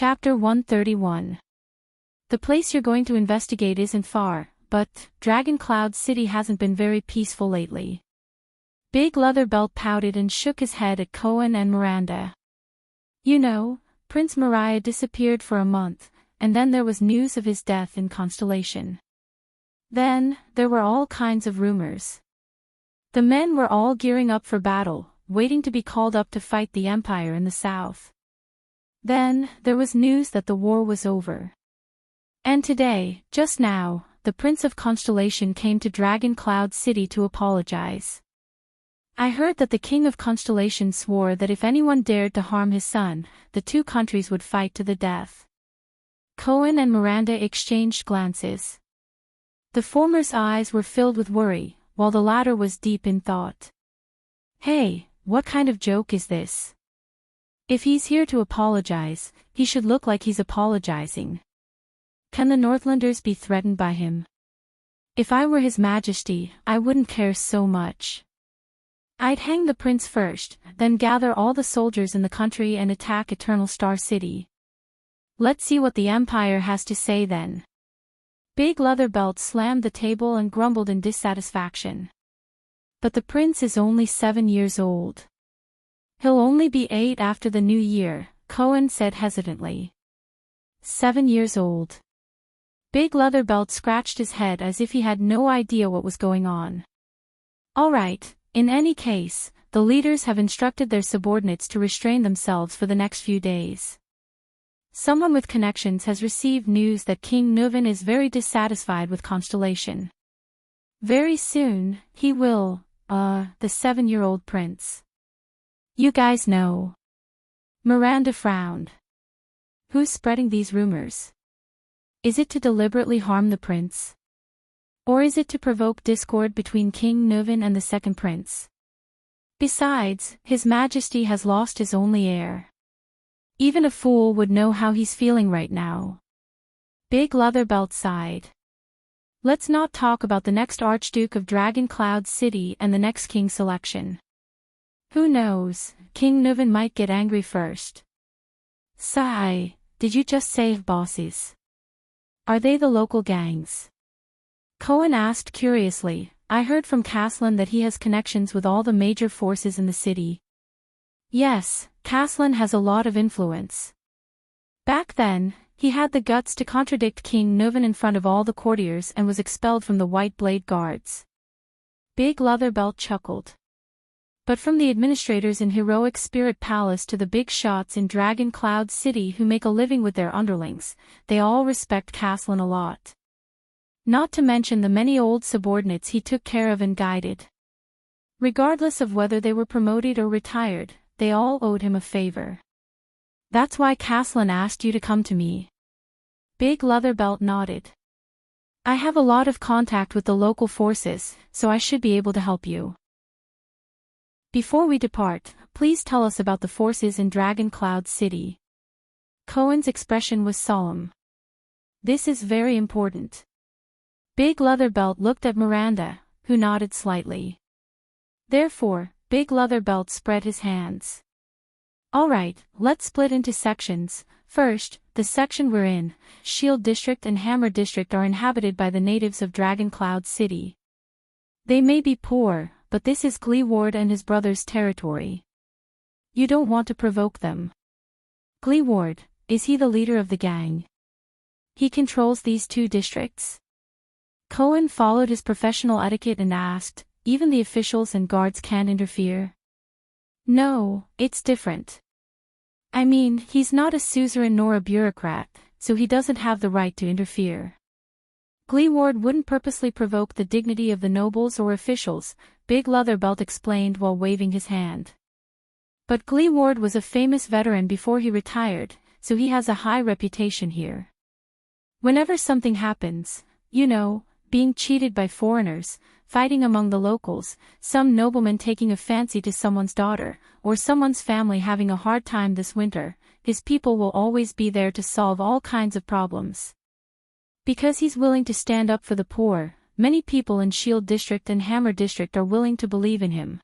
Chapter 131. The place you're going to investigate isn't far, but Dragon Cloud City hasn't been very peaceful lately. Big Leatherbelt pouted and shook his head at Cohen and Miranda. You know, Prince Mariah disappeared for a month, and then there was news of his death in Constellation. Then, there were all kinds of rumors. The men were all gearing up for battle, waiting to be called up to fight the Empire in the south. Then, there was news that the war was over. And today, just now, the Prince of Constellation came to Dragon Cloud City to apologize. I heard that the King of Constellation swore that if anyone dared to harm his son, the two countries would fight to the death. Cohen and Miranda exchanged glances. The former's eyes were filled with worry, while the latter was deep in thought. Hey, what kind of joke is this? If he's here to apologize, he should look like he's apologizing. Can the Northlanders be threatened by him? If I were His Majesty, I wouldn't care so much. I'd hang the prince first, then gather all the soldiers in the country and attack Eternal Star City. Let's see what the Empire has to say then. Big Leatherbelt slammed the table and grumbled in dissatisfaction. But the prince is only 7 years old. He'll only be 8 after the new year, Cohen said hesitantly. 7 years old. Big Leatherbelt scratched his head as if he had no idea what was going on. All right, in any case, the leaders have instructed their subordinates to restrain themselves for the next few days. Someone with connections has received news that King Nuven is very dissatisfied with Constellation. Very soon, he will, the 7-year-old prince. You guys know. Miranda frowned. Who's spreading these rumors? Is it to deliberately harm the prince? Or is it to provoke discord between King Nuven and the second prince? Besides, His Majesty has lost his only heir. Even a fool would know how he's feeling right now. Big Leatherbelt sighed. Let's not talk about the next Archduke of Dragon Cloud City and the next king selection. Who knows, King Nuven might get angry first. Sigh, did you just say bosses? Are they the local gangs? Cohen asked curiously. I heard from Caslin that he has connections with all the major forces in the city. Yes, Caslin has a lot of influence. Back then, he had the guts to contradict King Nuven in front of all the courtiers and was expelled from the White Blade Guards. Big Leatherbelt chuckled. But from the administrators in Heroic Spirit Palace to the big shots in Dragon Cloud City who make a living with their underlings, they all respect Caslin a lot. Not to mention the many old subordinates he took care of and guided. Regardless of whether they were promoted or retired, they all owed him a favor. That's why Caslin asked you to come to me. Big Leatherbelt nodded. I have a lot of contact with the local forces, so I should be able to help you. Before we depart, please tell us about the forces in Dragon Cloud City. Cohen's expression was solemn. This is very important. Big Leatherbelt looked at Miranda, who nodded slightly. Therefore, Big Leatherbelt spread his hands. All right, let's split into sections. First, the section we're in, Shield District and Hammer District, are inhabited by the natives of Dragon Cloud City. They may be poor, but this is Gleeward and his brother's territory. You don't want to provoke them. Gleeward, is he the leader of the gang? He controls these 2 districts? Cohen followed his professional etiquette and asked, even the officials and guards can't interfere? No, it's different. I mean, he's not a suzerain nor a bureaucrat, so he doesn't have the right to interfere. Gleeward wouldn't purposely provoke the dignity of the nobles or officials, Big Leatherbelt explained while waving his hand. But Gleeward was a famous veteran before he retired, so he has a high reputation here. Whenever something happens, you know, being cheated by foreigners, fighting among the locals, some nobleman taking a fancy to someone's daughter, or someone's family having a hard time this winter, his people will always be there to solve all kinds of problems. Because he's willing to stand up for the poor, many people in Shield District and Hammer District are willing to believe in him.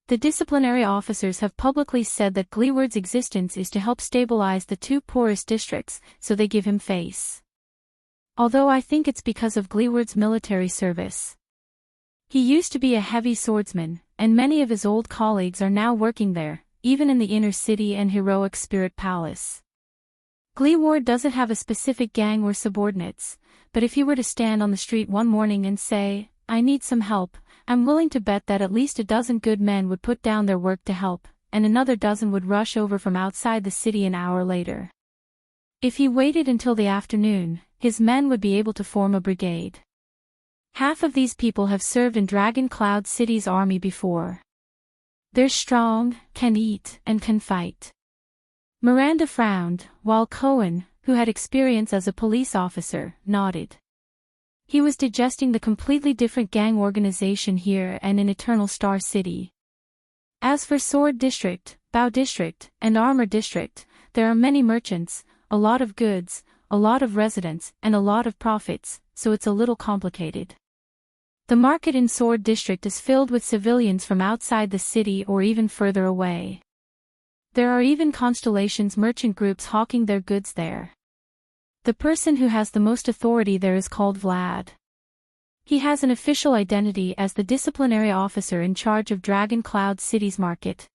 The disciplinary officers have publicly said that Gleeward's existence is to help stabilize the two poorest districts, so they give him face. Although I think it's because of Gleeward's military service. He used to be a heavy swordsman, and many of his old colleagues are now working there, even in the inner city and heroic spirit palace. Gleeward doesn't have a specific gang or subordinates, but if he were to stand on the street one morning and say, "I need some help," I'm willing to bet that at least a dozen good men would put down their work to help, and another dozen would rush over from outside the city an hour later. If he waited until the afternoon, his men would be able to form a brigade. Half of these people have served in Dragon Cloud City's army before. They're strong, can eat, and can fight. Miranda frowned, while Cohen, who had experience as a police officer, nodded. He was digesting the completely different gang organization here and in Eternal Star City. As for Sword District, Bow District, and Armor District, there are many merchants, a lot of goods, a lot of residents, and a lot of profits, so it's a little complicated. The market in Sword District is filled with civilians from outside the city or even further away. There are even Constellation's merchant groups hawking their goods there. The person who has the most authority there is called Vlad. He has an official identity as the disciplinary officer in charge of Dragon Cloud City's market.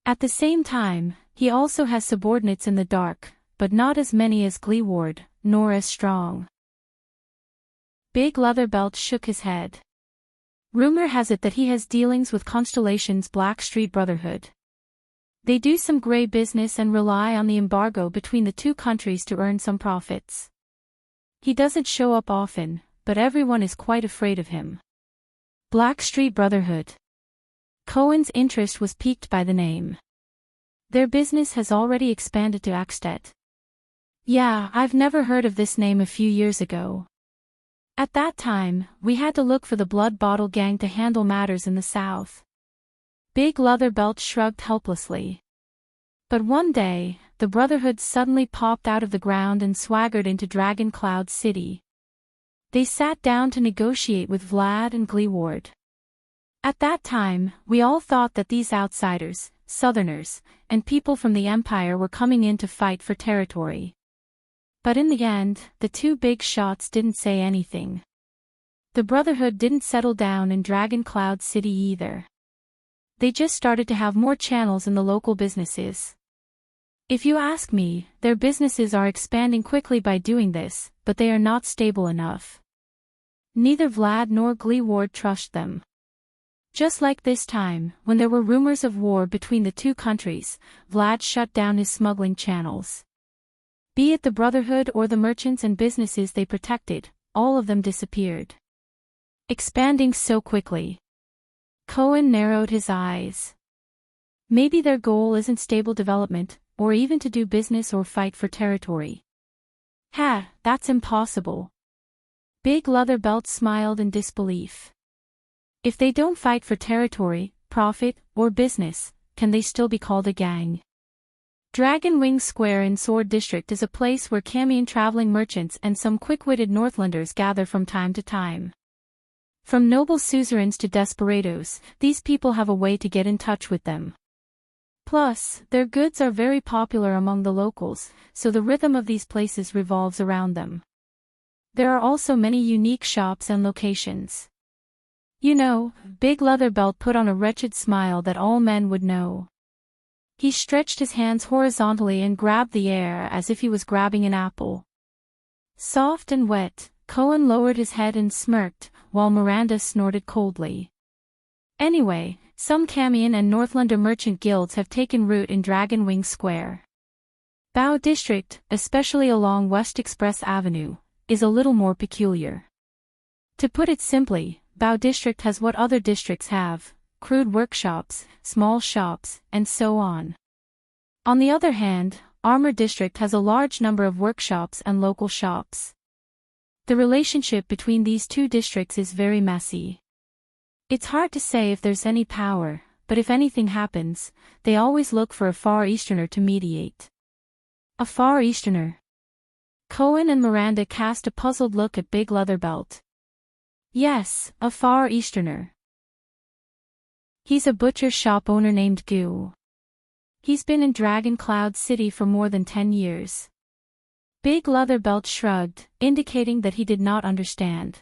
At the same time, he also has subordinates in the dark, but not as many as Gleeward, nor as strong. Big Leatherbelt shook his head. Rumor has it that he has dealings with Constellation's Black Street Brotherhood. They do some gray business and rely on the embargo between the two countries to earn some profits. He doesn't show up often, but everyone is quite afraid of him. Black Street Brotherhood. Cohen's interest was piqued by the name. Their business has already expanded to Axtet. Yeah, I've never heard of this name a few years ago. At that time, we had to look for the Blood Bottle Gang to handle matters in the south. Big Leatherbelt shrugged helplessly. But one day, the Brotherhood suddenly popped out of the ground and swaggered into Dragon Cloud City. They sat down to negotiate with Vlad and Gleeward. At that time, we all thought that these outsiders, Southerners, and people from the Empire were coming in to fight for territory. But in the end, the two big shots didn't say anything. The Brotherhood didn't settle down in Dragon Cloud City either. They just started to have more channels in the local businesses. If you ask me, their businesses are expanding quickly by doing this, but they are not stable enough. Neither Vlad nor Gleeward trust them. Just like this time, when there were rumors of war between the two countries, Vlad shut down his smuggling channels. Be it the Brotherhood or the merchants and businesses they protected, all of them disappeared. Expanding so quickly. Cohen narrowed his eyes. Maybe their goal isn't stable development, or even to do business or fight for territory. That's impossible. Big Leatherbelt smiled in disbelief. If they don't fight for territory, profit, or business, can they still be called a gang? Dragon Wing Square in Sword District is a place where Camian traveling merchants and some quick-witted Northlanders gather from time to time. From noble suzerains to desperados, these people have a way to get in touch with them. Plus, their goods are very popular among the locals, so the rhythm of these places revolves around them. There are also many unique shops and locations. You know, Big Leatherbelt put on a wretched smile that all men would know. He stretched his hands horizontally and grabbed the air as if he was grabbing an apple. Soft and wet, Cohen lowered his head and smirked, while Miranda snorted coldly. Anyway, some Camian and Northlander merchant guilds have taken root in Dragon Wing Square. Bow District, especially along West Express Avenue, is a little more peculiar. To put it simply, Bow District has what other districts have: crude workshops, small shops, and so on. On the other hand, Armor District has a large number of workshops and local shops. The relationship between these two districts is very messy. It's hard to say if there's any power, but if anything happens, they always look for a Far Easterner to mediate. A Far Easterner? Cohen and Miranda cast a puzzled look at Big Leatherbelt. Yes, a Far Easterner. He's a butcher shop owner named Goo. He's been in Dragon Cloud City for more than 10 years. Big Leatherbelt shrugged, indicating that he did not understand.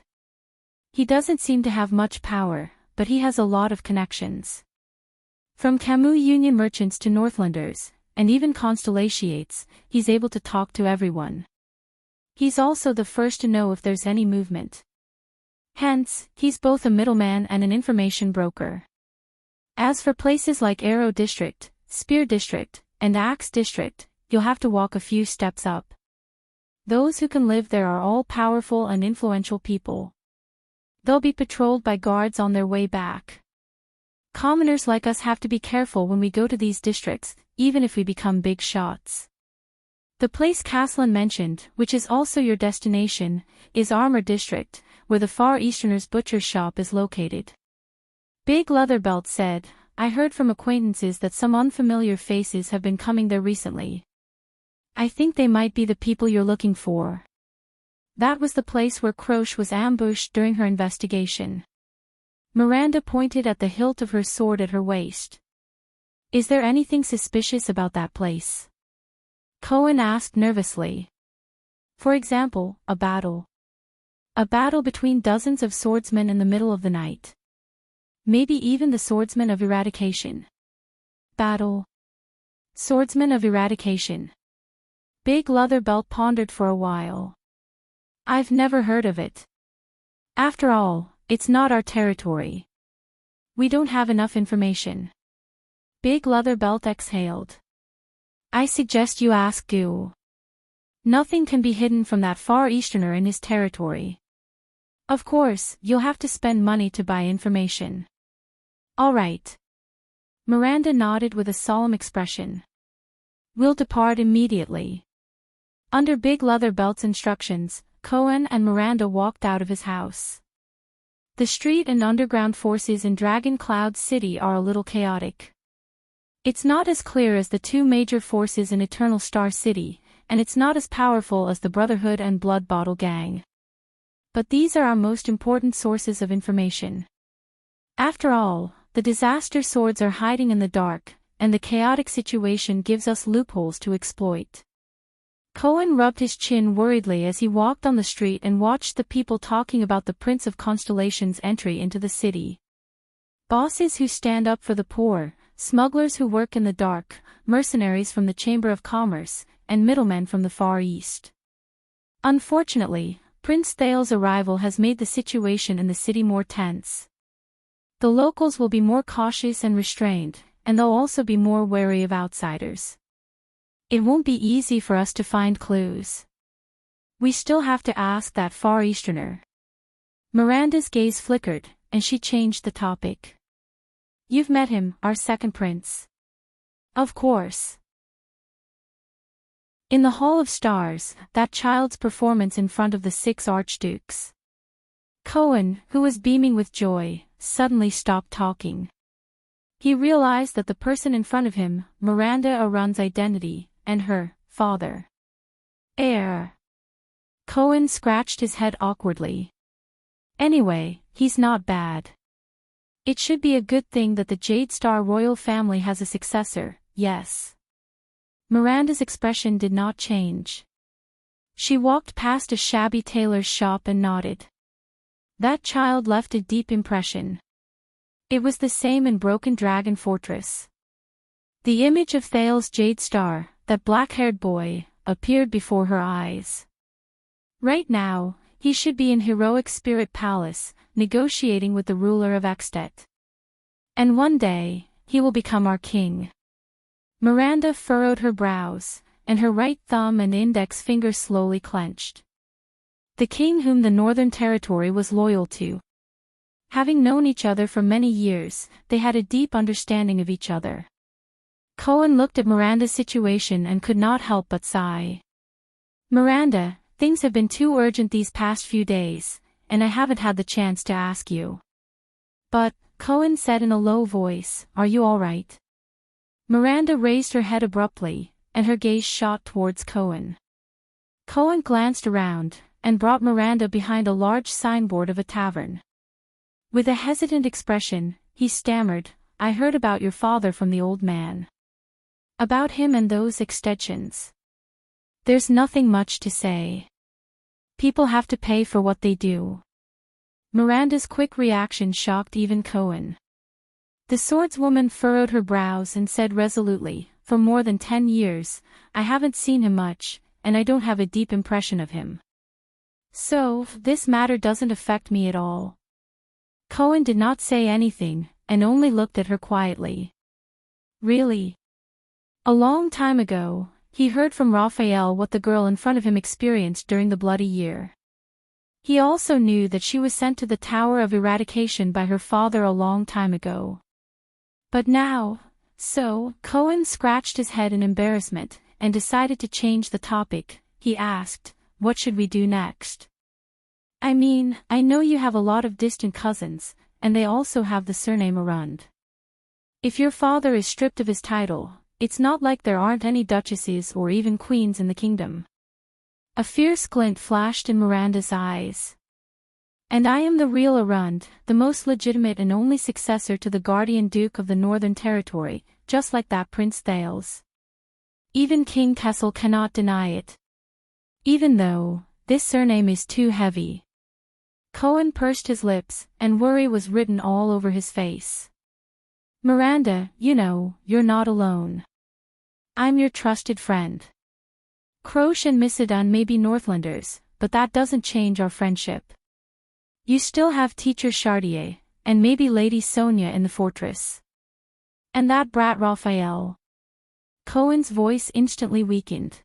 He doesn't seem to have much power, but he has a lot of connections. From Camus Union merchants to Northlanders, and even Constellations, he's able to talk to everyone. He's also the first to know if there's any movement. Hence, he's both a middleman and an information broker. As for places like Arrow District, Spear District, and Axe District, you'll have to walk a few steps up. Those who can live there are all powerful and influential people. They'll be patrolled by guards on their way back. Commoners like us have to be careful when we go to these districts, even if we become big shots. The place Caslin mentioned, which is also your destination, is Armor District, where the Far Easterner's butcher shop is located. Big Leatherbelt said, I heard from acquaintances that some unfamiliar faces have been coming there recently. I think they might be the people you're looking for. That was the place where Croche was ambushed during her investigation. Miranda pointed at the hilt of her sword at her waist. Is there anything suspicious about that place? Cohen asked nervously. For example, a battle. A battle between dozens of swordsmen in the middle of the night. Maybe even the swordsmen of eradication. Battle. Swordsmen of eradication. Big Leatherbelt pondered for a while. I've never heard of it. After all, it's not our territory. We don't have enough information. Big Leatherbelt exhaled. I suggest you ask Goo. Nothing can be hidden from that Far Easterner in his territory. Of course, you'll have to spend money to buy information. All right. Miranda nodded with a solemn expression. We'll depart immediately. Under Big Leatherbelt's instructions, Cohen and Miranda walked out of his house. The street and underground forces in Dragon Cloud City are a little chaotic. It's not as clear as the two major forces in Eternal Star City, and it's not as powerful as the Brotherhood and Blood Bottle Gang. But these are our most important sources of information. After all, the disaster swords are hiding in the dark, and the chaotic situation gives us loopholes to exploit. Cohen rubbed his chin worriedly as he walked on the street and watched the people talking about the Prince of Constellation's entry into the city. Bosses who stand up for the poor, smugglers who work in the dark, mercenaries from the Chamber of Commerce, and middlemen from the Far East. Unfortunately, Prince Thale's arrival has made the situation in the city more tense. The locals will be more cautious and restrained, and they'll also be more wary of outsiders. It won't be easy for us to find clues. We still have to ask that Far Easterner. Miranda's gaze flickered, and she changed the topic. You've met him, our second prince. Of course. In the Hall of Stars, that child's performance in front of the 6 archdukes. Cohen, who was beaming with joy, suddenly stopped talking. He realized that the person in front of him, Miranda Arun's identity, and her father. Cohen scratched his head awkwardly. Anyway, he's not bad. It should be a good thing that the Jade Star royal family has a successor, yes. Miranda's expression did not change. She walked past a shabby tailor's shop and nodded. That child left a deep impression. It was the same in Broken Dragon Fortress. The image of Thale's Jade Star, that black-haired boy, appeared before her eyes. Right now, he should be in Heroic Spirit Palace, negotiating with the ruler of Extet. And one day, he will become our king. Miranda furrowed her brows, and her right thumb and index finger slowly clenched. The king whom the Northern Territory was loyal to. Having known each other for many years, they had a deep understanding of each other. Cohen looked at Miranda's situation and could not help but sigh. Miranda, things have been too urgent these past few days, and I haven't had the chance to ask you. But, Cohen said in a low voice, are you all right? Miranda raised her head abruptly, and her gaze shot towards Cohen. Cohen glanced around, and brought Miranda behind a large signboard of a tavern. With a hesitant expression, he stammered, I heard about your father from the old man. About him and those extensions. There's nothing much to say. People have to pay for what they do. Miranda's quick reaction shocked even Cohen. The swordswoman furrowed her brows and said resolutely, for more than 10 years, I haven't seen him much, and I don't have a deep impression of him. So, this matter doesn't affect me at all. Cohen did not say anything, and only looked at her quietly. Really? A long time ago, he heard from Raphael what the girl in front of him experienced during the Bloody Year. He also knew that she was sent to the Tower of Eradication by her father a long time ago. But now, Cohen scratched his head in embarrassment, and decided to change the topic. He asked, what should we do next? I mean, I know you have a lot of distant cousins, and they also have the surname Arund. If your father is stripped of his title, it's not like there aren't any duchesses or even queens in the kingdom. A fierce glint flashed in Miranda's eyes. And I am the real Arund, the most legitimate and only successor to the Guardian Duke of the Northern Territory, just like that Prince Thales. Even King Kessel cannot deny it. Even though, this surname is too heavy. Cohen pursed his lips, and worry was written all over his face. Miranda, you know, you're not alone. I'm your trusted friend. Croche and Missadun may be Northlanders, but that doesn't change our friendship. You still have Teacher Chartier, and maybe Lady Sonia in the fortress. And that brat Raphael. Cohen's voice instantly weakened.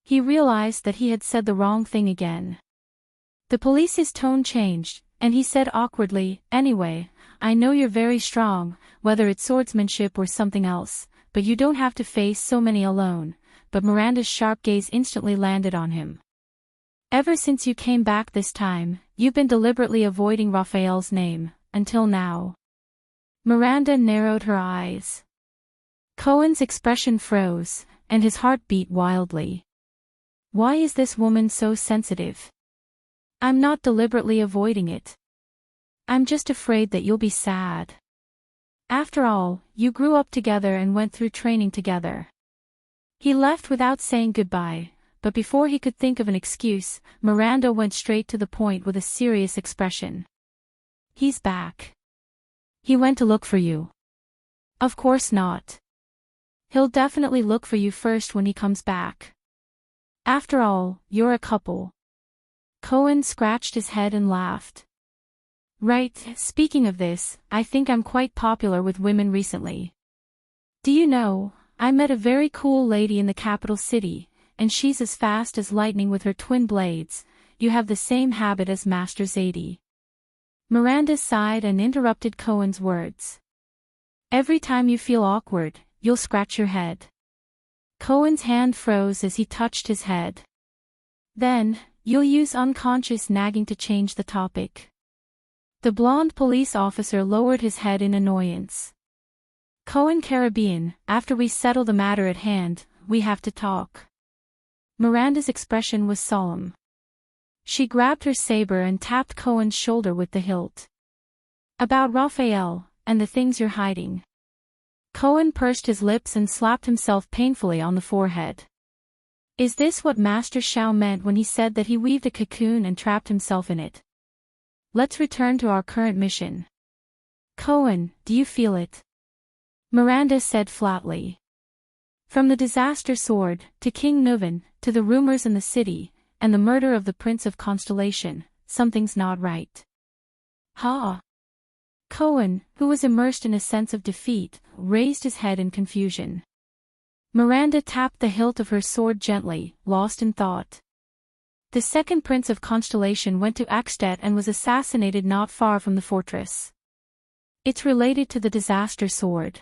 He realized that he had said the wrong thing again. The police's tone changed, and he said awkwardly, anyway, I know you're very strong, whether it's swordsmanship or something else, but you don't have to face so many alone. But Miranda's sharp gaze instantly landed on him. Ever since you came back this time, you've been deliberately avoiding Raphael's name, until now. Miranda narrowed her eyes. Cohen's expression froze, and his heart beat wildly. Why is this woman so sensitive? I'm not deliberately avoiding it. I'm just afraid that you'll be sad. After all, you grew up together and went through training together. He left without saying goodbye, but before he could think of an excuse, Miranda went straight to the point with a serious expression. He's back. He went to look for you. Of course not. He'll definitely look for you first when he comes back. After all, you're a couple. Cohen scratched his head and laughed. Right, speaking of this, I think I'm quite popular with women recently. Do you know, I met a very cool lady in the capital city, and she's as fast as lightning with her twin blades. You have the same habit as Master Zadie. Miranda sighed and interrupted Cohen's words. Every time you feel awkward, you'll scratch your head. Cohen's hand froze as he touched his head. Then, you'll use unconscious nagging to change the topic. The blonde police officer lowered his head in annoyance. Cohen Caribbean, after we settle the matter at hand, we have to talk. Miranda's expression was solemn. She grabbed her saber and tapped Cohen's shoulder with the hilt. About Raphael, and the things you're hiding. Cohen pursed his lips and slapped himself painfully on the forehead. Is this what Master Shao meant when he said that he weaved a cocoon and trapped himself in it? Let's return to our current mission. Cohen, do you feel it? Miranda said flatly. From the disaster sword, to King Nuvan, to the rumors in the city, and the murder of the Prince of Constellation, something's not right. Ha! Cohen, who was immersed in a sense of defeat, raised his head in confusion. Miranda tapped the hilt of her sword gently, lost in thought. The second Prince of Constellation went to Axtet and was assassinated not far from the fortress. It's related to the disaster sword.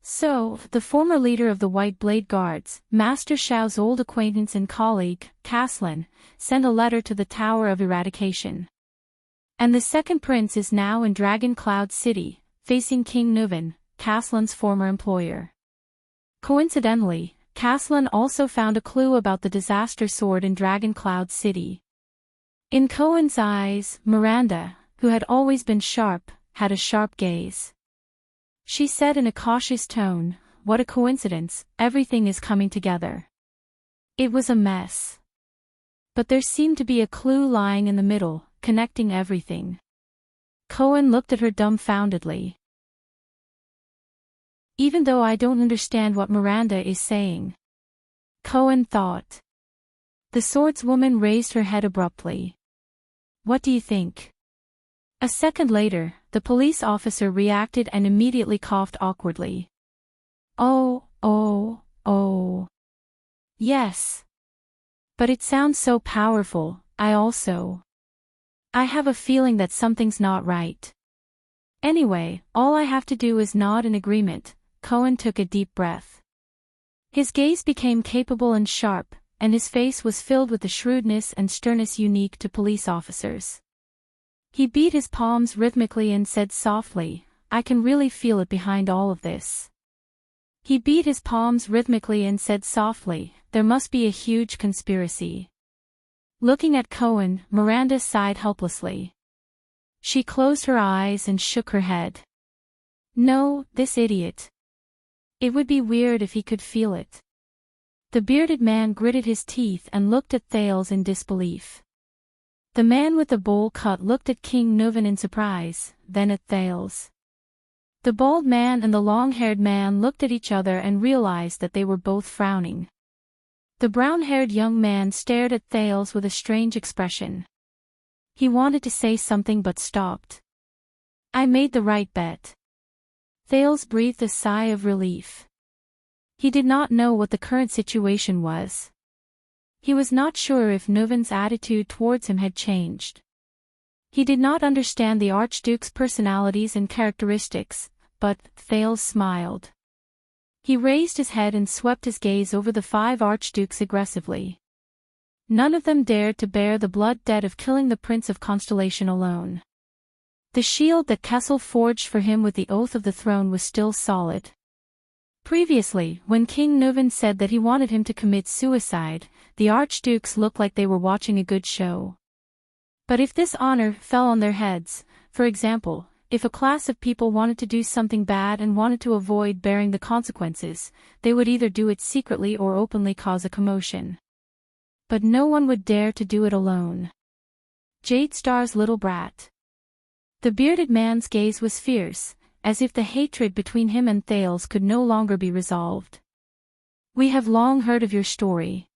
So, the former leader of the White Blade Guards, Master Shao's old acquaintance and colleague, Caslin, sent a letter to the Tower of Eradication. And the second prince is now in Dragon Cloud City, facing King Nuvan, Caslin's former employer. Coincidentally, Caslin also found a clue about the disaster sword in Dragon Cloud City. In Cohen's eyes, Miranda, who had always been sharp, had a sharp gaze. She said in a cautious tone, "What a coincidence, everything is coming together." It was a mess. But there seemed to be a clue lying in the middle, connecting everything. Cohen looked at her dumbfoundedly. "Even though I don't understand what Miranda is saying," Cohen thought. The swordswoman raised her head abruptly. "What do you think?" A second later, the police officer reacted and immediately coughed awkwardly. Oh. Yes. But it sounds so powerful, I have a feeling that something's not right. Anyway, all I have to do is nod in agreement." Cohen took a deep breath. His gaze became capable and sharp, and his face was filled with the shrewdness and sternness unique to police officers. He beat his palms rhythmically and said softly, "I can really feel it behind all of this." He beat his palms rhythmically and said softly, "There must be a huge conspiracy." Looking at Cohen, Miranda sighed helplessly. She closed her eyes and shook her head. No, this idiot. It would be weird if he could feel it. The bearded man gritted his teeth and looked at Thales in disbelief. The man with the bowl cut looked at King Nuvan in surprise, then at Thales. The bald man and the long-haired man looked at each other and realized that they were both frowning. The brown-haired young man stared at Thales with a strange expression. He wanted to say something but stopped. "I made the right bet." Thales breathed a sigh of relief. He did not know what the current situation was. He was not sure if Nuvan's attitude towards him had changed. He did not understand the Archduke's personalities and characteristics, but Thales smiled. He raised his head and swept his gaze over the 5 archdukes aggressively. None of them dared to bear the blood debt of killing the Prince of Constellation alone. The shield that Kessel forged for him with the oath of the throne was still solid. Previously, when King Nuvan said that he wanted him to commit suicide, the archdukes looked like they were watching a good show. But if this honor fell on their heads, for example, if a class of people wanted to do something bad and wanted to avoid bearing the consequences, they would either do it secretly or openly cause a commotion. But no one would dare to do it alone. Jadestar's little brat. The bearded man's gaze was fierce, as if the hatred between him and Thales could no longer be resolved. "We have long heard of your story.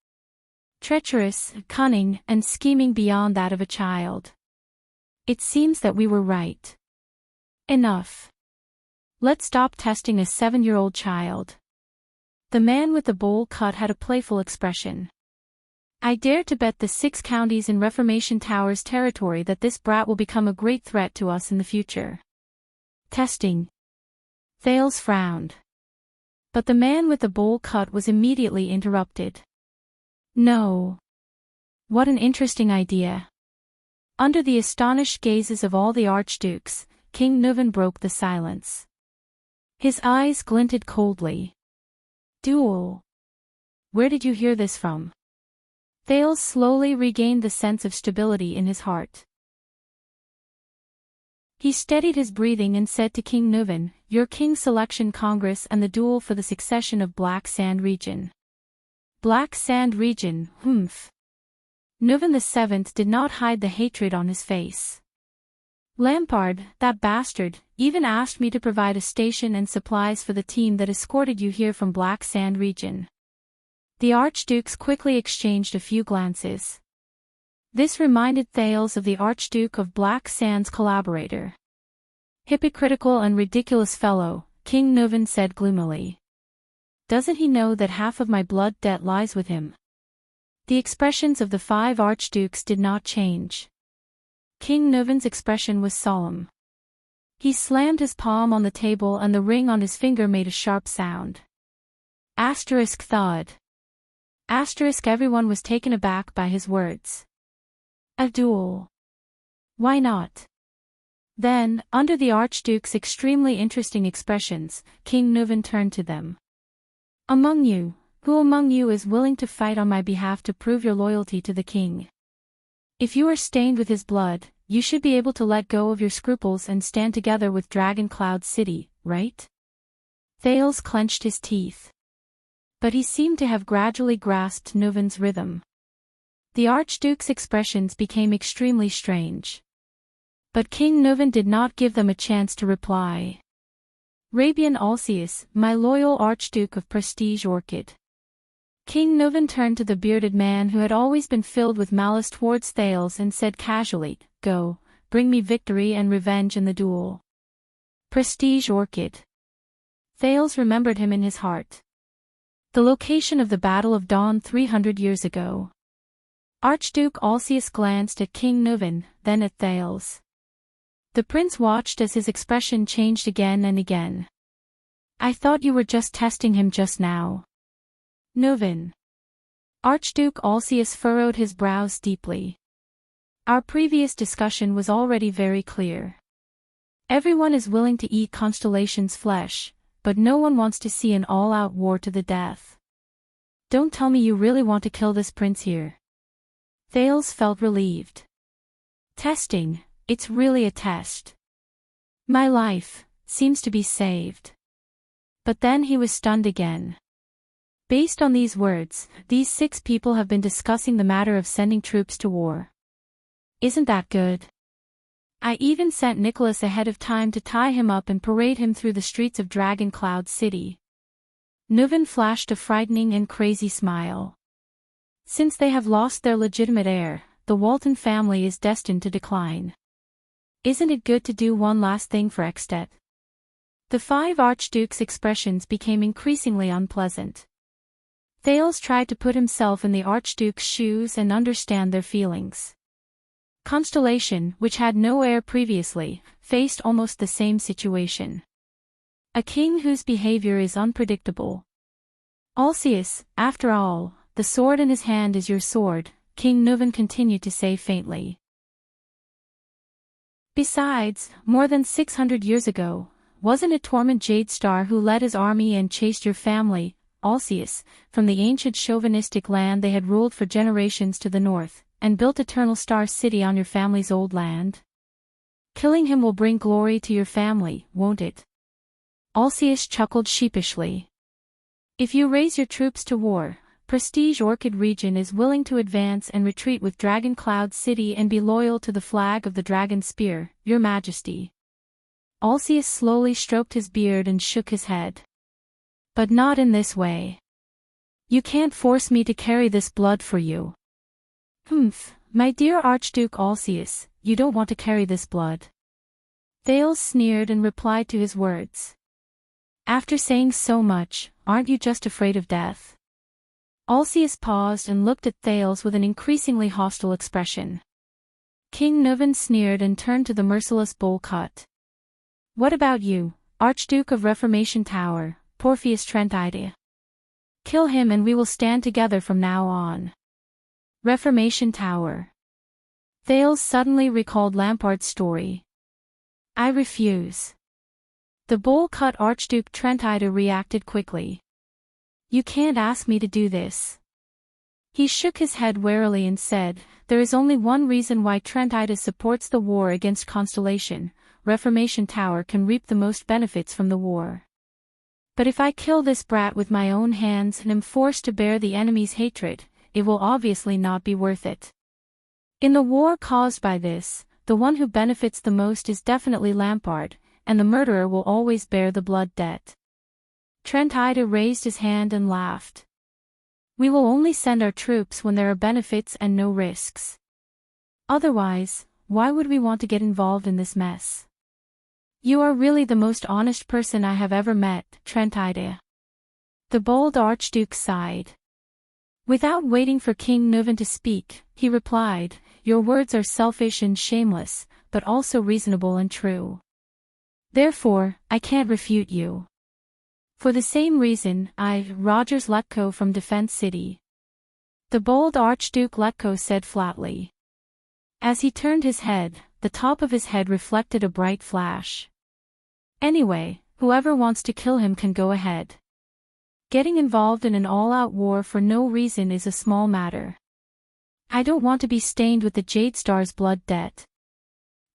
Treacherous, cunning, and scheming beyond that of a child. It seems that we were right. Enough. Let's stop testing a 7-year-old child." The man with the bowl cut had a playful expression. "I dare to bet the 6 counties in Reformation Tower's territory that this brat will become a great threat to us in the future." Testing. Thales frowned. But the man with the bowl cut was immediately interrupted. "No. What an interesting idea." Under the astonished gazes of all the archdukes, King Nuvan broke the silence. His eyes glinted coldly. "Duel. Where did you hear this from?" Thales slowly regained the sense of stability in his heart. He steadied his breathing and said to King Nuvan, "Your King's Selection Congress and the duel for the succession of Black Sand Region." Black Sand Region, humph. Nuvan VII did not hide the hatred on his face. "Lampard, that bastard, even asked me to provide a station and supplies for the team that escorted you here from Black Sand Region." The archdukes quickly exchanged a few glances. This reminded Thales of the Archduke of Black Sand's collaborator. "Hypocritical and ridiculous fellow," King Nuvan said gloomily. "Doesn't he know that half of my blood debt lies with him?" The expressions of the 5 archdukes did not change. King Nuvan's expression was solemn. He slammed his palm on the table and the ring on his finger made a sharp sound. Asterisk thud. Asterisk everyone was taken aback by his words. A duel. Why not? Then, under the Archduke's extremely interesting expressions, King Nuvan turned to them. Who among you is willing to fight on my behalf to prove your loyalty to the king? If you are stained with his blood, you should be able to let go of your scruples and stand together with Dragon Cloud City, right? Thales clenched his teeth. But he seemed to have gradually grasped Nuven's rhythm. The Archduke's expressions became extremely strange. But King Nuven did not give them a chance to reply. Rabian Alcius, my loyal Archduke of Prestige Orchid. King Nuven turned to the bearded man who had always been filled with malice towards Thales and said casually, "Go, bring me victory and revenge in the duel." Prestige Orchid. Thales remembered him in his heart. The location of the Battle of Dawn 300 years ago. Archduke Alcius glanced at King Nuven, then at Thales. The prince watched as his expression changed again and again. "I thought you were just testing him just now." Nuven. Archduke Alcius furrowed his brows deeply. Our previous discussion was already very clear. Everyone is willing to eat Constellation's flesh, but no one wants to see an all-out war to the death. Don't tell me you really want to kill this prince here. Thales felt relieved. Testing, it's really a test. My life seems to be saved. But then he was stunned again. Based on these words, these 6 people have been discussing the matter of sending troops to war. Isn't that good? I even sent Nicholas ahead of time to tie him up and parade him through the streets of Dragon Cloud City. Nuven flashed a frightening and crazy smile. Since they have lost their legitimate heir, the Walton family is destined to decline. Isn't it good to do one last thing for Extet? The 5 archdukes' expressions became increasingly unpleasant. Thales tried to put himself in the archduke's shoes and understand their feelings. Constellation, which had no heir previously, faced almost the same situation. A king whose behavior is unpredictable. Alcius, after all, the sword in his hand is your sword, King Nuven continued to say faintly. Besides, more than 600 years ago, wasn't it Torment Jadestar who led his army and chased your family, Alcius, from the ancient chauvinistic land they had ruled for generations to the north, and built Eternal Star City on your family's old land? Killing him will bring glory to your family, won't it? Alcius chuckled sheepishly. If you raise your troops to war, Prestige Orchid region is willing to advance and retreat with Dragon Cloud City and be loyal to the flag of the Dragon Spear, your majesty. Alcius slowly stroked his beard and shook his head. But not in this way. You can't force me to carry this blood for you. My dear Archduke Alcius, you don't want to carry this blood. Thales sneered and replied to his words. After saying so much, aren't you just afraid of death? Alcius paused and looked at Thales with an increasingly hostile expression. King Nuven sneered and turned to the merciless bowl cut. What about you, Archduke of Reformation Tower, Porpheus Trentide? Kill him and we will stand together from now on. Reformation Tower. Thales suddenly recalled Lampard's story. I refuse. The bowl-cut Archduke Trentide reacted quickly. You can't ask me to do this. He shook his head warily and said, there is only one reason why Trentide supports the war against Constellation. Reformation Tower can reap the most benefits from the war. But if I kill this brat with my own hands and am forced to bear the enemy's hatred, it will obviously not be worth it. In the war caused by this, the one who benefits the most is definitely Lampard, and the murderer will always bear the blood debt. Trentide raised his hand and laughed. We will only send our troops when there are benefits and no risks. Otherwise, why would we want to get involved in this mess? You are really the most honest person I have ever met, Trentide. The bold Archduke sighed. Without waiting for King Nuven to speak, he replied, your words are selfish and shameless, but also reasonable and true. Therefore, I can't refute you. For the same reason, Rogers Letko from Defense City. The bold Archduke Letko said flatly. As he turned his head, the top of his head reflected a bright flash. Anyway, whoever wants to kill him can go ahead. Getting involved in an all-out war for no reason is a small matter. I don't want to be stained with the Jadestar's blood debt.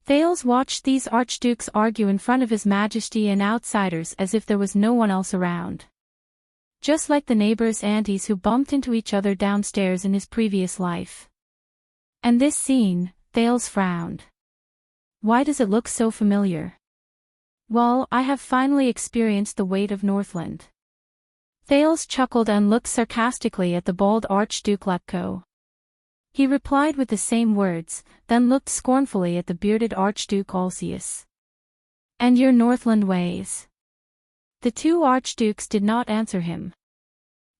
Thales watched these archdukes argue in front of His Majesty and outsiders as if there was no one else around. Just like the neighbors' aunties who bumped into each other downstairs in his previous life. And this scene, Thales frowned. Why does it look so familiar? Well, I have finally experienced the weight of Northland. Thales chuckled and looked sarcastically at the bald Archduke Letko. He replied with the same words, then looked scornfully at the bearded Archduke Alcius. And your Northland ways? The two archdukes did not answer him.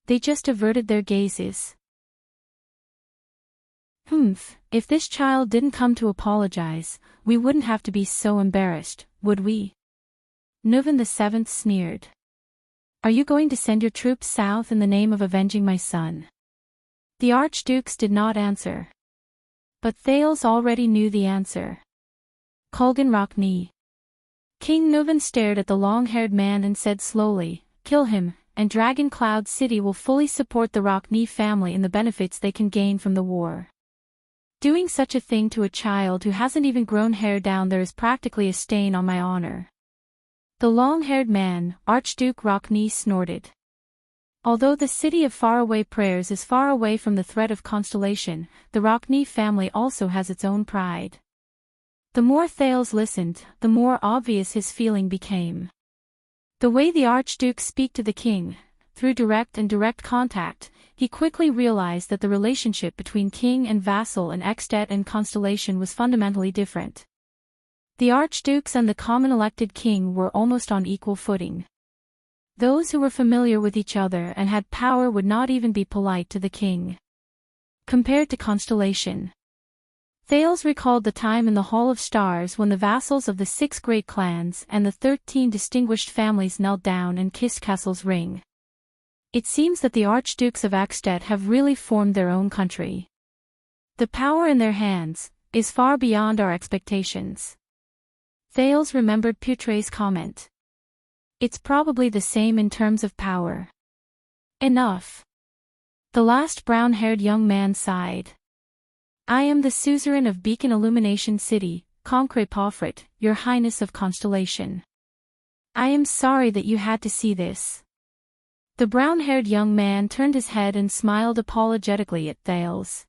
They just averted their gazes. If this child didn't come to apologize, we wouldn't have to be so embarrassed, would we? Nuvan VII sneered. Are you going to send your troops south in the name of avenging my son? The archdukes did not answer. But Thales already knew the answer. Kulgan Rockney. King Nuvan stared at the long-haired man and said slowly, kill him, and Dragon Cloud City will fully support the Rockney family in the benefits they can gain from the war. Doing such a thing to a child who hasn't even grown hair down there is practically a stain on my honor. The long-haired man, Archduke Rockney, snorted. Although the city of faraway prayers is far away from the threat of constellation, the Rockney family also has its own pride. The more Thales listened, the more obvious his feeling became. The way the Archduke speak to the king, through direct and indirect contact, he quickly realized that the relationship between king and vassal in Extet and Constellation was fundamentally different. The archdukes and the common elected king were almost on equal footing. Those who were familiar with each other and had power would not even be polite to the king. Compared to Constellation. Thales recalled the time in the Hall of Stars when the vassals of the 6 great clans and the 13 distinguished families knelt down and kissed Castle's ring. It seems that the archdukes of Extet have really formed their own country. The power in their hands is far beyond our expectations. Thales remembered Putre's comment. It's probably the same in terms of power. Enough. The last brown-haired young man sighed. I am the suzerain of Beacon Illumination City, Concre Pofrit, your highness of Constellation. I am sorry that you had to see this. The brown-haired young man turned his head and smiled apologetically at Thales.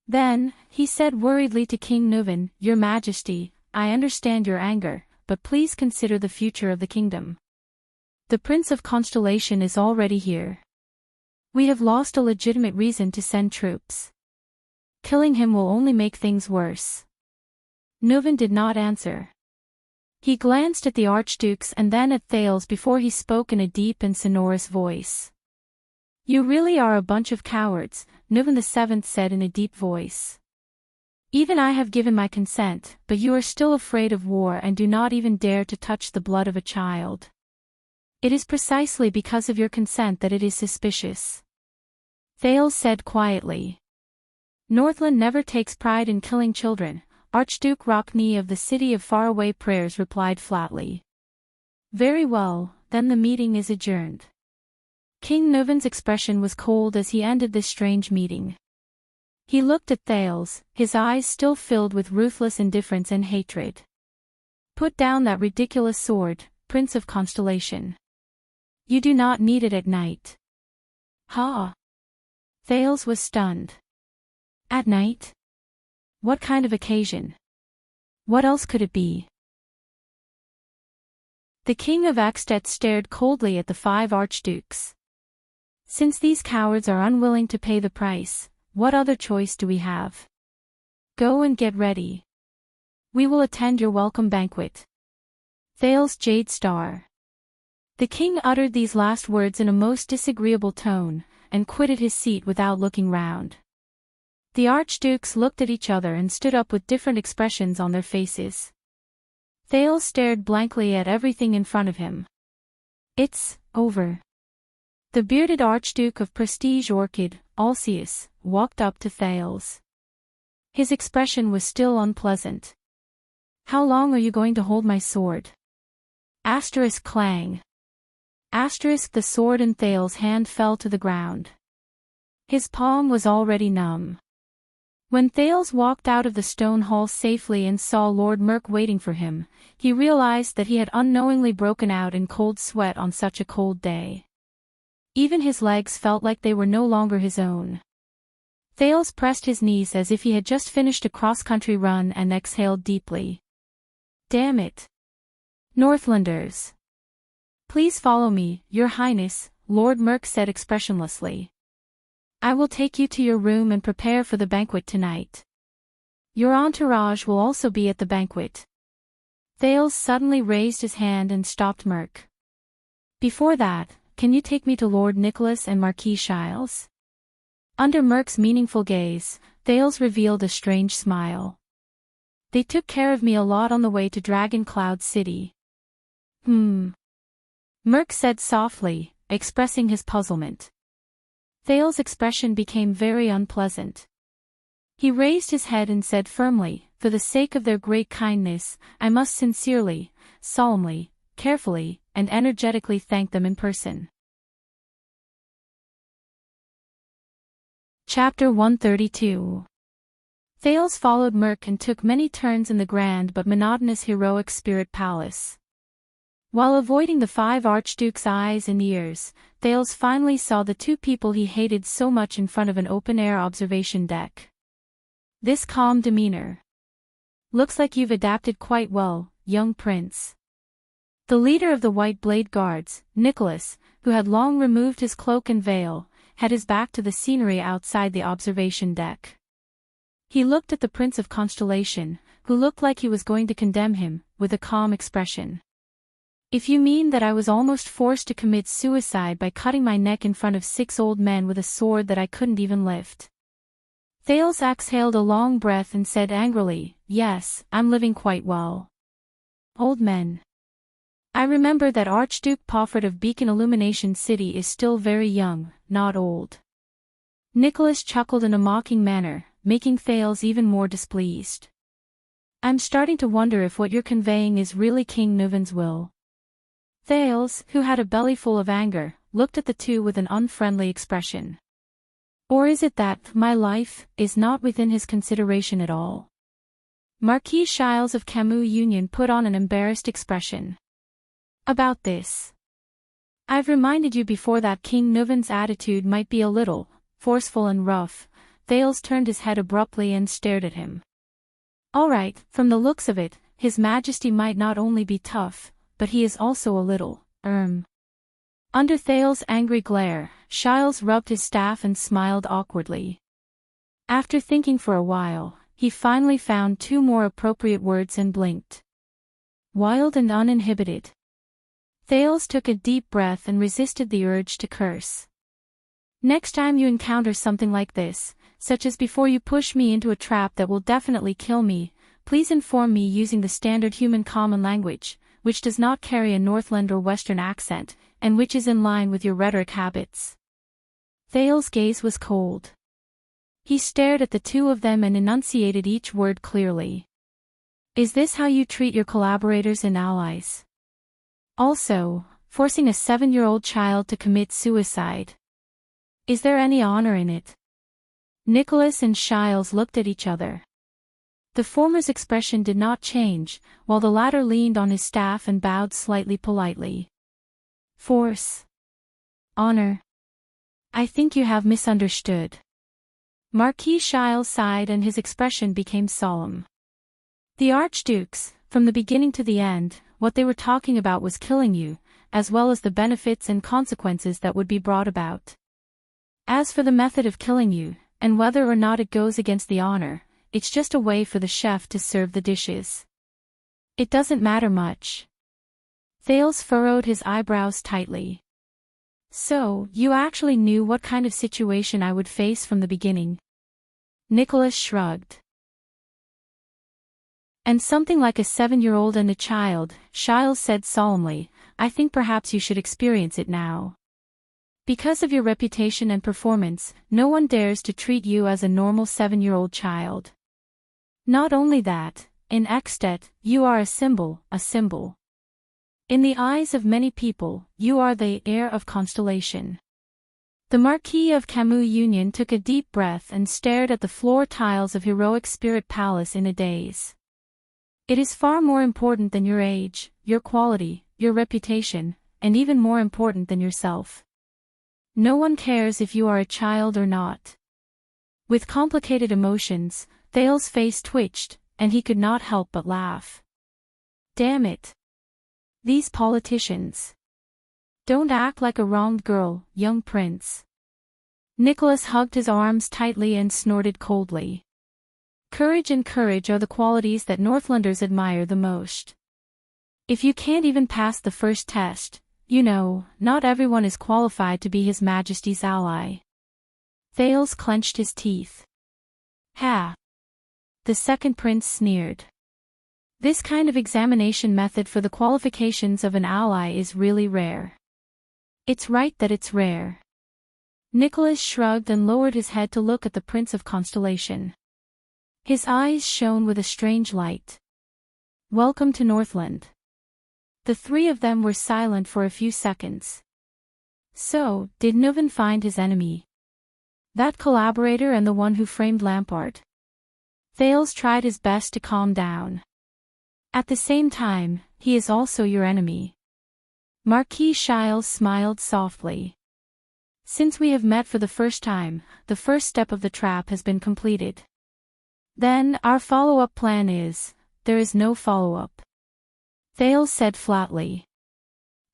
Then, he said worriedly to King Nuvan, Your Majesty, I understand your anger, but please consider the future of the kingdom. The Prince of Constellation is already here. We have lost a legitimate reason to send troops. Killing him will only make things worse. Nuvan did not answer. He glanced at the archdukes and then at Thales before he spoke in a deep and sonorous voice. You really are a bunch of cowards, Nuvan VII said in a deep voice. Even I have given my consent, but you are still afraid of war and do not even dare to touch the blood of a child. It is precisely because of your consent that it is suspicious. Thales said quietly. Northland never takes pride in killing children, Archduke Rockney of the City of Faraway Prayers replied flatly. Very well, then the meeting is adjourned. King Nuvan's expression was cold as he ended this strange meeting. He looked at Thales, his eyes still filled with ruthless indifference and hatred. Put down that ridiculous sword, Prince of Constellation. You do not need it at night. Ha! Thales was stunned. At night? What kind of occasion? What else could it be? The king of Extet stared coldly at the 5 archdukes. Since these cowards are unwilling to pay the price, what other choice do we have? Go and get ready. We will attend your welcome banquet. Thales Jade Star. The king uttered these last words in a most disagreeable tone, and quitted his seat without looking round. The archdukes looked at each other and stood up with different expressions on their faces. Thales stared blankly at everything in front of him. It's over. The bearded Archduke of Prestige Orchid, Alcius, walked up to Thales. His expression was still unpleasant. How long are you going to hold my sword? Asterisk clang. Asterisk the sword in Thales' hand fell to the ground. His palm was already numb. When Thales walked out of the stone hall safely and saw Lord Merk waiting for him, he realized that he had unknowingly broken out in cold sweat on such a cold day. Even his legs felt like they were no longer his own. Thales pressed his knees as if he had just finished a cross-country run and exhaled deeply. Damn it. Northlanders. Please follow me, Your Highness, Lord Merk said expressionlessly. I will take you to your room and prepare for the banquet tonight. Your entourage will also be at the banquet. Thales suddenly raised his hand and stopped Merk. Before that, can you take me to Lord Nicholas and Marquis Shiles? Under Merk's meaningful gaze, Thales revealed a strange smile. They took care of me a lot on the way to Dragon Cloud City. Merk said softly, expressing his puzzlement. Thales' expression became very unpleasant. He raised his head and said firmly, for the sake of their great kindness, I must sincerely, solemnly, carefully, and energetically thank them in person. Chapter 132. Thales followed Merk and took many turns in the grand but monotonous heroic spirit palace. While avoiding the 5 archdukes' eyes and ears, Thales finally saw the 2 people he hated so much in front of an open-air observation deck. This calm demeanor. Looks like you've adapted quite well, young prince. The leader of the White Blade Guards, Nicholas, who had long removed his cloak and veil, had his back to the scenery outside the observation deck. He looked at the Prince of Constellation, who looked like he was going to condemn him, with a calm expression. If you mean that I was almost forced to commit suicide by cutting my neck in front of 6 old men with a sword that I couldn't even lift. Thales exhaled a long breath and said angrily, yes, I'm living quite well. Old men. I remember that Archduke Paufred of Beacon Illumination City is still very young, not old. Nicholas chuckled in a mocking manner, making Thales even more displeased. I'm starting to wonder if what you're conveying is really King Nuvan's will. Thales, who had a bellyful of anger, looked at the 2 with an unfriendly expression. Or is it that my life is not within his consideration at all? Marquis Shiles of Camus Union put on an embarrassed expression. About this. I've reminded you before that King Nuvan's attitude might be a little forceful and rough. Thales turned his head abruptly and stared at him. All right, from the looks of it, His Majesty might not only be tough, but he is also a little, Under Thales' angry glare, Shiles rubbed his staff and smiled awkwardly. After thinking for a while, he finally found 2 more appropriate words and blinked. Wild and uninhibited. Thales took a deep breath and resisted the urge to curse. Next time you encounter something like this, such as before you push me into a trap that will definitely kill me, please inform me using the standard human common language, which does not carry a Northland or Western accent, and which is in line with your rhetoric habits. Thales' gaze was cold. He stared at the 2 of them and enunciated each word clearly. Is this how you treat your collaborators and allies? Also, forcing a 7-year-old child to commit suicide. Is there any honor in it? Nicholas and Shiles looked at each other. The former's expression did not change, while the latter leaned on his staff and bowed slightly politely. Force. Honor. I think you have misunderstood. Marquis Shiles sighed and his expression became solemn. The archdukes, from the beginning to the end, what they were talking about was killing you, as well as the benefits and consequences that would be brought about. As for the method of killing you, and whether or not it goes against the honor, it's just a way for the chef to serve the dishes. It doesn't matter much. Thales furrowed his eyebrows tightly. So, you actually knew what kind of situation I would face from the beginning? Nicholas shrugged. And something like a 7-year-old and a child, Shiles said solemnly, I think perhaps you should experience it now. Because of your reputation and performance, no one dares to treat you as a normal 7-year-old child. Not only that, in Ekstet, you are a symbol, In the eyes of many people, you are the heir of Constellation. The Marquis of Camus Union took a deep breath and stared at the floor tiles of Heroic Spirit Palace in a daze. It is far more important than your age, your quality, your reputation, and even more important than yourself. No one cares if you are a child or not. With complicated emotions, Thale's face twitched, and he could not help but laugh. Damn it. These politicians. Don't act like a wronged girl, young prince. Nicholas hugged his arms tightly and snorted coldly. Courage and courage are the qualities that Northlanders admire the most. If you can't even pass the first test, you know, not everyone is qualified to be His Majesty's ally. Thales clenched his teeth. Ha! The second prince sneered. This kind of examination method for the qualifications of an ally is really rare. It's right that it's rare. Nicholas shrugged and lowered his head to look at the Prince of Constellation. His eyes shone with a strange light. Welcome to Northland. The three of them were silent for a few seconds. So, did Nuven find his enemy? That collaborator and the one who framed Lampart? Thales tried his best to calm down. At the same time, he is also your enemy. Marquis Shiles smiled softly. Since we have met for the first time, the first step of the trap has been completed. Then, our follow-up plan is, there is no follow-up. Thales said flatly.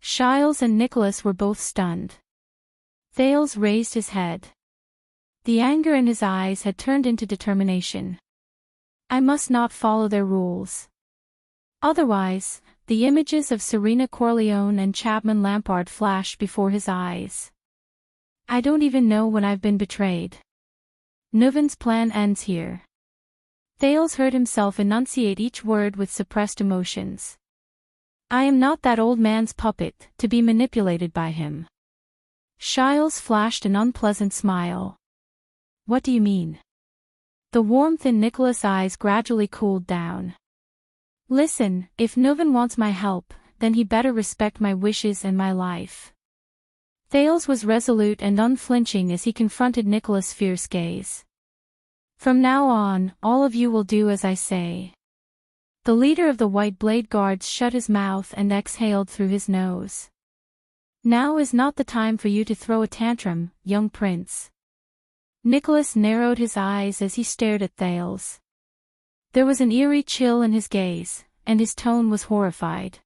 Shiles and Nicholas were both stunned. Thales raised his head. The anger in his eyes had turned into determination. I must not follow their rules. Otherwise, the images of Serena Corleone and Chapman Lampard flashed before his eyes. I don't even know when I've been betrayed. Nuven's plan ends here. Thales heard himself enunciate each word with suppressed emotions. I am not that old man's puppet, to be manipulated by him. Shiles flashed an unpleasant smile. What do you mean? The warmth in Nicholas' eyes gradually cooled down. Listen, if Nuven wants my help, then he better respect my wishes and my life. Thales was resolute and unflinching as he confronted Nicholas' fierce gaze. From now on, all of you will do as I say. The leader of the White Blade Guards shut his mouth and exhaled through his nose. Now is not the time for you to throw a tantrum, young prince. Nicholas narrowed his eyes as he stared at Thales. There was an eerie chill in his gaze, and his tone was horrified.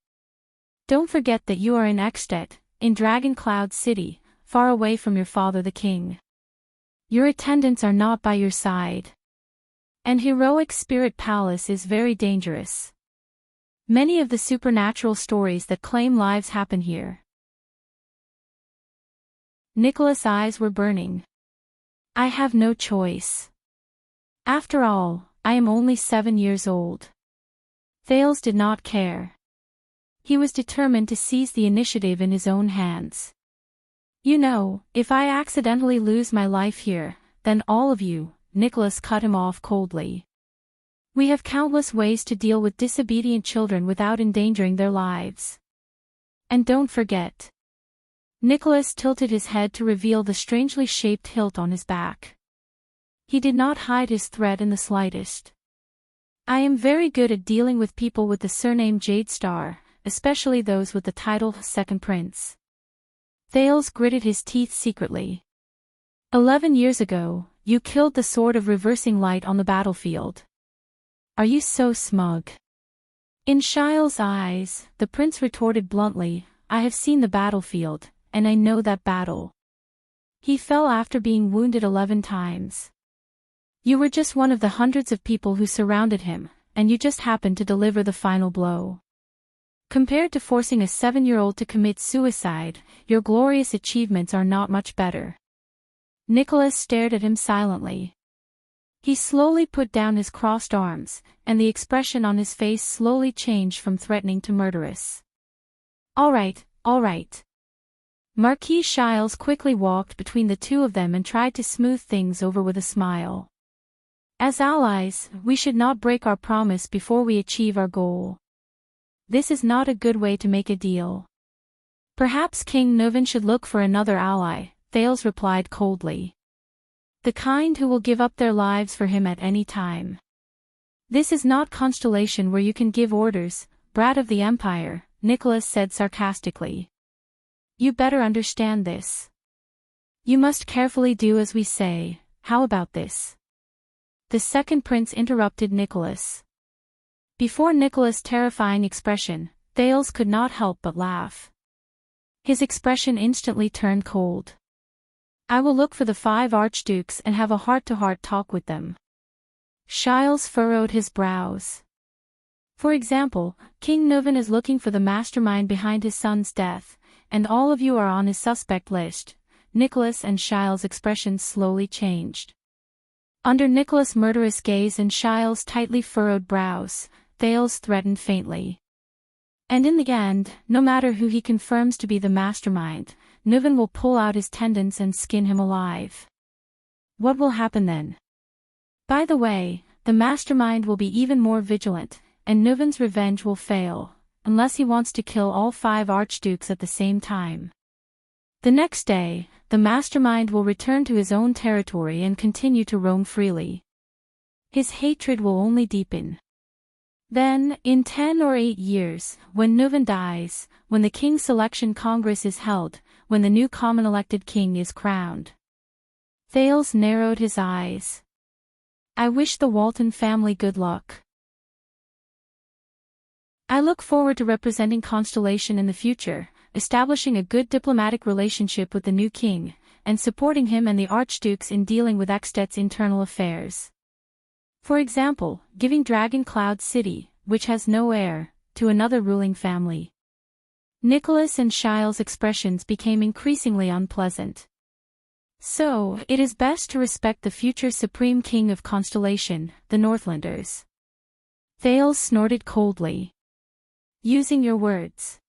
Don't forget that you are in Eckstedt, in Dragon Cloud City, far away from your father the king. Your attendants are not by your side. And Heroic Spirit Palace is very dangerous. Many of the supernatural stories that claim lives happen here. Nicholas' eyes were burning. I have no choice. After all, I am only 7 years old. Thales did not care. He was determined to seize the initiative in his own hands. You know, if I accidentally lose my life here, then all of you, Nicholas cut him off coldly. We have countless ways to deal with disobedient children without endangering their lives. And don't forget. Nicholas tilted his head to reveal the strangely shaped hilt on his back. He did not hide his threat in the slightest. I am very good at dealing with people with the surname Jadestar, especially those with the title Second Prince. Thales gritted his teeth secretly. 11 years ago, you killed the Sword of Reversing Light on the battlefield. Are you so smug? In Shiles' eyes, the prince retorted bluntly, I have seen the battlefield, and I know that battle. He fell after being wounded 11 times. You were just one of the hundreds of people who surrounded him, and you just happened to deliver the final blow. Compared to forcing a 7-year-old to commit suicide, your glorious achievements are not much better. Nicholas stared at him silently. He slowly put down his crossed arms, and the expression on his face slowly changed from threatening to murderous. All right. Marquis Shiles quickly walked between the two of them and tried to smooth things over with a smile. As allies, we should not break our promise before we achieve our goal. This is not a good way to make a deal. Perhaps King Nuven should look for another ally, Thales replied coldly. The kind who will give up their lives for him at any time. This is not Constellation where you can give orders, brat of the Empire, Nicholas said sarcastically. You better understand this. You must carefully do as we say. How about this? The second prince interrupted Nicholas. Before Nicholas' terrifying expression, Thales could not help but laugh. His expression instantly turned cold. I will look for the 5 archdukes and have a heart-to-heart talk with them. Shiles furrowed his brows. For example, King Nuvan is looking for the mastermind behind his son's death, and all of you are on his suspect list. Nicholas and Shiles' expressions slowly changed. Under Nicholas' murderous gaze and Shiles' tightly furrowed brows, Thales threatened faintly. And in the end, no matter who he confirms to be the mastermind, Nuvan will pull out his tendons and skin him alive. What will happen then? By the way, the mastermind will be even more vigilant, and Nuvan's revenge will fail, unless he wants to kill all 5 archdukes at the same time. The next day, the mastermind will return to his own territory and continue to roam freely. His hatred will only deepen. Then, in 10 or 8 years, when Nuvan dies, when the King's Selection Congress is held, when the new common-elected king is crowned. Thales narrowed his eyes. I wish the Walton family good luck. I look forward to representing Constellation in the future, establishing a good diplomatic relationship with the new king, and supporting him and the archdukes in dealing with Extet's internal affairs. For example, giving Dragon Cloud City, which has no heir, to another ruling family. Nicholas and Shiles' expressions became increasingly unpleasant. So, it is best to respect the future Supreme King of Constellation, the Northlanders. Thales snorted coldly. Using your words.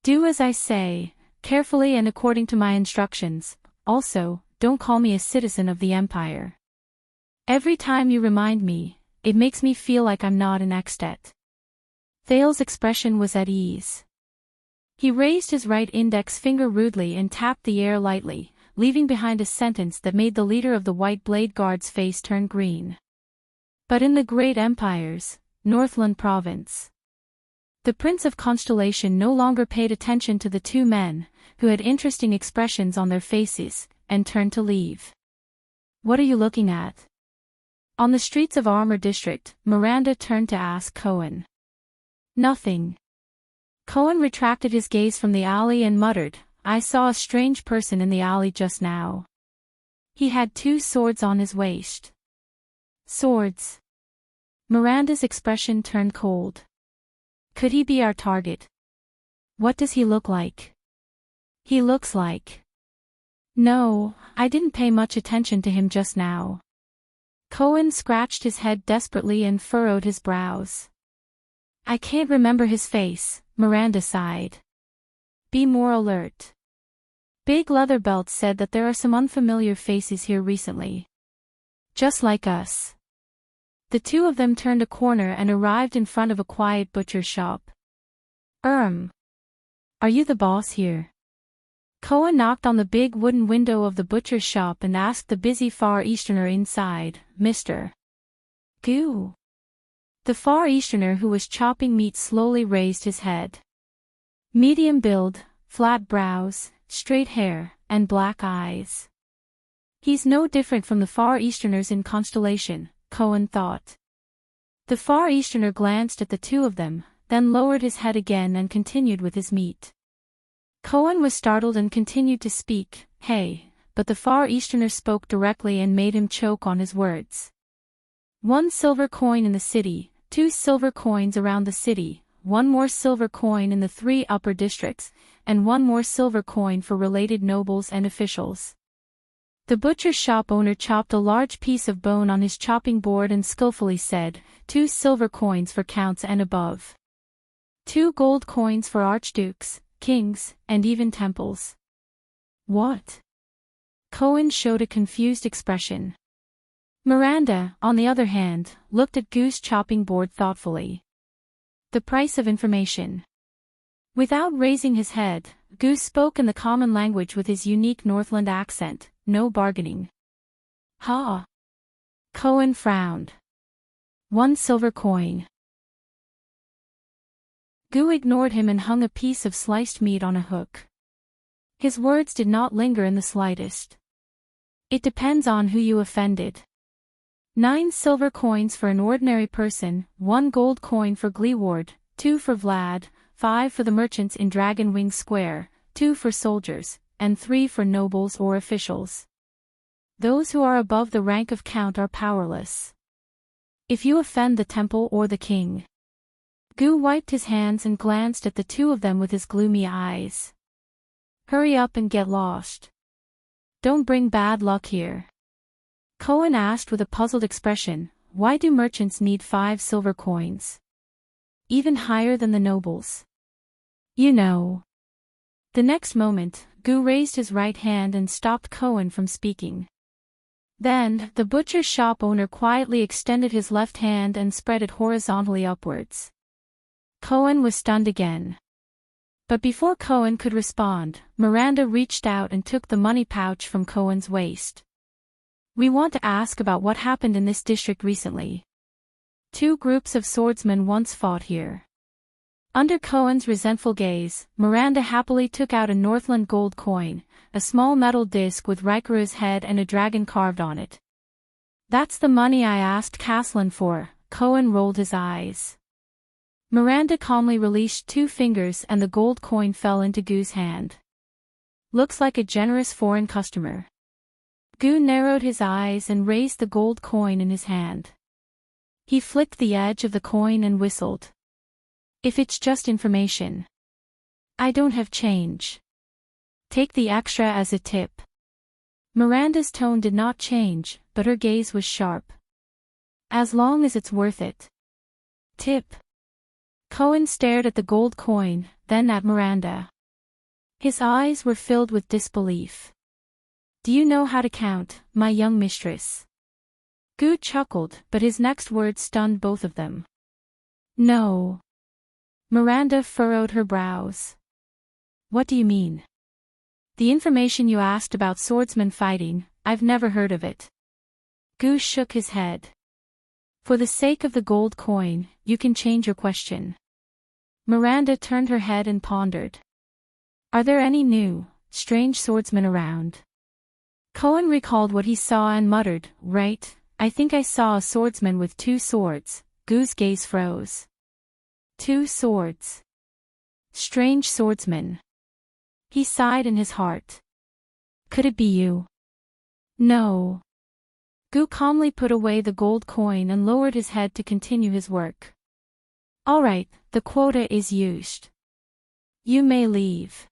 Do as I say, carefully and according to my instructions. Also, don't call me a citizen of the Empire. Every time you remind me, it makes me feel like I'm not an Extet. Thales' expression was at ease. He raised his right index finger rudely and tapped the air lightly, leaving behind a sentence that made the leader of the White Blade Guard's face turn green. But in the great empires, Northland Province. The Prince of Constellation no longer paid attention to the 2 men, who had interesting expressions on their faces, and turned to leave. What are you looking at? On the streets of Armor District, Miranda turned to ask Cohen. Nothing. Cohen retracted his gaze from the alley and muttered, I saw a strange person in the alley just now. He had 2 swords on his waist. Swords. Miranda's expression turned cold. Could he be our target? What does he look like? He looks like. No, I didn't pay much attention to him just now. Cohen scratched his head desperately and furrowed his brows. I can't remember his face, Miranda sighed. Be more alert. Big Leatherbelt said that there are some unfamiliar faces here recently. Just like us. The 2 of them turned a corner and arrived in front of a quiet butcher's shop. Are you the boss here? Cohen knocked on the big wooden window of the butcher's shop and asked the busy Far Easterner inside, Mr. Goo. The Far Easterner who was chopping meat slowly raised his head. Medium build, flat brows, straight hair, and black eyes. He's no different from the Far Easterners in Constellation, Cohen thought. The Far Easterner glanced at the 2 of them, then lowered his head again and continued with his meat. Cohen was startled and continued to speak, hey, but the Far Easterner spoke directly and made him choke on his words. 1 silver coin in the city, 2 silver coins around the city, 1 more silver coin in the 3 upper districts, and 1 more silver coin for related nobles and officials. The butcher's shop owner chopped a large piece of bone on his chopping board and skillfully said, 2 silver coins for counts and above. 2 gold coins for archdukes, kings, and even temples. What? Cohen showed a confused expression. Miranda, on the other hand, looked at Goo's chopping board thoughtfully. The price of information. Without raising his head, Goose spoke in the common language with his unique Northland accent, no bargaining. Ha! Cohen frowned. 1 silver coin. Goo ignored him and hung a piece of sliced meat on a hook. His words did not linger in the slightest. It depends on who you offended. 9 silver coins for an ordinary person, 1 gold coin for Gleeward, 2 for Vlad, 5 for the merchants in Dragon Wing Square, 2 for soldiers, and 3 for nobles or officials. Those who are above the rank of count are powerless. If you offend the temple or the king. Goo wiped his hands and glanced at the two of them with his gloomy eyes. Hurry up and get lost. Don't bring bad luck here. Cohen asked with a puzzled expression, why do merchants need 5 silver coins? Even higher than the nobles. You know. The next moment, Goo raised his right hand and stopped Cohen from speaking. Then, the butcher shop owner quietly extended his left hand and spread it horizontally upwards. Cohen was stunned again. But before Cohen could respond, Miranda reached out and took the money pouch from Cohen's waist. We want to ask about what happened in this district recently. 2 groups of swordsmen once fought here. Under Cohen's resentful gaze, Miranda happily took out a Northland gold coin, a small metal disc with Rykura's head and a dragon carved on it. That's the money I asked Caslin for. Cohen rolled his eyes. Miranda calmly released 2 fingers and the gold coin fell into Goo's hand. Looks like a generous foreign customer. Goo narrowed his eyes and raised the gold coin in his hand. He flicked the edge of the coin and whistled. If it's just information. I don't have change. Take the extra as a tip. Miranda's tone did not change, but her gaze was sharp. As long as it's worth it. Tip. Cohen stared at the gold coin, then at Miranda. His eyes were filled with disbelief. Do you know how to count, my young mistress? Goo chuckled, but his next words stunned both of them. No. Miranda furrowed her brows. What do you mean? The information you asked about swordsmen fighting, I've never heard of it. Goo shook his head. For the sake of the gold coin, you can change your question. Miranda turned her head and pondered. Are there any new, strange swordsmen around? Cohen recalled what he saw and muttered, right, I think I saw a swordsman with 2 swords. Goo's gaze froze. 2 swords. Strange swordsman. He sighed in his heart. Could it be you? No. Goo calmly put away the gold coin and lowered his head to continue his work. All right, the quota is used. You may leave.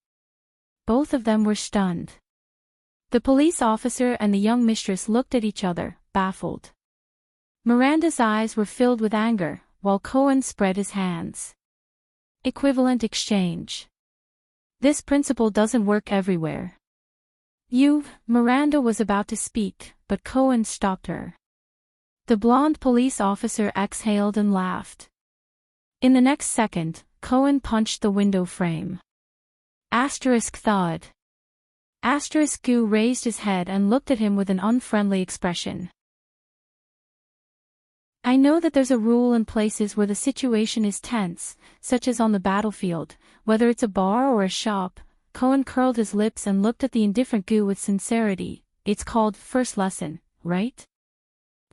Both of them were stunned. The police officer and the young mistress looked at each other, baffled. Miranda's eyes were filled with anger, while Cohen spread his hands. Equivalent exchange. This principle doesn't work everywhere. Miranda was about to speak, but Cohen stopped her. The blonde police officer exhaled and laughed. In the next second, Cohen punched the window frame. Asterisk thud. Asterisk Goo raised his head and looked at him with an unfriendly expression. I know that there's a rule in places where the situation is tense, such as on the battlefield, whether it's a bar or a shop. Cohen curled his lips and looked at the indifferent Goo with sincerity. It's called first lesson, right?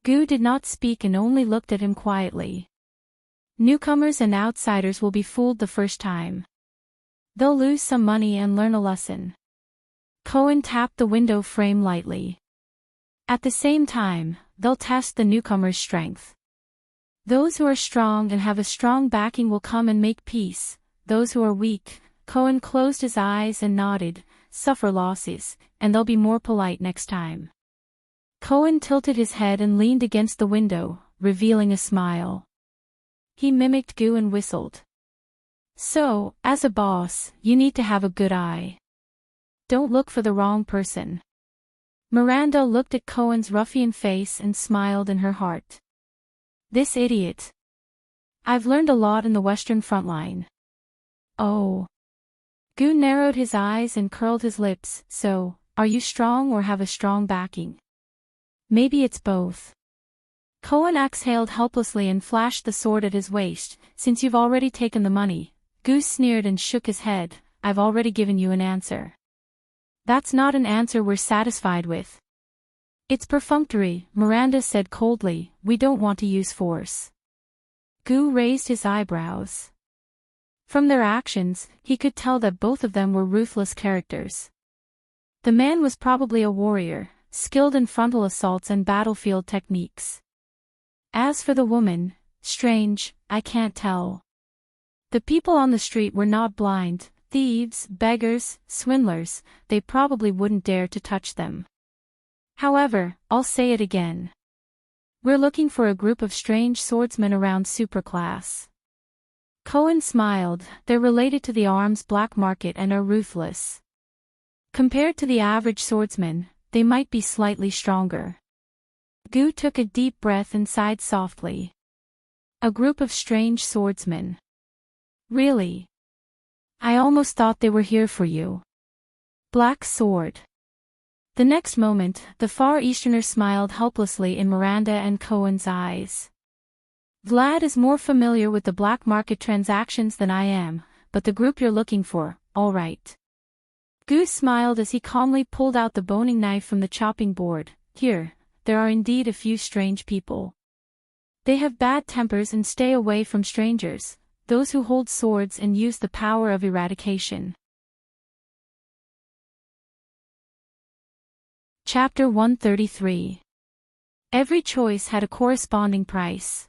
Goo did not speak and only looked at him quietly. Newcomers and outsiders will be fooled the first time. They'll lose some money and learn a lesson. Cohen tapped the window frame lightly. At the same time, they'll test the newcomer's strength. Those who are strong and have a strong backing will come and make peace. Those who are weak, Cohen closed his eyes and nodded, suffer losses, and they'll be more polite next time. Cohen tilted his head and leaned against the window, revealing a smile. He mimicked Goo and whistled. So, as a boss, you need to have a good eye. Don't look for the wrong person. Miranda looked at Cohen's ruffian face and smiled in her heart. This idiot. I've learned a lot in the Western front line. Oh. Gu narrowed his eyes and curled his lips. So, are you strong or have a strong backing? Maybe it's both. Cohen exhaled helplessly and flashed the sword at his waist. Since you've already taken the money, Gu sneered and shook his head. I've already given you an answer. That's not an answer we're satisfied with. It's perfunctory, Miranda said coldly. We don't want to use force. Gu raised his eyebrows. From their actions, he could tell that both of them were ruthless characters. The man was probably a warrior, skilled in frontal assaults and battlefield techniques. As for the woman, strange, I can't tell. The people on the street were not blind, thieves, beggars, swindlers, they probably wouldn't dare to touch them. However, I'll say it again. We're looking for a group of strange swordsmen around superclass. Cohen smiled. They're related to the arms black market and are ruthless. Compared to the average swordsman, they might be slightly stronger. Gu took a deep breath and sighed softly. A group of strange swordsmen. Really? I almost thought they were here for you. Black sword. The next moment, the Far Easterner smiled helplessly in Miranda and Cohen's eyes. Vlad is more familiar with the black market transactions than I am, but the group you're looking for, all right. Gu smiled as he calmly pulled out the boning knife from the chopping board. Here, there are indeed a few strange people. They have bad tempers and stay away from strangers, those who hold swords and use the power of eradication. Chapter 133. Every choice had a corresponding price.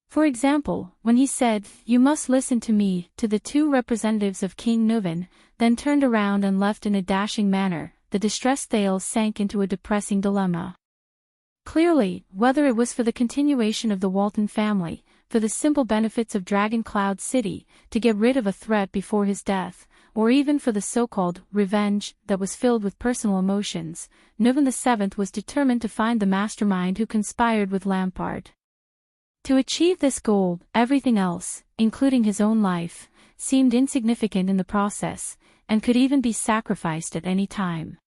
For example, when he said, "You must listen to me," to the two representatives of King Nuvan, then turned around and left in a dashing manner, the distressed Thales sank into a depressing dilemma. Clearly, whether it was for the continuation of the Walton family, for the simple benefits of Dragon Cloud City, to get rid of a threat before his death, or even for the so-called revenge that was filled with personal emotions, Nuvan VII was determined to find the mastermind who conspired with Lampard. To achieve this goal, everything else, including his own life, seemed insignificant in the process, and could even be sacrificed at any time.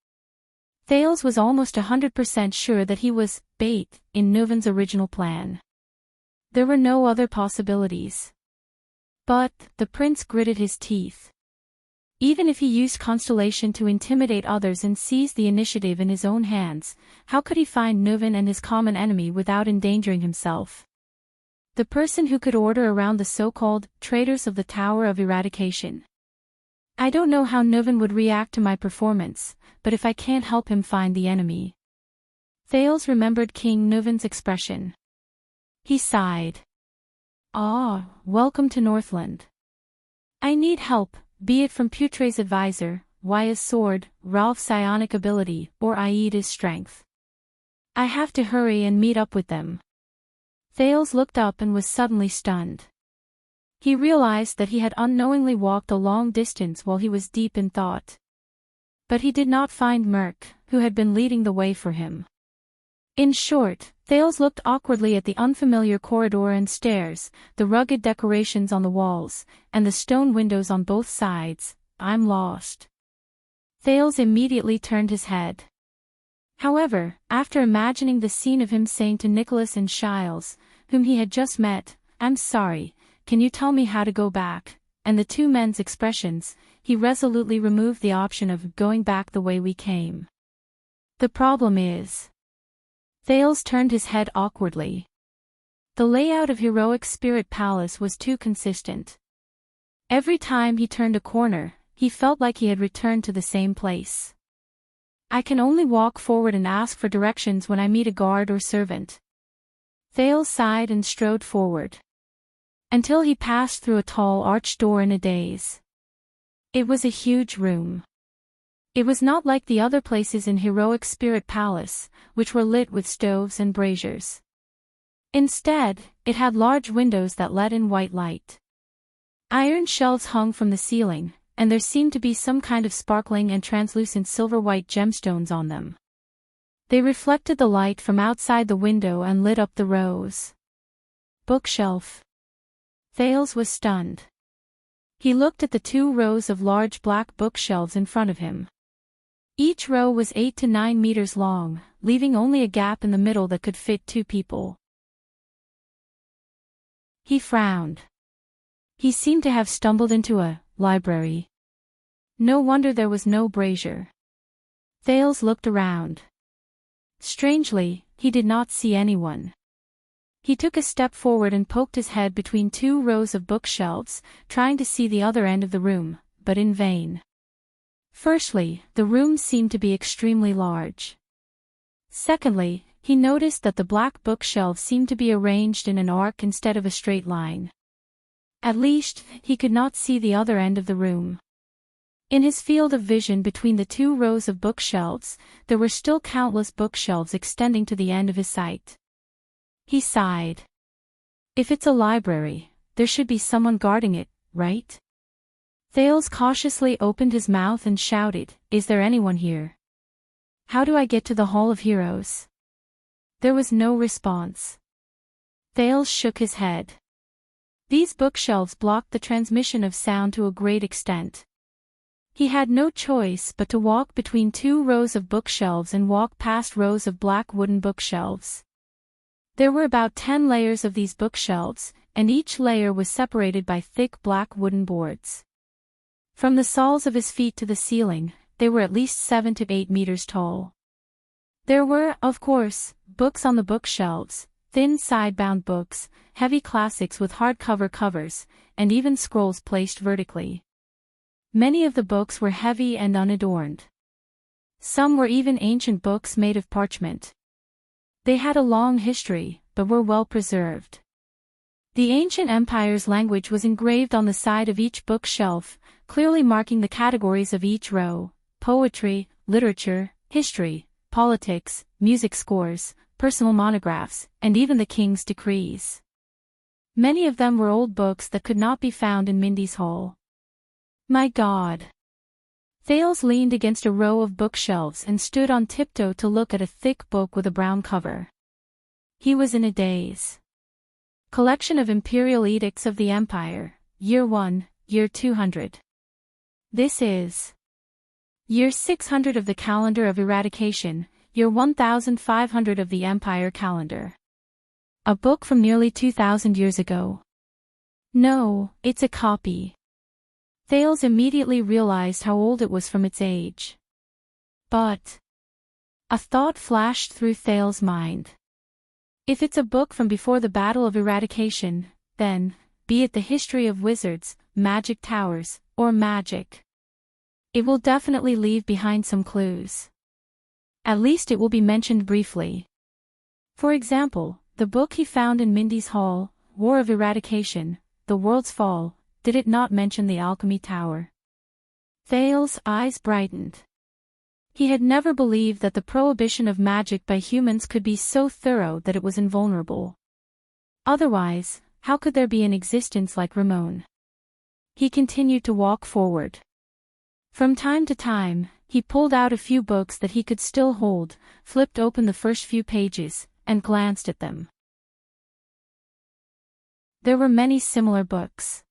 Thales was almost 100% sure that he was bait in Nuvan's original plan. There were no other possibilities. But the prince gritted his teeth. Even if he used Constellation to intimidate others and seize the initiative in his own hands, how could he find Nuvan and his common enemy without endangering himself? The person who could order around the so-called traitors of the Tower of Eradication. I don't know how Nuvan would react to my performance, but if I can't help him find the enemy. Thales remembered King Nuvan's expression. He sighed. Ah, welcome to Northland. I need help, be it from Putre's advisor, Waya's sword, Ralph's psionic ability, or Aida's strength. I have to hurry and meet up with them. Thales looked up and was suddenly stunned. He realized that he had unknowingly walked a long distance while he was deep in thought. But he did not find Merc, who had been leading the way for him. In short, Thales looked awkwardly at the unfamiliar corridor and stairs, the rugged decorations on the walls, and the stone windows on both sides. I'm lost. Thales immediately turned his head. However, after imagining the scene of him saying to Nicholas and Shiles, whom he had just met, "I'm sorry, can you tell me how to go back?" and the two men's expressions, he resolutely removed the option of going back the way we came. The problem is... Thales turned his head awkwardly. The layout of Heroic Spirit Palace was too consistent. Every time he turned a corner, he felt like he had returned to the same place. I can only walk forward and ask for directions when I meet a guard or servant. Thales sighed and strode forward. Until he passed through a tall arched door in a daze. It was a huge room. It was not like the other places in Heroic Spirit Palace, which were lit with stoves and braziers. Instead, it had large windows that let in white light. Iron shelves hung from the ceiling, and there seemed to be some kind of sparkling and translucent silver-white gemstones on them. They reflected the light from outside the window and lit up the rows. Bookshelf. Thales was stunned. He looked at the 2 rows of large black bookshelves in front of him. Each row was 8 to 9 meters long, leaving only a gap in the middle that could fit 2 people. He frowned. He seemed to have stumbled into a library. No wonder there was no brazier. Thales looked around. Strangely, he did not see anyone. He took a step forward and poked his head between 2 rows of bookshelves, trying to see the other end of the room, but in vain. Firstly, the room seemed to be extremely large. Secondly, he noticed that the black bookshelves seemed to be arranged in an arc instead of a straight line. At least, he could not see the other end of the room. In his field of vision between the 2 rows of bookshelves, there were still countless bookshelves extending to the end of his sight. He sighed. If it's a library, there should be someone guarding it, right? Thales cautiously opened his mouth and shouted, "Is there anyone here? How do I get to the Hall of Heroes?" There was no response. Thales shook his head. These bookshelves blocked the transmission of sound to a great extent. He had no choice but to walk between 2 rows of bookshelves and walk past rows of black wooden bookshelves. There were about 10 layers of these bookshelves, and each layer was separated by thick black wooden boards. From the soles of his feet to the ceiling, they were at least 7 to 8 meters tall. There were, of course, books on the bookshelves, thin side-bound books, heavy classics with hardcover covers, and even scrolls placed vertically. Many of the books were heavy and unadorned. Some were even ancient books made of parchment. They had a long history, but were well preserved. The ancient empire's language was engraved on the side of each bookshelf, clearly marking the categories of each row: poetry, literature, history, politics, music scores, personal monographs, and even the king's decrees. Many of them were old books that could not be found in Mindy's Hall. My God! Thales leaned against a row of bookshelves and stood on tiptoe to look at a thick book with a brown cover. He was in a daze. Collection of Imperial Edicts of the Empire, Year 1, Year 200. This is Year 600 of the Calendar of Eradication, Year 1500 of the Empire Calendar. A book from nearly 2,000 years ago. No, it's a copy. Thales immediately realized how old it was from its age. But a thought flashed through Thales' mind. If it's a book from before the Battle of Eradication, then, be it the history of wizards, magic towers, or magic, it will definitely leave behind some clues. At least it will be mentioned briefly. For example, the book he found in Mindy's Hall, War of Eradication, The World's Fall, did it not mention the Alchemy Tower? Thales' eyes brightened. He had never believed that the prohibition of magic by humans could be so thorough that it was invulnerable. Otherwise, how could there be an existence like Ramon? He continued to walk forward. From time to time, he pulled out a few books that he could still hold, flipped open the first few pages, and glanced at them. There were many similar books.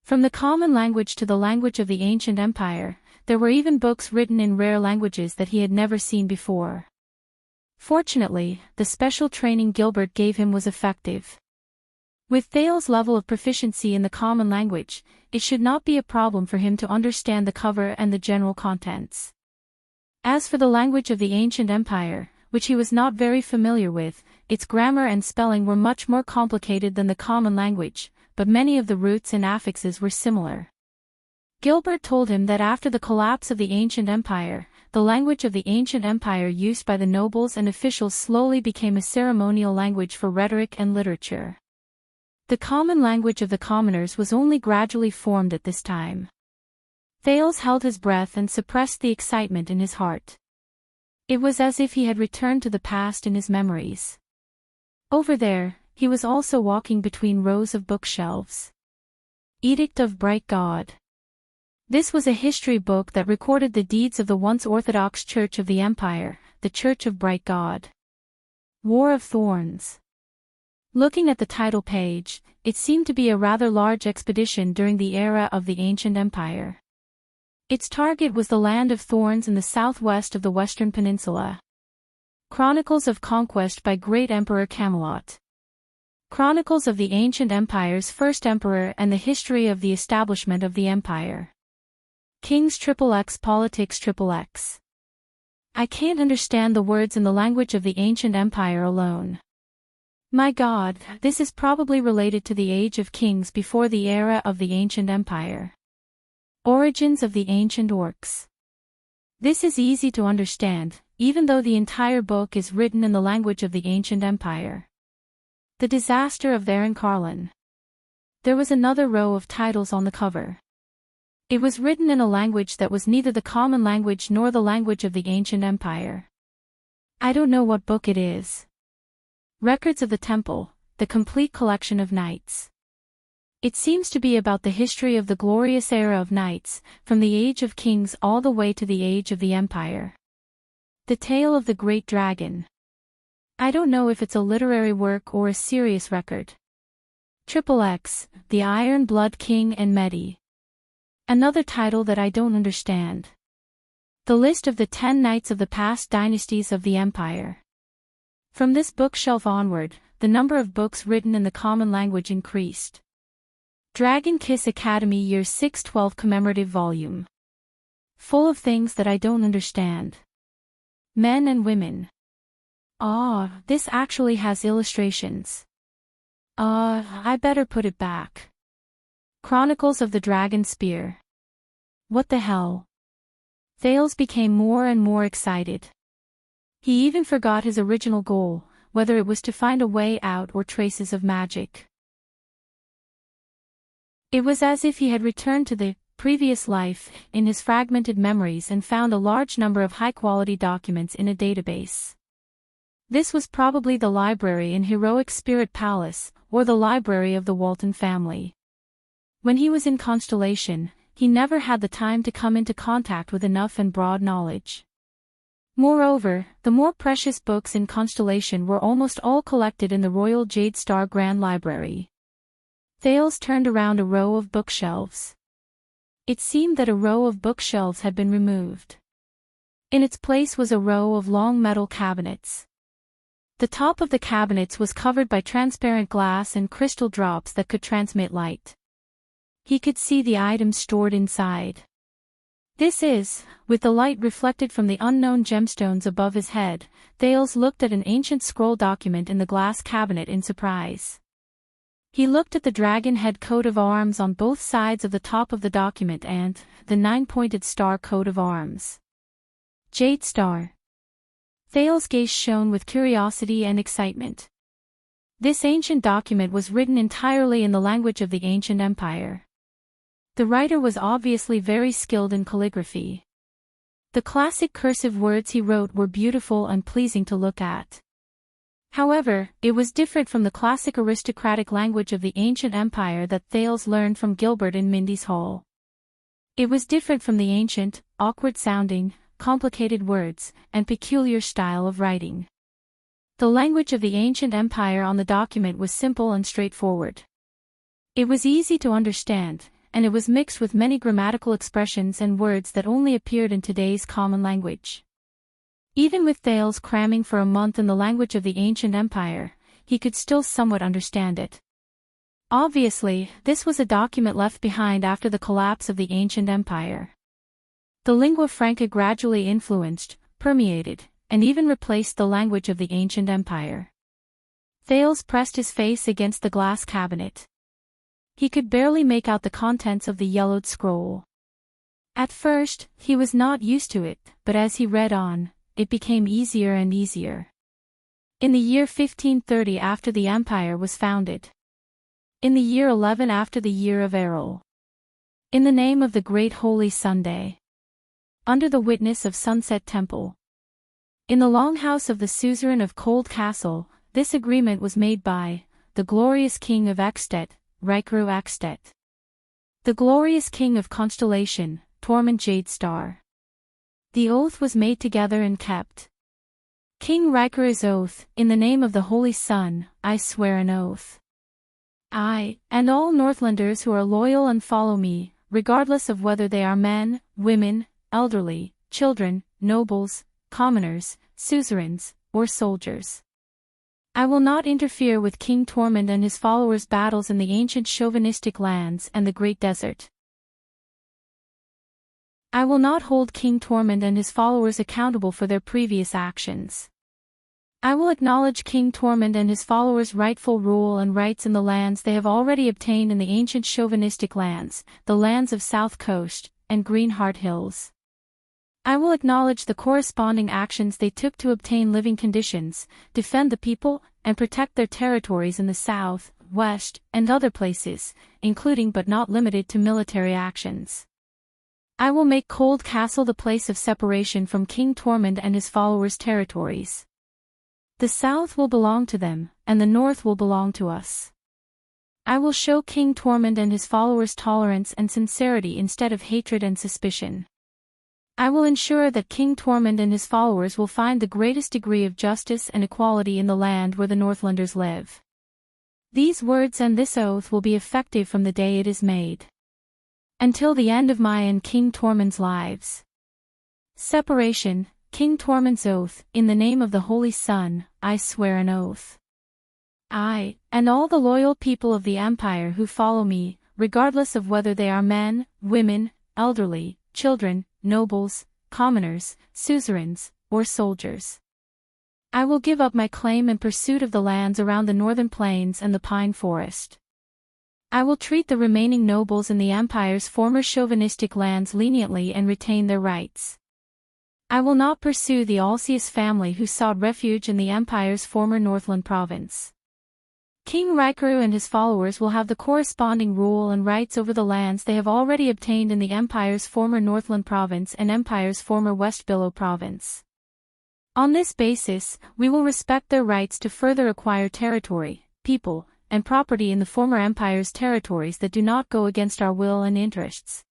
From the common language to the language of the ancient empire, there were even books written in rare languages that he had never seen before. Fortunately, the special training Gilbert gave him was effective. With Thales' level of proficiency in the common language, it should not be a problem for him to understand the cover and the general contents. As for the language of the ancient empire, which he was not very familiar with, its grammar and spelling were much more complicated than the common language, but many of the roots and affixes were similar. Gilbert told him that after the collapse of the ancient empire, the language of the ancient empire used by the nobles and officials slowly became a ceremonial language for rhetoric and literature. The common language of the commoners was only gradually formed at this time. Thales held his breath and suppressed the excitement in his heart. It was as if he had returned to the past in his memories. Over there, he was also walking between rows of bookshelves. Edict of Bright God. This was a history book that recorded the deeds of the once Orthodox Church of the Empire, the Church of Bright God. War of Thorns. Looking at the title page, it seemed to be a rather large expedition during the era of the ancient empire. Its target was the Land of Thorns in the southwest of the Western Peninsula. Chronicles of Conquest by Great Emperor Camelot. Chronicles of the Ancient Empire's First Emperor and the History of the Establishment of the Empire. Kings XXX Politics XXX. I can't understand the words in the language of the Ancient Empire alone. My God, this is probably related to the Age of Kings before the era of the Ancient Empire. Origins of the Ancient Orcs. This is easy to understand, even though the entire book is written in the language of the Ancient Empire. The Disaster of Varencarlin. There was another row of titles on the cover. It was written in a language that was neither the common language nor the language of the Ancient Empire. I don't know what book it is. Records of the Temple, the complete collection of knights. It seems to be about the history of the glorious era of knights, from the Age of Kings all the way to the Age of the Empire. The Tale of the Great Dragon. I don't know if it's a literary work or a serious record. XXX, The Iron Blood King and Medi. Another title that I don't understand. The list of the 10 knights of the past dynasties of the empire. From this bookshelf onward, the number of books written in the common language increased. Dragon Kiss Academy Year 612 Commemorative Volume. Full of things that I don't understand. Men and women. This actually has illustrations. I better put it back. Chronicles of the Dragon Spear. What the hell? Thales became more and more excited. He even forgot his original goal, whether it was to find a way out or traces of magic. It was as if he had returned to the previous life in his fragmented memories and found a large number of high-quality documents in a database. This was probably the library in Heroic Spirit Palace, or the library of the Walton family. When he was in Constellation, he never had the time to come into contact with enough and broad knowledge. Moreover, the more precious books in Constellation were almost all collected in the Royal Jade Star Grand Library. Thales turned around a row of bookshelves. It seemed that a row of bookshelves had been removed. In its place was a row of long metal cabinets. The top of the cabinets was covered by transparent glass and crystal drops that could transmit light. He could see the items stored inside. This is, with the light reflected from the unknown gemstones above his head, Thales looked at an ancient scroll document in the glass cabinet in surprise. He looked at the dragon head coat of arms on both sides of the top of the document and the 9-pointed star coat of arms. Jade Star. Thales' gaze shone with curiosity and excitement. This ancient document was written entirely in the language of the ancient empire. The writer was obviously very skilled in calligraphy. The classic cursive words he wrote were beautiful and pleasing to look at. However, it was different from the classic aristocratic language of the ancient empire that Thales learned from Gilbert in Mindy's Hall. It was different from the ancient, awkward-sounding, complicated words, and peculiar style of writing. The language of the ancient empire on the document was simple and straightforward. It was easy to understand, and it was mixed with many grammatical expressions and words that only appeared in today's common language. Even with Thales cramming for a month in the language of the ancient empire, he could still somewhat understand it. Obviously, this was a document left behind after the collapse of the ancient empire. The lingua franca gradually influenced, permeated, and even replaced the language of the ancient empire. Thales pressed his face against the glass cabinet. He could barely make out the contents of the yellowed scroll. At first, he was not used to it, but as he read on, it became easier and easier. In the year 1530 after the empire was founded. In the year 11 after the year of Errol. In the name of the great holy Sunday. Under the witness of Sunset Temple. In the longhouse of the suzerain of Cold Castle, this agreement was made by the glorious king of Ekstedt, Rykru Ekstedt. The glorious king of Constellation, Tormund Jade Star. The oath was made together and kept. King Rykru's oath, in the name of the Holy Sun, I swear an oath. I, and all Northlanders who are loyal and follow me, regardless of whether they are men, women, elderly, children, nobles, commoners, suzerains, or soldiers. I will not interfere with King Tormund and his followers' battles in the ancient chauvinistic lands and the Great Desert. I will not hold King Tormund and his followers accountable for their previous actions. I will acknowledge King Tormund and his followers' rightful rule and rights in the lands they have already obtained in the ancient chauvinistic lands, the lands of South Coast, and Greenheart Hills. I will acknowledge the corresponding actions they took to obtain living conditions, defend the people, and protect their territories in the south, west, and other places, including but not limited to military actions. I will make Cold Castle the place of separation from King Tormund and his followers' territories. The south will belong to them, and the north will belong to us. I will show King Tormund and his followers tolerance and sincerity instead of hatred and suspicion. I will ensure that King Tormund and his followers will find the greatest degree of justice and equality in the land where the Northlanders live. These words and this oath will be effective from the day it is made, until the end of my and King Tormund's lives. Separation. King Tormund's oath. In the name of the Holy Sun, I swear an oath. I, and all the loyal people of the Empire who follow me, regardless of whether they are men, women, elderly, children, nobles, commoners, suzerains, or soldiers. I will give up my claim and pursuit of the lands around the northern plains and the pine forest. I will treat the remaining nobles in the Empire's former chauvinistic lands leniently and retain their rights. I will not pursue the Alceus family who sought refuge in the Empire's former Northland province. King Raikaru and his followers will have the corresponding rule and rights over the lands they have already obtained in the Empire's former Northland province and Empire's former West Billow province. On this basis, we will respect their rights to further acquire territory, people, and property in the former Empire's territories that do not go against our will and interests.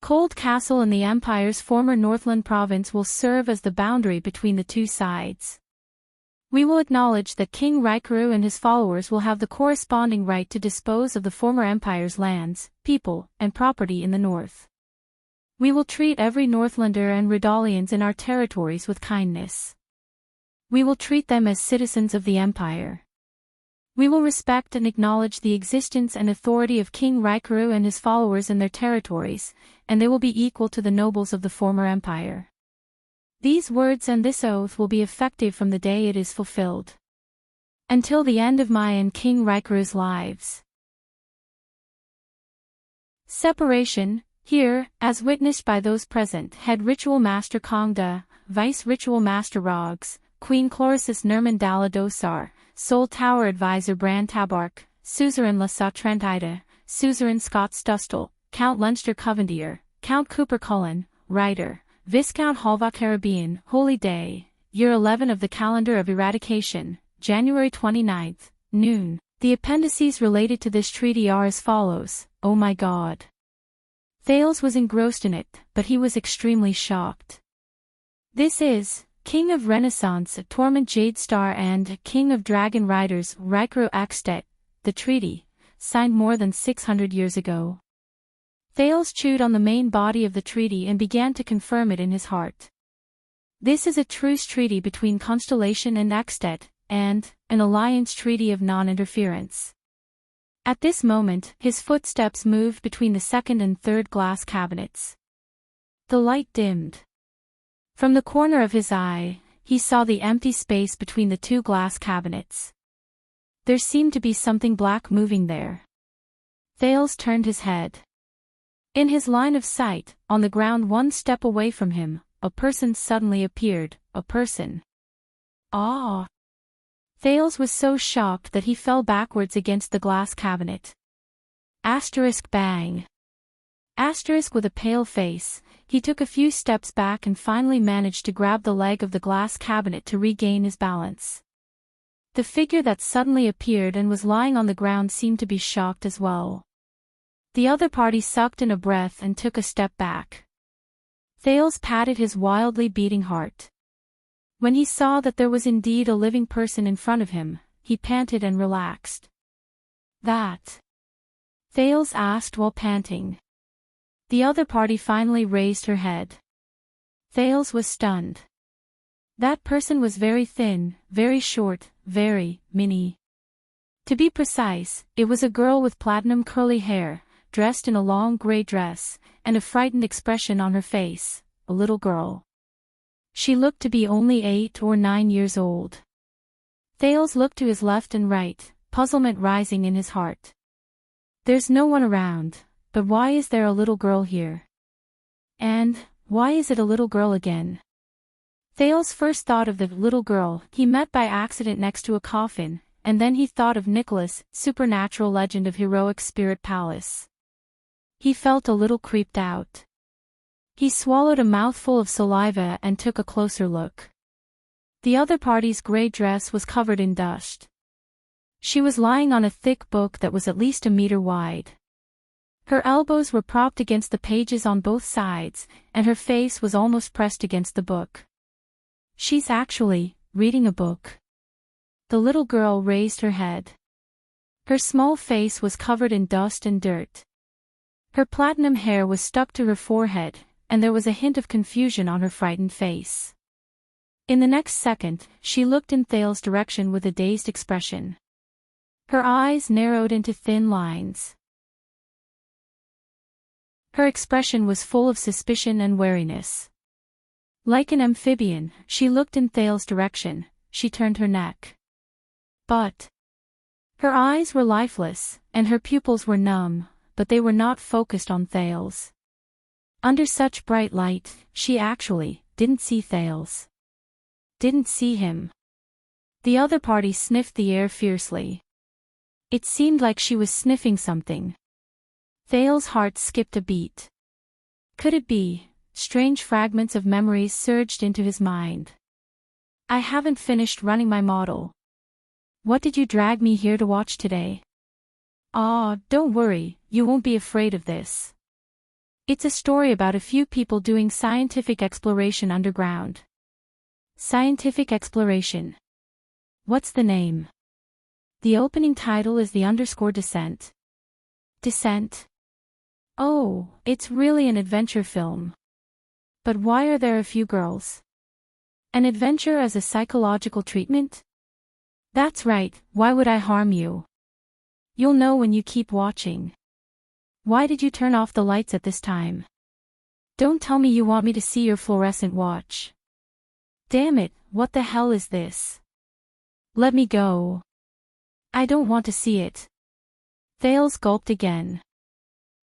Cold Castle in the Empire's former Northland province will serve as the boundary between the two sides. We will acknowledge that King Raikaru and his followers will have the corresponding right to dispose of the former Empire's lands, people, and property in the north. We will treat every Northlander and Redalians in our territories with kindness. We will treat them as citizens of the Empire. We will respect and acknowledge the existence and authority of King Raikaru and his followers in their territories, and they will be equal to the nobles of the former empire. These words and this oath will be effective from the day it is fulfilled, until the end of my and King Raikaru's lives. Separation. Here, as witnessed by those present, Head Ritual Master Kongda, Vice Ritual Master Rogs, Queen Chlorisis Nerman Daladosar, Soul Tower Advisor Bran Tabark, Suzerain Lasa Trentida, Suzerain Scott Stustel, Count Leinster Covendier, Count Cooper Cullen, Ryder, Viscount Halva Caribbean, Holy Day, Year 11 of the Calendar of Eradication, January 29th, noon. The appendices related to this treaty are as follows. Oh my God. Thales was engrossed in it, but he was extremely shocked. This is King of Renaissance Tormund Jadestar and King of Dragon Riders Raikaru Axtet, the treaty, signed more than 600 years ago. Thales chewed on the main body of the treaty and began to confirm it in his heart. This is a truce treaty between Constellation and Axtet, and an alliance treaty of non-interference. At this moment, his footsteps moved between the second and third glass cabinets. The light dimmed. From the corner of his eye, he saw the empty space between the two glass cabinets. There seemed to be something black moving there. Thales turned his head. In his line of sight, on the ground one step away from him, a person suddenly appeared, a person. Ah! Thales was so shocked that he fell backwards against the glass cabinet. Asterisk bang. Asterisk with a pale face, he took a few steps back and finally managed to grab the leg of the glass cabinet to regain his balance. The figure that suddenly appeared and was lying on the ground seemed to be shocked as well. The other party sucked in a breath and took a step back. Thales patted his wildly beating heart. When he saw that there was indeed a living person in front of him, he panted and relaxed. That? Thales asked while panting. The other party finally raised her head. Thales was stunned. That person was very thin, very short, very mini. To be precise, it was a girl with platinum curly hair, dressed in a long gray dress, and a frightened expression on her face, a little girl. She looked to be only 8 or 9 years old. Thales looked to his left and right, puzzlement rising in his heart. There's no one around, but why is there a little girl here? And, why is it a little girl again? Thales first thought of the little girl he met by accident next to a coffin, and then he thought of Nicholas, supernatural legend of heroic spirit palace. He felt a little creeped out. He swallowed a mouthful of saliva and took a closer look. The other party's gray dress was covered in dust. She was lying on a thick book that was at least a meter wide. Her elbows were propped against the pages on both sides, and her face was almost pressed against the book. She's actually reading a book. The little girl raised her head. Her small face was covered in dust and dirt. Her platinum hair was stuck to her forehead, and there was a hint of confusion on her frightened face. In the next second, she looked in Thales' direction with a dazed expression. Her eyes narrowed into thin lines. Her expression was full of suspicion and wariness. Like an amphibian, she looked in Thales' direction, she turned her neck. But her eyes were lifeless, and her pupils were numb, but they were not focused on Thales. Under such bright light, she actually didn't see Thales. Didn't see him. The other party sniffed the air fiercely. It seemed like she was sniffing something. Thales' heart skipped a beat. Could it be? Strange fragments of memories surged into his mind. I haven't finished running my model. What did you drag me here to watch today? Ah, don't worry, you won't be afraid of this. It's a story about a few people doing scientific exploration underground. Scientific exploration. What's the name? The opening title is the _descent. Descent? Oh, it's really an adventure film. But why are there a few girls? An adventure as a psychological treatment? That's right, why would I harm you? You'll know when you keep watching. Why did you turn off the lights at this time? Don't tell me you want me to see your fluorescent watch. Damn it, what the hell is this? Let me go. I don't want to see it. Thales gulped again.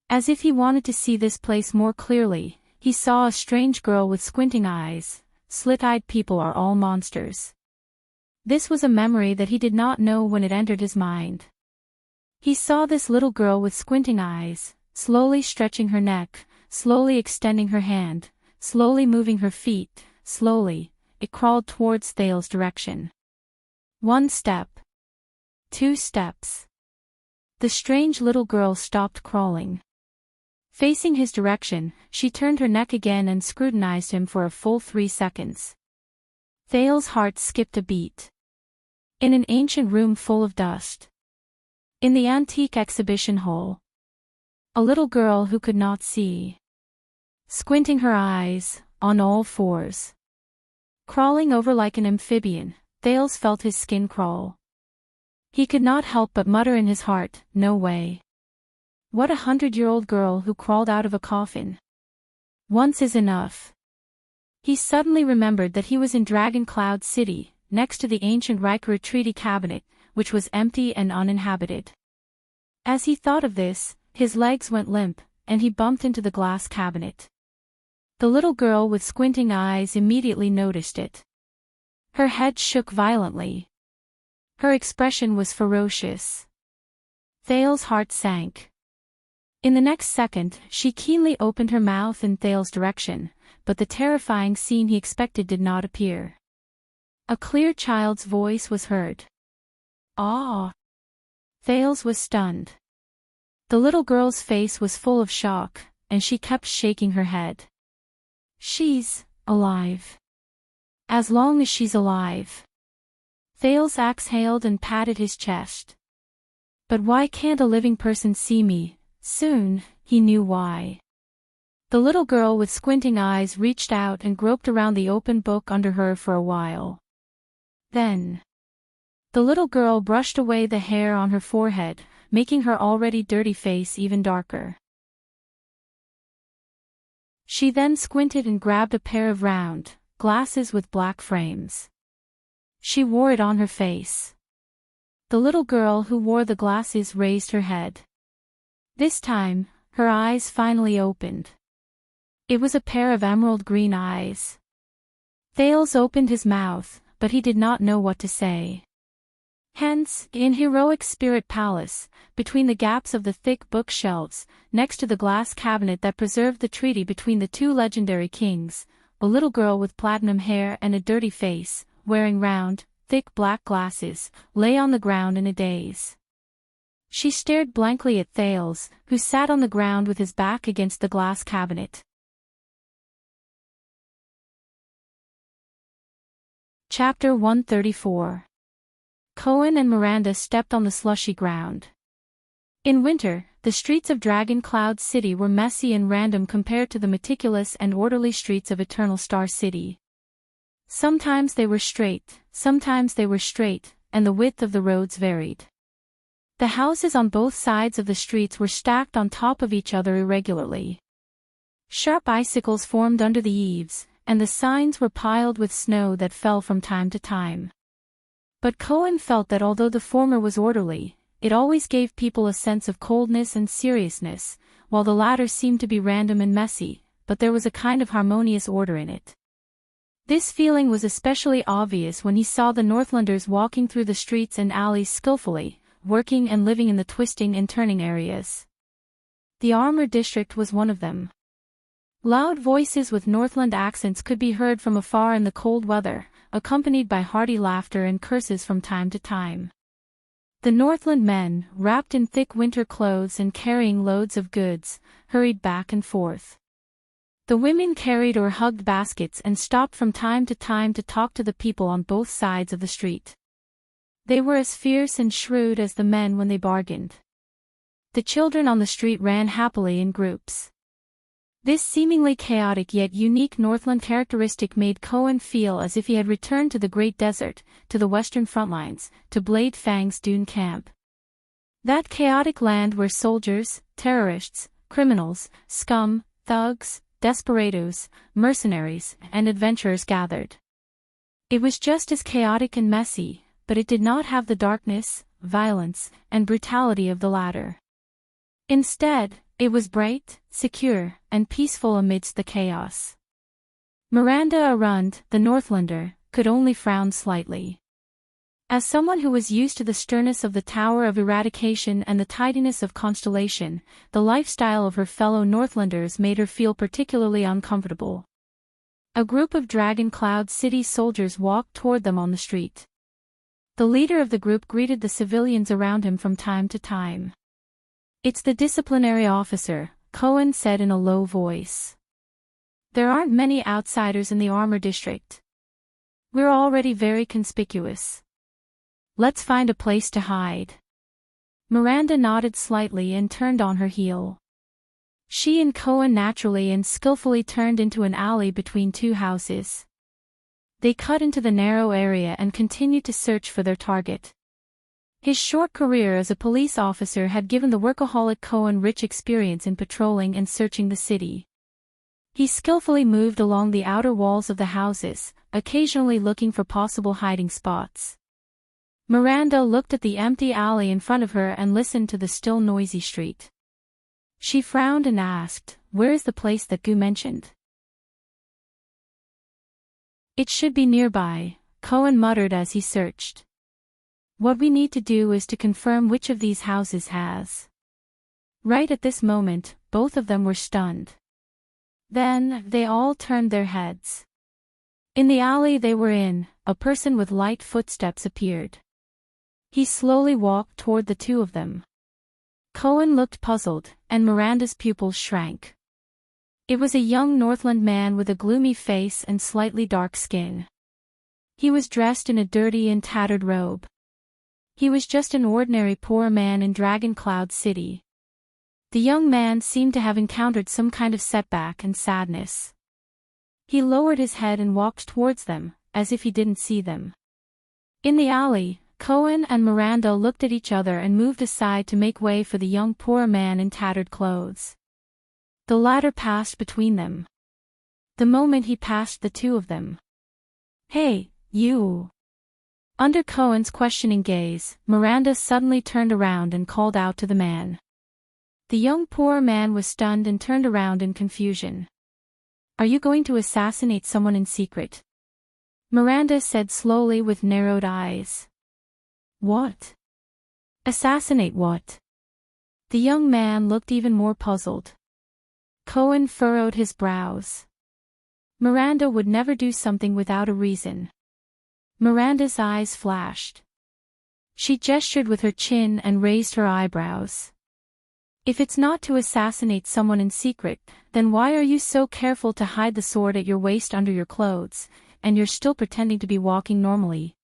As if he wanted to see this place more clearly, he saw a strange girl with squinting eyes. Slit-eyed people are all monsters. This was a memory that he did not know when it entered his mind. He saw this little girl with squinting eyes, slowly stretching her neck, slowly extending her hand, slowly moving her feet, slowly, it crawled towards Thales' direction. 1 step. 2 steps. The strange little girl stopped crawling. Facing his direction, she turned her neck again and scrutinized him for a full 3 seconds. Thales' heart skipped a beat. In an ancient room full of dust. In the antique exhibition hall. A little girl who could not see. Squinting her eyes, on all fours. Crawling over like an amphibian, Thales felt his skin crawl. He could not help but mutter in his heart, no way. What a 100-year-old girl who crawled out of a coffin. Once is enough. He suddenly remembered that he was in Dragon Cloud City, next to the ancient Riker Treaty Cabinet, which was empty and uninhabited. As he thought of this, his legs went limp, and he bumped into the glass cabinet. The little girl with squinting eyes immediately noticed it. Her head shook violently. Her expression was ferocious. Thales' heart sank. In the next second, she keenly opened her mouth in Thales' direction, but the terrifying scene he expected did not appear. A clear child's voice was heard. Ah! Thales was stunned. The little girl's face was full of shock, and she kept shaking her head. She's alive. As long as she's alive. Thales exhaled and patted his chest. But why can't a living person see me? Soon, he knew why. The little girl with squinting eyes reached out and groped around the open book under her for a while. Then, the little girl brushed away the hair on her forehead, making her already dirty face even darker. She then squinted and grabbed a pair of round glasses with black frames. She wore it on her face. The little girl who wore the glasses raised her head. This time, her eyes finally opened. It was a pair of emerald green eyes. Thales opened his mouth, but he did not know what to say. Hence, in heroic Spirit Palace, between the gaps of the thick bookshelves, next to the glass cabinet that preserved the treaty between the two legendary kings, a little girl with platinum hair and a dirty face, wearing round, thick black glasses, lay on the ground in a daze. She stared blankly at Thales, who sat on the ground with his back against the glass cabinet. Chapter 134. Cohen and Miranda stepped on the slushy ground. In winter, the streets of Dragon Cloud City were messy and random compared to the meticulous and orderly streets of Eternal Star City. Sometimes they were straight, and the width of the roads varied. The houses on both sides of the streets were stacked on top of each other irregularly. Sharp icicles formed under the eaves, and the signs were piled with snow that fell from time to time. But Cohen felt that although the former was orderly, it always gave people a sense of coldness and seriousness, while the latter seemed to be random and messy, but there was a kind of harmonious order in it. This feeling was especially obvious when he saw the Northlanders walking through the streets and alleys skillfully, working and living in the twisting and turning areas. The Armor District was one of them. Loud voices with Northland accents could be heard from afar in the cold weather, accompanied by hearty laughter and curses from time to time. The Northland men, wrapped in thick winter clothes and carrying loads of goods, hurried back and forth. The women carried or hugged baskets and stopped from time to talk to the people on both sides of the street. They were as fierce and shrewd as the men when they bargained. The children on the street ran happily in groups. This seemingly chaotic yet unique Northland characteristic made Cohen feel as if he had returned to the Great Desert, to the Western Frontlines, to Blade Fang's Dune Camp. That chaotic land where soldiers, terrorists, criminals, scum, thugs, desperados, mercenaries, and adventurers gathered. It was just as chaotic and messy, but it did not have the darkness, violence, and brutality of the latter. Instead, it was bright, secure, and peaceful amidst the chaos. Miranda Arund, the Northlander, could only frown slightly. As someone who was used to the sternness of the Tower of Eradication and the tidiness of Constellation, the lifestyle of her fellow Northlanders made her feel particularly uncomfortable. A group of Dragon Cloud City soldiers walked toward them on the street. The leader of the group greeted the civilians around him from time to time. "It's the disciplinary officer," Cohen said in a low voice. "There aren't many outsiders in the Armor District. We're already very conspicuous. Let's find a place to hide." Miranda nodded slightly and turned on her heel. She and Cohen naturally and skillfully turned into an alley between two houses. They cut into the narrow area and continued to search for their target. His short career as a police officer had given the workaholic Cohen rich experience in patrolling and searching the city. He skillfully moved along the outer walls of the houses, occasionally looking for possible hiding spots. Miranda looked at the empty alley in front of her and listened to the still noisy street. She frowned and asked, "Where is the place that Gu mentioned?" "It should be nearby," Cohen muttered as he searched. "What we need to do is to confirm which of these houses has." Right at this moment, both of them were stunned. Then, they all turned their heads. In the alley they were in, a person with light footsteps appeared. He slowly walked toward the two of them. Cohen looked puzzled, and Miranda's pupils shrank. It was a young Northland man with a gloomy face and slightly dark skin. He was dressed in a dirty and tattered robe. He was just an ordinary poor man in Dragon Cloud City. The young man seemed to have encountered some kind of setback and sadness. He lowered his head and walked towards them, as if he didn't see them. In the alley, Cohen and Miranda looked at each other and moved aside to make way for the young poor man in tattered clothes. The latter passed between them. The moment he passed the two of them. "Hey, you!" Under Cohen's questioning gaze, Miranda suddenly turned around and called out to the man. The young poor man was stunned and turned around in confusion. "Are you going to assassinate someone in secret?" Miranda said slowly with narrowed eyes. "What? Assassinate what?" The young man looked even more puzzled. Cohen furrowed his brows. Miranda would never do something without a reason. Miranda's eyes flashed. She gestured with her chin and raised her eyebrows. "If it's not to assassinate someone in secret, then why are you so careful to hide the sword at your waist under your clothes, and you're still pretending to be walking normally?"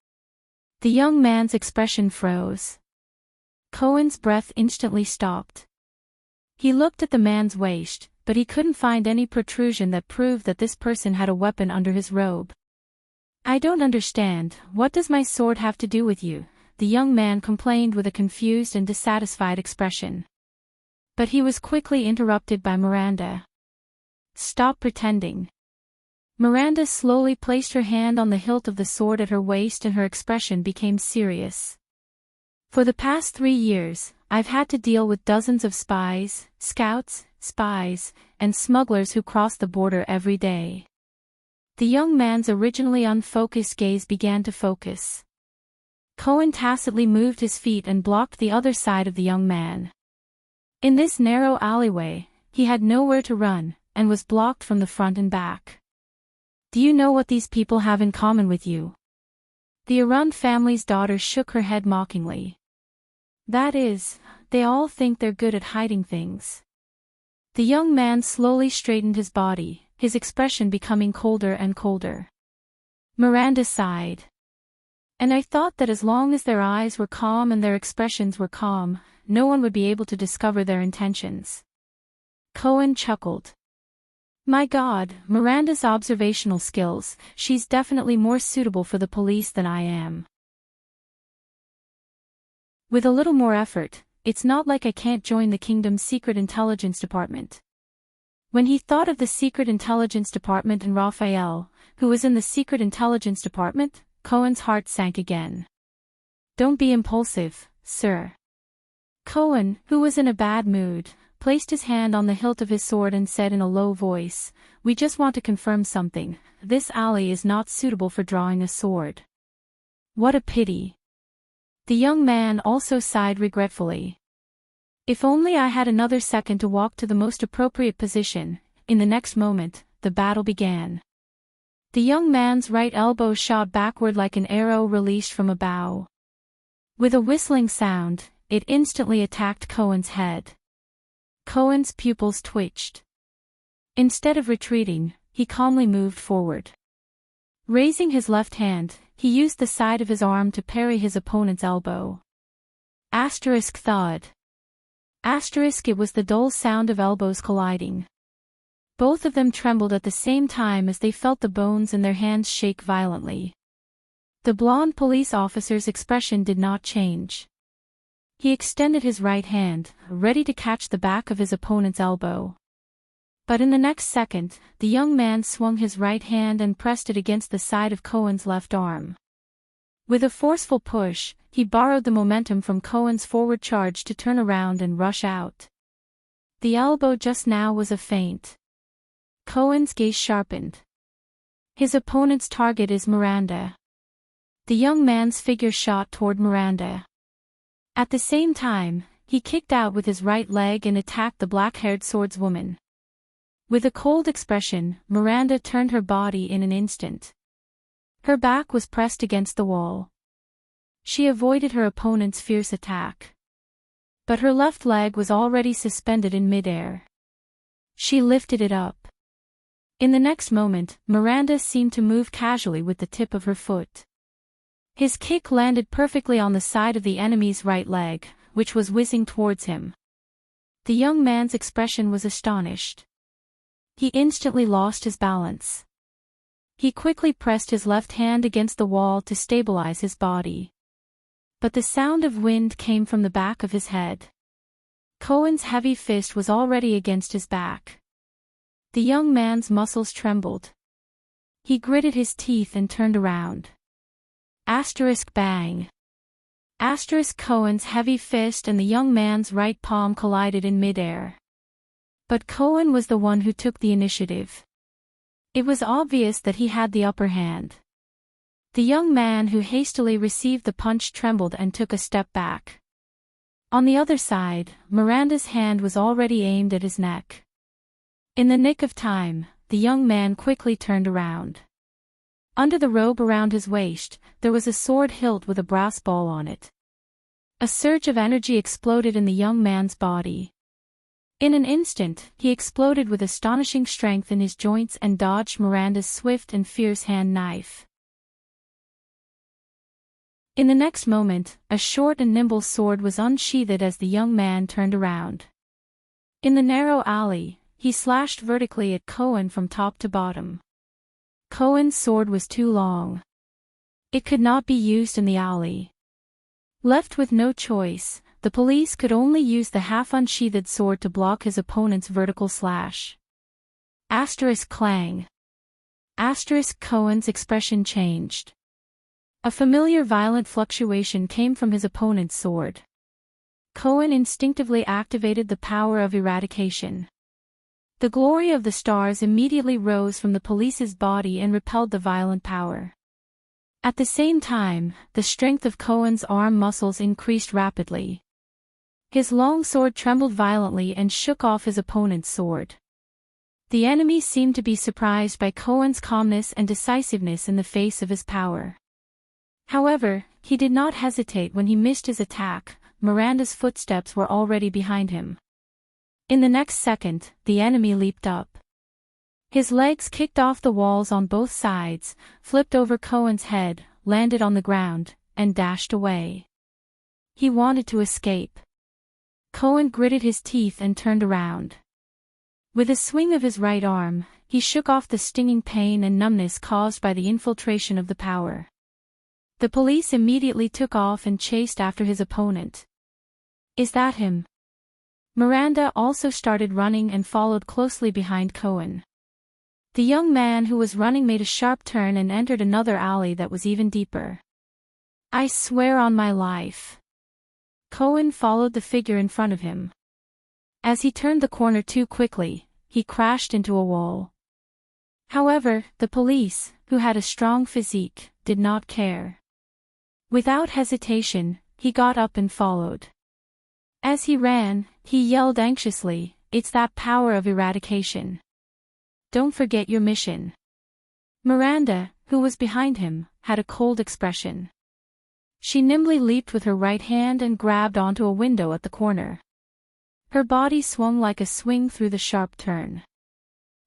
The young man's expression froze. Cohen's breath instantly stopped. He looked at the man's waist, but he couldn't find any protrusion that proved that this person had a weapon under his robe. "I don't understand, what does my sword have to do with you?" the young man complained with a confused and dissatisfied expression. But he was quickly interrupted by Miranda. "Stop pretending." Miranda slowly placed her hand on the hilt of the sword at her waist and her expression became serious. "For the past 3 years, I've had to deal with dozens of spies, scouts, spies, and smugglers who cross the border every day." The young man's originally unfocused gaze began to focus. Cohen tacitly moved his feet and blocked the other side of the young man. In this narrow alleyway, he had nowhere to run, and was blocked from the front and back. "Do you know what these people have in common with you?" The Arund family's daughter shook her head mockingly. "That is, they all think they're good at hiding things." The young man slowly straightened his body, his expression becoming colder and colder. Miranda sighed. "And I thought that as long as their eyes were calm and their expressions were calm, no one would be able to discover their intentions." Cohen chuckled. "My God, Miranda's observational skills, she's definitely more suitable for the police than I am. With a little more effort, it's not like I can't join the kingdom's secret intelligence department." When he thought of the secret intelligence department and Raphael, who was in the secret intelligence department, Cohen's heart sank again. "Don't be impulsive, sir." Cohen, who was in a bad mood, placed his hand on the hilt of his sword and said in a low voice, "We just want to confirm something. This alley is not suitable for drawing a sword." "What a pity." The young man also sighed regretfully. "If only I had another second to walk to the most appropriate position." In the next moment, the battle began. The young man's right elbow shot backward like an arrow released from a bow. With a whistling sound, it instantly attacked Cohen's head. Cohen's pupils twitched. Instead of retreating, he calmly moved forward. Raising his left hand, he used the side of his arm to parry his opponent's elbow. Asterisk thud. Asterisk it was the dull sound of elbows colliding. Both of them trembled at the same time as they felt the bones in their hands shake violently. The blonde police officer's expression did not change. He extended his right hand, ready to catch the back of his opponent's elbow. But in the next second, the young man swung his right hand and pressed it against the side of Cohen's left arm. With a forceful push, he borrowed the momentum from Cohen's forward charge to turn around and rush out. The elbow just now was a feint. Cohen's gaze sharpened. His opponent's target is Miranda. The young man's figure shot toward Miranda. At the same time, he kicked out with his right leg and attacked the black-haired swordswoman. With a cold expression, Miranda turned her body in an instant. Her back was pressed against the wall. She avoided her opponent's fierce attack. But her left leg was already suspended in midair. She lifted it up. In the next moment, Miranda seemed to move casually with the tip of her foot. His kick landed perfectly on the side of the enemy's right leg, which was whizzing towards him. The young man's expression was astonished. He instantly lost his balance. He quickly pressed his left hand against the wall to stabilize his body. But the sound of wind came from the back of his head. Cohen's heavy fist was already against his back. The young man's muscles trembled. He gritted his teeth and turned around. Bang. Cohen's heavy fist and the young man's right palm collided in midair. But Cohen was the one who took the initiative. It was obvious that he had the upper hand. The young man who hastily received the punch trembled and took a step back. On the other side, Miranda's hand was already aimed at his neck. In the nick of time, the young man quickly turned around. Under the robe around his waist, there was a sword hilt with a brass ball on it. A surge of energy exploded in the young man's body. In an instant, he exploded with astonishing strength in his joints and dodged Miranda's swift and fierce hand knife. In the next moment, a short and nimble sword was unsheathed as the young man turned around. In the narrow alley, he slashed vertically at Cohen from top to bottom. Cohen's sword was too long. It could not be used in the alley. Left with no choice, the police could only use the half-unsheathed sword to block his opponent's vertical slash. Clang. Cohen's expression changed. A familiar violent fluctuation came from his opponent's sword. Cohen instinctively activated the power of eradication. The glory of the stars immediately rose from the police's body and repelled the violent power. At the same time, the strength of Cohen's arm muscles increased rapidly. His long sword trembled violently and shook off his opponent's sword. The enemy seemed to be surprised by Cohen's calmness and decisiveness in the face of his power. However, he did not hesitate when he missed his attack. Miranda's footsteps were already behind him. In the next second, the enemy leaped up. His legs kicked off the walls on both sides, flipped over Cohen's head, landed on the ground, and dashed away. He wanted to escape. Cohen gritted his teeth and turned around. With a swing of his right arm, he shook off the stinging pain and numbness caused by the infiltration of the power. The police immediately took off and chased after his opponent. "Is that him?" Miranda also started running and followed closely behind Cohen. The young man who was running made a sharp turn and entered another alley that was even deeper. "I swear on my life." Cohen followed the figure in front of him. As he turned the corner too quickly, he crashed into a wall. However, the police, who had a strong physique, did not care. Without hesitation, he got up and followed. As he ran, he yelled anxiously, "It's that power of eradication. Don't forget your mission." Miranda, who was behind him, had a cold expression. She nimbly leaped with her right hand and grabbed onto a window at the corner. Her body swung like a swing through the sharp turn.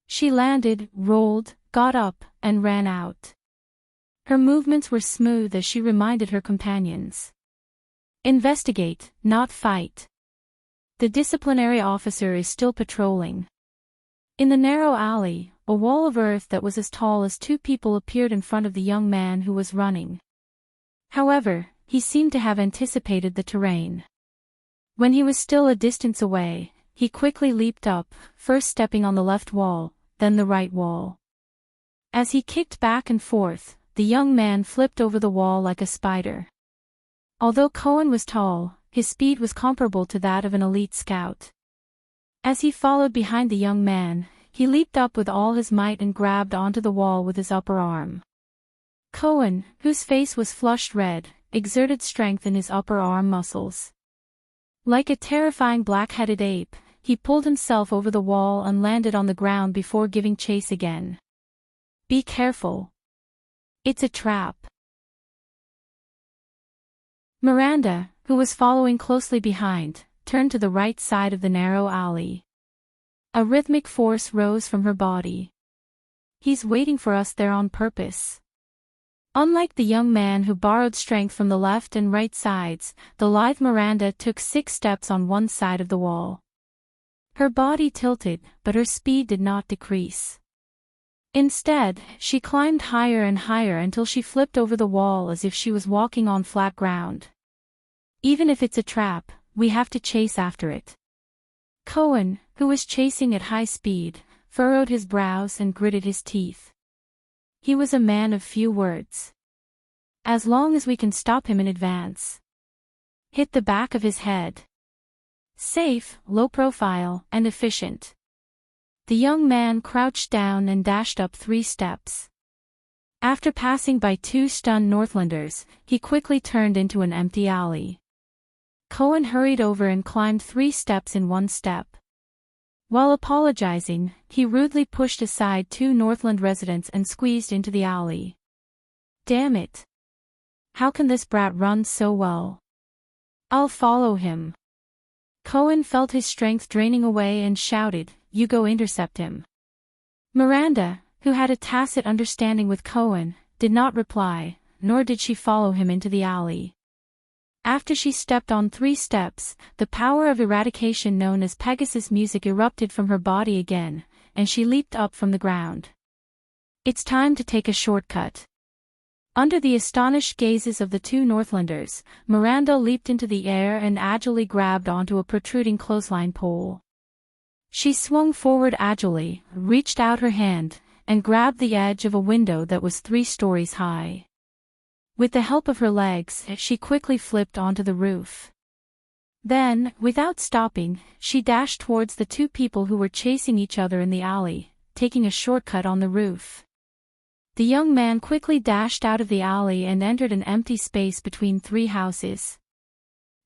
She landed, rolled, got up, and ran out. Her movements were smooth as she reminded her companions. "Investigate, not fight. The disciplinary officer is still patrolling." In the narrow alley, a wall of earth that was as tall as two people appeared in front of the young man who was running. However, he seemed to have anticipated the terrain. When he was still a distance away, he quickly leaped up, first stepping on the left wall, then the right wall. As he kicked back and forth, the young man flipped over the wall like a spider. Although Cohen was tall, his speed was comparable to that of an elite scout. As he followed behind the young man, he leaped up with all his might and grabbed onto the wall with his upper arm. Cohen, whose face was flushed red, exerted strength in his upper arm muscles. Like a terrifying black-headed ape, he pulled himself over the wall and landed on the ground before giving chase again. "Be careful. It's a trap." Miranda, who was following closely behind, turned to the right side of the narrow alley. A rhythmic force rose from her body. "He's waiting for us there on purpose." Unlike the young man who borrowed strength from the left and right sides, the lithe Miranda took 6 steps on one side of the wall. Her body tilted, but her speed did not decrease. Instead, she climbed higher and higher until she flipped over the wall as if she was walking on flat ground. Even if it's a trap, we have to chase after it. Cohen, who was chasing at high speed, furrowed his brows and gritted his teeth. He was a man of few words. As long as we can stop him in advance. Hit the back of his head. Safe, low profile, and efficient. The young man crouched down and dashed up 3 steps. After passing by 2 stunned Northlanders, he quickly turned into an empty alley. Cohen hurried over and climbed 3 steps in 1 step. While apologizing, he rudely pushed aside 2 Northland residents and squeezed into the alley. Damn it. How can this brat run so well? I'll follow him. Cohen felt his strength draining away and shouted, "You go intercept him." Miranda, who had a tacit understanding with Cohen, did not reply, nor did she follow him into the alley. After she stepped on 3 steps, the power of eradication known as Pegasus music erupted from her body again, and she leaped up from the ground. It's time to take a shortcut. Under the astonished gazes of the 2 Northlanders, Miranda leaped into the air and agilely grabbed onto a protruding clothesline pole. She swung forward agilely, reached out her hand, and grabbed the edge of a window that was 3 stories high. With the help of her legs, she quickly flipped onto the roof. Then, without stopping, she dashed towards the 2 people who were chasing each other in the alley, taking a shortcut on the roof. The young man quickly dashed out of the alley and entered an empty space between 3 houses.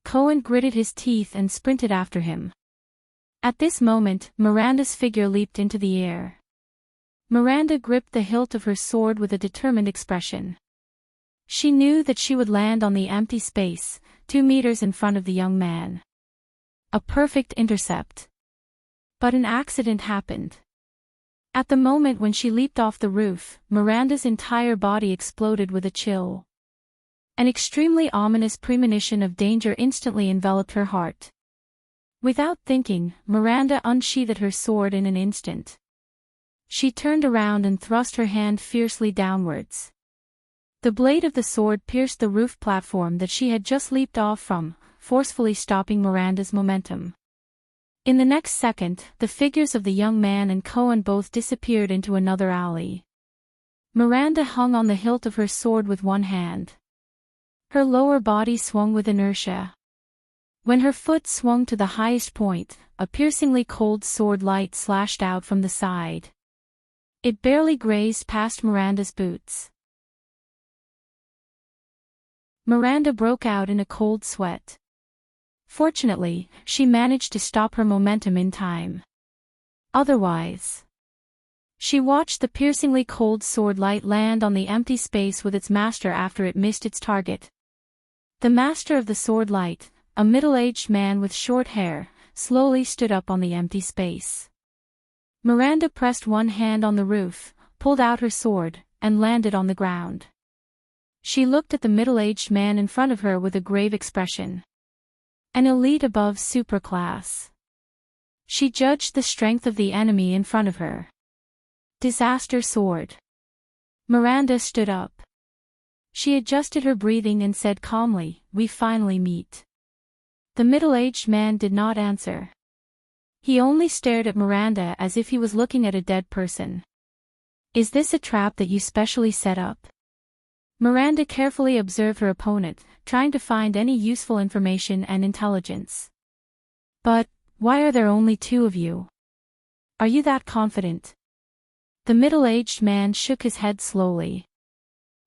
Cohen gritted his teeth and sprinted after him. At this moment, Miranda's figure leaped into the air. Miranda gripped the hilt of her sword with a determined expression. She knew that she would land on the empty space, 2 meters in front of the young man. A perfect intercept. But an accident happened. At the moment when she leaped off the roof, Miranda's entire body exploded with a chill. An extremely ominous premonition of danger instantly enveloped her heart. Without thinking, Miranda unsheathed her sword in an instant. She turned around and thrust her hand fiercely downwards. The blade of the sword pierced the roof platform that she had just leaped off from, forcefully stopping Miranda's momentum. In the next second, the figures of the young man and Cohen both disappeared into another alley. Miranda hung on the hilt of her sword with one hand. Her lower body swung with inertia. When her foot swung to the highest point, a piercingly cold sword light slashed out from the side. It barely grazed past Miranda's boots. Miranda broke out in a cold sweat. Fortunately, she managed to stop her momentum in time. Otherwise, she watched the piercingly cold sword light land on the empty space with its master after it missed its target. The master of the sword light, a middle-aged man with short hair, slowly stood up on the empty space. Miranda pressed one hand on the roof, pulled out her sword, and landed on the ground. She looked at the middle-aged man in front of her with a grave expression. An elite above superclass. She judged the strength of the enemy in front of her. Disaster sword. Miranda stood up. She adjusted her breathing and said calmly, "We finally meet." The middle-aged man did not answer. He only stared at Miranda as if he was looking at a dead person. "Is this a trap that you specially set up?" Miranda carefully observed her opponent, trying to find any useful information and intelligence. "But, why are there only 2 of you? Are you that confident?" The middle-aged man shook his head slowly.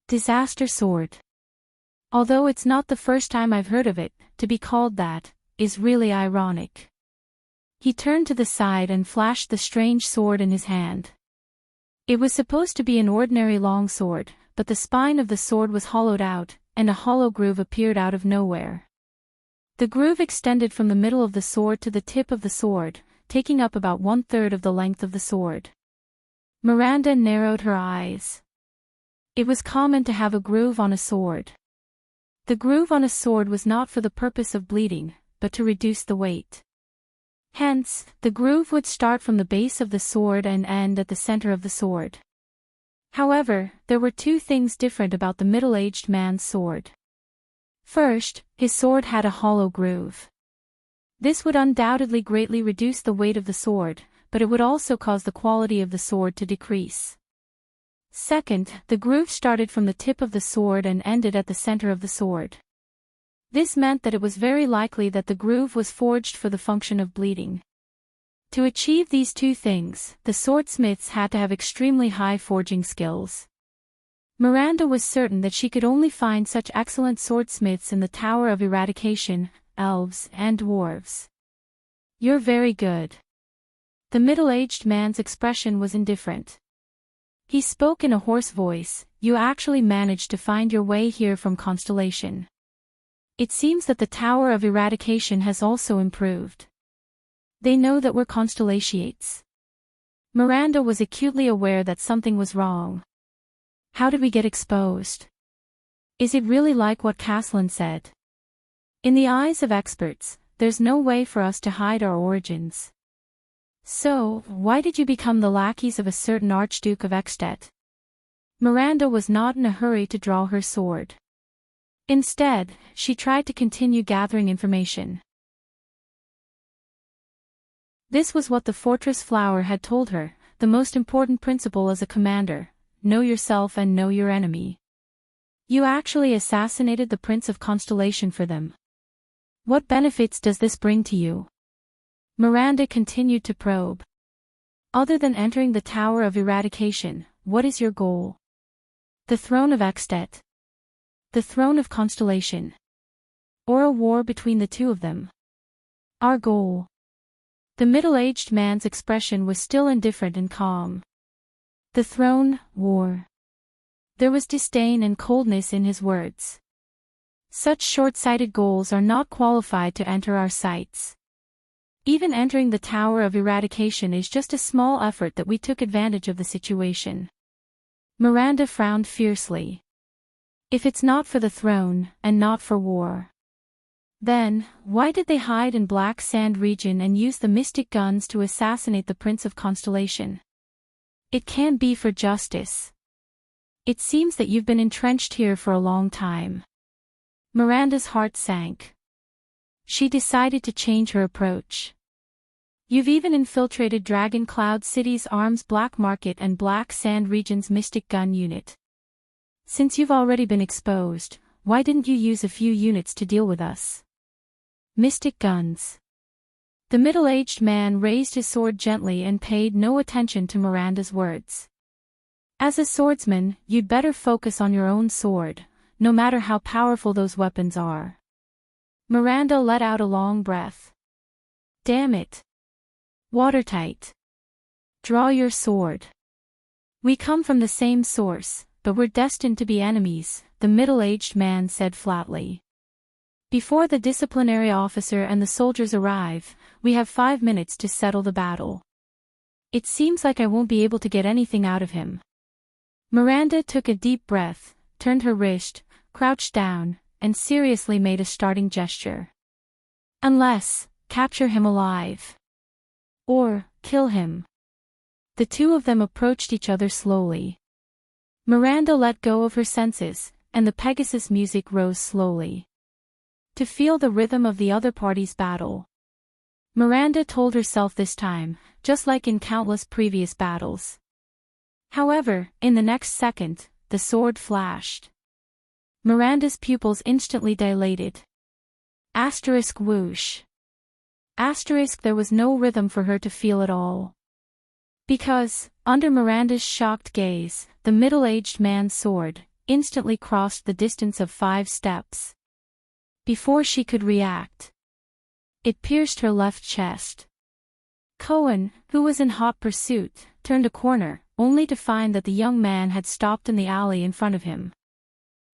"Disaster sword. Although it's not the first time I've heard of it, to be called that is really ironic." He turned to the side and flashed the strange sword in his hand. It was supposed to be an ordinary long sword, but the spine of the sword was hollowed out, and a hollow groove appeared out of nowhere. The groove extended from the middle of the sword to the tip of the sword, taking up about 1/3 of the length of the sword. Miranda narrowed her eyes. It was common to have a groove on a sword. The groove on a sword was not for the purpose of bleeding, but to reduce the weight. Hence, the groove would start from the base of the sword and end at the center of the sword. However, there were two things different about the middle-aged man's sword. First, his sword had a hollow groove. This would undoubtedly greatly reduce the weight of the sword, but it would also cause the quality of the sword to decrease. Second, the groove started from the tip of the sword and ended at the center of the sword. This meant that it was very likely that the groove was forged for the function of bleeding. To achieve these two things, the swordsmiths had to have extremely high forging skills. Miranda was certain that she could only find such excellent swordsmiths in the Tower of Eradication, elves and dwarves. "You're very good." The middle-aged man's expression was indifferent. He spoke in a hoarse voice, "You actually managed to find your way here from Constellation. It seems that the Tower of Eradication has also improved. They know that we're Constellations." Miranda was acutely aware that something was wrong. "How did we get exposed? Is it really like what Caslin said? In the eyes of experts, there's no way for us to hide our origins. So, why did you become the lackeys of a certain Archduke of Ekstedt?" Miranda was not in a hurry to draw her sword. Instead, she tried to continue gathering information. This was what the Fortress Flower had told her, the most important principle as a commander: know yourself and know your enemy. You actually assassinated the Prince of Constellation for them. What benefits does this bring to you? Miranda continued to probe. Other than entering the Tower of Eradication, what is your goal? The throne of Ekstedt? The throne of Constellation? Or a war between the two of them? Our goal. The middle-aged man's expression was still indifferent and calm. The throne, war. There was disdain and coldness in his words. Such short-sighted goals are not qualified to enter our sights. Even entering the Tower of Eradication is just a small effort that we took advantage of the situation. Miranda frowned fiercely. If it's not for the throne, and not for war, then, why did they hide in Black Sand region and use the mystic guns to assassinate the Prince of Constellation? It can't be for justice. It seems that you've been entrenched here for a long time. Miranda's heart sank. She decided to change her approach. You've even infiltrated Dragon Cloud City's Arms Black Market and Black Sand region's Mystic Gun Unit. Since you've already been exposed, why didn't you use a few units to deal with us? Mystic guns. The middle-aged man raised his sword gently and paid no attention to Miranda's words. As a swordsman, you'd better focus on your own sword, no matter how powerful those weapons are. Miranda let out a long breath. Damn it. Watertight. Draw your sword. We come from the same source, but we're destined to be enemies, the middle-aged man said flatly. Before the disciplinary officer and the soldiers arrive, we have 5 minutes to settle the battle. It seems like I won't be able to get anything out of him. Miranda took a deep breath, turned her wrist, crouched down, and seriously made a starting gesture. Unless, capture him alive. Or, kill him. The two of them approached each other slowly. Miranda let go of her senses, and the Pegasus music rose slowly. To feel the rhythm of the other party's battle. Miranda told herself this time, just like in countless previous battles. However, in the next second, the sword flashed. Miranda's pupils instantly dilated. Asterisk whoosh. Asterisk there was no rhythm for her to feel at all. Because, under Miranda's shocked gaze, the middle-aged man's sword instantly crossed the distance of 5 steps. Before she could react, it pierced her left chest. Cohen, who was in hot pursuit, turned a corner, only to find that the young man had stopped in the alley in front of him.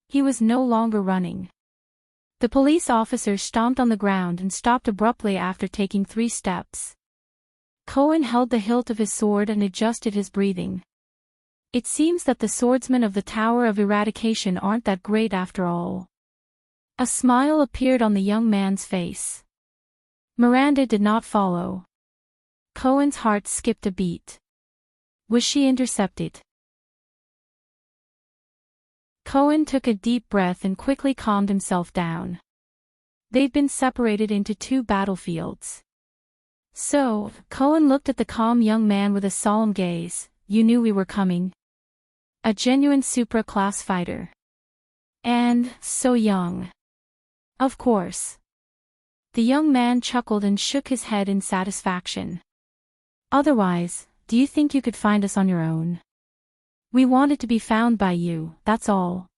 He was no longer running. The police officer stomped on the ground and stopped abruptly after taking 3 steps. Cohen held the hilt of his sword and adjusted his breathing. It seems that the swordsmen of the Tower of Eradication aren't that great after all. A smile appeared on the young man's face. Miranda did not follow. Cohen's heart skipped a beat. Was she intercepted? Cohen took a deep breath and quickly calmed himself down. They'd been separated into two battlefields. So, Cohen looked at the calm young man with a solemn gaze. You knew we were coming. A genuine supra-class fighter. And, so young. Of course. The young man chuckled and shook his head in satisfaction. Otherwise, do you think you could find us on your own? We wanted to be found by you, that's all.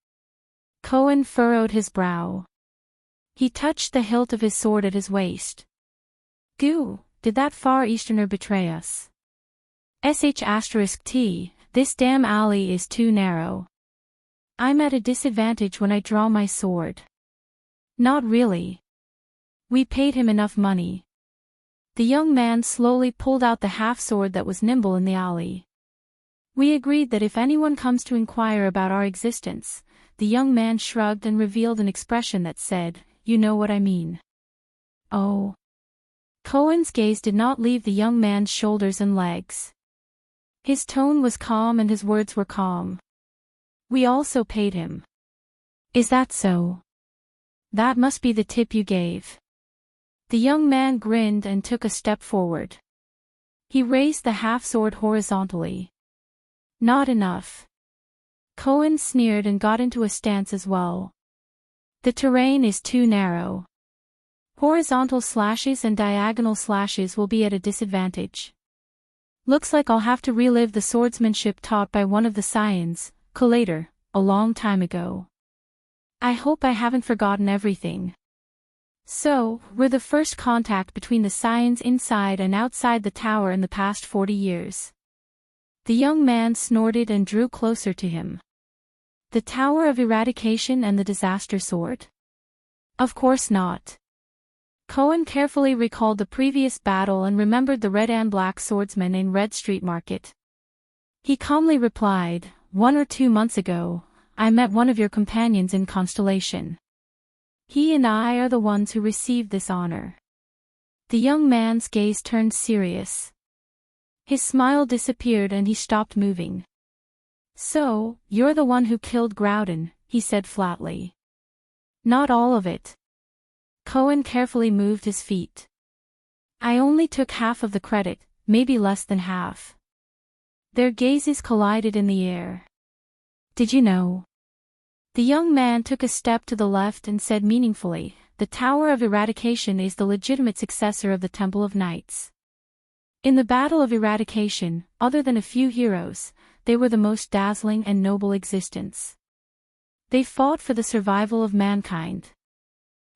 Cohen furrowed his brow. He touched the hilt of his sword at his waist. Goo, did that Far Easterner betray us? *T, this damn alley is too narrow. I'm at a disadvantage when I draw my sword. Not really. We paid him enough money. The young man slowly pulled out the half-sword that was nimble in the alley. We agreed that if anyone comes to inquire about our existence, the young man shrugged and revealed an expression that said, you know what I mean. Oh. Cohen's gaze did not leave the young man's shoulders and legs. His tone was calm and his words were calm. We also paid him. Is that so? That must be the tip you gave. The young man grinned and took a step forward. He raised the half-sword horizontally. Not enough. Cohen sneered and got into a stance as well. The terrain is too narrow. Horizontal slashes and diagonal slashes will be at a disadvantage. Looks like I'll have to relive the swordsmanship taught by one of the Scions, Collator, a long time ago. I hope I haven't forgotten everything. So, we're the first contact between the Scions inside and outside the tower in the past 40 years. The young man snorted and drew closer to him. The Tower of Eradication and the Disaster Sword? Of course not. Cohen carefully recalled the previous battle and remembered the red and black swordsman in Red Street Market. He calmly replied, 1 or 2 months ago, I met one of your companions in Constellation. He and I are the ones who received this honor. The young man's gaze turned serious. His smile disappeared and he stopped moving. So, you're the one who killed Groudon, he said flatly. Not all of it. Cohen carefully moved his feet. I only took half of the credit, maybe less than half. Their gazes collided in the air. Did you know? The young man took a step to the left and said meaningfully, the Tower of Eradication is the legitimate successor of the Temple of Knights. In the Battle of Eradication, other than a few heroes, they were the most dazzling and noble existence. They fought for the survival of mankind.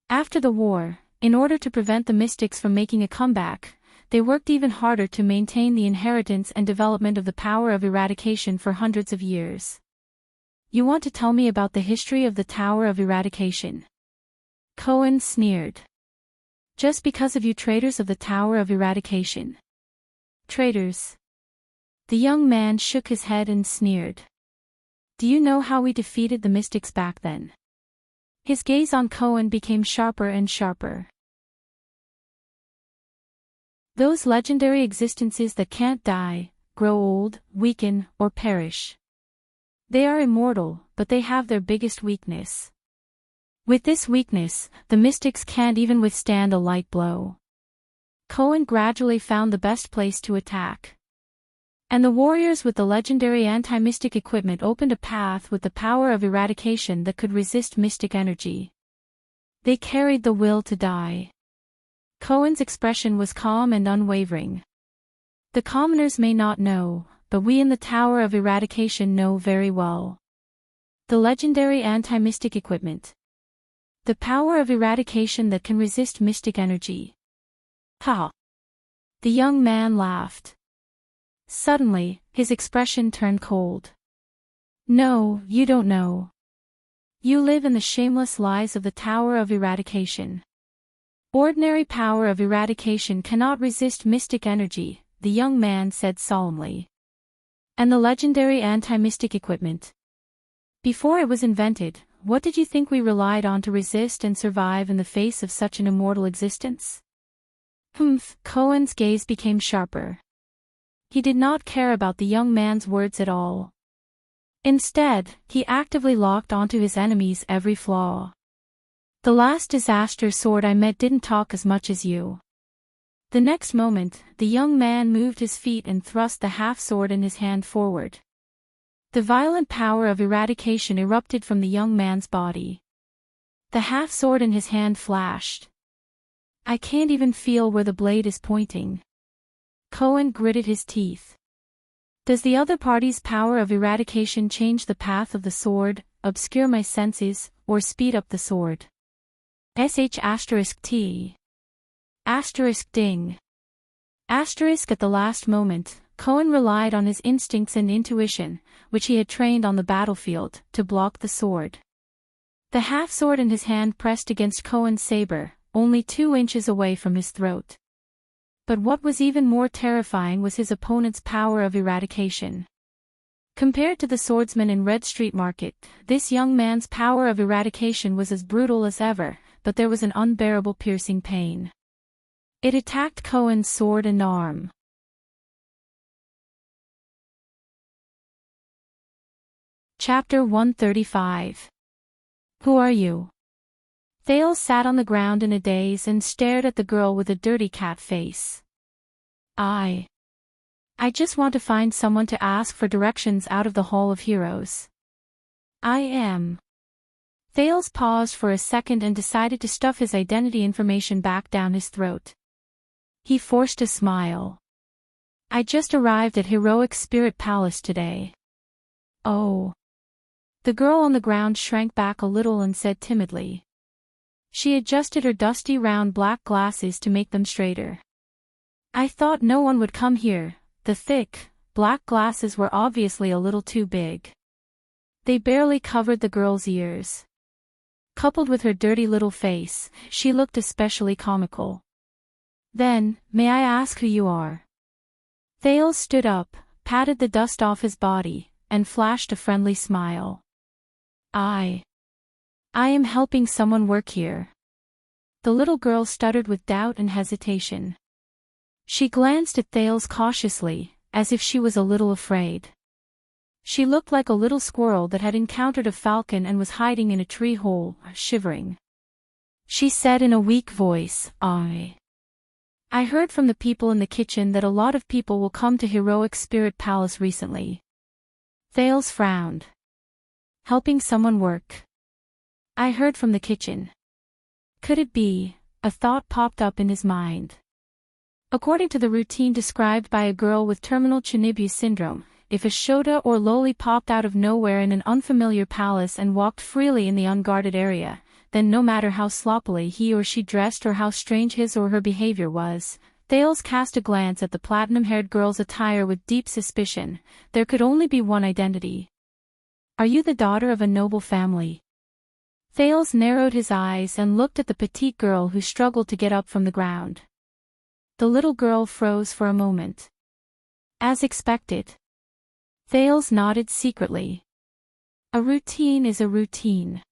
After the war, in order to prevent the mystics from making a comeback, they worked even harder to maintain the inheritance and development of the power of eradication for hundreds of years. You want to tell me about the history of the Tower of Eradication? Cohen sneered. Just because of you traitors of the Tower of Eradication. Traitors. The young man shook his head and sneered. Do you know how we defeated the mystics back then? His gaze on Cohen became sharper and sharper. Those legendary existences that can't die, grow old, weaken, or perish. They are immortal, but they have their biggest weakness. With this weakness, the mystics can't even withstand a light blow. Cohen gradually found the best place to attack. And the warriors with the legendary anti-mystic equipment opened a path with the power of eradication that could resist mystic energy. They carried the will to die. Cohen's expression was calm and unwavering. The commoners may not know, but we in the Tower of Eradication know very well. The legendary anti-mystic equipment. The power of eradication that can resist mystic energy. Ha! The young man laughed. Suddenly, his expression turned cold. No, you don't know. You live in the shameless lies of the Tower of Eradication. Ordinary power of eradication cannot resist mystic energy, the young man said solemnly. And the legendary anti-mystic equipment. Before it was invented, what did you think we relied on to resist and survive in the face of such an immortal existence? Humph, Cohen's gaze became sharper. He did not care about the young man's words at all. Instead, he actively locked onto his enemy's every flaw. The last disaster sword I met didn't talk as much as you. The next moment, the young man moved his feet and thrust the half-sword in his hand forward. The violent power of eradication erupted from the young man's body. The half-sword in his hand flashed. I can't even feel where the blade is pointing. Cohen gritted his teeth. Does the other party's power of eradication change the path of the sword, obscure my senses, or speed up the sword? *T. *Ding. At the last moment, Cohen relied on his instincts and intuition, which he had trained on the battlefield, to block the sword. The half-sword in his hand pressed against Cohen's saber, only 2 inches away from his throat. But what was even more terrifying was his opponent's power of eradication. Compared to the swordsman in Red Street Market, this young man's power of eradication was as brutal as ever, but there was an unbearable piercing pain. It attacked Cohen's sword and arm. Chapter 135. Who are you? Thales sat on the ground in a daze and stared at the girl with a dirty cat face. I just want to find someone to ask for directions out of the Hall of Heroes. I am. Thales paused for a second and decided to stuff his identity information back down his throat. He forced a smile. I just arrived at Heroic Spirit Palace today. Oh. The girl on the ground shrank back a little and said timidly. She adjusted her dusty round black glasses to make them straighter. I thought no one would come here. The thick, black glasses were obviously a little too big. They barely covered the girl's ears. Coupled with her dirty little face, she looked especially comical. Then, may I ask who you are? Thales stood up, patted the dust off his body, and flashed a friendly smile. I am helping someone work here. The little girl stuttered with doubt and hesitation. She glanced at Thales cautiously, as if she was a little afraid. She looked like a little squirrel that had encountered a falcon and was hiding in a tree hole, shivering. She said in a weak voice, I heard from the people in the kitchen that a lot of people will come to Heroic Spirit Palace recently. Thales frowned. Helping someone work. I heard from the kitchen. Could it be? A thought popped up in his mind. According to the routine described by a girl with terminal Chinibu syndrome, if a Shota or Loli popped out of nowhere in an unfamiliar palace and walked freely in the unguarded area, then no matter how sloppily he or she dressed or how strange his or her behavior was, Thales cast a glance at the platinum-haired girl's attire with deep suspicion. There could only be one identity. Are you the daughter of a noble family? Thales narrowed his eyes and looked at the petite girl who struggled to get up from the ground. The little girl froze for a moment. As expected. Thales nodded secretly. A routine is a routine.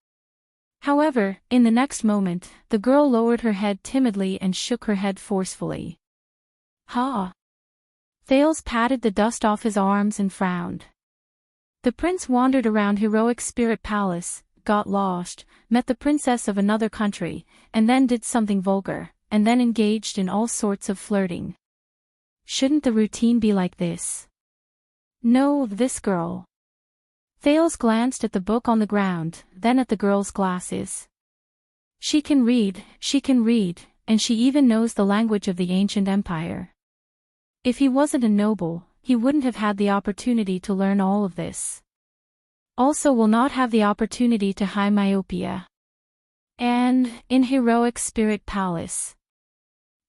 However, in the next moment, the girl lowered her head timidly and shook her head forcefully. Ha! Thales patted the dust off his arms and frowned. The prince wandered around Heroic Spirit Palace, got lost, met the princess of another country, and then did something vulgar, and then engaged in all sorts of flirting. Shouldn't the routine be like this? No, this girl. Thales glanced at the book on the ground, then at the girl's glasses. She can read, and she even knows the language of the ancient empire. If he wasn't a noble, he wouldn't have had the opportunity to learn all of this. Also will not have the opportunity to high myopia. And, in Heroic Spirit Palace.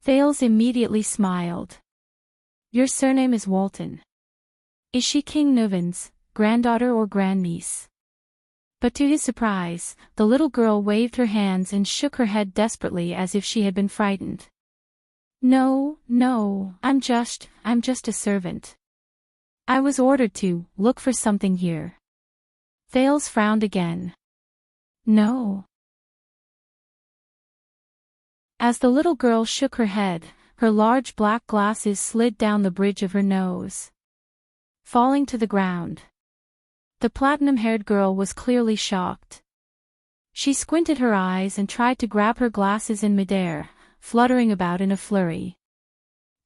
Thales immediately smiled. Your surname is Walton. Is she King Nuven's granddaughter or grandniece? But to his surprise, the little girl waved her hands and shook her head desperately as if she had been frightened. No, I'm just a servant. I was ordered to look for something here. Thales frowned again. No. As the little girl shook her head, her large black glasses slid down the bridge of her nose, falling to the ground. The platinum-haired girl was clearly shocked. She squinted her eyes and tried to grab her glasses in midair, fluttering about in a flurry.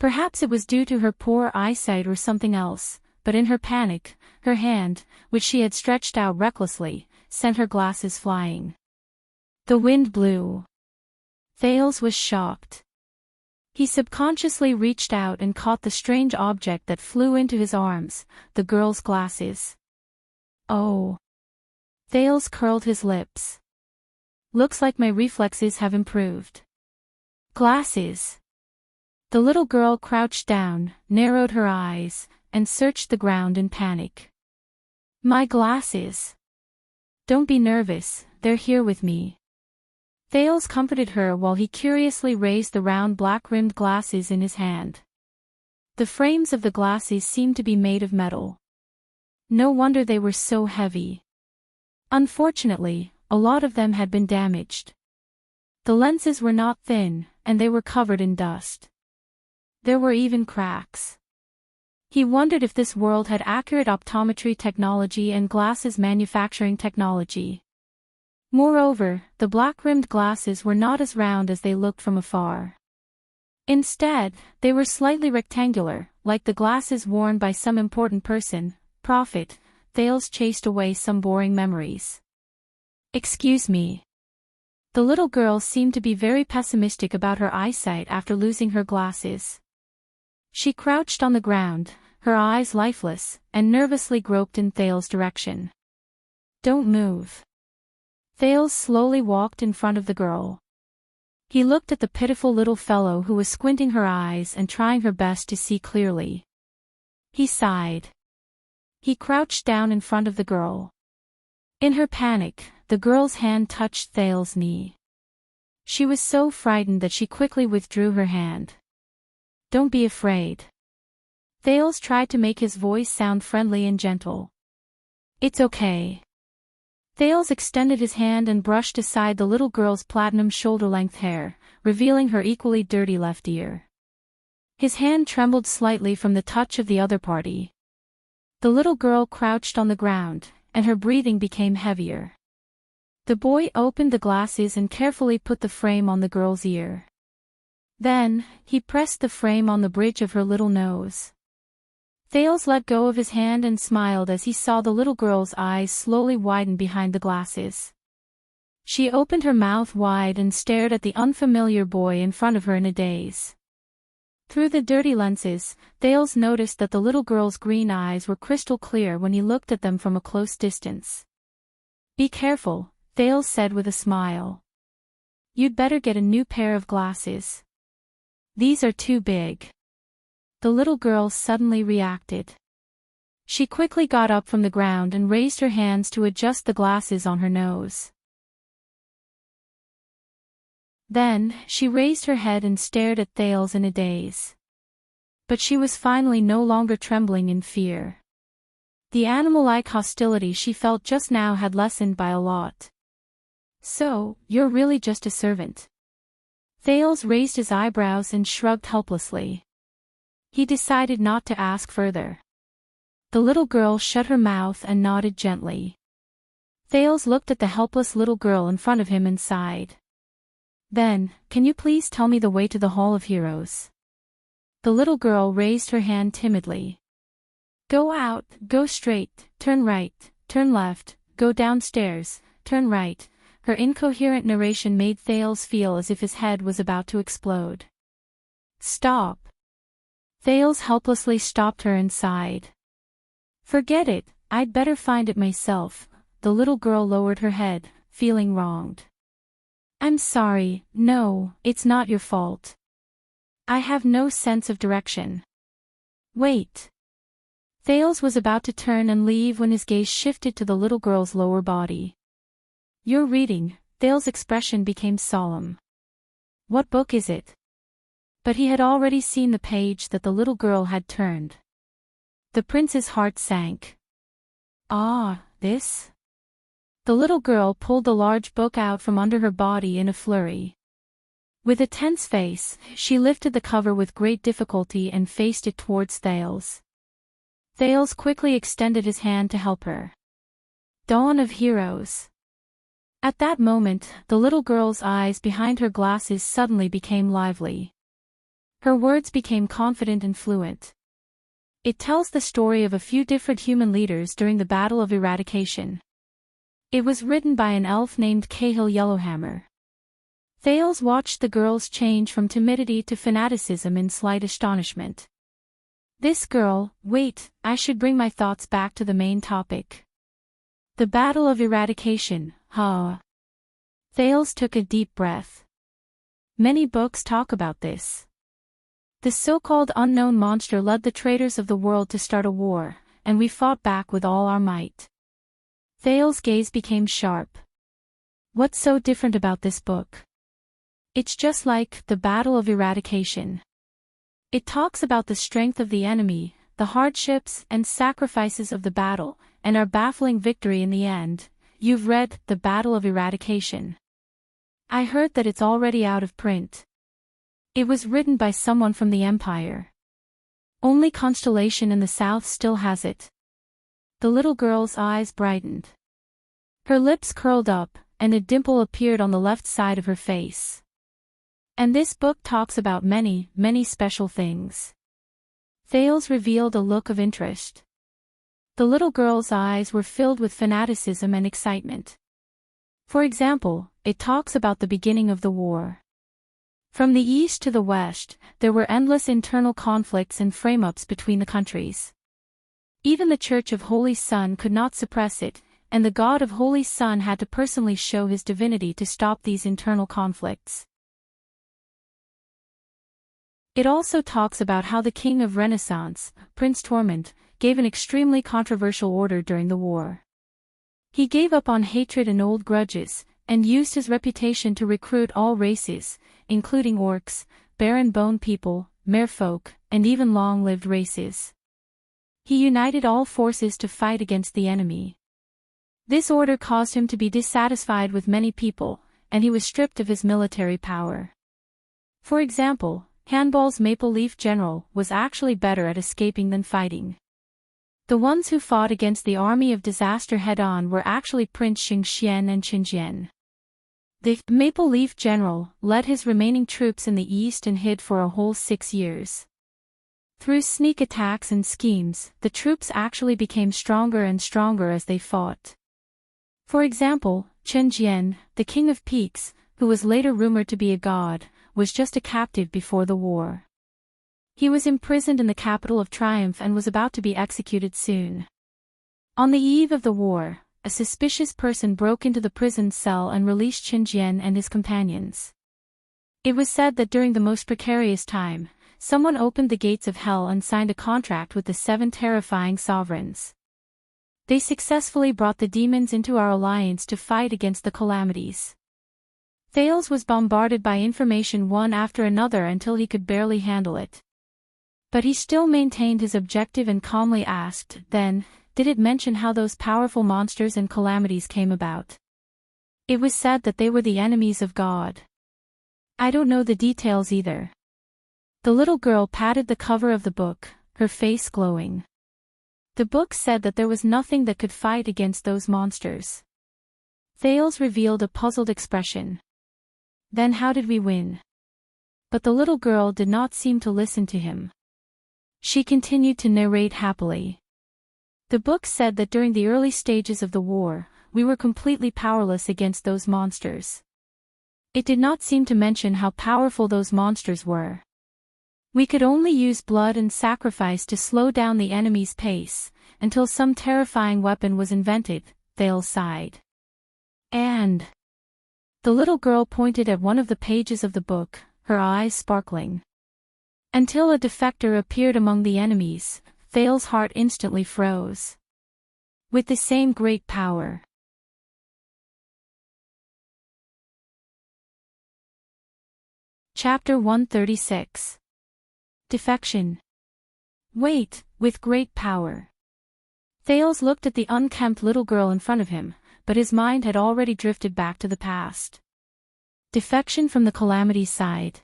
Perhaps it was due to her poor eyesight or something else, but in her panic, her hand, which she had stretched out recklessly, sent her glasses flying. The wind blew. Thales was shocked. He subconsciously reached out and caught the strange object that flew into his arms, the girl's glasses. Oh. Thales curled his lips. Looks like my reflexes have improved. Glasses. The little girl crouched down, narrowed her eyes, and searched the ground in panic. My glasses. Don't be nervous, they're here with me. Thales comforted her while he curiously raised the round black-rimmed glasses in his hand. The frames of the glasses seemed to be made of metal. No wonder they were so heavy. Unfortunately, a lot of them had been damaged. The lenses were not thin, and they were covered in dust. There were even cracks. He wondered if this world had accurate optometry technology and glasses manufacturing technology. Moreover, the black-rimmed glasses were not as round as they looked from afar. Instead, they were slightly rectangular, like the glasses worn by some important person, prophet. Thales chased away some boring memories. Excuse me. The little girl seemed to be very pessimistic about her eyesight after losing her glasses. She crouched on the ground, her eyes lifeless, and nervously groped in Thales' direction. Don't move. Thales slowly walked in front of the girl. He looked at the pitiful little fellow who was squinting her eyes and trying her best to see clearly. He sighed. He crouched down in front of the girl. In her panic, the girl's hand touched Thales' knee. She was so frightened that she quickly withdrew her hand. Don't be afraid. Thales tried to make his voice sound friendly and gentle. It's okay. Thales extended his hand and brushed aside the little girl's platinum shoulder-length hair, revealing her equally dirty left ear. His hand trembled slightly from the touch of the other party. The little girl crouched on the ground, and her breathing became heavier. The boy opened the glasses and carefully put the frame on the girl's ear. Then, he pressed the frame on the bridge of her little nose. Thales let go of his hand and smiled as he saw the little girl's eyes slowly widen behind the glasses. She opened her mouth wide and stared at the unfamiliar boy in front of her in a daze. Through the dirty lenses, Thales noticed that the little girl's green eyes were crystal clear when he looked at them from a close distance. Be careful, Thales said with a smile. You'd better get a new pair of glasses. These are too big. The little girl suddenly reacted. She quickly got up from the ground and raised her hands to adjust the glasses on her nose. Then, she raised her head and stared at Thales in a daze. But she was finally no longer trembling in fear. The animal-like hostility she felt just now had lessened by a lot. So, you're really just a servant? Thales raised his eyebrows and shrugged helplessly. He decided not to ask further. The little girl shut her mouth and nodded gently. Thales looked at the helpless little girl in front of him and sighed. Then, can you please tell me the way to the Hall of Heroes? The little girl raised her hand timidly. Go out, go straight, turn right, turn left, go downstairs, turn right. Her incoherent narration made Thales feel as if his head was about to explode. Stop. Thales helplessly stopped her and sighed. Forget it, I'd better find it myself. The little girl lowered her head, feeling wronged. I'm sorry, no, it's not your fault. I have no sense of direction. Wait. Thales was about to turn and leave when his gaze shifted to the little girl's lower body. You're reading. Thales' expression became solemn. What book is it? But he had already seen the page that the little girl had turned. The prince's heart sank. Ah, this? The little girl pulled the large book out from under her body in a flurry. With a tense face, she lifted the cover with great difficulty and faced it towards Thales. Thales quickly extended his hand to help her. Dawn of Heroes. At that moment, the little girl's eyes behind her glasses suddenly became lively. Her words became confident and fluent. It tells the story of a few different human leaders during the Battle of Eradication. It was written by an elf named Cahill Yellowhammer. Thales watched the girls change from timidity to fanaticism in slight astonishment. This girl, wait, I should bring my thoughts back to the main topic. The Battle of Eradication, huh? Thales took a deep breath. Many books talk about this. The so-called unknown monster led the traitors of the world to start a war, and we fought back with all our might. Thales' gaze became sharp. What's so different about this book? It's just like the Battle of Eradication. It talks about the strength of the enemy, the hardships and sacrifices of the battle, and our baffling victory in the end. You've read The Battle of Eradication. I heard that it's already out of print. It was written by someone from the Empire. Only Constellation in the South still has it. The little girl's eyes brightened. Her lips curled up, and a dimple appeared on the left side of her face. And this book talks about many, many special things. Thales revealed a look of interest. The little girl's eyes were filled with fanaticism and excitement. For example, it talks about the beginning of the war. From the east to the west, there were endless internal conflicts and frame-ups between the countries. Even the Church of Holy Sun could not suppress it, and the God of Holy Sun had to personally show his divinity to stop these internal conflicts. It also talks about how the king of Renaissance, Prince Torment, gave an extremely controversial order during the war. He gave up on hatred and old grudges, and used his reputation to recruit all races, including orcs, barren bone people, merfolk, and even long-lived races. He united all forces to fight against the enemy. This order caused him to be dissatisfied with many people, and he was stripped of his military power. For example, Hanbal's Maple Leaf General was actually better at escaping than fighting. The ones who fought against the army of disaster head-on were actually Prince Xingxian and Qinjian. The Maple Leaf General led his remaining troops in the east and hid for a whole 6 years. Through sneak attacks and schemes, the troops actually became stronger and stronger as they fought. For example, Chen Jian, the King of Peaks, who was later rumored to be a god, was just a captive before the war. He was imprisoned in the capital of Triumph and was about to be executed soon. On the eve of the war, a suspicious person broke into the prison cell and released Chen Jian and his companions. It was said that during the most precarious time, someone opened the gates of hell and signed a contract with the 7 terrifying sovereigns. They successfully brought the demons into our alliance to fight against the calamities. Thales was bombarded by information one after another until he could barely handle it. But he still maintained his objective and calmly asked, then, did it mention how those powerful monsters and calamities came about? It was said that they were the enemies of God. I don't know the details either. The little girl patted the cover of the book, her face glowing. The book said that there was nothing that could fight against those monsters. Thales revealed a puzzled expression. Then how did we win? But the little girl did not seem to listen to him. She continued to narrate happily. The book said that during the early stages of the war, we were completely powerless against those monsters. It did not seem to mention how powerful those monsters were. We could only use blood and sacrifice to slow down the enemy's pace, until some terrifying weapon was invented, Thales sighed. And the little girl pointed at one of the pages of the book, her eyes sparkling. Until a defector appeared among the enemies, Thales' heart instantly froze. With the same great power. Chapter 136. Defection. Wait, with great power. Thales looked at the unkempt little girl in front of him, but his mind had already drifted back to the past. Defection from the Calamity's side.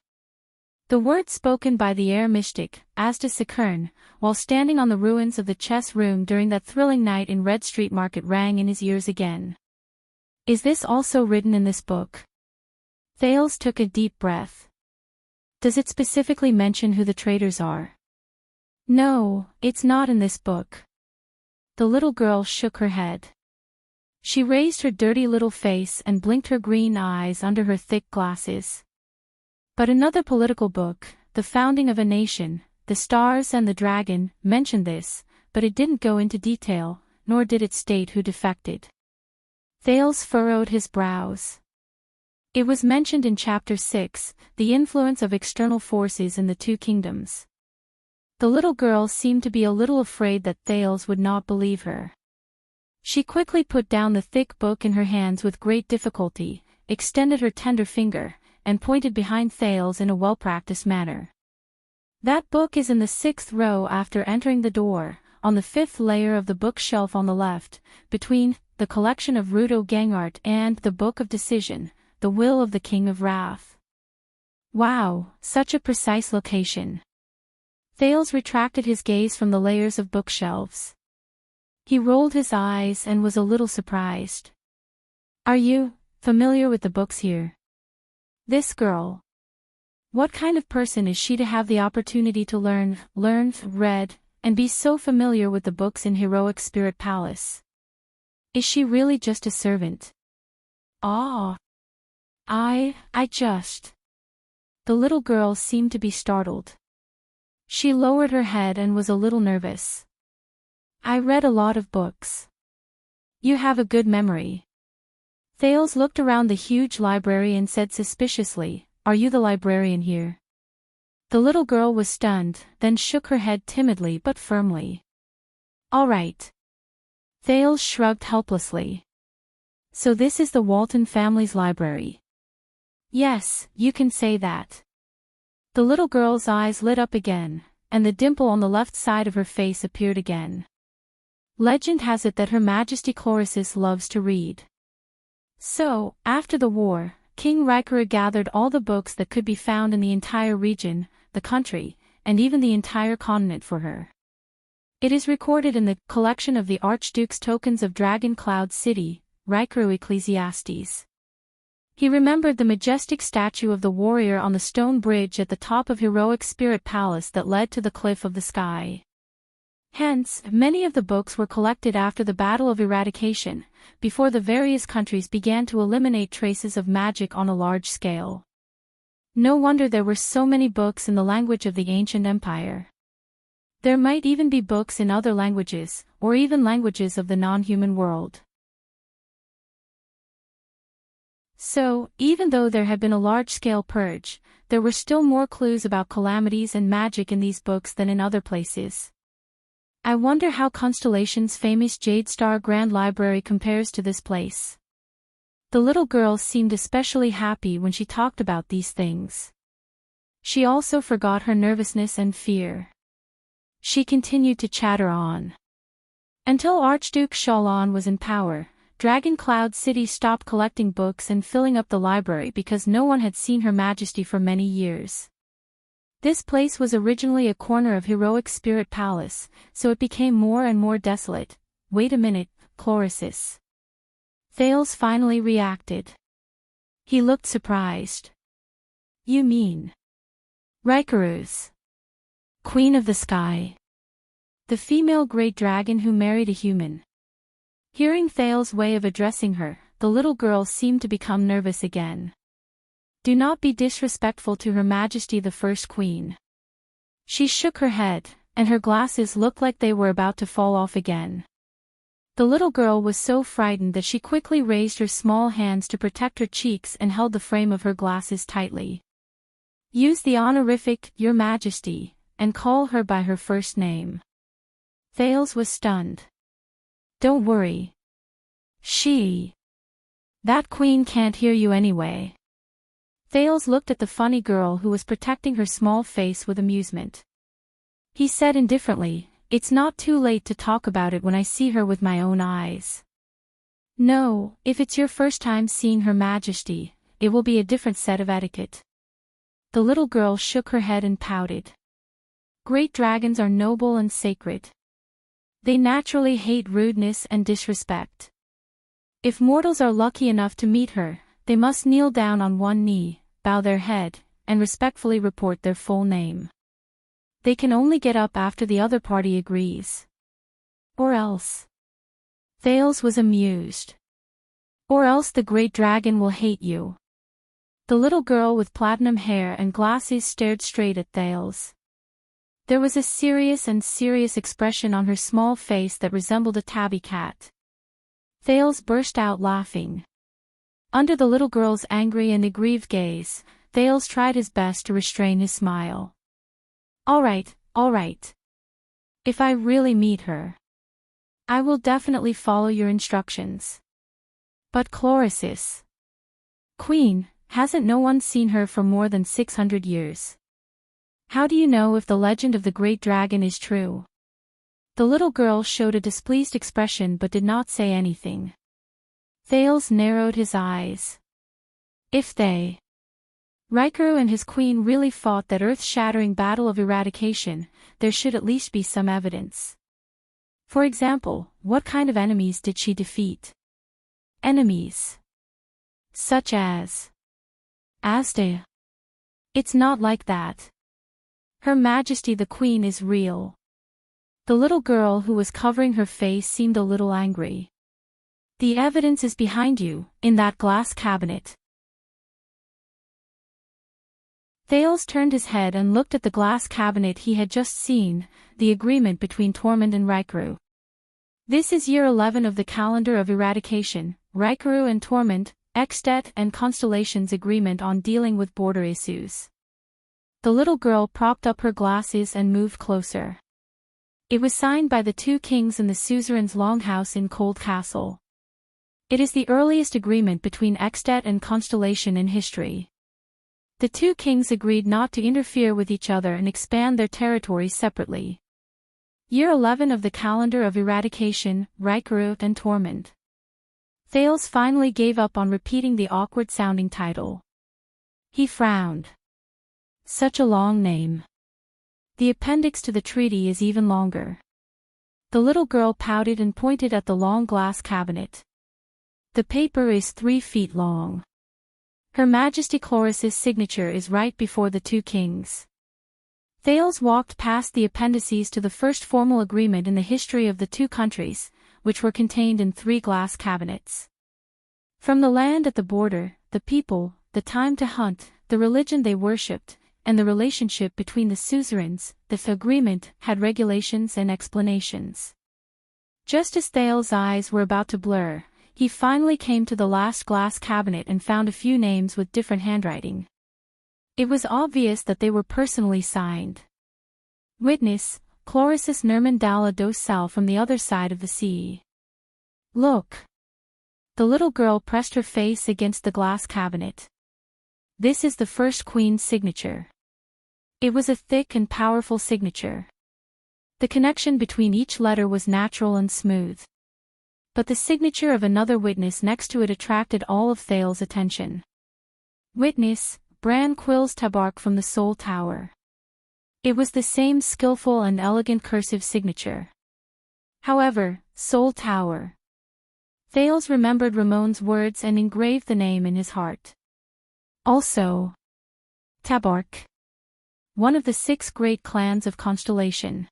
The words spoken by the air mystic, Asda Sakern, while standing on the ruins of the chess room during that thrilling night in Red Street Market rang in his ears again. Is this also written in this book? Thales took a deep breath. Does it specifically mention who the traitors are? No, it's not in this book. The little girl shook her head. She raised her dirty little face and blinked her green eyes under her thick glasses. But another political book, The Founding of a Nation, The Stars and the Dragon, mentioned this, but it didn't go into detail, nor did it state who defected. Thales furrowed his brows. It was mentioned in Chapter 6, the influence of external forces in the two kingdoms. The little girl seemed to be a little afraid that Thales would not believe her. She quickly put down the thick book in her hands with great difficulty, extended her tender finger, and pointed behind Thales in a well-practiced manner. That book is in the 6th row after entering the door, on the 5th layer of the bookshelf on the left, between the collection of Rudo Gangart and the Book of Decision, the Will of the King of Wrath. Wow, such a precise location. Thales retracted his gaze from the layers of bookshelves. He rolled his eyes and was a little surprised. Are you familiar with the books here? This girl. What kind of person is she to have the opportunity to learn, read, and be so familiar with the books in Heroic Spirit Palace? Is she really just a servant? Ah. I just. The little girl seemed to be startled. She lowered her head and was a little nervous. I read a lot of books. You have a good memory. Thales looked around the huge library and said suspiciously, Are you the librarian here? The little girl was stunned, then shook her head timidly but firmly. All right. Thales shrugged helplessly. So this is the Walton family's library. Yes, you can say that. The little girl's eyes lit up again, and the dimple on the left side of her face appeared again. Legend has it that Her Majesty Chloris loves to read. So, after the war, King Rykara gathered all the books that could be found in the entire region, the country, and even the entire continent for her. It is recorded in the collection of the Archduke's Tokens of Dragon Cloud City, Rykara Ecclesiastes. He remembered the majestic statue of the warrior on the stone bridge at the top of Heroic Spirit Palace that led to the Cliff of the Sky. Hence, many of the books were collected after the Battle of Eradication, before the various countries began to eliminate traces of magic on a large scale. No wonder there were so many books in the language of the ancient empire. There might even be books in other languages, or even languages of the non-human world. So, even though there had been a large-scale purge, there were still more clues about calamities and magic in these books than in other places. I wonder how Constellation's famous Jade Star Grand Library compares to this place. The little girl seemed especially happy when she talked about these things. She also forgot her nervousness and fear. She continued to chatter on. Until Archduke Shalon was in power, Dragon Cloud City stopped collecting books and filling up the library because no one had seen Her Majesty for many years. This place was originally a corner of Heroic Spirit Palace, so it became more and more desolate. Wait a minute, Chloris. Thales finally reacted. He looked surprised. You mean Rykara's Queen of the Sky? The female great dragon who married a human. Hearing Thales' way of addressing her, the little girl seemed to become nervous again. Do not be disrespectful to Her Majesty the First Queen. She shook her head, and her glasses looked like they were about to fall off again. The little girl was so frightened that she quickly raised her small hands to protect her cheeks and held the frame of her glasses tightly. Use the honorific, Your Majesty, and call her by her first name. Thales was stunned. Don't worry. That queen can't hear you anyway. Thales looked at the funny girl who was protecting her small face with amusement. He said indifferently, "It's not too late to talk about it when I see her with my own eyes." "No, if it's your first time seeing Her Majesty, it will be a different set of etiquette." The little girl shook her head and pouted. Great dragons are noble and sacred. They naturally hate rudeness and disrespect. If mortals are lucky enough to meet her, they must kneel down on one knee, bow their head, and respectfully report their full name. They can only get up after the other party agrees. Or else. Thales was amused. Or else the great dragon will hate you. The little girl with platinum hair and glasses stared straight at Thales. There was a serious expression on her small face that resembled a tabby cat. Thales burst out laughing. Under the little girl's angry and aggrieved gaze, Thales tried his best to restrain his smile. All right. If I really meet her, I will definitely follow your instructions. But Chlorosis, Queen, hasn't no one seen her for more than 600 years? How do you know if the legend of the great dragon is true? The little girl showed a displeased expression but did not say anything. Thales narrowed his eyes. If they, Raikuru and his queen, really fought that earth-shattering battle of eradication, there should at least be some evidence. For example, what kind of enemies did she defeat? Enemies such as Asdea. It's not like that. Her Majesty the Queen is real. The little girl who was covering her face seemed a little angry. The evidence is behind you, in that glass cabinet. Thales turned his head and looked at the glass cabinet he had just seen, the agreement between Tormund and Raikuru. This is year 11 of the calendar of eradication, Raikuru and Tormund, Extet and Constellation's agreement on dealing with border issues. The little girl propped up her glasses and moved closer. It was signed by the two kings in the suzerain's longhouse in Cold Castle. It is the earliest agreement between Extet and Constellation in history. The two kings agreed not to interfere with each other and expand their territories separately. Year 11 of the calendar of eradication, Raikuru and Tormund. Thales finally gave up on repeating the awkward-sounding title. He frowned. Such a long name. The appendix to the treaty is even longer. The little girl pouted and pointed at the long glass cabinet. The paper is 3 feet long. Her Majesty Chlorosis' signature is right before the two kings. Thales walked past the appendices to the first formal agreement in the history of the two countries, which were contained in 3 glass cabinets. From the land at the border, the people, the time to hunt, the religion they worshipped, and the relationship between the suzerains, the agreement had regulations and explanations. Just as Thales' eyes were about to blur, he finally came to the last glass cabinet and found a few names with different handwriting. It was obvious that they were personally signed. Witness, Chlorosis Nermandala dos Sal from the other side of the sea. Look. The little girl pressed her face against the glass cabinet. This is the first queen's signature. It was a thick and powerful signature. The connection between each letter was natural and smooth. But the signature of another witness next to it attracted all of Thales' attention. Witness, Bran Quills Tabark from the Soul Tower. It was the same skillful and elegant cursive signature. However, Soul Tower. Thales remembered Ramon's words and engraved the name in his heart. Also, Tabark. One of the 6 great clans of Constellation.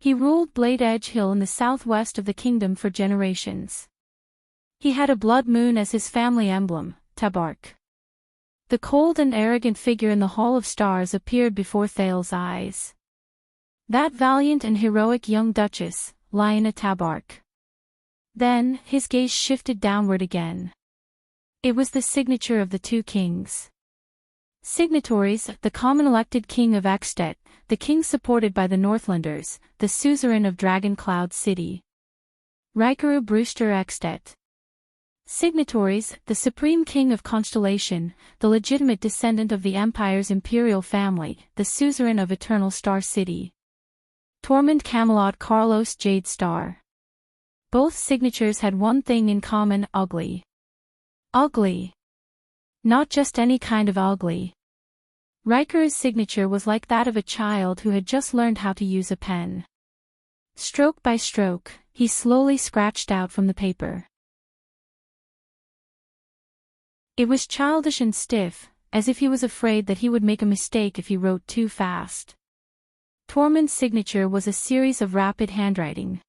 He ruled Blade Edge Hill in the southwest of the kingdom for generations. He had a blood moon as his family emblem, Tabark. The cold and arrogant figure in the Hall of Stars appeared before Thales' eyes. That valiant and heroic young duchess, Lyanna Tabark. Then, his gaze shifted downward again. It was the signature of the two kings. Signatories, the common elected king of Extet, the king supported by the Northlanders, the suzerain of Dragon Cloud City. Raikuru Brewster Extet. Signatories, the supreme king of Constellation, the legitimate descendant of the Empire's imperial family, the suzerain of Eternal Star City. Tormund Camelot Carlos Jade Star. Both signatures had one thing in common: ugly. Ugly. Not just any kind of ugly. Riker's signature was like that of a child who had just learned how to use a pen. Stroke by stroke, he slowly scratched out from the paper. It was childish and stiff, as if he was afraid that he would make a mistake if he wrote too fast. Tormund's signature was a series of rapid handwriting.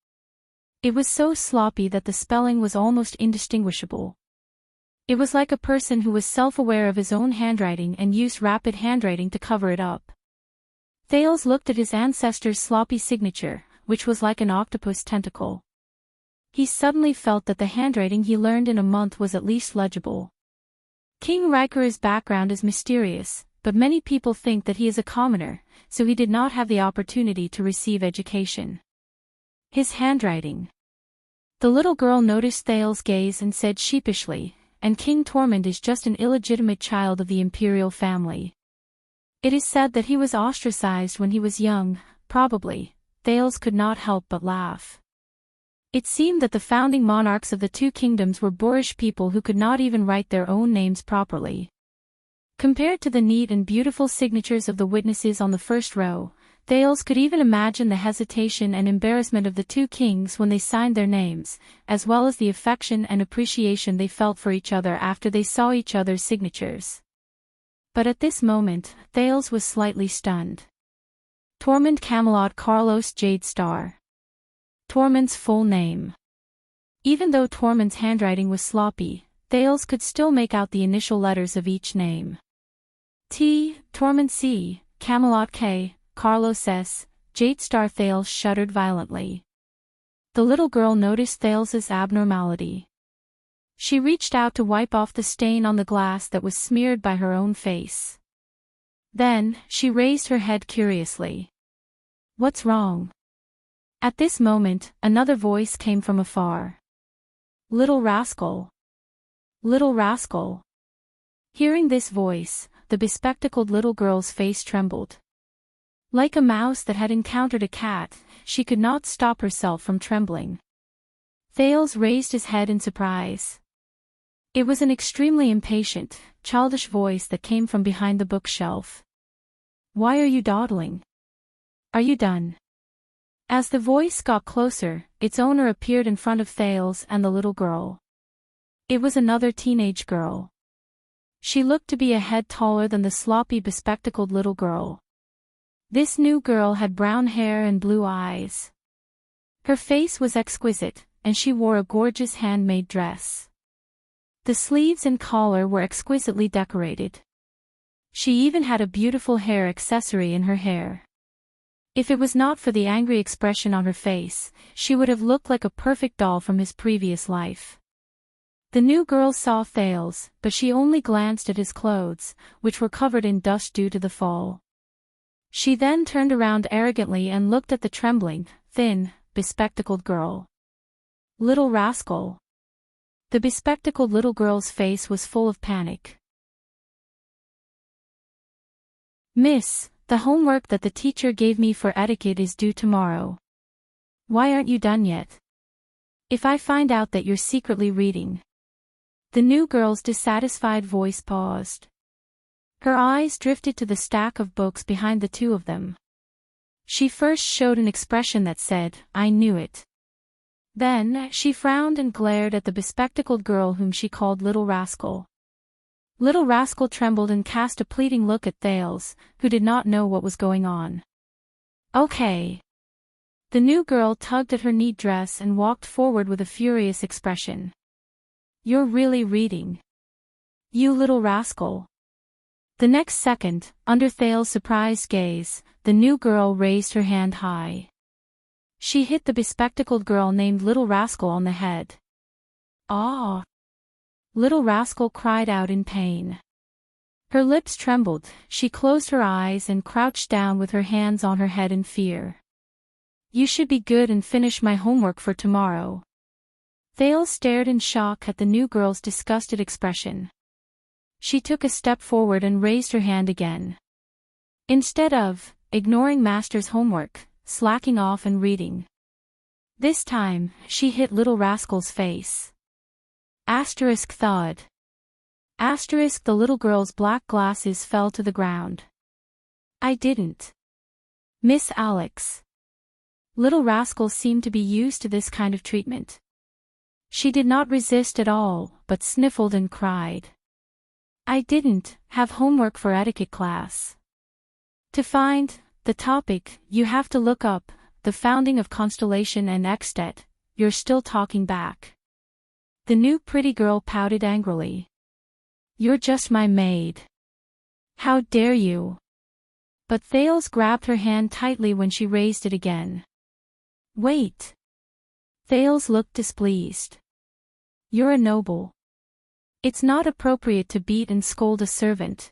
It was so sloppy that the spelling was almost indistinguishable. It was like a person who was self-aware of his own handwriting and used rapid handwriting to cover it up. Thales looked at his ancestor's sloppy signature, which was like an octopus tentacle. He suddenly felt that the handwriting he learned in a month was at least legible. King Riker's background is mysterious, but many people think that he is a commoner, so he did not have the opportunity to receive education. His handwriting. The little girl noticed Thales' gaze and said sheepishly, "And King Tormund is just an illegitimate child of the imperial family." It is said that he was ostracized when he was young, probably. Thales could not help but laugh. It seemed that the founding monarchs of the two kingdoms were boorish people who could not even write their own names properly. Compared to the neat and beautiful signatures of the witnesses on the first row, Thales could even imagine the hesitation and embarrassment of the two kings when they signed their names, as well as the affection and appreciation they felt for each other after they saw each other's signatures. But at this moment, Thales was slightly stunned. Tormund Camelot Carlos Jade Star. Tormund's full name. Even though Tormund's handwriting was sloppy, Thales could still make out the initial letters of each name. T, Tormund C, Camelot K, Carlos S, Jade Star. Thales shuddered violently. The little girl noticed Thales's abnormality. She reached out to wipe off the stain on the glass that was smeared by her own face. Then, she raised her head curiously. "What's wrong?" At this moment, another voice came from afar. "Little rascal. Little rascal." Hearing this voice, the bespectacled little girl's face trembled. Like a mouse that had encountered a cat, she could not stop herself from trembling. Thales raised his head in surprise. It was an extremely impatient, childish voice that came from behind the bookshelf. "Why are you dawdling? Are you done?" As the voice got closer, its owner appeared in front of Thales and the little girl. It was another teenage girl. She looked to be a head taller than the sloppy bespectacled little girl. This new girl had brown hair and blue eyes. Her face was exquisite, and she wore a gorgeous handmade dress. The sleeves and collar were exquisitely decorated. She even had a beautiful hair accessory in her hair. If it was not for the angry expression on her face, she would have looked like a perfect doll from his previous life. The new girl saw Thales, but she only glanced at his clothes, which were covered in dust due to the fall. She then turned around arrogantly and looked at the trembling, thin, bespectacled girl. "Little rascal." The bespectacled little girl's face was full of panic. "Miss, the homework that the teacher gave me for etiquette is due tomorrow. Why aren't you done yet? If I find out that you're secretly reading." The new girl's dissatisfied voice paused. Her eyes drifted to the stack of books behind the two of them. She first showed an expression that said, "I knew it." Then, she frowned and glared at the bespectacled girl whom she called Little Rascal. Little Rascal trembled and cast a pleading look at Thales, who did not know what was going on. "Okay." The new girl tugged at her neat dress and walked forward with a furious expression. "You're really reading. You little rascal." The next second, under Thales' surprised gaze, the new girl raised her hand high. She hit the bespectacled girl named Little Rascal on the head. "Ah!" Little Rascal cried out in pain. Her lips trembled, she closed her eyes and crouched down with her hands on her head in fear. "You should be good and finish my homework for tomorrow." Thales stared in shock at the new girl's disgusted expression. She took a step forward and raised her hand again. Instead of ignoring Master's homework, slacking off and reading. This time, she hit Little Rascal's face. Asterisk thud. Asterisk the little girl's black glasses fell to the ground. I didn't. Miss Alex. Little Rascal seemed to be used to this kind of treatment. She did not resist at all, but sniffled and cried. I didn't have homework for etiquette class. To find the topic, you have to look up the founding of Constellation and Extet. You're still talking back. The new pretty girl pouted angrily. You're just my maid. How dare you? But Thales grabbed her hand tightly when she raised it again. Wait. Thales looked displeased. You're a noble. It's not appropriate to beat and scold a servant.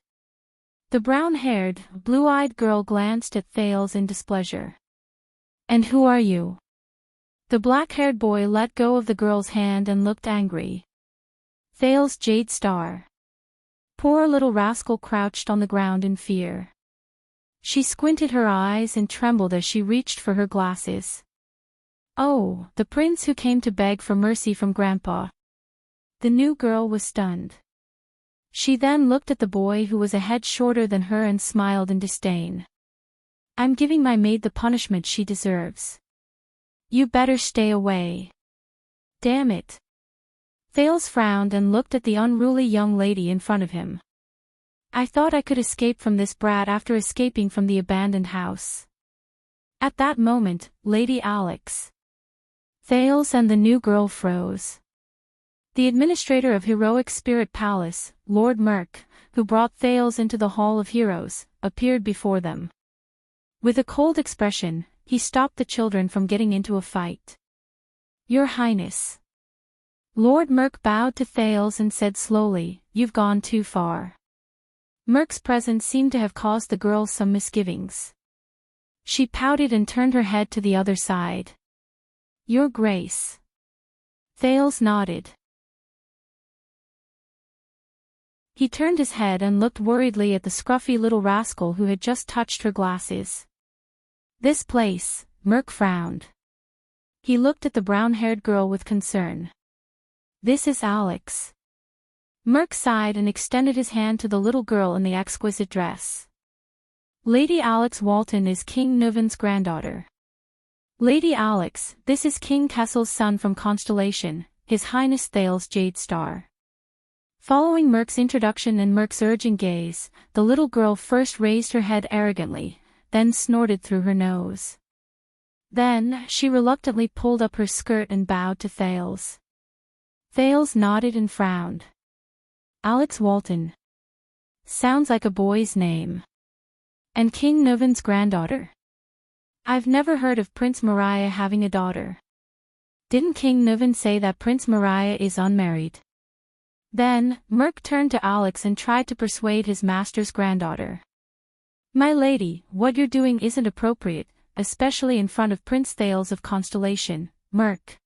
The brown-haired, blue-eyed girl glanced at Thales in displeasure. And who are you? The black-haired boy let go of the girl's hand and looked angry. Thales Jade Star. Poor Little Rascal crouched on the ground in fear. She squinted her eyes and trembled as she reached for her glasses. Oh, the prince who came to beg for mercy from Grandpa. The new girl was stunned. She then looked at the boy who was a head shorter than her and smiled in disdain. I'm giving my maid the punishment she deserves. You better stay away. Damn it. Thales frowned and looked at the unruly young lady in front of him. I thought I could escape from this brat after escaping from the abandoned house. At that moment, Lady Alex. Thales and the new girl froze. The administrator of Heroic Spirit Palace, Lord Merk, who brought Thales into the Hall of Heroes, appeared before them. With a cold expression, he stopped the children from getting into a fight. Your Highness. Lord Merk bowed to Thales and said slowly, You've gone too far. Merk's presence seemed to have caused the girl some misgivings. She pouted and turned her head to the other side. Your Grace. Thales nodded. He turned his head and looked worriedly at the scruffy little rascal who had just touched her glasses. This place, Merk frowned. He looked at the brown-haired girl with concern. This is Alex. Merk sighed and extended his hand to the little girl in the exquisite dress. Lady Alex Walton is King Nuven's granddaughter. Lady Alex, this is King Kessel's son from Constellation, His Highness Thales Jade Star. Following Merk's introduction and Merk's urgent gaze, the little girl first raised her head arrogantly, then snorted through her nose. Then, she reluctantly pulled up her skirt and bowed to Thales. Thales nodded and frowned. Alex Walton. Sounds like a boy's name. And King Nuven's granddaughter? I've never heard of Prince Mariah having a daughter. Didn't King Nuven say that Prince Mariah is unmarried? Then, Merk turned to Alex and tried to persuade his master's granddaughter. My lady, what you're doing isn't appropriate, especially in front of Prince Thales of Constellation, Merk.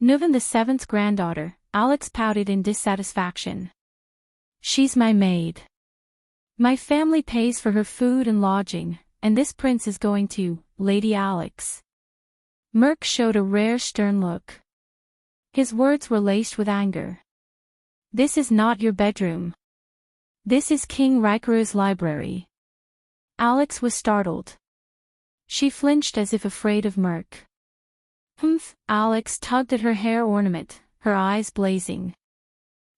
Nuven the Seventh's granddaughter, Alex pouted in dissatisfaction. She's my maid. My family pays for her food and lodging, and this prince is going to, Lady Alex. Merk showed a rare stern look. His words were laced with anger. This is not your bedroom. This is King Rikaru's library. Alex was startled. She flinched as if afraid of Merk. Humph, Alex tugged at her hair ornament, her eyes blazing.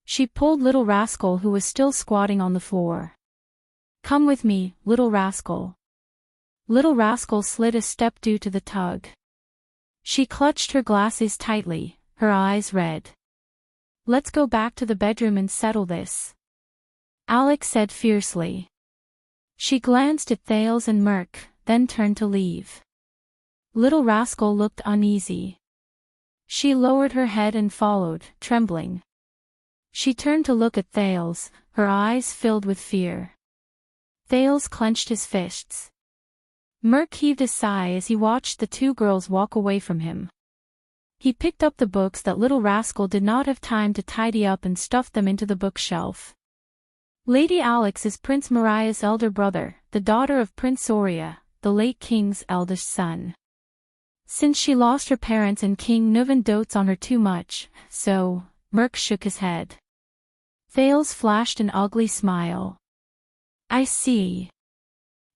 She pulled Little Rascal who was still squatting on the floor. Come with me, Little Rascal. Little Rascal slid a step due to the tug. She clutched her glasses tightly, her eyes red. Let's go back to the bedroom and settle this. Alex said fiercely. She glanced at Thales and Merk, then turned to leave. Little Rascal looked uneasy. She lowered her head and followed, trembling. She turned to look at Thales, her eyes filled with fear. Thales clenched his fists. Merk heaved a sigh as he watched the two girls walk away from him. He picked up the books that Little Rascal did not have time to tidy up and stuffed them into the bookshelf. Lady Alex is Prince Mariah's elder brother, the daughter of Prince Soria, the late king's eldest son. Since she lost her parents and King Nuvan dotes on her too much, so, Merc shook his head. Thales flashed an ugly smile. I see.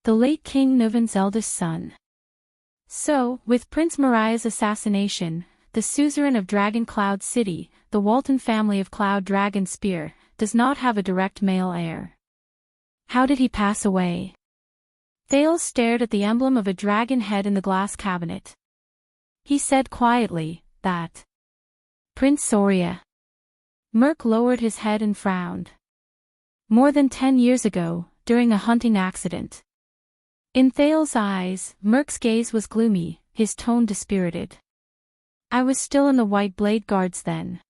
The late King Nuvan's eldest son. So, with Prince Mariah's assassination, the suzerain of Dragon Cloud City, the Walton family of Cloud Dragon Spear, does not have a direct male heir. How did he pass away? Thales stared at the emblem of a dragon head in the glass cabinet. He said quietly, that. Prince Soria. Merc lowered his head and frowned. More than 10 years ago, during a hunting accident. In Thales' eyes, Merc's gaze was gloomy, his tone dispirited. I was still in the White Blade Guards then.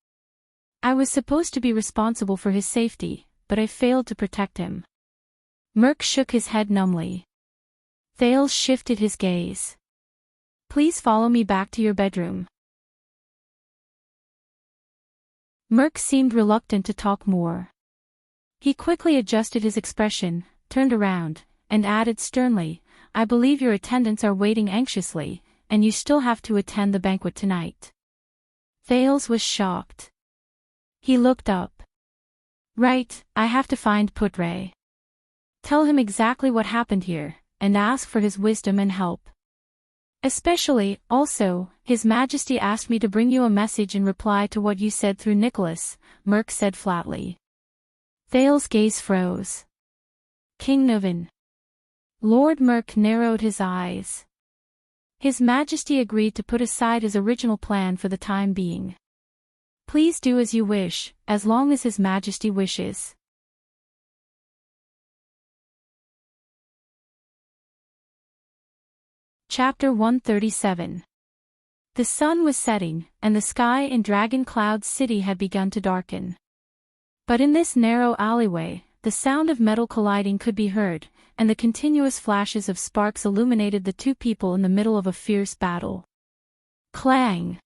I was supposed to be responsible for his safety, but I failed to protect him. Merc shook his head numbly. Thales shifted his gaze. Please follow me back to your bedroom. Merc seemed reluctant to talk more. He quickly adjusted his expression, turned around, and added sternly, I believe your attendants are waiting anxiously, and you still have to attend the banquet tonight. Thales was shocked. He looked up. Right, I have to find Putre. Tell him exactly what happened here, and ask for his wisdom and help. Especially, also, His Majesty asked me to bring you a message in reply to what you said through Nicholas, Merc said flatly. Thales' gaze froze. King Nuvan. Lord Merc narrowed his eyes. His Majesty agreed to put aside his original plan for the time being. Please do as you wish, as long as His Majesty wishes. Chapter 137. The sun was setting, and the sky in Dragon Cloud City had begun to darken. But in this narrow alleyway, the sound of metal colliding could be heard, and the continuous flashes of sparks illuminated the two people in the middle of a fierce battle. Clang!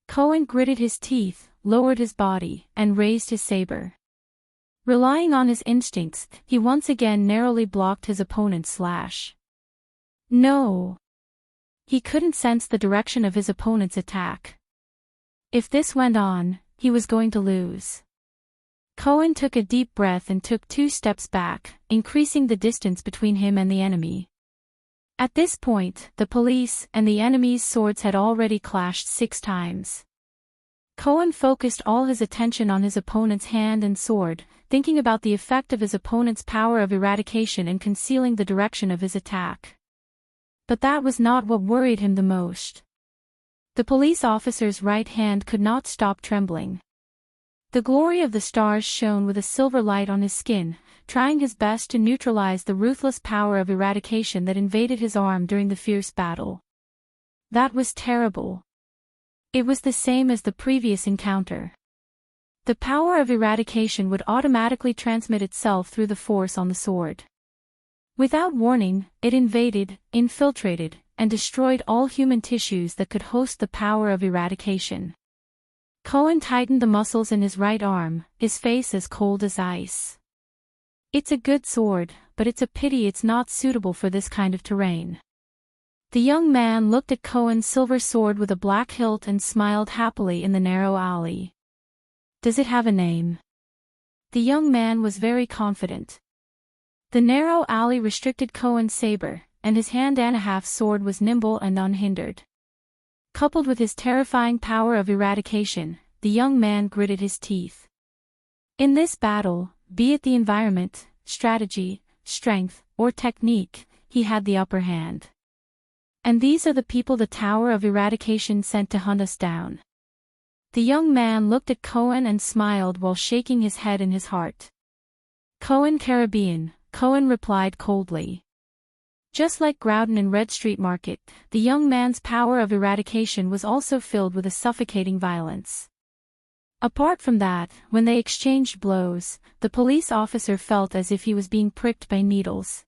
Cohen gritted his teeth, lowered his body, and raised his saber. Relying on his instincts, he once again narrowly blocked his opponent's slash. No! He couldn't sense the direction of his opponent's attack. If this went on, he was going to lose. Cohen took a deep breath and took 2 steps back, increasing the distance between him and the enemy. At this point, the police and the enemy's swords had already clashed 6 times. Cohen focused all his attention on his opponent's hand and sword, thinking about the effect of his opponent's power of eradication and concealing the direction of his attack. But that was not what worried him the most. The police officer's right hand could not stop trembling. The glory of the stars shone with a silver light on his skin, trying his best to neutralize the ruthless power of eradication that invaded his arm during the fierce battle. That was terrible. It was the same as the previous encounter. The power of eradication would automatically transmit itself through the force on the sword. Without warning, it invaded, infiltrated, and destroyed all human tissues that could host the power of eradication. Cohen tightened the muscles in his right arm, his face as cold as ice. It's a good sword, but it's a pity it's not suitable for this kind of terrain. The young man looked at Cohen's silver sword with a black hilt and smiled happily in the narrow alley. Does it have a name? The young man was very confident. The narrow alley restricted Cohen's saber, and his hand-and-a-half sword was nimble and unhindered. Coupled with his terrifying power of eradication, the young man gritted his teeth. In this battle, be it the environment, strategy, strength, or technique, he had the upper hand. And these are the people the Tower of Eradication sent to hunt us down. The young man looked at Cohen and smiled while shaking his head in his heart. Cohen Caribbean, Cohen replied coldly. Just like Groudon in Red Street Market, the young man's power of eradication was also filled with a suffocating violence. Apart from that, when they exchanged blows, the police officer felt as if he was being pricked by needles.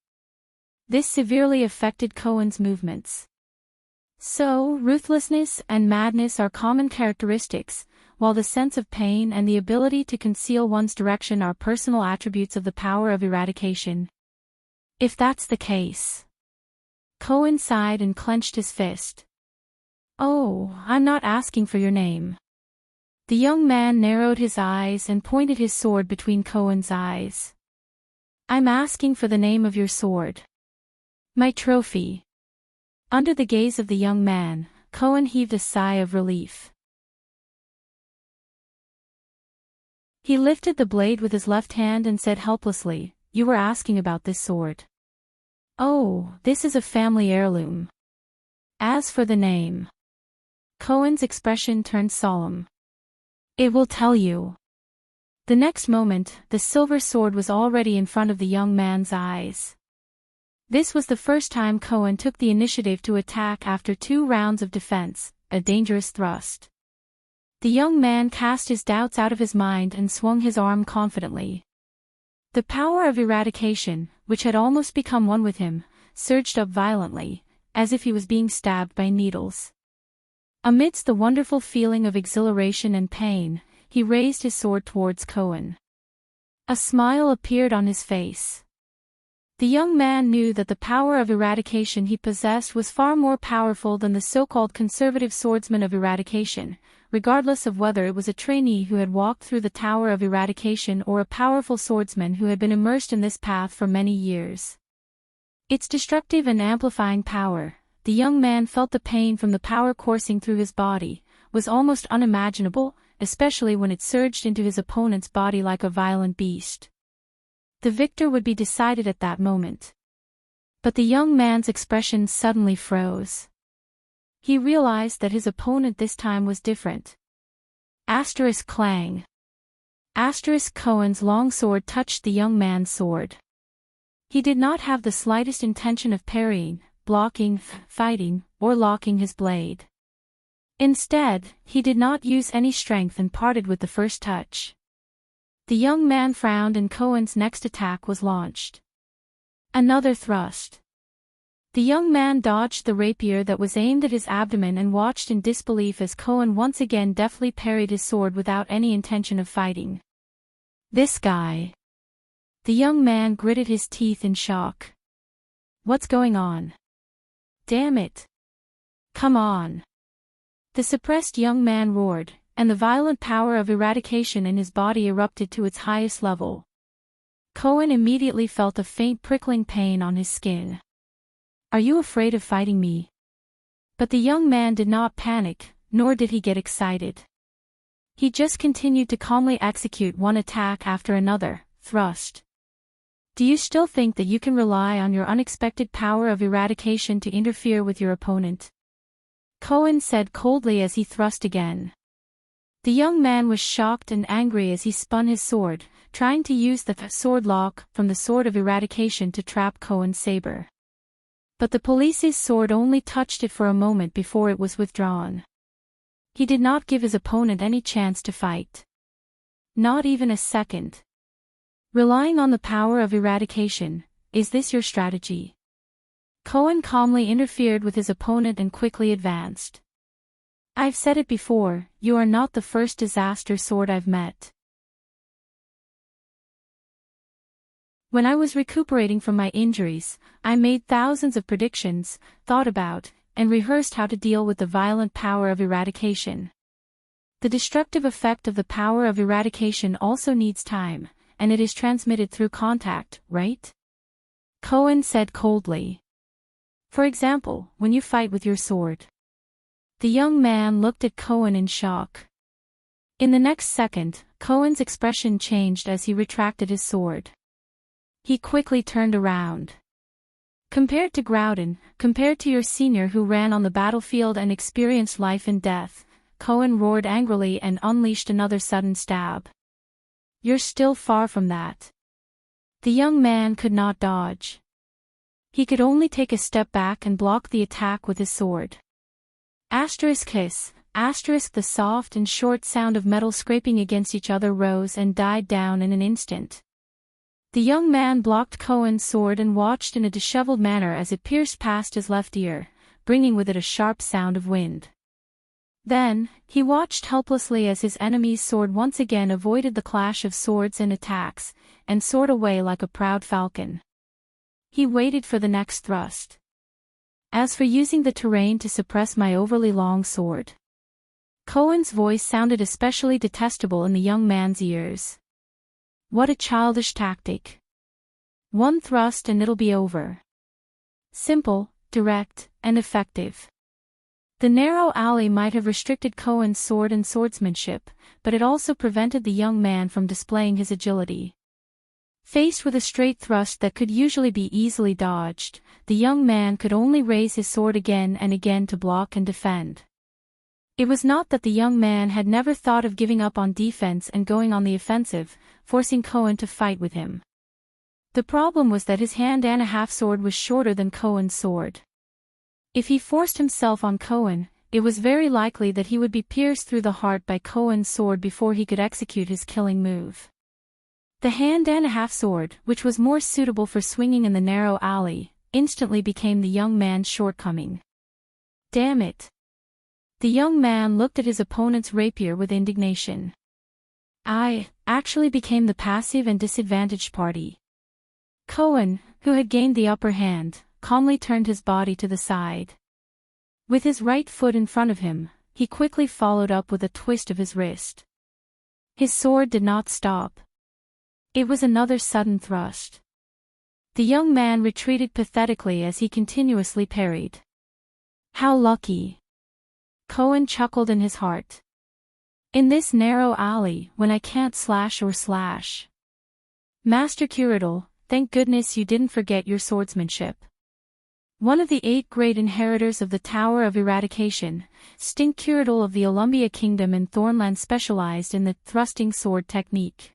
This severely affected Cohen's movements. So, ruthlessness and madness are common characteristics, while the sense of pain and the ability to conceal one's direction are personal attributes of the power of eradication. If that's the case. Cohen sighed and clenched his fist. "Oh, I'm not asking for your name." The young man narrowed his eyes and pointed his sword between Cohen's eyes. "I'm asking for the name of your sword. My trophy." Under the gaze of the young man, Cohen heaved a sigh of relief. He lifted the blade with his left hand and said helplessly, "You were asking about this sword." "Oh, this is a family heirloom. As for the name..." Cohen's expression turned solemn. "It will tell you." The next moment, the silver sword was already in front of the young man's eyes. This was the first time Cohen took the initiative to attack after 2 rounds of defense, a dangerous thrust. The young man cast his doubts out of his mind and swung his arm confidently. The power of eradication, which had almost become one with him, surged up violently, as if he was being stabbed by needles. Amidst the wonderful feeling of exhilaration and pain, he raised his sword towards Cohen. A smile appeared on his face. The young man knew that the power of eradication he possessed was far more powerful than the so-called conservative swordsman of eradication, regardless of whether it was a trainee who had walked through the tower of eradication or a powerful swordsman who had been immersed in this path for many years. Its destructive and amplifying power, the young man felt the pain from the power coursing through his body, was almost unimaginable, especially when it surged into his opponent's body like a violent beast. The victor would be decided at that moment. But the young man's expression suddenly froze. He realized that his opponent this time was different. Asterisk clang. Asterisk Cohen's long sword touched the young man's sword. He did not have the slightest intention of parrying, blocking, fighting, or locking his blade. Instead, he did not use any strength and parted with the first touch. The young man frowned and Cohen's next attack was launched. Another thrust. The young man dodged the rapier that was aimed at his abdomen and watched in disbelief as Cohen once again deftly parried his sword without any intention of fighting. "This guy." The young man gritted his teeth in shock. "What's going on? Damn it. Come on." The suppressed young man roared, and the violent power of eradication in his body erupted to its highest level. Cohen immediately felt a faint prickling pain on his skin. "Are you afraid of fighting me?" But the young man did not panic, nor did he get excited. He just continued to calmly execute one attack after another, thrust. "Do you still think that you can rely on your unexpected power of eradication to interfere with your opponent?" Cohen said coldly as he thrust again. The young man was shocked and angry as he spun his sword, trying to use the sword lock from the sword of eradication to trap Cohen's saber. But the police's sword only touched it for a moment before it was withdrawn. He did not give his opponent any chance to fight. Not even a second. "Relying on the power of eradication, is this your strategy?" Cohen calmly interfered with his opponent and quickly advanced. "I've said it before, you are not the first disaster sword I've met. When I was recuperating from my injuries, I made thousands of predictions, thought about, and rehearsed how to deal with the violent power of eradication. The destructive effect of the power of eradication also needs time, and it is transmitted through contact, right?" Cohen said coldly. "For example, when you fight with your sword." The young man looked at Cohen in shock. In the next second, Cohen's expression changed as he retracted his sword. He quickly turned around. "Compared to Groudon, compared to your senior who ran on the battlefield and experienced life and death," Cohen roared angrily and unleashed another sudden stab. "You're still far from that." The young man could not dodge. He could only take a step back and block the attack with his sword. Asterisk hiss, asterisk the soft and short sound of metal scraping against each other rose and died down in an instant. The young man blocked Cohen's sword and watched in a disheveled manner as it pierced past his left ear, bringing with it a sharp sound of wind. Then, he watched helplessly as his enemy's sword once again avoided the clash of swords and attacks, and soared away like a proud falcon. He waited for the next thrust. As for using the terrain to suppress my overly long sword. Cohen's voice sounded especially detestable in the young man's ears. What a childish tactic. One thrust and it'll be over. Simple, direct, and effective. The narrow alley might have restricted Cohen's sword and swordsmanship, but it also prevented the young man from displaying his agility. Faced with a straight thrust that could usually be easily dodged, the young man could only raise his sword again and again to block and defend. It was not that the young man had never thought of giving up on defense and going on the offensive, forcing Cohen to fight with him. The problem was that his hand-and-a-half sword was shorter than Cohen's sword. If he forced himself on Cohen, it was very likely that he would be pierced through the heart by Cohen's sword before he could execute his killing move. The hand-and-a-half sword, which was more suitable for swinging in the narrow alley, instantly became the young man's shortcoming. Damn it! The young man looked at his opponent's rapier with indignation. I actually became the passive and disadvantaged party. Cohen, who had gained the upper hand, calmly turned his body to the side. With his right foot in front of him, he quickly followed up with a twist of his wrist. His sword did not stop. It was another sudden thrust. The young man retreated pathetically as he continuously parried. How lucky! Cohen chuckled in his heart. In this narrow alley, when I can't slash or slash. Master Curator, thank goodness you didn't forget your swordsmanship. One of the 8 great inheritors of the Tower of Eradication, Stink Curator of the Olumbia Kingdom in Thornland specialized in the thrusting sword technique.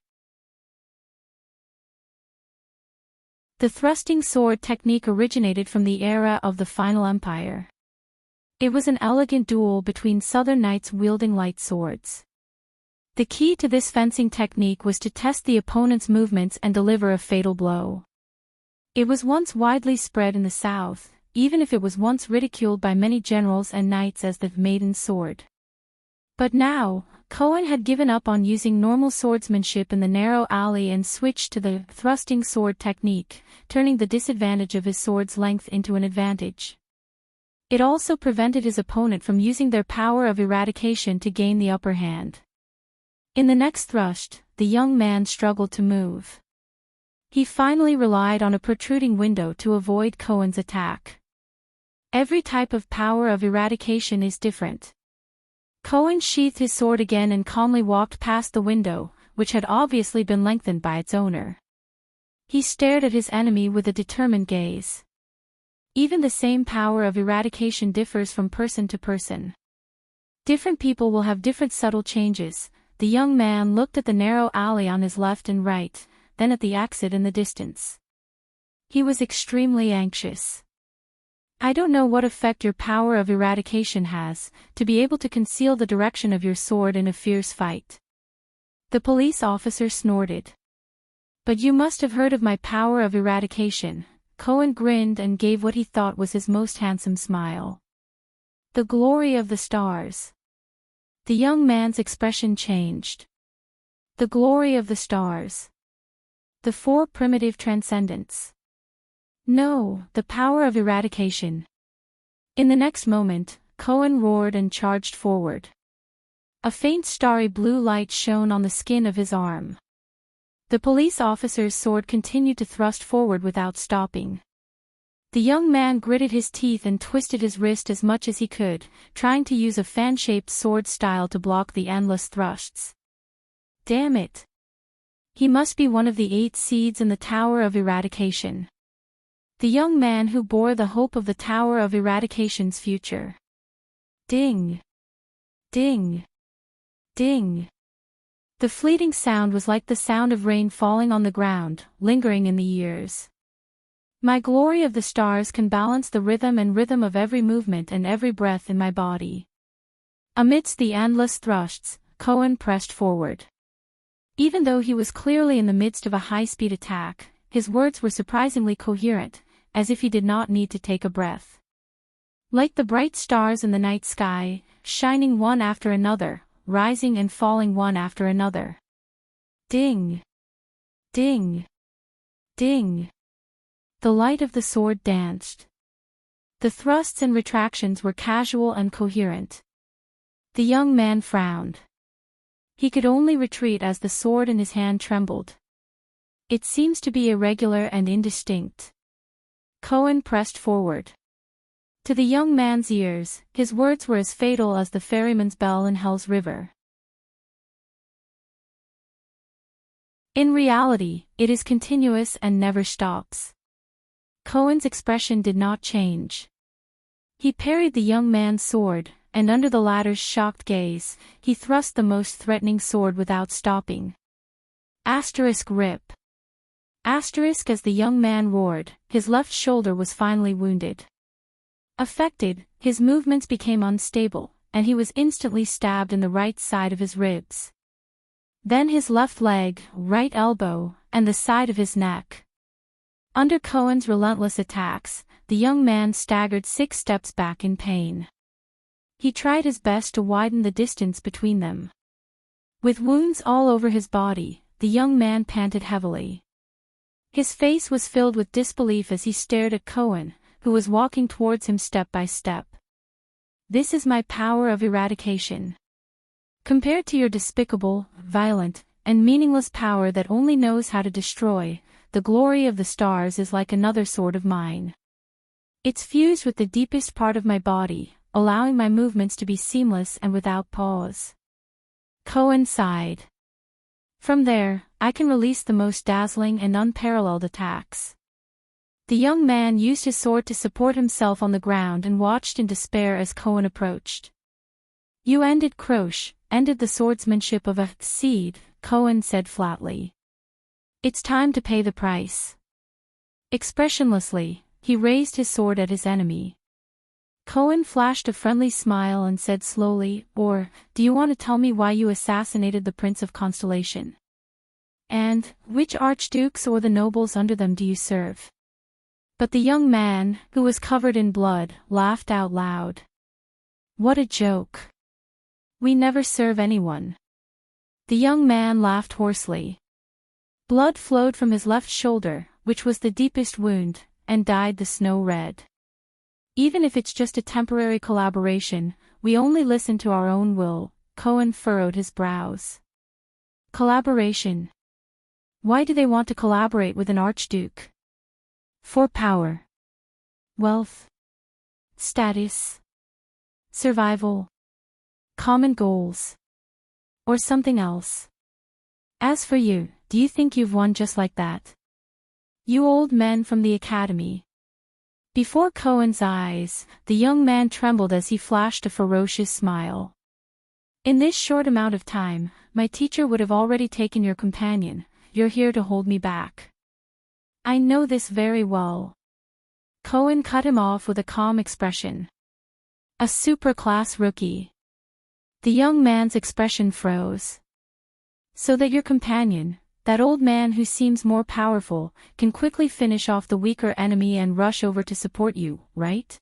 The thrusting sword technique originated from the era of the Final Empire. It was an elegant duel between southern knights wielding light swords. The key to this fencing technique was to test the opponent's movements and deliver a fatal blow. It was once widely spread in the south, even if it was once ridiculed by many generals and knights as the maiden sword. But now, Cohen had given up on using normal swordsmanship in the narrow alley and switched to the thrusting sword technique, turning the disadvantage of his sword's length into an advantage. It also prevented his opponent from using their power of eradication to gain the upper hand. In the next thrust, the young man struggled to move. He finally relied on a protruding window to avoid Cohen's attack. Every type of power of eradication is different. Cohen sheathed his sword again and calmly walked past the window, which had obviously been lengthened by its owner. He stared at his enemy with a determined gaze. Even the same power of eradication differs from person to person. Different people will have different subtle changes. The young man looked at the narrow alley on his left and right, then at the exit in the distance. He was extremely anxious. I don't know what effect your power of eradication has, to be able to conceal the direction of your sword in a fierce fight. The police officer snorted. But you must have heard of my power of eradication. Cohen grinned and gave what he thought was his most handsome smile. The glory of the stars. The young man's expression changed. The glory of the stars. The 4 primitive transcendents. No, the power of eradication. In the next moment, Cohen roared and charged forward. A faint starry blue light shone on the skin of his arm. The police officer's sword continued to thrust forward without stopping. The young man gritted his teeth and twisted his wrist as much as he could, trying to use a fan-shaped sword style to block the endless thrusts. Damn it! He must be one of the 8 seeds in the Tower of Eradication. The young man who bore the hope of the Tower of Eradication's future. Ding! Ding! Ding! The fleeting sound was like the sound of rain falling on the ground, lingering in the ears. My glory of the stars can balance the rhythm of every movement and every breath in my body. Amidst the endless thrusts, Cohen pressed forward. Even though he was clearly in the midst of a high-speed attack, his words were surprisingly coherent, as if he did not need to take a breath. Like the bright stars in the night sky, shining one after another, rising and falling one after another. Ding! Ding! Ding! The light of the sword danced. The thrusts and retractions were casual and coherent. The young man frowned. He could only retreat as the sword in his hand trembled. It seems to be irregular and indistinct. Cohen pressed forward. To the young man's ears, his words were as fatal as the ferryman's bell in Hell's River. In reality, it is continuous and never stops. Cohen's expression did not change. He parried the young man's sword, and under the latter's shocked gaze, he thrust the most threatening sword without stopping. Rip. As the young man roared, his left shoulder was finally wounded. Affected, his movements became unstable, and he was instantly stabbed in the right side of his ribs. Then his left leg, right elbow, and the side of his neck. Under Cohen's relentless attacks, the young man staggered 6 steps back in pain. He tried his best to widen the distance between them. With wounds all over his body, the young man panted heavily. His face was filled with disbelief as he stared at Cohen, who was walking towards him step by step. This is my power of eradication. Compared to your despicable, violent, and meaningless power that only knows how to destroy, the glory of the stars is like another sword of mine. It's fused with the deepest part of my body, allowing my movements to be seamless and without pause. Cohen sighed. From there, I can release the most dazzling and unparalleled attacks. The young man used his sword to support himself on the ground and watched in despair as Cohen approached. You ended the swordsmanship of a seed, Cohen said flatly. It's time to pay the price. Expressionlessly, he raised his sword at his enemy. Cohen flashed a friendly smile and said slowly, or, do you want to tell me why you assassinated the Prince of Constellation? And, which archdukes or the nobles under them do you serve? But the young man, who was covered in blood, laughed out loud. What a joke. We never serve anyone. The young man laughed hoarsely. Blood flowed from his left shoulder, which was the deepest wound, and dyed the snow red. Even if it's just a temporary collaboration, we only listen to our own will. Cohen furrowed his brows. Collaboration. Why do they want to collaborate with an archduke? For power. Wealth. Status. Survival. Common goals. Or something else. As for you, do you think you've won just like that? You old men from the academy. Before Cohen's eyes, the young man trembled as he flashed a ferocious smile. In this short amount of time, my teacher would have already taken your companion. You're here to hold me back. I know this very well. Cohen cut him off with a calm expression. A superclass rookie. The young man's expression froze. So that your companion, that old man who seems more powerful, can quickly finish off the weaker enemy and rush over to support you, right?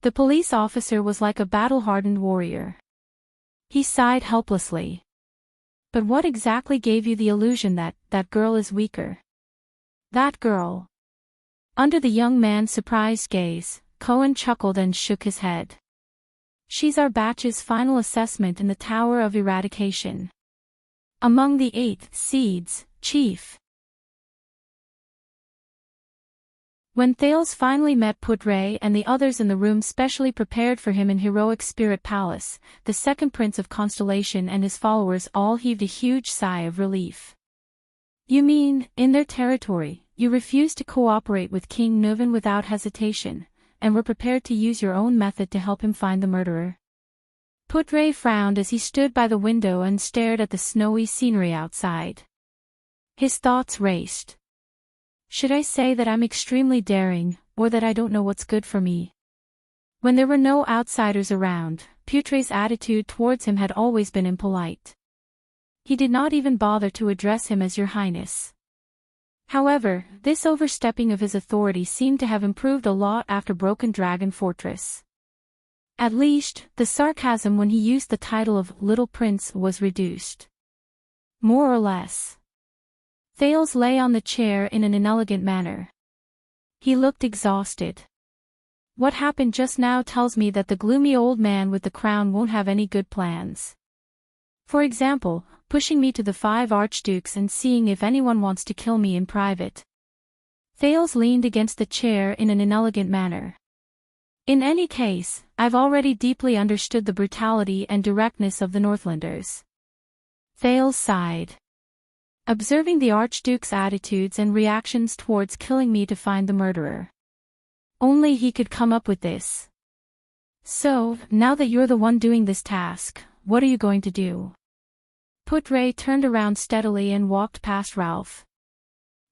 The police officer was like a battle-hardened warrior. He sighed helplessly. But what exactly gave you the illusion that that girl is weaker? That girl. Under the young man's surprised gaze, Cohen chuckled and shook his head. She's our batch's final assessment in the Tower of Eradication. Among the 8 seeds, Chief. When Thales finally met Putray and the others in the room specially prepared for him in Heroic Spirit Palace, the second Prince of Constellation and his followers all heaved a huge sigh of relief. You mean, in their territory, you refused to cooperate with King Nuvan without hesitation, and were prepared to use your own method to help him find the murderer? Putray frowned as he stood by the window and stared at the snowy scenery outside. His thoughts raced. Should I say that I'm extremely daring, or that I don't know what's good for me? When there were no outsiders around, Putray's attitude towards him had always been impolite. He did not even bother to address him as Your Highness. However, this overstepping of his authority seemed to have improved a lot after Broken Dragon Fortress. At least, the sarcasm when he used the title of Little Prince was reduced. More or less. Thales lay on the chair in an inelegant manner. He looked exhausted. What happened just now tells me that the gloomy old man with the crown won't have any good plans. For example, pushing me to the 5 archdukes and seeing if anyone wants to kill me in private. Thales leaned against the chair in an inelegant manner. In any case, I've already deeply understood the brutality and directness of the Northlanders. Thales sighed. Observing the Archduke's attitudes and reactions towards killing me to find the murderer. Only he could come up with this. So, now that you're the one doing this task, what are you going to do? Putre turned around steadily and walked past Ralph.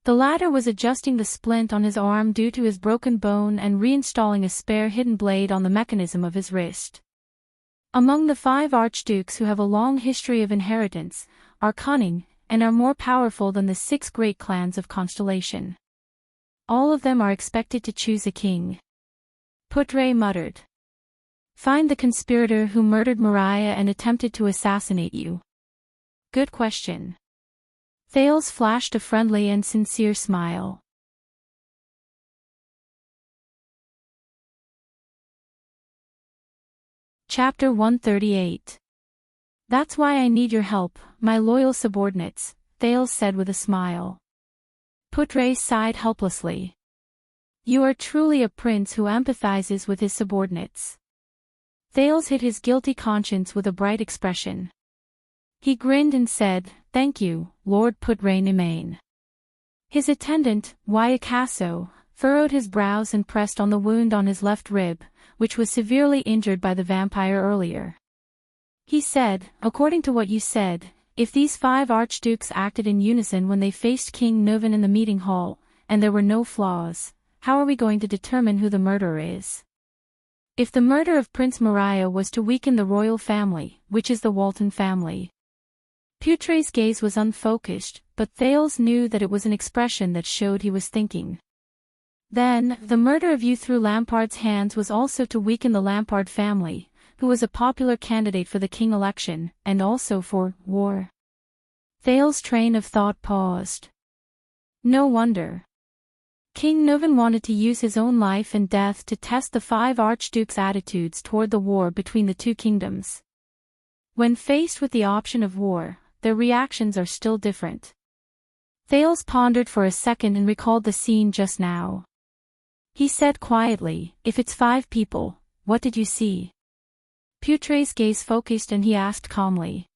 The latter was adjusting the splint on his arm due to his broken bone and reinstalling a spare hidden blade on the mechanism of his wrist. Among the 5 archdukes who have a long history of inheritance, are cunning, and are more powerful than the 6 great clans of Constellation. All of them are expected to choose a king. Putre muttered. Find the conspirator who murdered Mariah and attempted to assassinate you. Good question. Thales flashed a friendly and sincere smile. Chapter 138. That's why I need your help, my loyal subordinates, Thales said with a smile. Putre sighed helplessly. You are truly a prince who empathizes with his subordinates. Thales hit his guilty conscience with a bright expression. He grinned and said, Thank you, Lord Putre Nimain. His attendant, Wayakaso, furrowed his brows and pressed on the wound on his left rib, which was severely injured by the vampire earlier. He said, according to what you said, if these 5 archdukes acted in unison when they faced King Nuvan in the meeting hall, and there were no flaws, how are we going to determine who the murderer is? If the murder of Prince Mariah was to weaken the royal family, which is the Walton family? Putre's gaze was unfocused, but Thales knew that it was an expression that showed he was thinking. Then, the murder of you through Lampard's hands was also to weaken the Lampard family, who was a popular candidate for the king election, and also for war. Thales' train of thought paused. No wonder. King Nuvan wanted to use his own life and death to test the 5 archdukes' attitudes toward the war between the 2 kingdoms. When faced with the option of war, their reactions are still different. Thales pondered for a second and recalled the scene just now. He said quietly, if it's 5 people, what did you see? Putre's gaze focused and he asked calmly.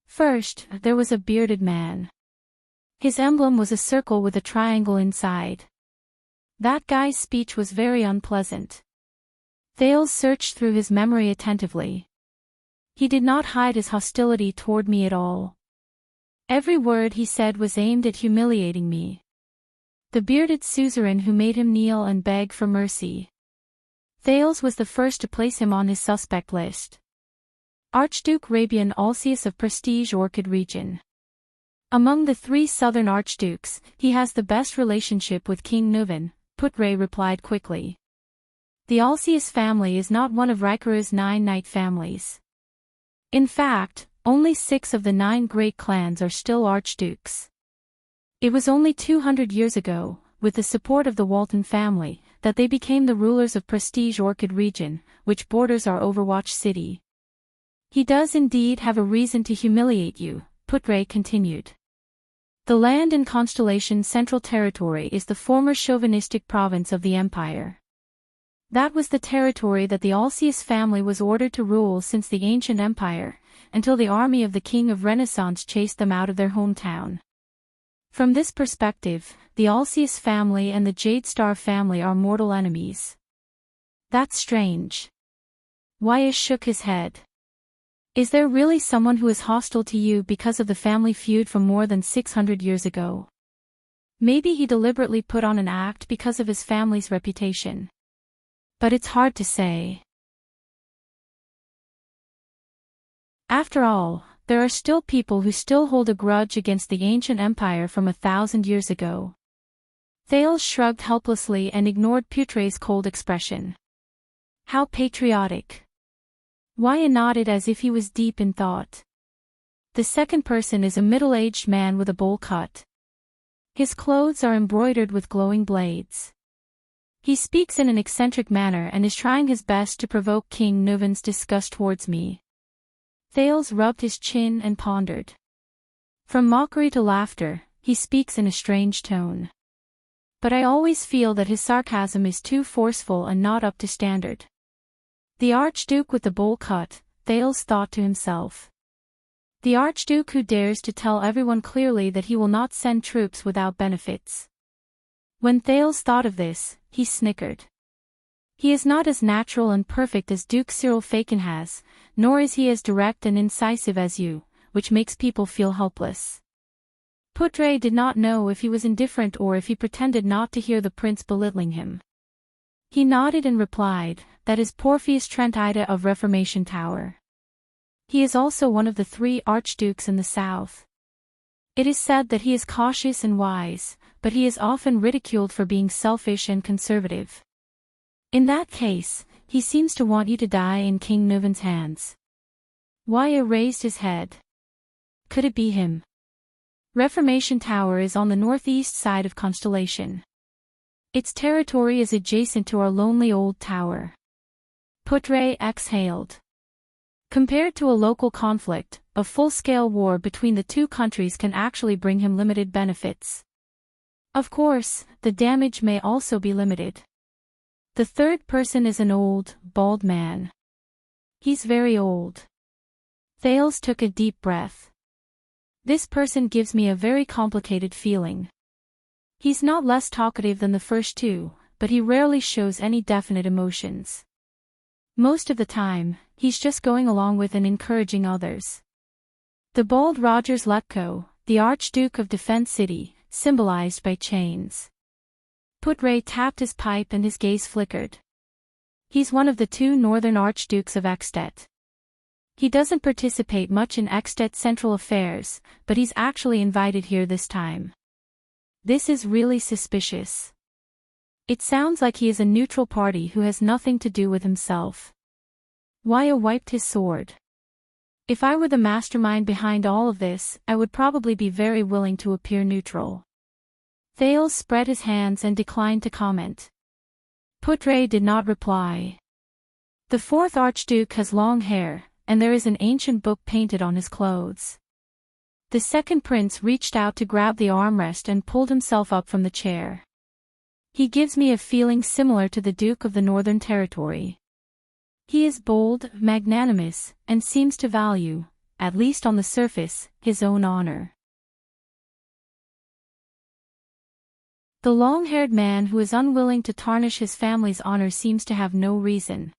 First, there was a bearded man. His emblem was a circle with a triangle inside. That guy's speech was very unpleasant. Thales searched through his memory attentively. He did not hide his hostility toward me at all. Every word he said was aimed at humiliating me. The bearded suzerain who made him kneel and beg for mercy. Thales was the first to place him on his suspect list. Archduke Rabian Alcius of Prestige Orchid region. Among the 3 southern archdukes, he has the best relationship with King Nuvan, Putre replied quickly. The Alcius family is not one of Rykara's 9 knight families. In fact, only 6 of the 9 great clans are still archdukes. It was only 200 years ago, with the support of the Walton family, that they became the rulers of Prestige Orchid region, which borders our Overwatch city. He does indeed have a reason to humiliate you, Putre continued. The land in Constellation Central Territory is the former chauvinistic province of the Empire. That was the territory that the Alcius family was ordered to rule since the ancient empire, until the army of the King of Renaissance chased them out of their hometown. From this perspective, the Alcius family and the Jadestar family are mortal enemies. That's strange. Wyatt shook his head. Is there really someone who is hostile to you because of the family feud from more than 600 years ago? Maybe he deliberately put on an act because of his family's reputation. But it's hard to say. After all, there are still people who still hold a grudge against the ancient empire from 1,000 years ago. Thales shrugged helplessly and ignored Putre's cold expression. How patriotic. Wyatt nodded as if he was deep in thought. The second person is a middle-aged man with a bowl cut. His clothes are embroidered with glowing blades. He speaks in an eccentric manner and is trying his best to provoke King Nuvan's disgust towards me. Thales rubbed his chin and pondered. From mockery to laughter, he speaks in a strange tone. But I always feel that his sarcasm is too forceful and not up to standard. The Archduke with the bowl cut, Thales thought to himself. The Archduke who dares to tell everyone clearly that he will not send troops without benefits. When Thales thought of this, he snickered. He is not as natural and perfect as Duke Cyril Falkenhas, nor is he as direct and incisive as you, which makes people feel helpless. Putre did not know if he was indifferent or if he pretended not to hear the prince belittling him. He nodded and replied, "That is Porphyus Trent Ida of Reformation Tower. He is also one of the 3 archdukes in the south. It is said that he is cautious and wise, but he is often ridiculed for being selfish and conservative. In that case, he seems to want you to die in King Nuvan's hands." Waya raised his head. Could it be him? Reformation Tower is on the northeast side of Constellation. Its territory is adjacent to our lonely old tower. Putre exhaled. Compared to a local conflict, a full-scale war between the 2 countries can actually bring him limited benefits. Of course, the damage may also be limited. The third person is an old, bald man. He's very old. Thales took a deep breath. This person gives me a very complicated feeling. He's not less talkative than the first 2, but he rarely shows any definite emotions. Most of the time, he's just going along with and encouraging others. The bald Rogers Letko, the Archduke of Defense City, symbolized by chains. Putre tapped his pipe and his gaze flickered. He's one of the 2 northern archdukes of Ekstedt. He doesn't participate much in Ekstedt's central affairs, but he's actually invited here this time. This is really suspicious. It sounds like he is a neutral party who has nothing to do with himself. Waya wiped his sword. If I were the mastermind behind all of this, I would probably be very willing to appear neutral. Thales spread his hands and declined to comment. Putre did not reply. The 4th Archduke has long hair, and there is an ancient book painted on his clothes. The second prince reached out to grab the armrest and pulled himself up from the chair. He gives me a feeling similar to the Duke of the Northern Territory. He is bold, magnanimous, and seems to value, at least on the surface, his own honor. The long-haired man who is unwilling to tarnish his family's honor seems to have no reason.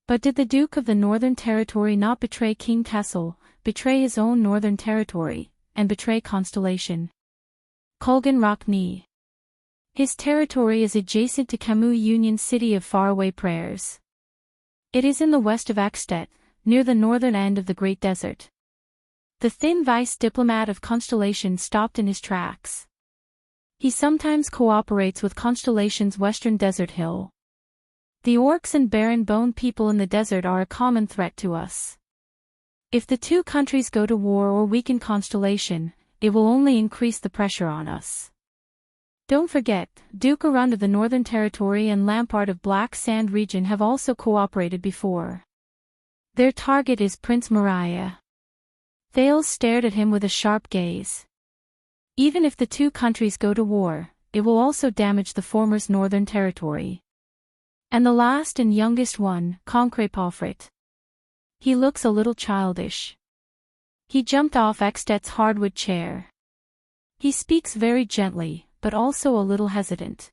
But did the Duke of the Northern Territory not betray King Kessel, betray his own Northern Territory, and betray Constellation? Colgan Rockney. His territory is adjacent to Camus Union City of Faraway Prayers. It is in the west of Ekstedt, near the northern end of the Great Desert. The thin vice diplomat of Constellation stopped in his tracks. He sometimes cooperates with Constellation's western desert hill. The orcs and barren bone people in the desert are a common threat to us. If the 2 countries go to war or weaken Constellation, it will only increase the pressure on us. Don't forget, Duke Arund of the Northern Territory and Lampard of Black Sand region have also cooperated before. Their target is Prince Mariah. Thales stared at him with a sharp gaze. Even if the 2 countries go to war, it will also damage the former's Northern Territory. And the last and youngest one, Concret Palfret. He looks a little childish. He jumped off Ekstedt's hardwood chair. He speaks very gently, but also a little hesitant.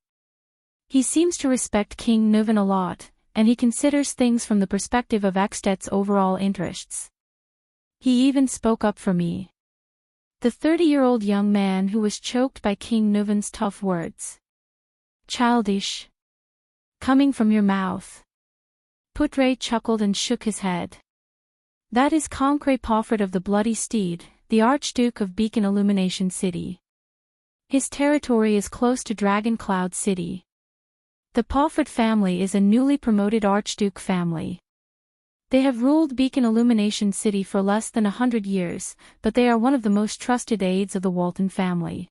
He seems to respect King Nuvan a lot, and he considers things from the perspective of Ekstedt's overall interests. He even spoke up for me. The 30-year-old young man who was choked by King Nuvan's tough words. Childish. Coming from your mouth. Putre chuckled and shook his head. That is Concret Palfret of the Bloody Steed, the Archduke of Beacon Illumination City. His territory is close to Dragon Cloud City. The Palfret family is a newly promoted Archduke family. They have ruled Beacon Illumination City for less than 100 years, but they are one of the most trusted aides of the Walton family.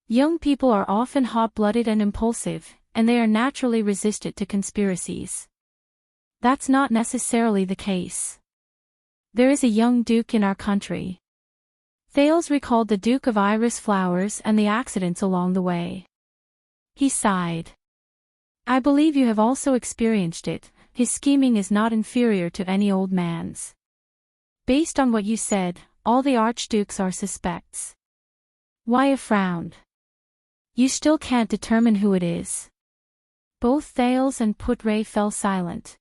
Young people are often hot-blooded and impulsive, and they are naturally resistant to conspiracies. That's not necessarily the case. There is a young duke in our country. Thales recalled the Duke of Iris Flowers and the accidents along the way. He sighed. I believe you have also experienced it. His scheming is not inferior to any old man's. Based on what you said, all the archdukes are suspects. Wyatt frowned. You still can't determine who it is. Both Thales and Putre fell silent.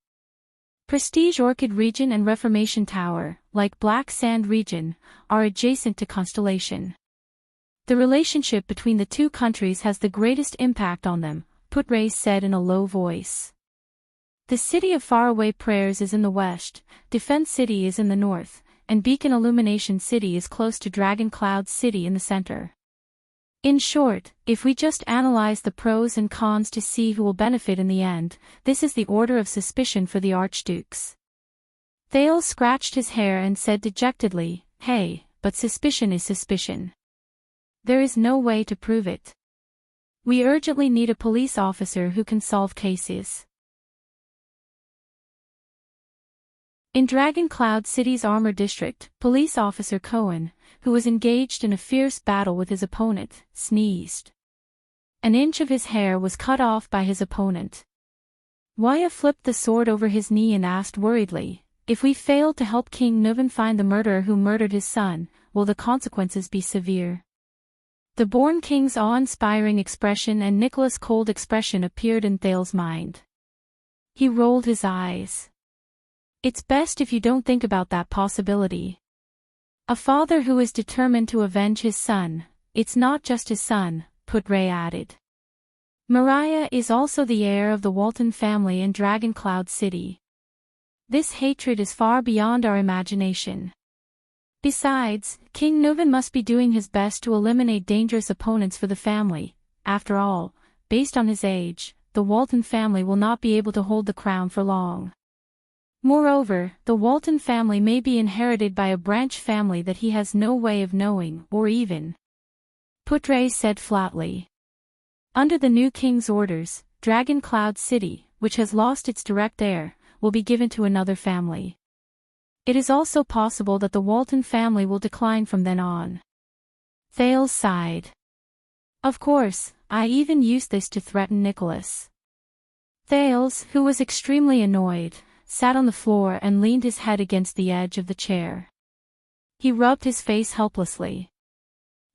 Prestige Orchid Region and Reformation Tower, like Black Sand Region, are adjacent to Constellation. The relationship between the two countries has the greatest impact on them, Putre said in a low voice. The city of Faraway Prayers is in the west, Defense City is in the north, and Beacon Illumination City is close to Dragon Cloud City in the center. In short, if we just analyze the pros and cons to see who will benefit in the end, this is the order of suspicion for the archdukes. Thales scratched his hair and said dejectedly, Hey, but suspicion is suspicion. There is no way to prove it. We urgently need a police officer who can solve cases. In Dragon Cloud City's Armor District, Police Officer Cohen, who was engaged in a fierce battle with his opponent, sneezed. An inch of his hair was cut off by his opponent. Wyatt flipped the sword over his knee and asked worriedly, If we fail to help King Nuven find the murderer who murdered his son, will the consequences be severe? The Born King's awe-inspiring expression and Nicholas' cold expression appeared in Thales' mind. He rolled his eyes. It's best if you don't think about that possibility. A father who is determined to avenge his son, it's not just his son, Putre added. Mariah is also the heir of the Walton family in Dragon Cloud City. This hatred is far beyond our imagination. Besides, King Nuven must be doing his best to eliminate dangerous opponents for the family. After all, based on his age, the Walton family will not be able to hold the crown for long. Moreover, the Walton family may be inherited by a branch family that he has no way of knowing, or even. Putre said flatly. Under the new king's orders, Dragon Cloud City, which has lost its direct heir, will be given to another family. It is also possible that the Walton family will decline from then on. Thales sighed. Of course, I even used this to threaten Nicholas. Thales, who was extremely annoyed, sat on the floor and leaned his head against the edge of the chair. He rubbed his face helplessly.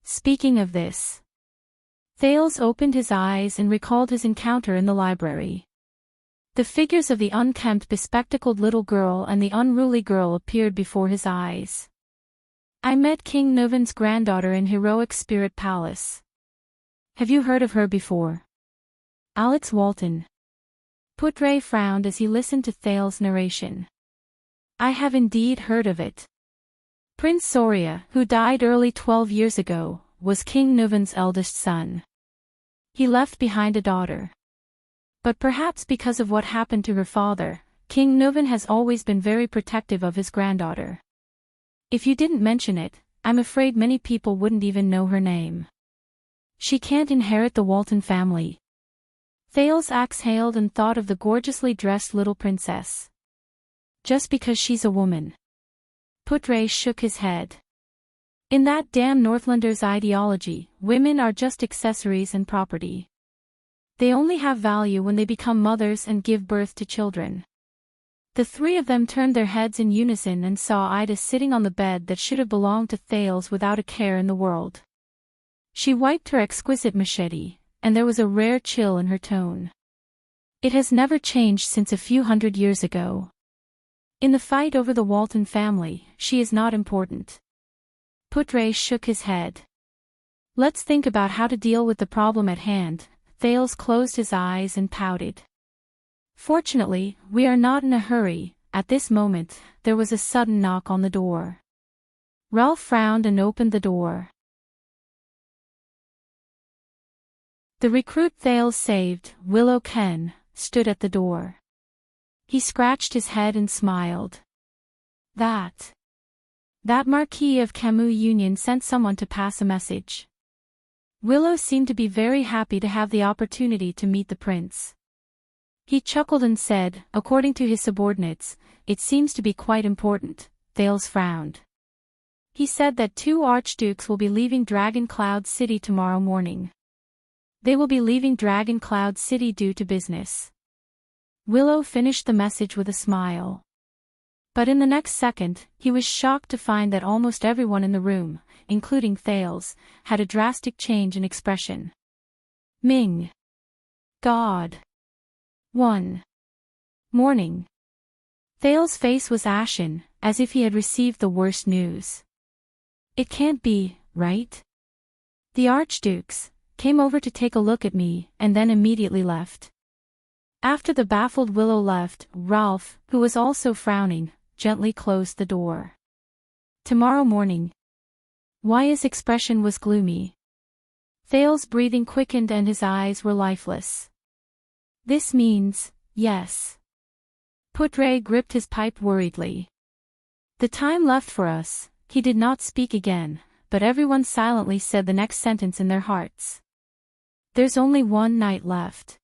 Speaking of this. Thales opened his eyes and recalled his encounter in the library. The figures of the unkempt bespectacled little girl and the unruly girl appeared before his eyes. I met King Nuven's granddaughter in Heroic Spirit Palace. Have you heard of her before? Alex Walton. Putre frowned as he listened to Thales' narration. I have indeed heard of it. Prince Soria, who died early 12 years ago, was King Nuven's eldest son. He left behind a daughter. But perhaps because of what happened to her father, King Nuven has always been very protective of his granddaughter. If you didn't mention it, I'm afraid many people wouldn't even know her name. She can't inherit the Walton family. Thales exhaled and thought of the gorgeously dressed little princess. Just because she's a woman. Putre shook his head. In that damn Northlander's ideology, women are just accessories and property. They only have value when they become mothers and give birth to children. The three of them turned their heads in unison and saw Ida sitting on the bed that should have belonged to Thales without a care in the world. She wiped her exquisite machete, and there was a rare chill in her tone. It has never changed since a few hundred years ago. In the fight over the Walton family, she is not important. Putre shook his head. Let's think about how to deal with the problem at hand. Thales closed his eyes and pouted. Fortunately, we are not in a hurry. At this moment, there was a sudden knock on the door. Ralph frowned and opened the door. The recruit Thales saved, Willow Ken, stood at the door. He scratched his head and smiled. That Marquis of Camus Union sent someone to pass a message. Willow seemed to be very happy to have the opportunity to meet the prince. He chuckled and said, according to his subordinates, "It seems to be quite important." Thales frowned. He said that 2 archdukes will be leaving Dragon Cloud City tomorrow morning. They will be leaving Dragon Cloud City due to business. Willow finished the message with a smile. But in the next second, he was shocked to find that almost everyone in the room, including Thales, had a drastic change in expression. Ming. God. 1. Morning. Thales' face was ashen, as if he had received the worst news. It can't be, right? The archdukes came over to take a look at me and then immediately left. After the baffled Willow left, Ralph, who was also frowning, gently closed the door. Tomorrow morning. Why his expression was gloomy. Thales' breathing quickened and his eyes were lifeless. This means, yes. Putre gripped his pipe worriedly. The time left for us. He did not speak again, but everyone silently said the next sentence in their hearts. There's only one night left.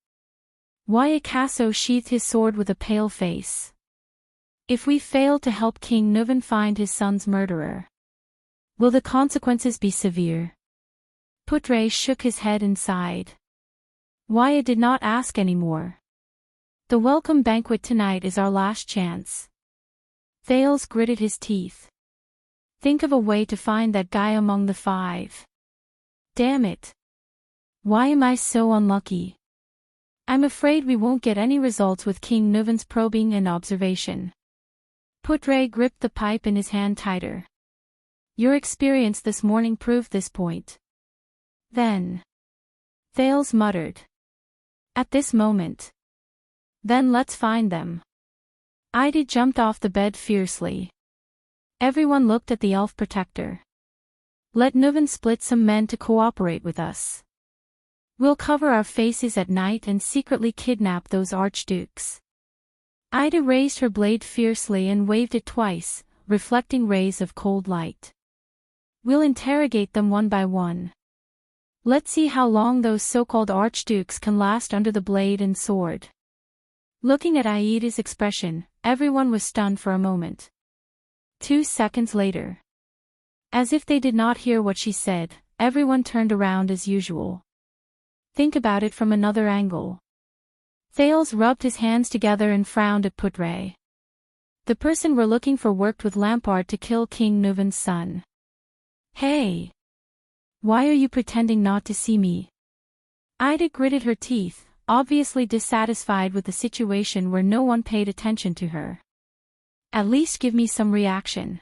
Wayakaso sheathed his sword with a pale face. If we fail to help King Nuvan find his son's murderer, will the consequences be severe? Putre shook his head and sighed. Waya did not ask any more. The welcome banquet tonight is our last chance. Thales gritted his teeth. Think of a way to find that guy among the 5. Damn it. Why am I so unlucky? I'm afraid we won't get any results with King Nuvan's probing and observation. Putre gripped the pipe in his hand tighter. Your experience this morning proved this point. Then. Thales muttered. At this moment. Then let's find them. Ida jumped off the bed fiercely. Everyone looked at the elf protector. Let Nuvan split some men to cooperate with us. We'll cover our faces at night and secretly kidnap those archdukes. Ida raised her blade fiercely and waved it twice, reflecting rays of cold light. We'll interrogate them one by one. Let's see how long those so-called archdukes can last under the blade and sword. Looking at Aida's expression, everyone was stunned for a moment. 2 seconds later. As if they did not hear what she said, everyone turned around as usual. Think about it from another angle. Thales rubbed his hands together and frowned at Putre. The person we're looking for worked with Lampard to kill King Nuvan's son. Hey! Why are you pretending not to see me? Ida gritted her teeth, obviously dissatisfied with the situation where no one paid attention to her. At least give me some reaction.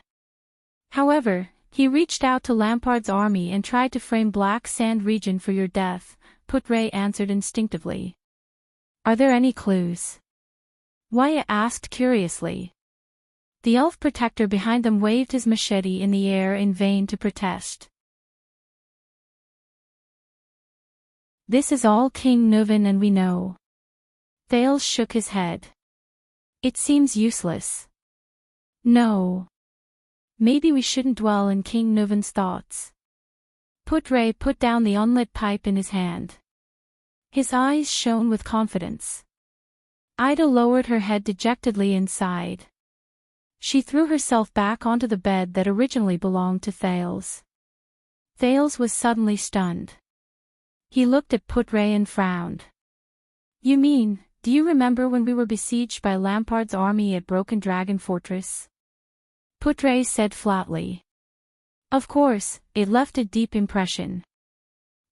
However, he reached out to Lampard's army and tried to frame Black Sand region for your death, Putre answered instinctively. Are there any clues? Waya asked curiously. The elf protector behind them waved his machete in the air in vain to protest. This is all King Nuvan and we know. Thales shook his head. It seems useless. No. Maybe we shouldn't dwell in King Nuvan's thoughts. Putre put down the unlit pipe in his hand. His eyes shone with confidence. Ida lowered her head dejectedly and sighed. She threw herself back onto the bed that originally belonged to Thales. Thales was suddenly stunned. He looked at Putre and frowned. You mean, do you remember when we were besieged by Lampard's army at Broken Dragon Fortress? Putre said flatly. Of course, it left a deep impression.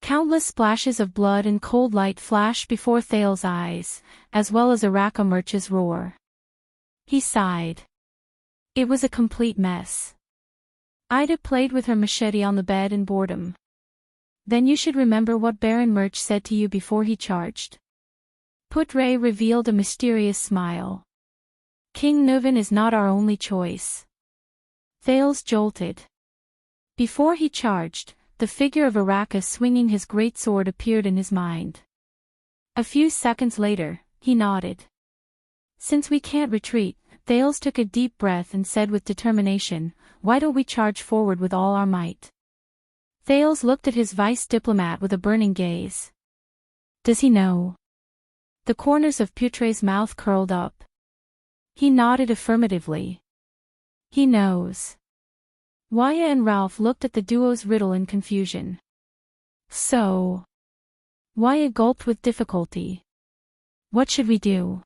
Countless splashes of blood and cold light flashed before Thales' eyes, as well as Araka Murch's roar. He sighed. It was a complete mess. Ida played with her machete on the bed in boredom. Then you should remember what Baron Murch said to you before he charged. Putre revealed a mysterious smile. King Nuvan is not our only choice. Thales jolted. Before he charged, the figure of Araka swinging his great sword appeared in his mind. A few seconds later, he nodded. Since we can't retreat, Thales took a deep breath and said with determination, why don't we charge forward with all our might? Thales looked at his vice diplomat with a burning gaze. Does he know? The corners of Putre's mouth curled up. He nodded affirmatively. He knows. Waya and Ralph looked at the duo's riddle in confusion. So. Waya gulped with difficulty. What should we do?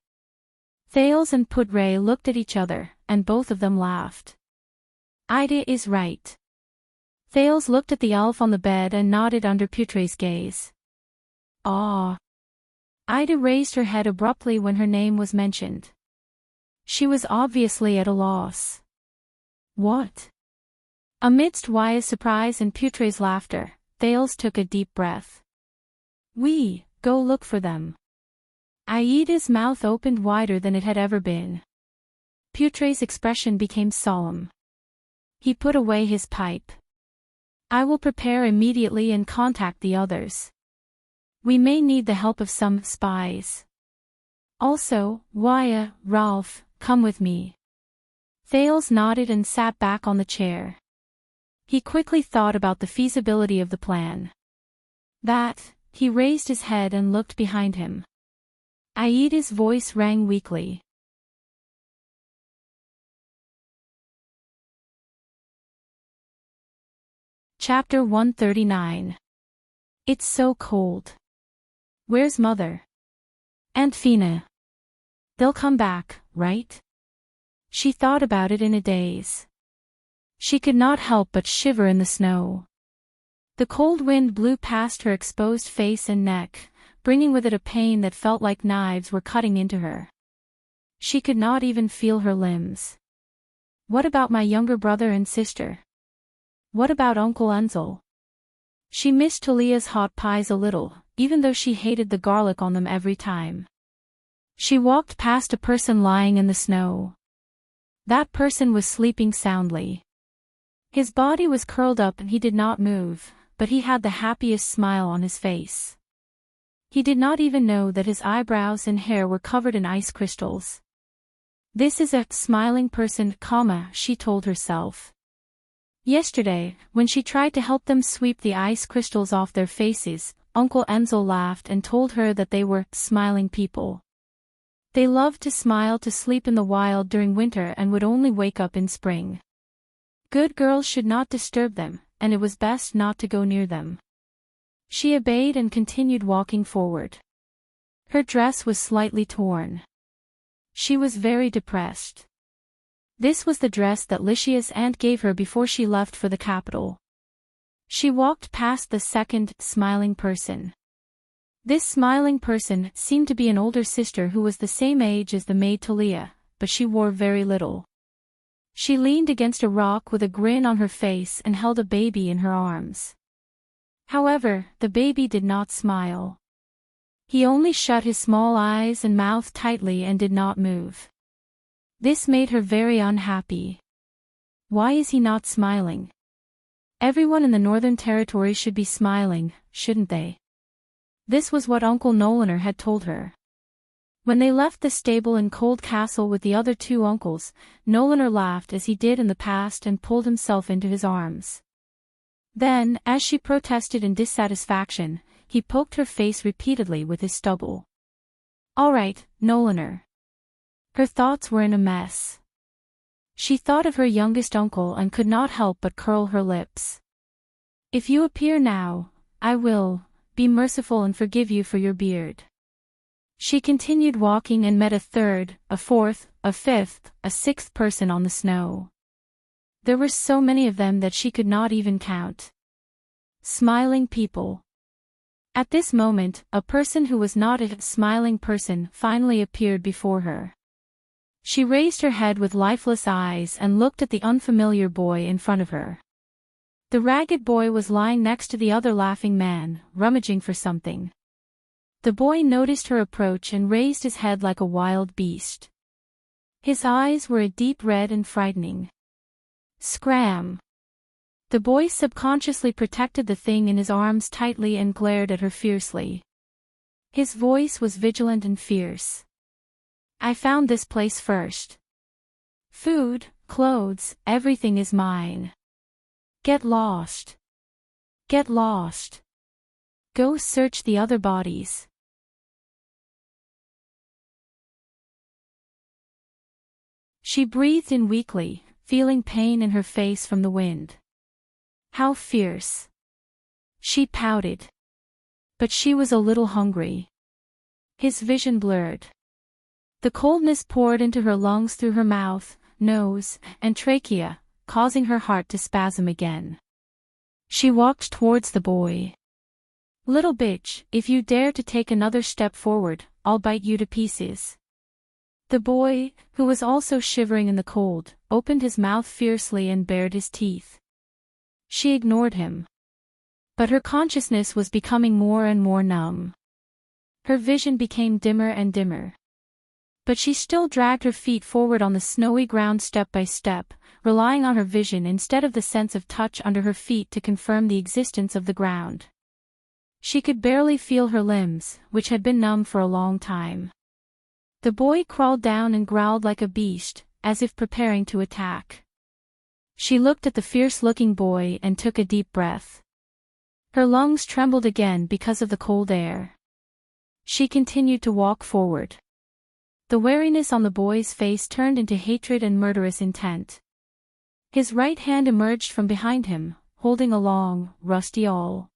Thales and Putre looked at each other, and both of them laughed. Ida is right. Thales looked at the elf on the bed and nodded under Putre's gaze. Ah. Ida raised her head abruptly when her name was mentioned. She was obviously at a loss. What? Amidst Waya's surprise and Putre's laughter, Thales took a deep breath. We, go look for them. Aida's mouth opened wider than it had ever been. Putre's expression became solemn. He put away his pipe. I will prepare immediately and contact the others. We may need the help of some spies. Also, Waya, Ralph, come with me. Thales nodded and sat back on the chair. He quickly thought about the feasibility of the plan. He raised his head and looked behind him. Aida's voice rang weakly. Chapter 139. It's so cold. Where's Mother? Aunt Fina. They'll come back, right? She thought about it in a daze. She could not help but shiver in the snow. The cold wind blew past her exposed face and neck, bringing with it a pain that felt like knives were cutting into her. She could not even feel her limbs. What about my younger brother and sister? What about Uncle Enzel? She missed Talia's hot pies a little, even though she hated the garlic on them every time. She walked past a person lying in the snow. That person was sleeping soundly. His body was curled up and he did not move, but he had the happiest smile on his face. He did not even know that his eyebrows and hair were covered in ice crystals. This is a smiling person, she told herself. Yesterday, when she tried to help them sweep the ice crystals off their faces, Uncle Enzel laughed and told her that they were smiling people. They loved to smile to sleep in the wild during winter and would only wake up in spring. Good girls should not disturb them, and it was best not to go near them. She obeyed and continued walking forward. Her dress was slightly torn. She was very depressed. This was the dress that Lycia's aunt gave her before she left for the capital. She walked past the second, smiling person. This smiling person seemed to be an older sister who was the same age as the maid Talia, but she wore very little. She leaned against a rock with a grin on her face and held a baby in her arms. However, the baby did not smile. He only shut his small eyes and mouth tightly and did not move. This made her very unhappy. Why is he not smiling? Everyone in the Northern Territory should be smiling, shouldn't they? This was what Uncle Nolaner had told her. When they left the stable in Cold Castle with the other two uncles, Nolaner laughed as he did in the past and pulled himself into his arms. Then, as she protested in dissatisfaction, he poked her face repeatedly with his stubble. All right, Nolaner. Her thoughts were in a mess. She thought of her youngest uncle and could not help but curl her lips. If you appear now, I will be merciful and forgive you for your beard. She continued walking and met a third, a fourth, a fifth, a sixth person on the snow. There were so many of them that she could not even count. Smiling people. At this moment, a person who was not a smiling person finally appeared before her. She raised her head with lifeless eyes and looked at the unfamiliar boy in front of her. The ragged boy was lying next to the other laughing man, rummaging for something. The boy noticed her approach and raised his head like a wild beast. His eyes were a deep red and frightening. Scram! The boy subconsciously protected the thing in his arms tightly and glared at her fiercely. His voice was vigilant and fierce. I found this place first. Food, clothes, everything is mine. Get lost. Get lost. Go search the other bodies. She breathed in weakly, feeling pain in her face from the wind. How fierce. She pouted. But she was a little hungry. His vision blurred. The coldness poured into her lungs through her mouth, nose, and trachea, causing her heart to spasm again. She walked towards the boy. Little bitch, if you dare to take another step forward, I'll bite you to pieces. The boy, who was also shivering in the cold, opened his mouth fiercely and bared his teeth. She ignored him. But her consciousness was becoming more and more numb. Her vision became dimmer and dimmer. But she still dragged her feet forward on the snowy ground step by step, relying on her vision instead of the sense of touch under her feet to confirm the existence of the ground. She could barely feel her limbs, which had been numb for a long time. The boy crawled down and growled like a beast, as if preparing to attack. She looked at the fierce-looking boy and took a deep breath. Her lungs trembled again because of the cold air. She continued to walk forward. The wariness on the boy's face turned into hatred and murderous intent. His right hand emerged from behind him, holding a long, rusty awl.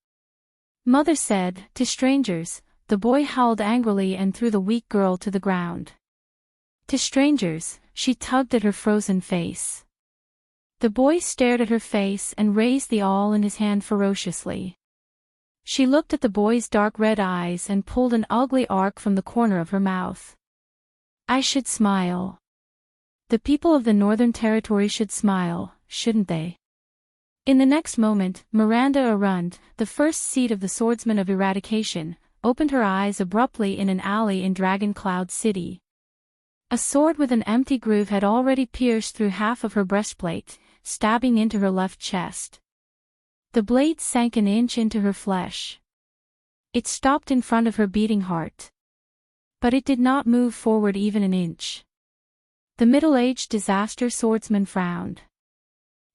Mother said, to strangers, the boy howled angrily and threw the weak girl to the ground. To strangers, she tugged at her frozen face. The boy stared at her face and raised the awl in his hand ferociously. She looked at the boy's dark red eyes and pulled an ugly arc from the corner of her mouth. I should smile. The people of the Northern Territory should smile, shouldn't they? In the next moment, Miranda Arund, the first seed of the Swordsman of Eradication, opened her eyes abruptly in an alley in Dragon Cloud City. A sword with an empty groove had already pierced through half of her breastplate, stabbing into her left chest. The blade sank an inch into her flesh. It stopped in front of her beating heart. But it did not move forward even an inch. The middle-aged disaster swordsman frowned.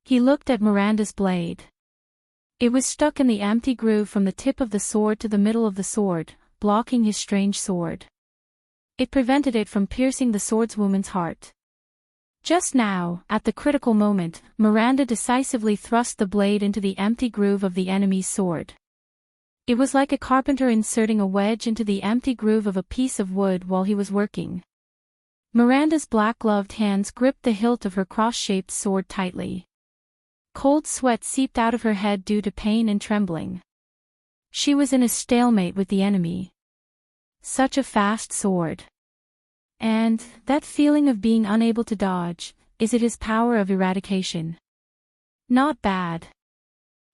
He looked at Miranda's blade. It was stuck in the empty groove from the tip of the sword to the middle of the sword, blocking his strange sword. It prevented it from piercing the swordswoman's heart. Just now, at the critical moment, Miranda decisively thrust the blade into the empty groove of the enemy's sword. It was like a carpenter inserting a wedge into the empty groove of a piece of wood while he was working. Miranda's black-gloved hands gripped the hilt of her cross-shaped sword tightly. Cold sweat seeped out of her head due to pain and trembling. She was in a stalemate with the enemy. Such a fast sword. And, that feeling of being unable to dodge, is it his power of eradication? Not bad.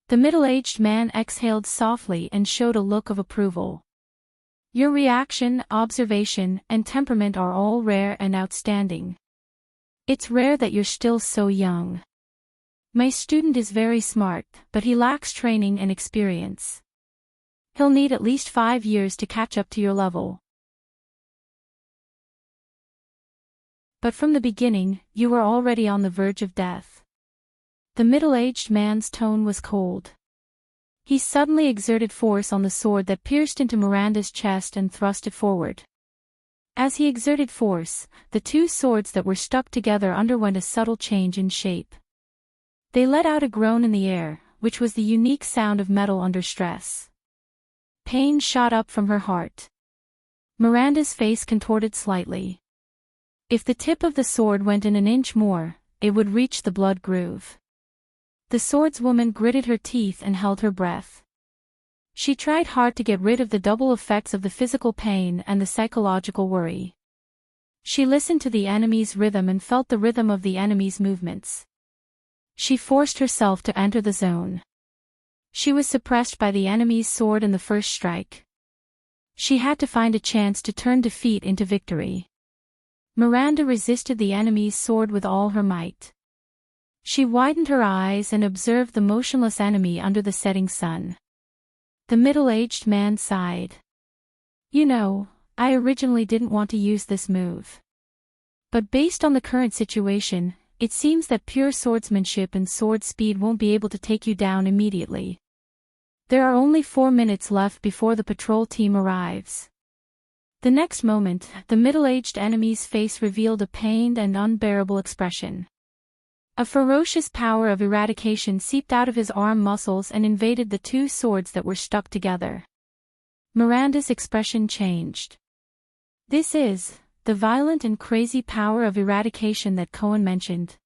The middle-aged man exhaled softly and showed a look of approval. Your reaction, observation, and temperament are all rare and outstanding. It's rare that you're still so young. My student is very smart, but he lacks training and experience. He'll need at least 5 years to catch up to your level. But from the beginning, you were already on the verge of death. The middle-aged man's tone was cold. He suddenly exerted force on the sword that pierced into Miranda's chest and thrust it forward. As he exerted force, the two swords that were stuck together underwent a subtle change in shape. They let out a groan in the air, which was the unique sound of metal under stress. Pain shot up from her heart. Miranda's face contorted slightly. If the tip of the sword went in an inch more, it would reach the blood groove. The swordswoman gritted her teeth and held her breath. She tried hard to get rid of the double effects of the physical pain and the psychological worry. She listened to the enemy's rhythm and felt the rhythm of the enemy's movements. She forced herself to enter the zone. She was suppressed by the enemy's sword in the first strike. She had to find a chance to turn defeat into victory. Miranda resisted the enemy's sword with all her might. She widened her eyes and observed the motionless enemy under the setting sun. The middle-aged man sighed. You know, I originally didn't want to use this move. But based on the current situation, it seems that pure swordsmanship and sword speed won't be able to take you down immediately. There are only 4 minutes left before the patrol team arrives. The next moment, the middle-aged enemy's face revealed a pained and unbearable expression. A ferocious power of eradication seeped out of his arm muscles and invaded the two swords that were stuck together. Miranda's expression changed. This is the violent and crazy power of eradication that Cohen mentioned.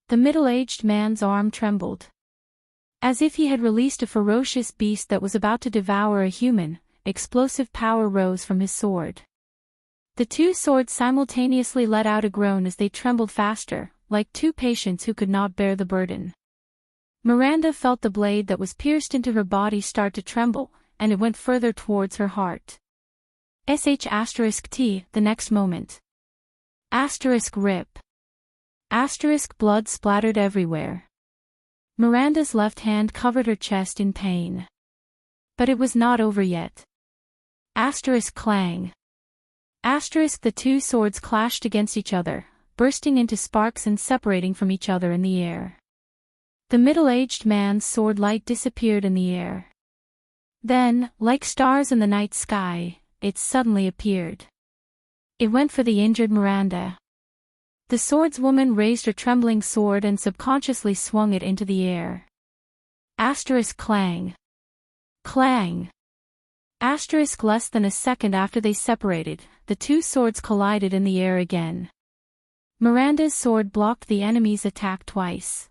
The middle-aged man's arm trembled. As if he had released a ferocious beast that was about to devour a human, explosive power rose from his sword. The two swords simultaneously let out a groan as they trembled faster, like two patients who could not bear the burden. Miranda felt the blade that was pierced into her body start to tremble, and it went further towards her heart. *T the next moment. *Rip. Blood splattered everywhere. Miranda's left hand covered her chest in pain. But it was not over yet. *Clang. The two swords clashed against each other, bursting into sparks and separating from each other in the air. The middle-aged man's sword light disappeared in the air. Then, like stars in the night sky, it suddenly appeared. It went for the injured Miranda. The swordswoman raised her trembling sword and subconsciously swung it into the air. *Clang. Clang. Less than a second after they separated, the two swords collided in the air again. Miranda's sword blocked the enemy's attack twice.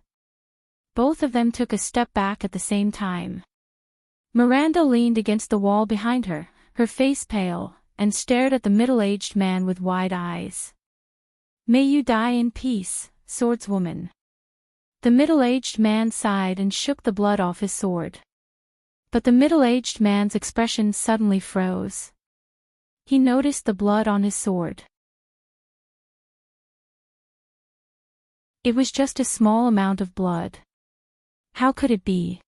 Both of them took a step back at the same time. Miranda leaned against the wall behind her, her face pale, and stared at the middle-aged man with wide eyes. "May you die in peace, swordswoman." The middle-aged man sighed and shook the blood off his sword. But the middle-aged man's expression suddenly froze. He noticed the blood on his sword. It was just a small amount of blood. How could it be?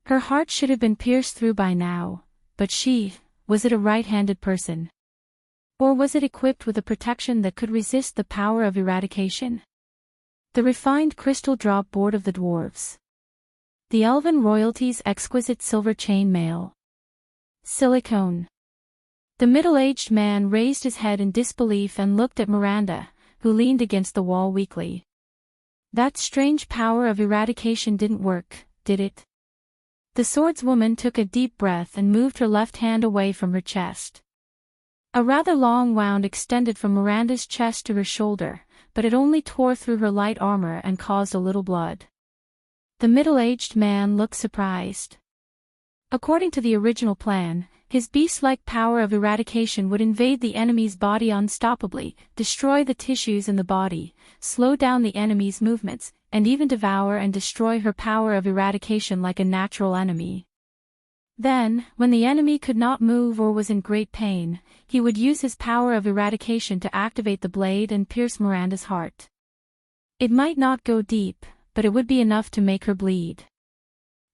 Her heart should have been pierced through by now, but was it a right-handed person? Or was it equipped with a protection that could resist the power of eradication? The refined crystal drop board of the dwarves. The elven royalty's exquisite silver chain mail. Silicone. The middle-aged man raised his head in disbelief and looked at Miranda, who leaned against the wall weakly. That strange power of eradication didn't work, did it? The swordswoman took a deep breath and moved her left hand away from her chest. A rather long wound extended from Miranda's chest to her shoulder, but it only tore through her light armor and caused a little blood. The middle-aged man looked surprised. According to the original plan, his beast-like power of eradication would invade the enemy's body unstoppably, destroy the tissues in the body, slow down the enemy's movements, and even devour and destroy her power of eradication like a natural enemy. Then, when the enemy could not move or was in great pain, he would use his power of eradication to activate the blade and pierce Miranda's heart. It might not go deep, but it would be enough to make her bleed.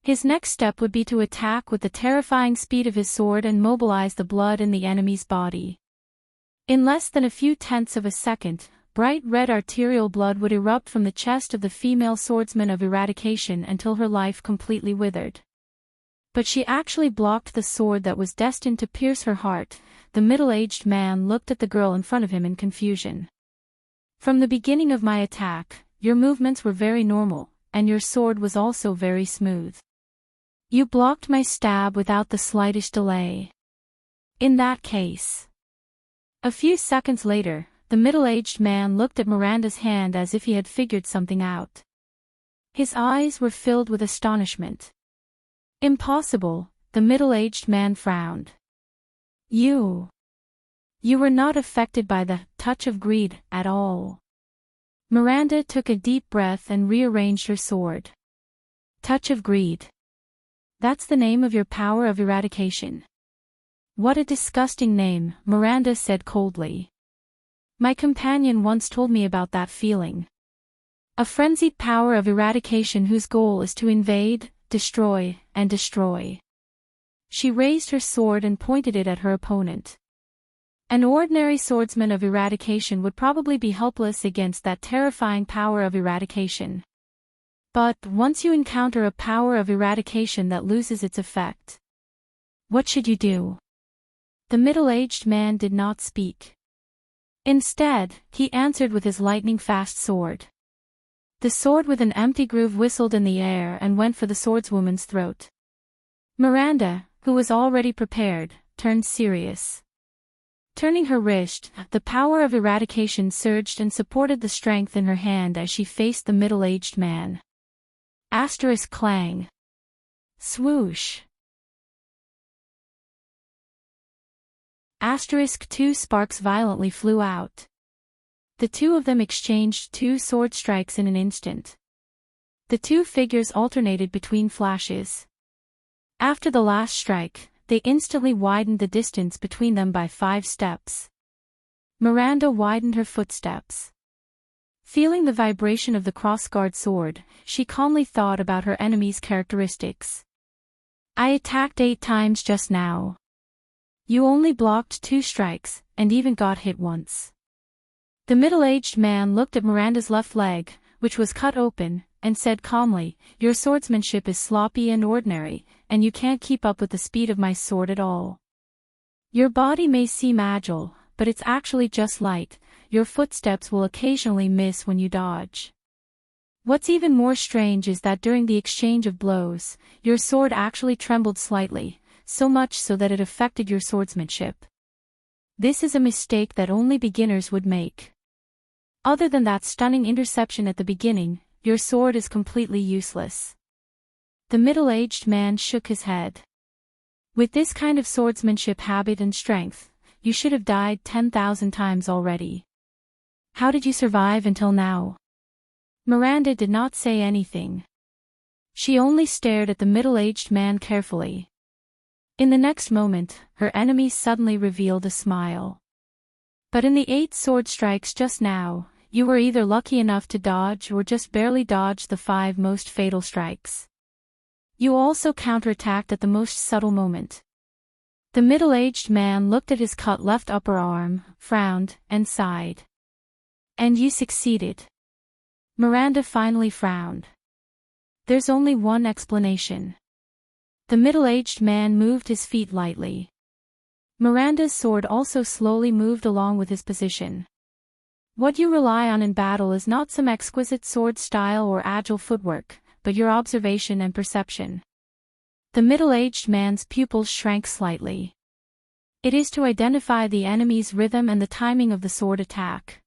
His next step would be to attack with the terrifying speed of his sword and mobilize the blood in the enemy's body. In less than a few tenths of a second, bright red arterial blood would erupt from the chest of the female swordsman of eradication until her life completely withered. But she actually blocked the sword that was destined to pierce her heart. The middle-aged man looked at the girl in front of him in confusion. "From the beginning of my attack, your movements were very normal, and your sword was also very smooth. You blocked my stab without the slightest delay. In that case..." A few seconds later, the middle-aged man looked at Miranda's hand as if he had figured something out. His eyes were filled with astonishment. "Impossible," the middle-aged man frowned. You were not affected by the touch of greed at all." Miranda took a deep breath and rearranged her sword. "Touch of greed. That's the name of your power of eradication." "What a disgusting name," Miranda said coldly. "My companion once told me about that feeling. A frenzied power of eradication whose goal is to invade, destroy, and destroy." She raised her sword and pointed it at her opponent. An ordinary swordsman of eradication would probably be helpless against that terrifying power of eradication. But once you encounter a power of eradication that loses its effect, what should you do? The middle-aged man did not speak. Instead, he answered with his lightning-fast sword. The sword with an empty groove whistled in the air and went for the swordswoman's throat. Miranda, who was already prepared, turned serious. Turning her wrist, the power of eradication surged and supported the strength in her hand as she faced the middle-aged man. Asterisk clang. Swoosh. Asterisk 2 sparks violently flew out. The two of them exchanged 2 sword strikes in an instant. The 2 figures alternated between flashes. After the last strike, they instantly widened the distance between them by 5 steps. Miranda widened her footsteps. Feeling the vibration of the crossguard sword, she calmly thought about her enemy's characteristics. I attacked 8 times just now. You only blocked 2 strikes, and even got hit once. The middle-aged man looked at Miranda's left leg, which was cut open, and said calmly, your swordsmanship is sloppy and ordinary, and you can't keep up with the speed of my sword at all. Your body may seem agile, but it's actually just light. Your footsteps will occasionally miss when you dodge. What's even more strange is that during the exchange of blows, your sword actually trembled slightly, so much so that it affected your swordsmanship. This is a mistake that only beginners would make. Other than that stunning interception at the beginning, your sword is completely useless. The middle-aged man shook his head. With this kind of swordsmanship habit and strength, you should have died 10,000 times already. How did you survive until now? Miranda did not say anything. She only stared at the middle-aged man carefully. In the next moment, her enemy suddenly revealed a smile. But in the 8 sword strikes just now, you were either lucky enough to dodge or just barely dodge the 5 most fatal strikes. You also counterattacked at the most subtle moment. The middle-aged man looked at his cut left upper arm, frowned, and sighed. And you succeeded. Miranda finally frowned. There's only one explanation. The middle-aged man moved his feet lightly. Miranda's sword also slowly moved along with his position. What you rely on in battle is not some exquisite sword style or agile footwork, but your observation and perception. The middle-aged man's pupils shrank slightly. It is to identify the enemy's rhythm and the timing of the sword attack.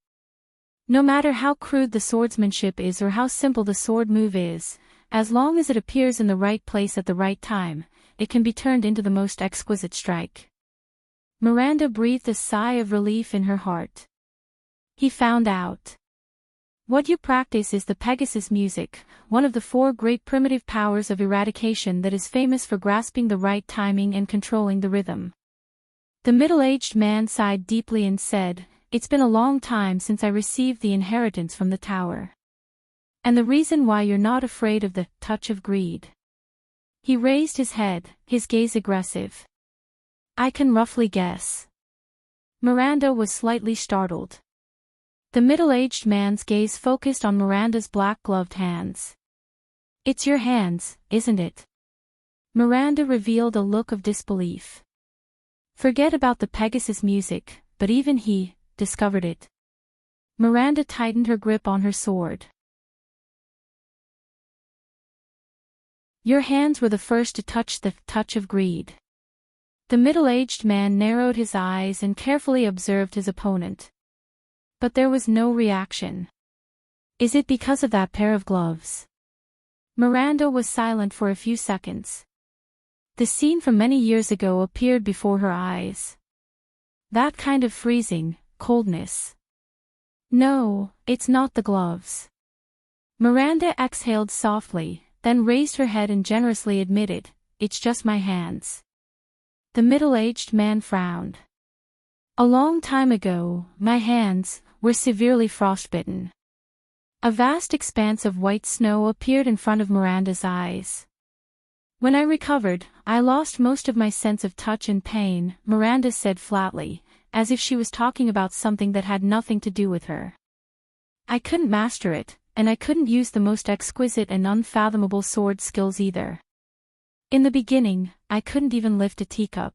No matter how crude the swordsmanship is or how simple the sword move is, as long as it appears in the right place at the right time, it can be turned into the most exquisite strike. Miranda breathed a sigh of relief in her heart. He found out. What you practice is the Pegasus music, one of the 4 great primitive powers of eradication that is famous for grasping the right timing and controlling the rhythm. The middle-aged man sighed deeply and said, it's been a long time since I received the inheritance from the tower. And the reason why you're not afraid of the touch of greed. He raised his head, his gaze aggressive. I can roughly guess. Miranda was slightly startled. The middle-aged man's gaze focused on Miranda's black-gloved hands. It's your hands, isn't it? Miranda revealed a look of disbelief. Forget about the Pegasus music, but even he discovered it. Miranda tightened her grip on her sword. Your hands were the first to touch the touch of greed. The middle-aged man narrowed his eyes and carefully observed his opponent. But there was no reaction. Is it because of that pair of gloves? Miranda was silent for a few seconds. The scene from many years ago appeared before her eyes. That kind of freezing coldness. No, it's not the gloves. Miranda exhaled softly, then raised her head and generously admitted, it's just my hands. The middle-aged man frowned. A long time ago, my hands were severely frostbitten. A vast expanse of white snow appeared in front of Miranda's eyes. When I recovered, I lost most of my sense of touch and pain, Miranda said flatly, as if she was talking about something that had nothing to do with her. I couldn't master it, and I couldn't use the most exquisite and unfathomable sword skills either. In the beginning, I couldn't even lift a teacup.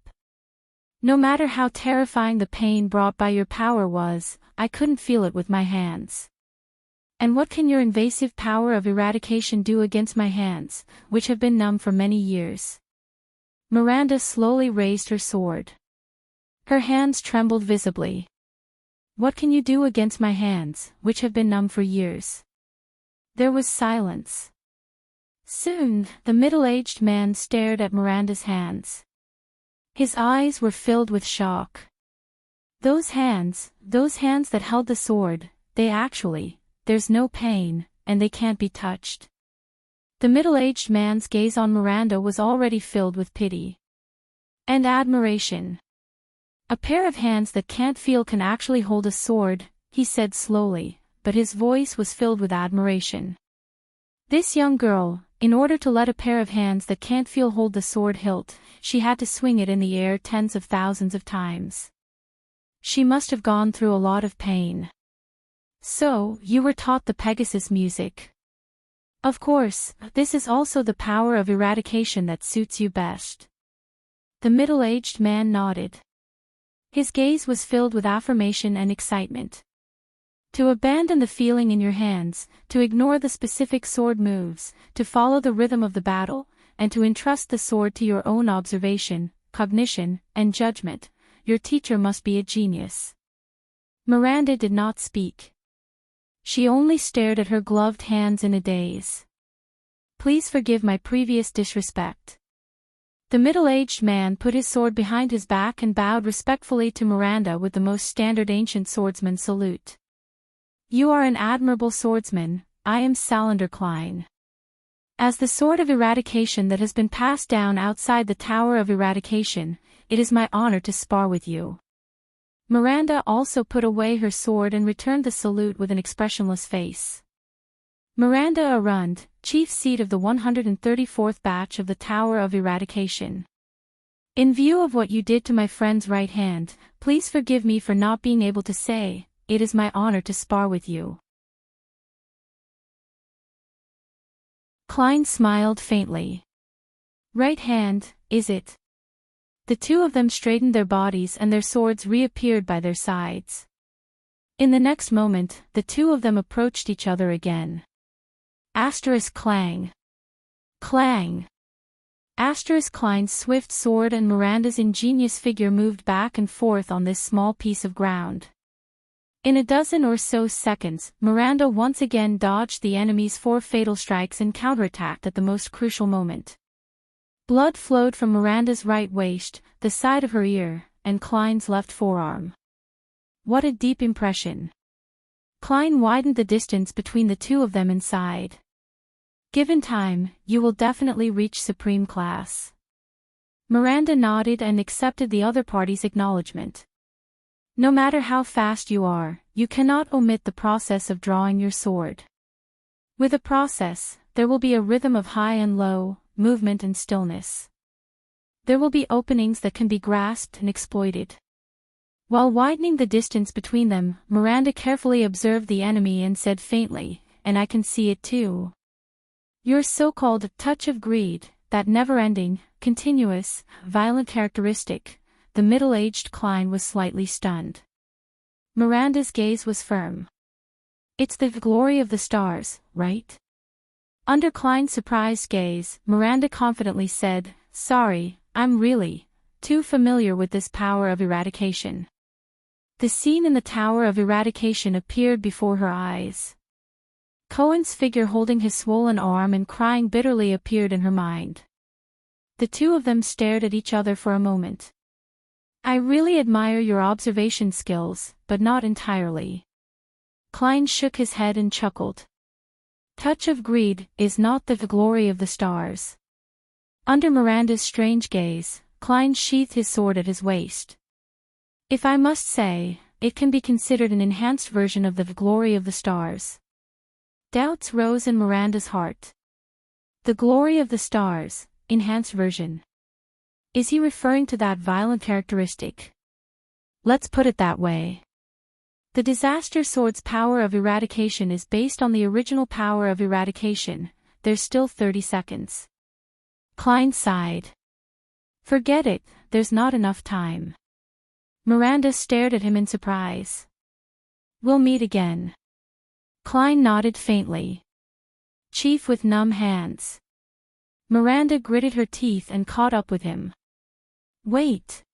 No matter how terrifying the pain brought by your power was, I couldn't feel it with my hands. And what can your invasive power of eradication do against my hands, which have been numb for many years? Miranda slowly raised her sword. Her hands trembled visibly. What can you do against my hands, which have been numb for years? There was silence. Soon, the middle-aged man stared at Miranda's hands. His eyes were filled with shock. Those hands that held the sword, there's no pain, and they can't be touched. The middle-aged man's gaze on Miranda was already filled with pity and admiration. A pair of hands that can't feel can actually hold a sword, he said slowly, but his voice was filled with admiration. This young girl, in order to let a pair of hands that can't feel hold the sword hilt, she had to swing it in the air tens of thousands of times. She must have gone through a lot of pain. So, you were taught the Pegasus music. Of course, this is also the power of eradication that suits you best. The middle-aged man nodded. His gaze was filled with affirmation and excitement. To abandon the feeling in your hands, to ignore the specific sword moves, to follow the rhythm of the battle, and to entrust the sword to your own observation, cognition, and judgment, your teacher must be a genius. Miranda did not speak. She only stared at her gloved hands in a daze. Please forgive my previous disrespect. The middle-aged man put his sword behind his back and bowed respectfully to Miranda with the most standard ancient swordsman salute. You are an admirable swordsman, I am Salander Klein. As the sword of eradication that has been passed down outside the Tower of Eradication, it is my honor to spar with you. Miranda also put away her sword and returned the salute with an expressionless face. Miranda Arund, chief seat of the 134th batch of the Tower of Eradication. In view of what you did to my friend's right hand, please forgive me for not being able to say, it is my honor to spar with you. Klein smiled faintly. Right hand, is it? The two of them straightened their bodies and their swords reappeared by their sides. In the next moment, the two of them approached each other again. Asterisk clang. Clang. Asterisk Klein's swift sword and Miranda's ingenious figure moved back and forth on this small piece of ground. In a dozen or so seconds, Miranda once again dodged the enemy's 4 fatal strikes and counterattacked at the most crucial moment. Blood flowed from Miranda's right waist, the side of her ear, and Klein's left forearm. What a deep impression. Klein widened the distance between the two of them and sighed. Given time, you will definitely reach supreme class. Miranda nodded and accepted the other party's acknowledgement. No matter how fast you are, you cannot omit the process of drawing your sword. With a process, there will be a rhythm of high and low, movement and stillness. There will be openings that can be grasped and exploited. While widening the distance between them, Miranda carefully observed the enemy and said faintly, and I can see it too. Your so-called touch of greed, that never-ending, continuous, violent characteristic. The middle-aged Klein was slightly stunned. Miranda's gaze was firm. It's the glory of the stars, right? Under Klein's surprised gaze, Miranda confidently said, sorry, I'm really too familiar with this power of eradication. The scene in the Tower of Eradication appeared before her eyes. Cohen's figure holding his swollen arm and crying bitterly appeared in her mind. The two of them stared at each other for a moment. I really admire your observation skills, but not entirely. Klein shook his head and chuckled. Touch of greed is not the glory of the stars. Under Miranda's strange gaze, Klein sheathed his sword at his waist. If I must say, it can be considered an enhanced version of the glory of the stars. Doubts rose in Miranda's heart. The glory of the stars, enhanced version. Is he referring to that violent characteristic? Let's put it that way. The disaster sword's power of eradication is based on the original power of eradication. There's still 30 seconds. Klein sighed. Forget it, there's not enough time. Miranda stared at him in surprise. We'll meet again. Klein nodded faintly. Chief with numb hands. Miranda gritted her teeth and caught up with him. Wait.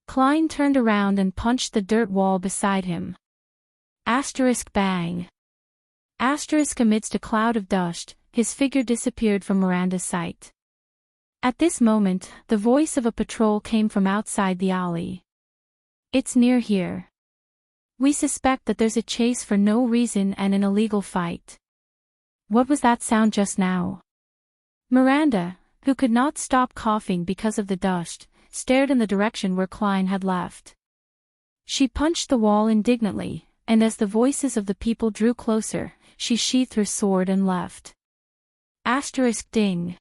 Klein turned around and punched the dirt wall beside him. Asterisk bang. Asterisk amidst a cloud of dust, his figure disappeared from Miranda's sight. At this moment, the voice of a patrol came from outside the alley. It's near here. We suspect that there's a chase for no reason and an illegal fight. What was that sound just now? Miranda, who could not stop coughing because of the dust, stared in the direction where Klein had left. She punched the wall indignantly, and as the voices of the people drew closer, she sheathed her sword and left. Asterisk ding.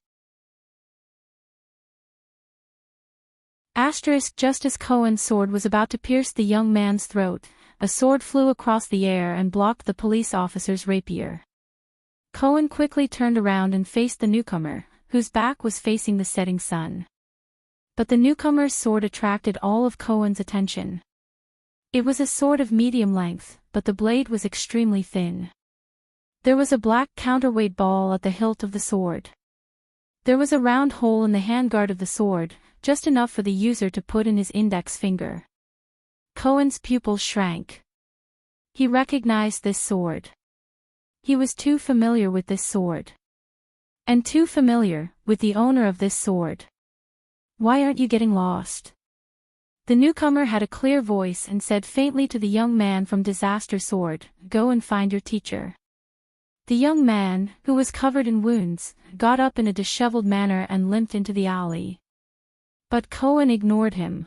Asterisk just as Cohen's sword was about to pierce the young man's throat, a sword flew across the air and blocked the police officer's rapier. Cohen quickly turned around and faced the newcomer, whose back was facing the setting sun. But the newcomer's sword attracted all of Cohen's attention. It was a sword of medium length, but the blade was extremely thin. There was a black counterweight ball at the hilt of the sword. There was a round hole in the handguard of the sword, just enough for the user to put in his index finger. Cohen's pupils shrank. He recognized this sword. He was too familiar with this sword. And too familiar with the owner of this sword. Why aren't you getting lost? The newcomer had a clear voice and said faintly to the young man from Disaster Sword, Go and find your teacher. The young man, who was covered in wounds, got up in a disheveled manner and limped into the alley. But Cohen ignored him.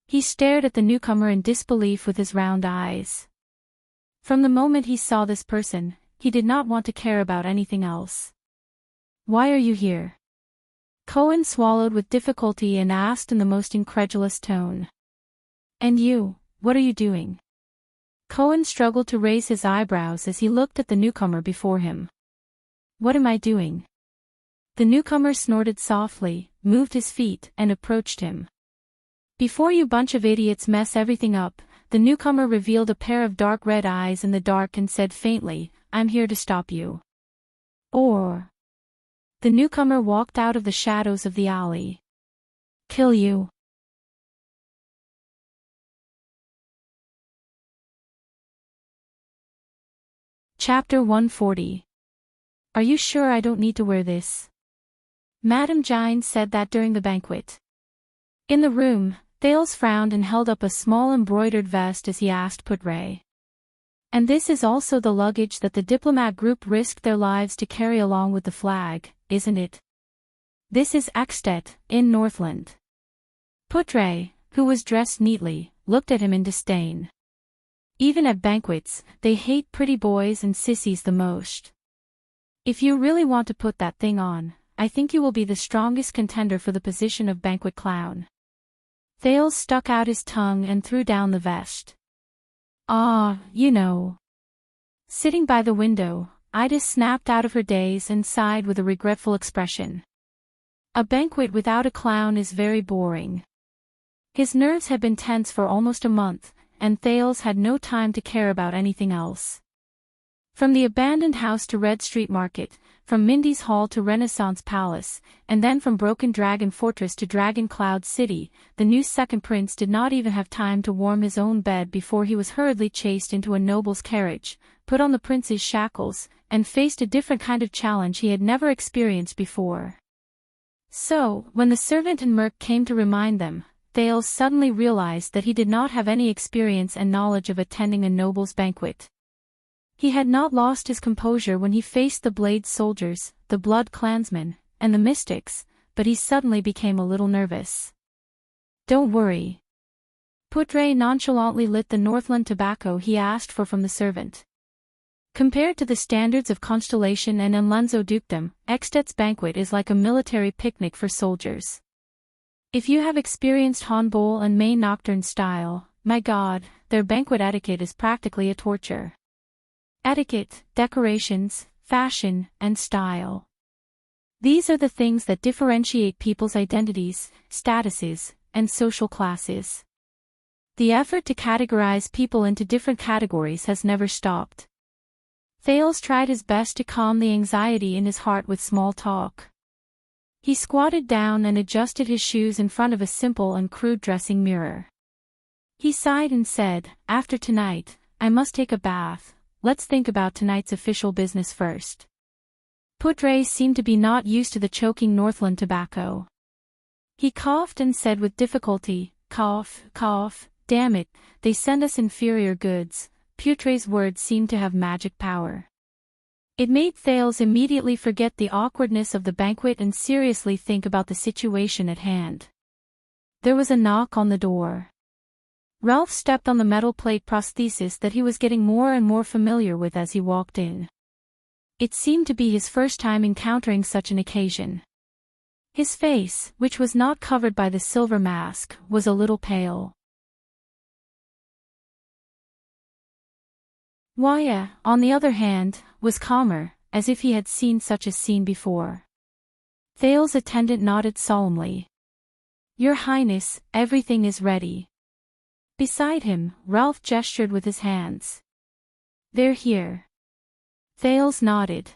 He stared at the newcomer in disbelief with his round eyes. From the moment he saw this person, he did not want to care about anything else. Why are you here? Cohen swallowed with difficulty and asked in the most incredulous tone. And you, what are you doing? Cohen struggled to raise his eyebrows as he looked at the newcomer before him. What am I doing? The newcomer snorted softly, moved his feet, and approached him. Before you bunch of idiots mess everything up, the newcomer revealed a pair of dark red eyes in the dark and said faintly, I'm here to stop you. Or. The newcomer walked out of the shadows of the alley. Kill you. Chapter 140. Are you sure I don't need to wear this? Madame Gines said that during the banquet. In the room, Thales frowned and held up a small embroidered vest as he asked Putray. And this is also the luggage that the diplomat group risked their lives to carry along with the flag, isn't it? This is Axted, in Northland. Putray, who was dressed neatly, looked at him in disdain. Even at banquets, they hate pretty boys and sissies the most. If you really want to put that thing on, I think you will be the strongest contender for the position of banquet clown. Thales stuck out his tongue and threw down the vest. You know. Sitting by the window, Ida snapped out of her daze and sighed with a regretful expression. A banquet without a clown is very boring. His nerves had been tense for almost a month, and Thales had no time to care about anything else. From the abandoned house to Red Street Market, from Mindy's Hall to Renaissance Palace, and then from Broken Dragon Fortress to Dragon Cloud City, the new second prince did not even have time to warm his own bed before he was hurriedly chased into a noble's carriage, put on the prince's shackles, and faced a different kind of challenge he had never experienced before. So, when the servant and Merc came to remind them, Thales suddenly realized that he did not have any experience and knowledge of attending a noble's banquet. He had not lost his composure when he faced the Blade soldiers, the Blood clansmen, and the mystics, but he suddenly became a little nervous. Don't worry. Putray nonchalantly lit the Northland tobacco he asked for from the servant. Compared to the standards of Constellation and Enlenzo dukedom, Extet's banquet is like a military picnic for soldiers. If you have experienced Hornbowl and May Nocturne style, My God, their banquet etiquette is practically a torture. Etiquette, decorations, fashion, and style. These are the things that differentiate people's identities, statuses, and social classes. The effort to categorize people into different categories has never stopped. Thales tried his best to calm the anxiety in his heart with small talk. He squatted down and adjusted his shoes in front of a simple and crude dressing mirror. He sighed and said, "After tonight, I must take a bath. Let's think about tonight's official business first." Putre seemed to be not used to the choking Northland tobacco. He coughed and said with difficulty, "Cough, cough, damn it, they send us inferior goods." Putre's words seemed to have magic power. It made Thales immediately forget the awkwardness of the banquet and seriously think about the situation at hand. There was a knock on the door. Ralph stepped on the metal plate prosthesis that he was getting more and more familiar with as he walked in. It seemed to be his first time encountering such an occasion. His face, which was not covered by the silver mask, was a little pale. Waya, on the other hand, was calmer, as if he had seen such a scene before. Thales' attendant nodded solemnly. "Your Highness, everything is ready." Beside him, Ralph gestured with his hands. "They're here." Thales nodded.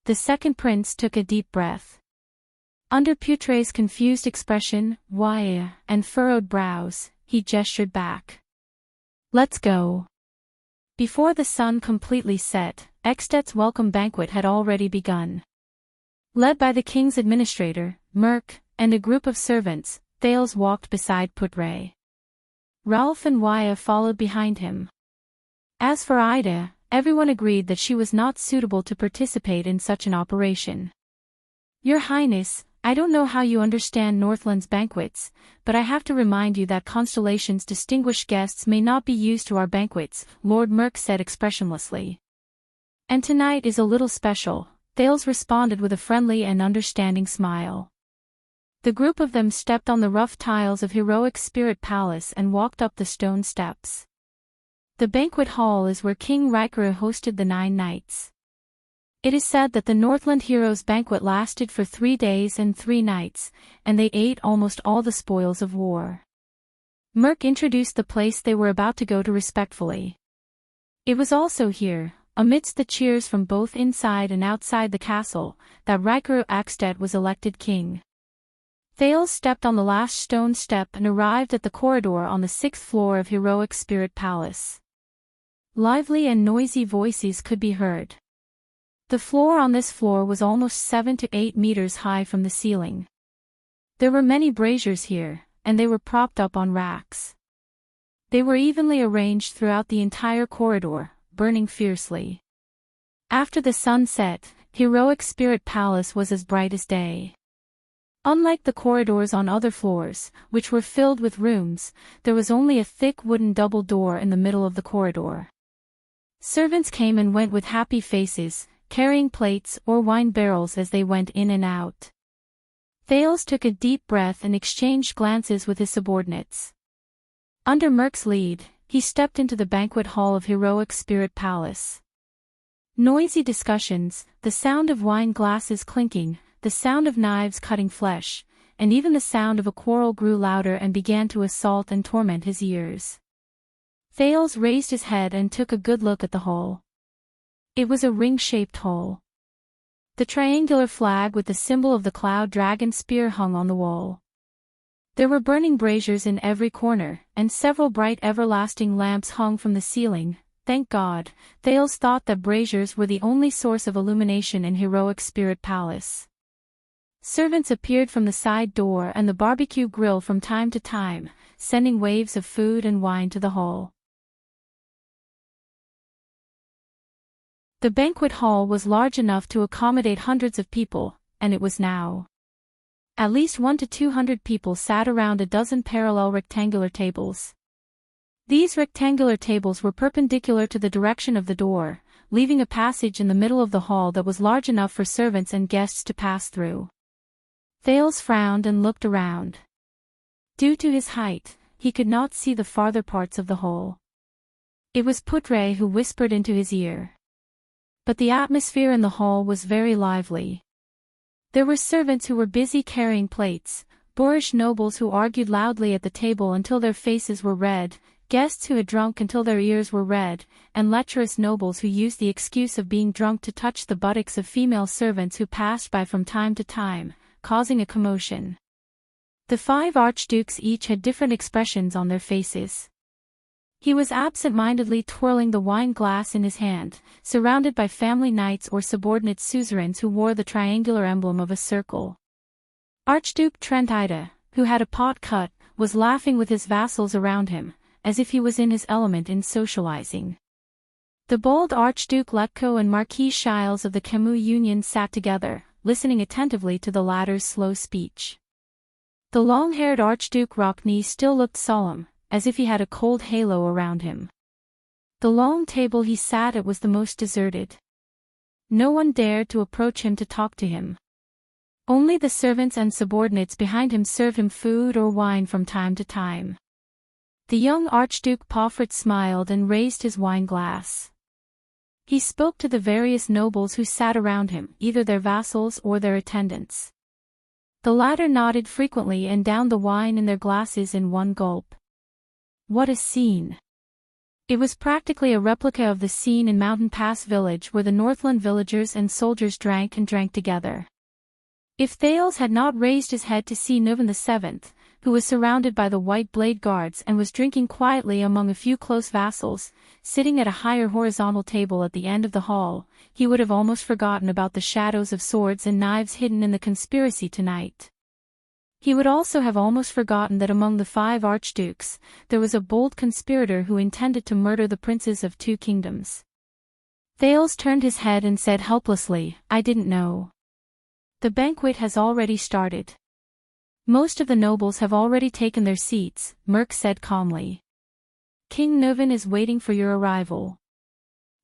The second prince took a deep breath. Under Putre's confused expression, Waya, and furrowed brows, he gestured back. "Let's go." Before the sun completely set, Eksted's welcome banquet had already begun. Led by the king's administrator, Merk, and a group of servants, Thales walked beside Putre. Ralph and Waya followed behind him. As for Ida, everyone agreed that she was not suitable to participate in such an operation. "Your Highness, I don't know how you understand Northland's banquets, but I have to remind you that Constellation's distinguished guests may not be used to our banquets," Lord Merk said expressionlessly. "And tonight is a little special," Thales responded with a friendly and understanding smile. The group of them stepped on the rough tiles of Heroic Spirit Palace and walked up the stone steps. The banquet hall is where King Rykuru hosted the 9 nights. It is said that the Northland Heroes' banquet lasted for 3 days and 3 nights, and they ate almost all the spoils of war. Merk introduced the place they were about to go to respectfully. It was also here, amidst the cheers from both inside and outside the castle, that Rykuru Eksted was elected king. Thales stepped on the last stone step and arrived at the corridor on the 6th floor of Heroic Spirit Palace. Lively and noisy voices could be heard. The floor on this floor was almost 7 to 8 meters high from the ceiling. There were many braziers here, and they were propped up on racks. They were evenly arranged throughout the entire corridor, burning fiercely. After the sun set, Heroic Spirit Palace was as bright as day. Unlike the corridors on other floors, which were filled with rooms, there was only a thick wooden double door in the middle of the corridor. Servants came and went with happy faces, carrying plates or wine barrels as they went in and out. Thales took a deep breath and exchanged glances with his subordinates. Under Merk's lead, he stepped into the banquet hall of Heroic Spirit Palace. Noisy discussions, the sound of wine glasses clinking, the sound of knives cutting flesh, and even the sound of a quarrel grew louder and began to assault and torment his ears. Thales raised his head and took a good look at the hall. It was a ring-shaped hall. The triangular flag with the symbol of the cloud dragon spear hung on the wall. There were burning braziers in every corner, and several bright everlasting lamps hung from the ceiling. Thank God, Thales thought that braziers were the only source of illumination in Heroic Spirit Palace. Servants appeared from the side door and the barbecue grill from time to time, sending waves of food and wine to the hall. The banquet hall was large enough to accommodate hundreds of people, and it was now. At least 100 to 200 people sat around a dozen parallel rectangular tables. These rectangular tables were perpendicular to the direction of the door, leaving a passage in the middle of the hall that was large enough for servants and guests to pass through. Thales frowned and looked around. Due to his height, he could not see the farther parts of the hall. It was Putre who whispered into his ear. But the atmosphere in the hall was very lively. There were servants who were busy carrying plates, boorish nobles who argued loudly at the table until their faces were red, guests who had drunk until their ears were red, and lecherous nobles who used the excuse of being drunk to touch the buttocks of female servants who passed by from time to time, causing a commotion. The 5 archdukes each had different expressions on their faces. He was absent-mindedly twirling the wine glass in his hand, surrounded by family knights or subordinate suzerains who wore the triangular emblem of a circle. Archduke Trentida, who had a pot cut, was laughing with his vassals around him, as if he was in his element in socializing. The bold Archduke Letko and Marquis Shiles of the Camus Union sat together, listening attentively to the latter's slow speech. The long-haired Archduke Rockney still looked solemn, as if he had a cold halo around him. The long table he sat at was the most deserted. No one dared to approach him to talk to him. Only the servants and subordinates behind him served him food or wine from time to time. The young Archduke Pomfret smiled and raised his wine glass. He spoke to the various nobles who sat around him, either their vassals or their attendants. The latter nodded frequently and downed the wine in their glasses in one gulp. What a scene! It was practically a replica of the scene in Mountain Pass village where the Northland villagers and soldiers drank together. If Thales had not raised his head to see Nuvan VII, who was surrounded by the White Blade Guards and was drinking quietly among a few close vassals, sitting at a higher horizontal table at the end of the hall, he would have almost forgotten about the shadows of swords and knives hidden in the conspiracy tonight. He would also have almost forgotten that among the 5 archdukes, there was a bold conspirator who intended to murder the princes of 2 kingdoms. Thales turned his head and said helplessly, "I didn't know." The banquet has already started. Most of the nobles have already taken their seats, Merk said calmly. King Nuvan is waiting for your arrival.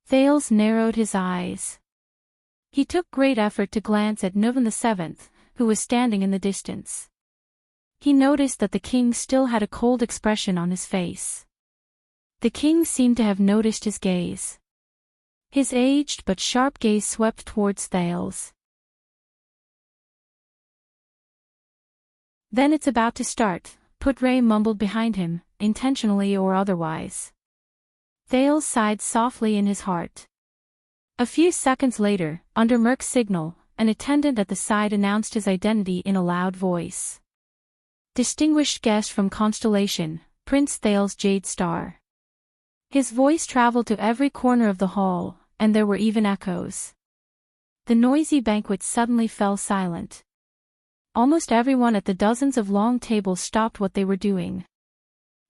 Thales narrowed his eyes. He took great effort to glance at Nuvan VII, who was standing in the distance. He noticed that the king still had a cold expression on his face. The king seemed to have noticed his gaze. His aged but sharp gaze swept towards Thales. "Then it's about to start," Putre mumbled behind him, intentionally or otherwise. Thales sighed softly in his heart. A few seconds later, under Merk's signal, an attendant at the side announced his identity in a loud voice. "Distinguished guest from Constellation, Prince Thales Jadestar." His voice traveled to every corner of the hall, and there were even echoes. The noisy banquet suddenly fell silent. Almost everyone at the dozens of long tables stopped what they were doing.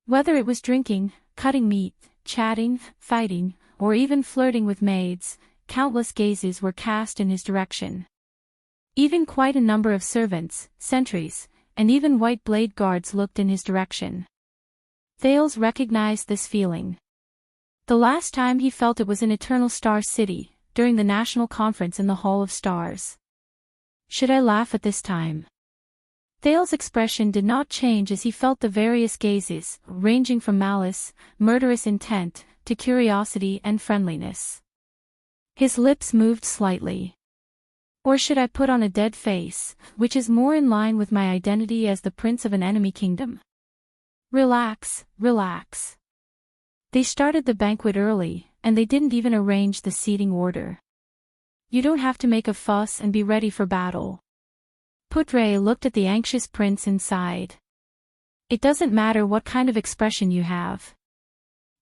Whether it was drinking, cutting meat, chatting, fighting, or even flirting with maids, countless gazes were cast in his direction. Even quite a number of servants, sentries, and even White Blade Guards looked in his direction. Thales recognized this feeling. The last time he felt it was in Eternal Star City, during the national conference in the Hall of Stars. Should I laugh at this time? Thales' expression did not change as he felt the various gazes, ranging from malice, murderous intent, to curiosity and friendliness. His lips moved slightly. Or should I put on a dead face, which is more in line with my identity as the prince of an enemy kingdom? Relax, relax. They started the banquet early, and they didn't even arrange the seating order. You don't have to make a fuss and be ready for battle. Putre looked at the anxious prince inside. It doesn't matter what kind of expression you have.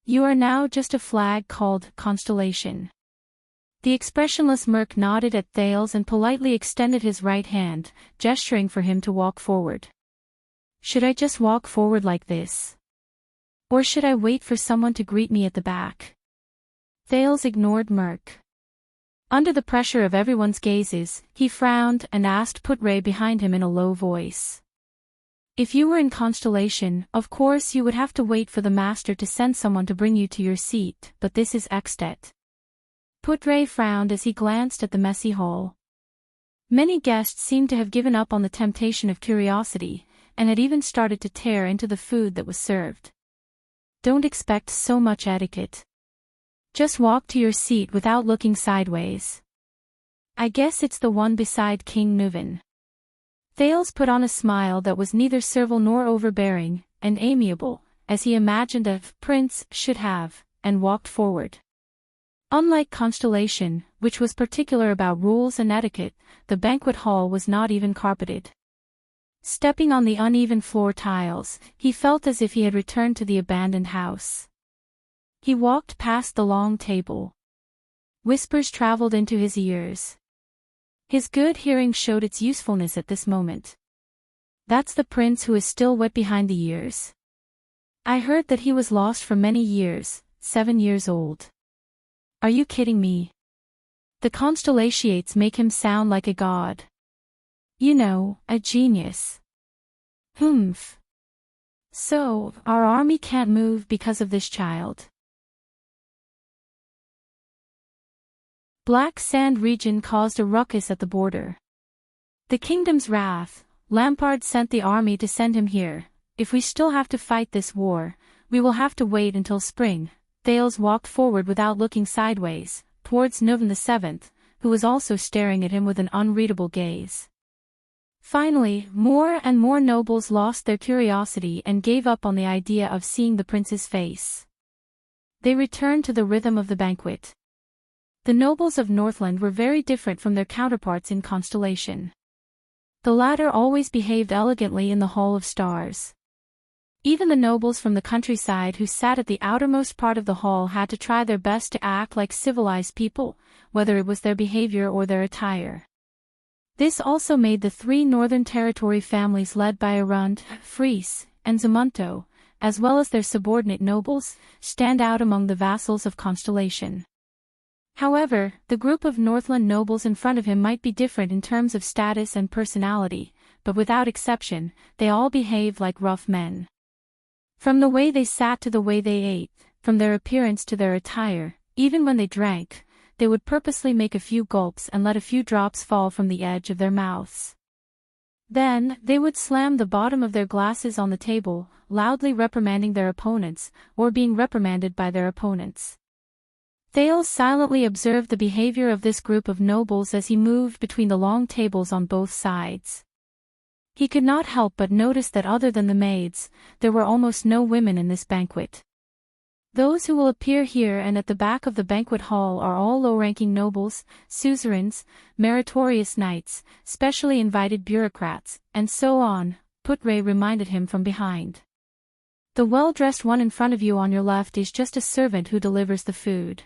You are now just a flag called Constellation. The expressionless Merk nodded at Thales and politely extended his right hand, gesturing for him to walk forward. Should I just walk forward like this? Or should I wait for someone to greet me at the back? Thales ignored Merk. Under the pressure of everyone's gazes, he frowned and asked Putre behind him in a low voice. If you were in Constellation, of course you would have to wait for the master to send someone to bring you to your seat, but this is Extet. Putre frowned as he glanced at the messy hall. Many guests seemed to have given up on the temptation of curiosity, and had even started to tear into the food that was served. Don't expect so much etiquette. Just walk to your seat without looking sideways. I guess it's the one beside King Nuven. Thales put on a smile that was neither servile nor overbearing, and amiable, as he imagined a prince should have, and walked forward. Unlike Constellation, which was particular about rules and etiquette, the banquet hall was not even carpeted. Stepping on the uneven floor tiles, he felt as if he had returned to the abandoned house. He walked past the long table. Whispers traveled into his ears. His good hearing showed its usefulness at this moment. That's the prince who is still wet behind the ears. I heard that he was lost for many years, 7 years old. Are you kidding me? The constellations make him sound like a god. You know, a genius. Humph. So, our army can't move because of this child. Black Sand region caused a ruckus at the border. The kingdom's wrath. Lampard sent the army to send him here. If we still have to fight this war, we will have to wait until spring. Thales walked forward without looking sideways, towards Nuven VII, who was also staring at him with an unreadable gaze. Finally, more and more nobles lost their curiosity and gave up on the idea of seeing the prince's face. They returned to the rhythm of the banquet. The nobles of Northland were very different from their counterparts in Constellation. The latter always behaved elegantly in the Hall of Stars. Even the nobles from the countryside who sat at the outermost part of the hall had to try their best to act like civilized people, whether it was their behavior or their attire. This also made the 3 Northern Territory families led by Arund, Fries, and Zamunto, as well as their subordinate nobles, stand out among the vassals of Constellation. However, the group of Northland nobles in front of him might be different in terms of status and personality, but without exception, they all behaved like rough men. From the way they sat to the way they ate, from their appearance to their attire, even when they drank, they would purposely make a few gulps and let a few drops fall from the edge of their mouths. Then, they would slam the bottom of their glasses on the table, loudly reprimanding their opponents, or being reprimanded by their opponents. Thales silently observed the behavior of this group of nobles as he moved between the long tables on both sides. He could not help but notice that other than the maids, there were almost no women in this banquet. Those who will appear here and at the back of the banquet hall are all low-ranking nobles, suzerains, meritorious knights, specially invited bureaucrats, and so on, Putre reminded him from behind. The well-dressed one in front of you on your left is just a servant who delivers the food.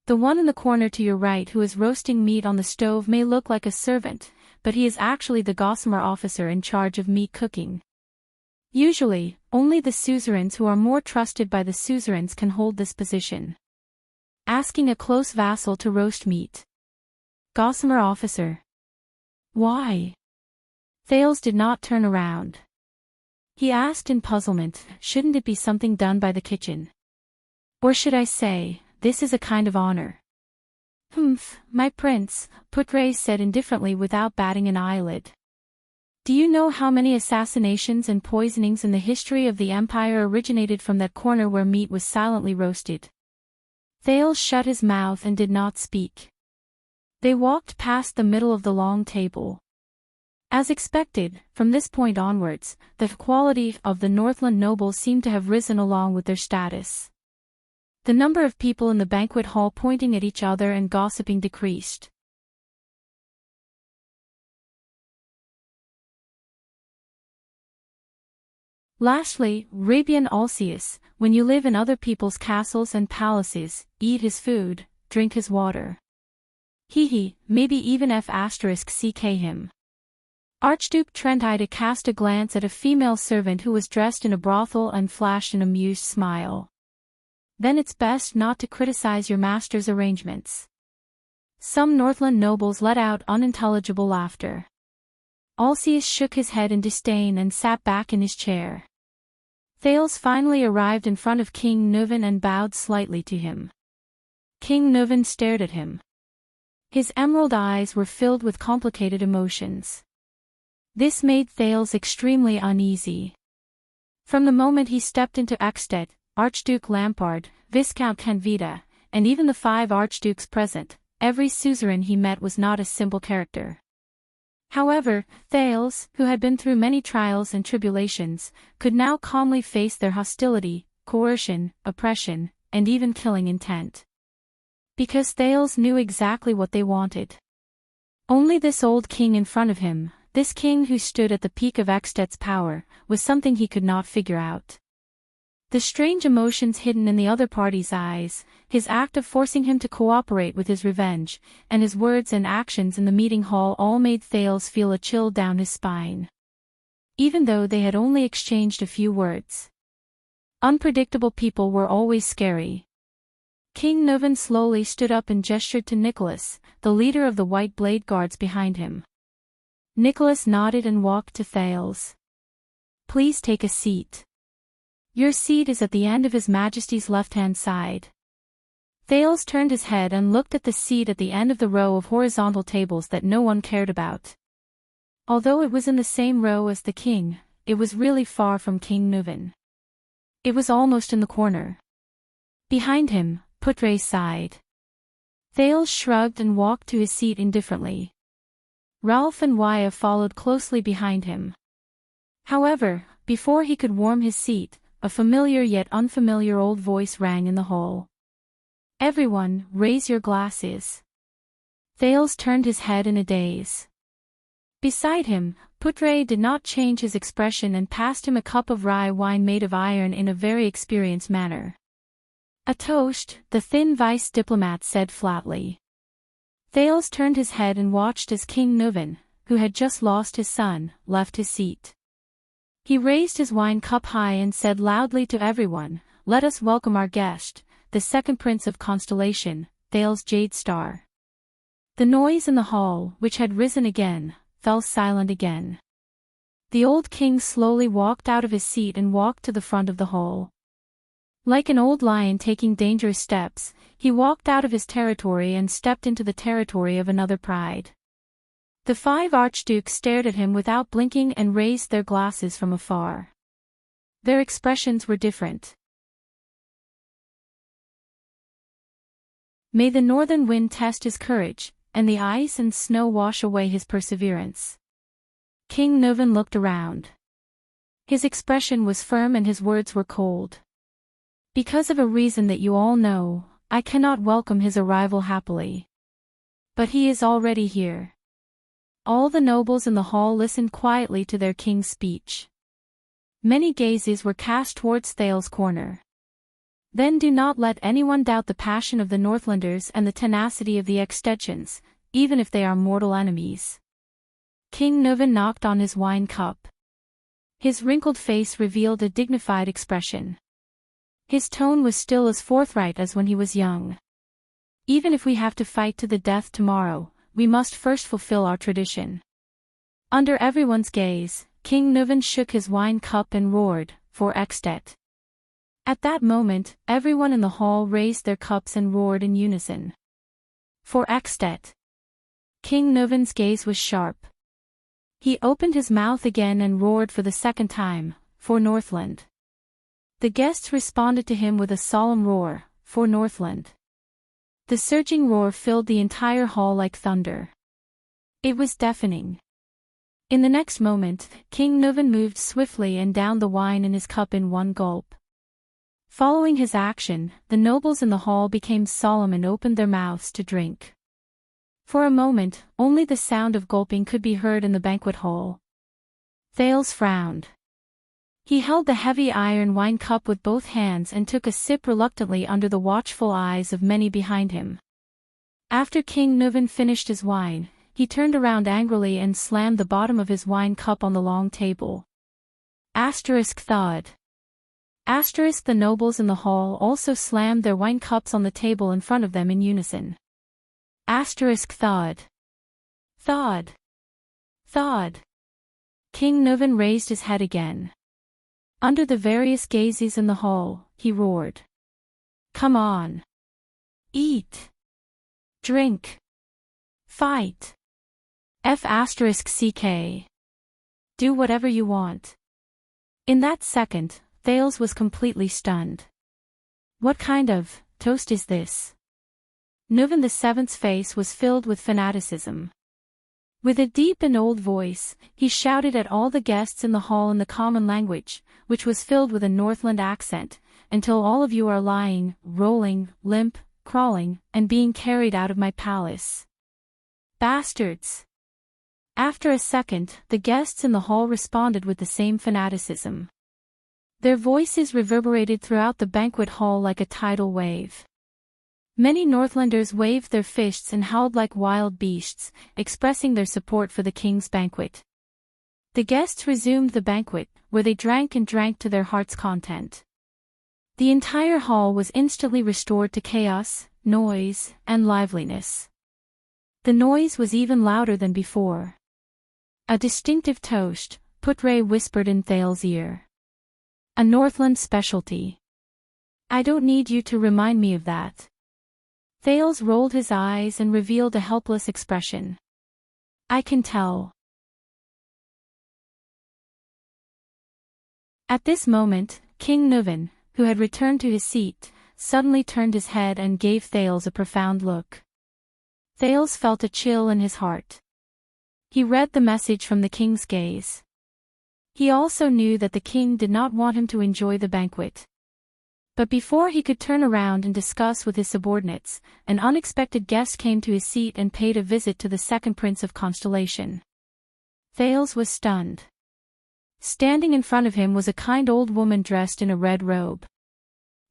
The one in the corner to your right who is roasting meat on the stove may look like a servant, but he is actually the gossamer officer in charge of meat cooking. Usually, only the suzerains who are more trusted by the suzerains can hold this position. Asking a close vassal to roast meat. Gossamer officer. Why? Thales did not turn around. He asked in puzzlement, shouldn't it be something done by the kitchen? Or should I say, this is a kind of honor? Humph, my prince, Putre said indifferently without batting an eyelid. Do you know how many assassinations and poisonings in the history of the empire originated from that corner where meat was silently roasted? Thales shut his mouth and did not speak. They walked past the middle of the long table. As expected, from this point onwards, the quality of the Northland nobles seemed to have risen along with their status. The number of people in the banquet hall pointing at each other and gossiping decreased. Lastly, Rabian Alceus, when you live in other people's castles and palaces, eat his food, drink his water. Maybe even *CK him. Archduke Trentide cast a glance at a female servant who was dressed in a brothel and flashed an amused smile. Then it's best not to criticize your master's arrangements. Some Northland nobles let out unintelligible laughter. Alceus shook his head in disdain and sat back in his chair. Thales finally arrived in front of King Nuven and bowed slightly to him. King Nuven stared at him. His emerald eyes were filled with complicated emotions. This made Thales extremely uneasy. From the moment he stepped into Ekstedt, Archduke Lampard, Viscount Canvita, and even the 5 archdukes present, every suzerain he met was not a simple character. However, Thales, who had been through many trials and tribulations, could now calmly face their hostility, coercion, oppression, and even killing intent. Because Thales knew exactly what they wanted. Only this old king in front of him, this king who stood at the peak of Ekstedt's power, was something he could not figure out. The strange emotions hidden in the other party's eyes, his act of forcing him to cooperate with his revenge, and his words and actions in the meeting hall all made Thales feel a chill down his spine. Even though they had only exchanged a few words. Unpredictable people were always scary. King Nuvan slowly stood up and gestured to Nicholas, the leader of the White Blade Guards behind him. Nicholas nodded and walked to Thales. "Please take a seat. Your seat is at the end of His Majesty's left-hand side." Thales turned his head and looked at the seat at the end of the row of horizontal tables that no one cared about. Although it was in the same row as the king, it was really far from King Nuvan. It was almost in the corner. Behind him, Putre sighed. Thales shrugged and walked to his seat indifferently. Ralph and Waya followed closely behind him. However, before he could warm his seat, a familiar yet unfamiliar old voice rang in the hall. "Everyone, raise your glasses." Thales turned his head in a daze. Beside him, Putre did not change his expression and passed him a cup of rye wine made of iron in a very experienced manner. "A toast," the thin vice diplomat said flatly. Thales turned his head and watched as King Nuvan, who had just lost his son, left his seat. He raised his wine cup high and said loudly to everyone, "Let us welcome our guest, the second prince of Constellation, Thales Jadestar." The noise in the hall, which had risen again, fell silent again. The old king slowly walked out of his seat and walked to the front of the hall. Like an old lion taking dangerous steps, he walked out of his territory and stepped into the territory of another pride. The 5 archdukes stared at him without blinking and raised their glasses from afar. Their expressions were different. May the northern wind test his courage, and the ice and snow wash away his perseverance. King Nuvan looked around. His expression was firm and his words were cold. "Because of a reason that you all know, I cannot welcome his arrival happily. But he is already here." All the nobles in the hall listened quietly to their king's speech. Many gazes were cast towards Thales' corner. Then do not let anyone doubt the passion of the Northlanders and the tenacity of the Ekstedtians, even if they are mortal enemies. King Nuvan knocked on his wine cup. His wrinkled face revealed a dignified expression. His tone was still as forthright as when he was young. "Even if we have to fight to the death tomorrow, we must first fulfill our tradition." Under everyone's gaze, King Nuvan shook his wine cup and roared, "For Ekstedt." At that moment, everyone in the hall raised their cups and roared in unison. "For Ekstedt." King Nuvan's gaze was sharp. He opened his mouth again and roared for the second time, "For Northland." The guests responded to him with a solemn roar, "For Northland." The surging roar filled the entire hall like thunder. It was deafening. In the next moment, King Nuvan moved swiftly and downed the wine in his cup in one gulp. Following his action, the nobles in the hall became solemn and opened their mouths to drink. For a moment, only the sound of gulping could be heard in the banquet hall. Thales frowned. He held the heavy iron wine cup with both hands and took a sip reluctantly under the watchful eyes of many behind him. After King Nuvan finished his wine, he turned around angrily and slammed the bottom of his wine cup on the long table. Thud. The nobles in the hall also slammed their wine cups on the table in front of them in unison. Thud. Thud. Thud. King Nuvan raised his head again. Under the various gazes in the hall, he roared. "Come on. Eat. Drink. Fight. F***ck. Do whatever you want. In that second, Thales was completely stunned. What kind of toast is this? Nuven the Seventh's face was filled with fanaticism. With a deep and old voice, he shouted at all the guests in the hall in the common language, which was filled with a Northland accent, until all of you are lying, rolling, limp, crawling, and being carried out of my palace. Bastards! After a second, the guests in the hall responded with the same fanaticism. Their voices reverberated throughout the banquet hall like a tidal wave. Many Northlanders waved their fists and howled like wild beasts, expressing their support for the king's banquet. The guests resumed the banquet, where they drank and drank to their heart's content. The entire hall was instantly restored to chaos, noise, and liveliness. The noise was even louder than before. A distinctive toast, Putre whispered in Thales' ear. A Northland specialty. I don't need you to remind me of that. Thales rolled his eyes and revealed a helpless expression. I can tell. At this moment, King Nuven, who had returned to his seat, suddenly turned his head and gave Thales a profound look. Thales felt a chill in his heart. He read the message from the king's gaze. He also knew that the king did not want him to enjoy the banquet. But before he could turn around and discuss with his subordinates, an unexpected guest came to his seat and paid a visit to the second prince of Constellation. Thales was stunned. Standing in front of him was a kind old woman dressed in a red robe.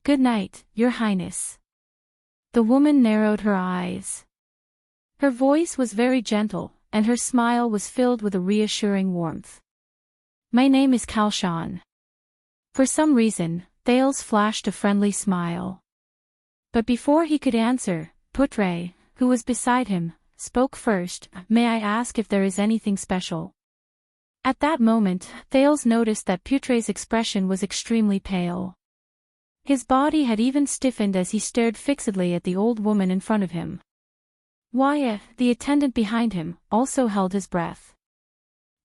Good night, Your Highness. The woman narrowed her eyes. Her voice was very gentle, and her smile was filled with a reassuring warmth. My name is Kalshan. For some reason, Thales flashed a friendly smile. But before he could answer, Putre, who was beside him, spoke first. May I ask if there is anything special? At that moment, Thales noticed that Putre's expression was extremely pale. His body had even stiffened as he stared fixedly at the old woman in front of him. Wyatt, the attendant behind him, also held his breath.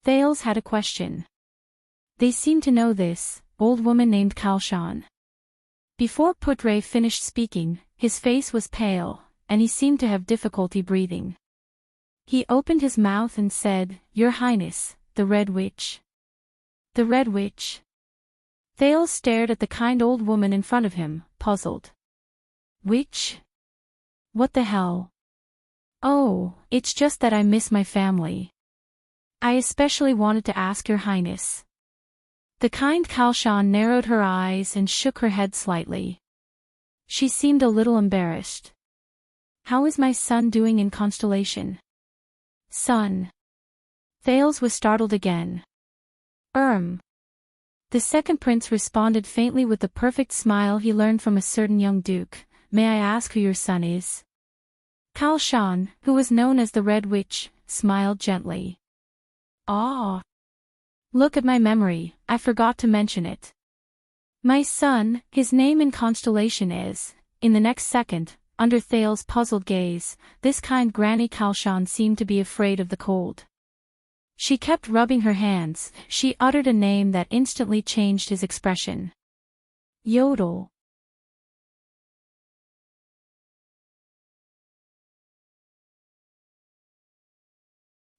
Thales had a question. They seem to know this old woman named Kalshan. Before Putre finished speaking, his face was pale, and he seemed to have difficulty breathing. He opened his mouth and said, Your Highness, the Red Witch. The Red Witch. Thales stared at the kind old woman in front of him, puzzled. Witch? What the hell? Oh, it's just that I miss my family. I especially wanted to ask Your Highness. The kind Kalshan narrowed her eyes and shook her head slightly. She seemed a little embarrassed. How is my son doing in Constellation? Son. Thales was startled again. The second prince responded faintly with the perfect smile he learned from a certain young duke. May I ask who your son is? Kalshan, who was known as the Red Witch, smiled gently. Ah. Look at my memory, I forgot to mention it. My son, his name in Constellation is. In the next second, under Thales' puzzled gaze, this kind Granny Kalshan seemed to be afraid of the cold. She kept rubbing her hands. She uttered a name that instantly changed his expression. Yodel.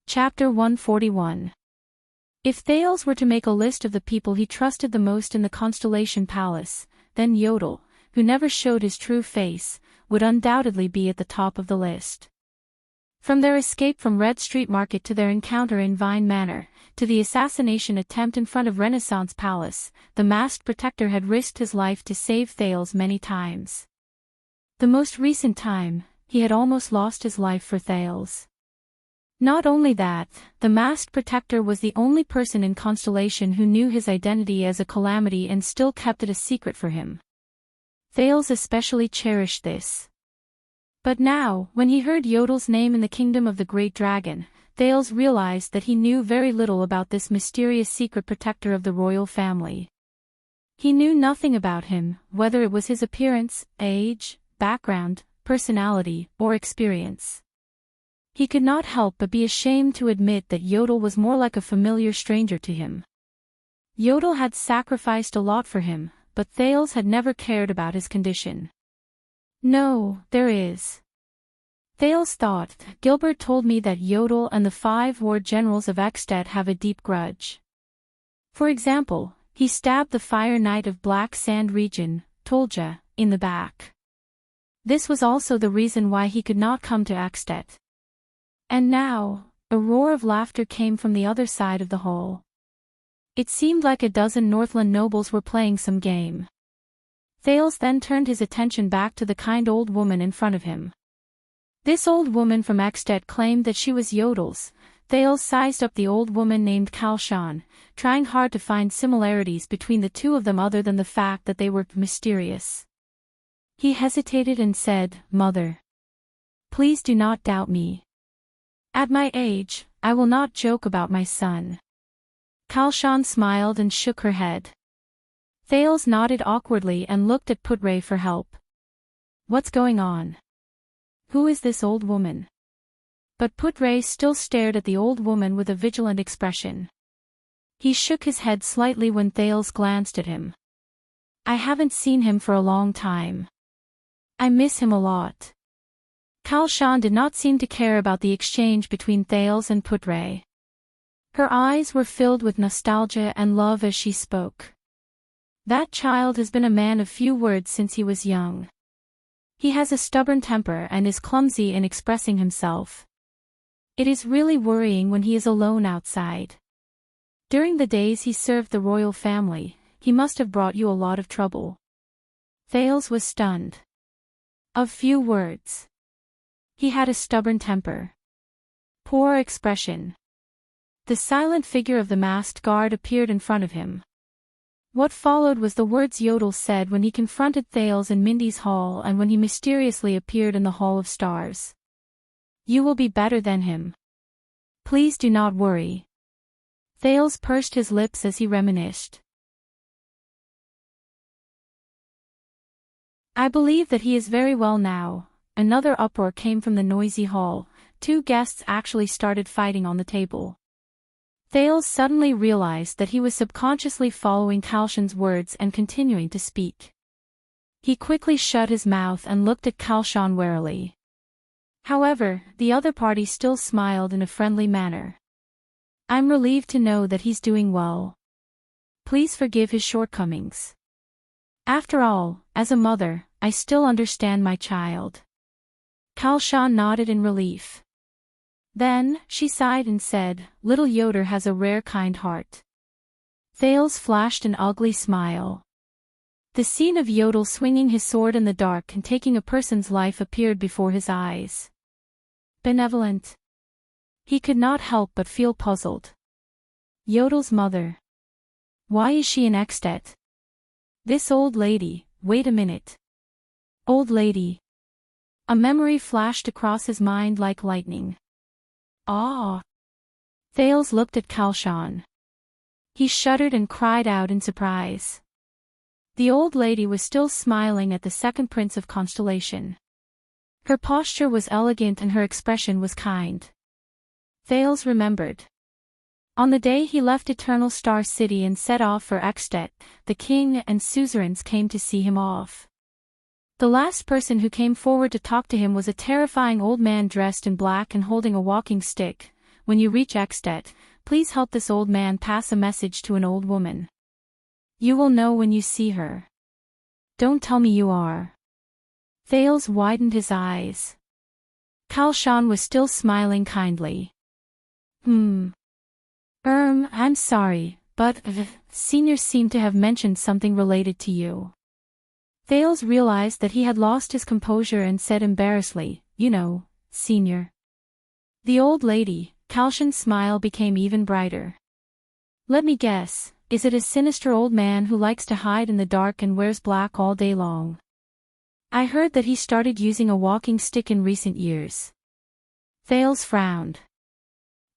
Chapter 141. If Thales were to make a list of the people he trusted the most in the Constellation Palace, then Yodel, who never showed his true face, would undoubtedly be at the top of the list. From their escape from Red Street Market to their encounter in Vine Manor, to the assassination attempt in front of Renaissance Palace, the masked protector had risked his life to save Thales many times. The most recent time, he had almost lost his life for Thales. Not only that, the masked protector was the only person in Constellation who knew his identity as a calamity and still kept it a secret for him. Thales especially cherished this. But now, when he heard Yodel's name in the kingdom of the Great Dragon, Thales realized that he knew very little about this mysterious secret protector of the royal family. He knew nothing about him, whether it was his appearance, age, background, personality, or experience. He could not help but be ashamed to admit that Yodel was more like a familiar stranger to him. Yodel had sacrificed a lot for him, but Thales had never cared about his condition. No, there is. Thales thought. Gilbert told me that Yodel and the 5 ward generals of Ekstedt have a deep grudge. For example, he stabbed the Fire Knight of Black Sand region, Tolja, in the back. This was also the reason why he could not come to Ekstedt. And now, a roar of laughter came from the other side of the hall. It seemed like a dozen Northland nobles were playing some game. Thales then turned his attention back to the kind old woman in front of him. This old woman from Ekstedt claimed that she was Yodel's. Thales sized up the old woman named Kalshan, trying hard to find similarities between the two of them other than the fact that they were mysterious. He hesitated and said, "Mother, please do not doubt me. At my age, I will not joke about my son." Kalshan smiled and shook her head. Thales nodded awkwardly and looked at Putray for help. "What's going on? Who is this old woman?" But Putray still stared at the old woman with a vigilant expression. He shook his head slightly when Thales glanced at him. "I haven't seen him for a long time. I miss him a lot." Kalshan did not seem to care about the exchange between Thales and Putray. Her eyes were filled with nostalgia and love as she spoke. "That child has been a man of few words since he was young. He has a stubborn temper and is clumsy in expressing himself. It is really worrying when he is alone outside. During the days he served the royal family, he must have brought you a lot of trouble." Thales was stunned. Of few words. He had a stubborn temper. Poor expression. The silent figure of the masked guard appeared in front of him. What followed was the words Yodel said when he confronted Thales in Mindy's hall and when he mysteriously appeared in the Hall of Stars. "You will be better than him. Please do not worry." Thales pursed his lips as he reminisced. "I believe that he is very well now." Another uproar came from the noisy hall. 2 guests actually started fighting on the table. Thales suddenly realized that he was subconsciously following Kalshan's words and continuing to speak. He quickly shut his mouth and looked at Kalshan warily. However, the other party still smiled in a friendly manner. "I'm relieved to know that he's doing well. Please forgive his shortcomings. After all, as a mother, I still understand my child." Kalshan nodded in relief. Then, she sighed and said, "Little Yoder has a rare kind heart." Thales flashed an ugly smile. The scene of Yodel swinging his sword in the dark and taking a person's life appeared before his eyes. Benevolent. He could not help but feel puzzled. Yodel's mother. Why is she in Ekstedt? This old lady, wait a minute. Old lady. A memory flashed across his mind like lightning. Ah! Thales looked at Kalshan. He shuddered and cried out in surprise. The old lady was still smiling at the second prince of Constellation. Her posture was elegant and her expression was kind. Thales remembered. On the day he left Eternal Star City and set off for Ekstedt, the king and suzerains came to see him off. The last person who came forward to talk to him was a terrifying old man dressed in black and holding a walking stick. "When you reach Ekstedt, please help this old man pass a message to an old woman. You will know when you see her. Don't tell me you are." Thales widened his eyes. Kalshan was still smiling kindly. I'm sorry, but seniors seem to have mentioned something related to you." Thales realized that he had lost his composure and said embarrassedly, "You know, senior." The old lady, Kalshan's smile became even brighter. "Let me guess, is it a sinister old man who likes to hide in the dark and wears black all day long? I heard that he started using a walking stick in recent years." Thales frowned.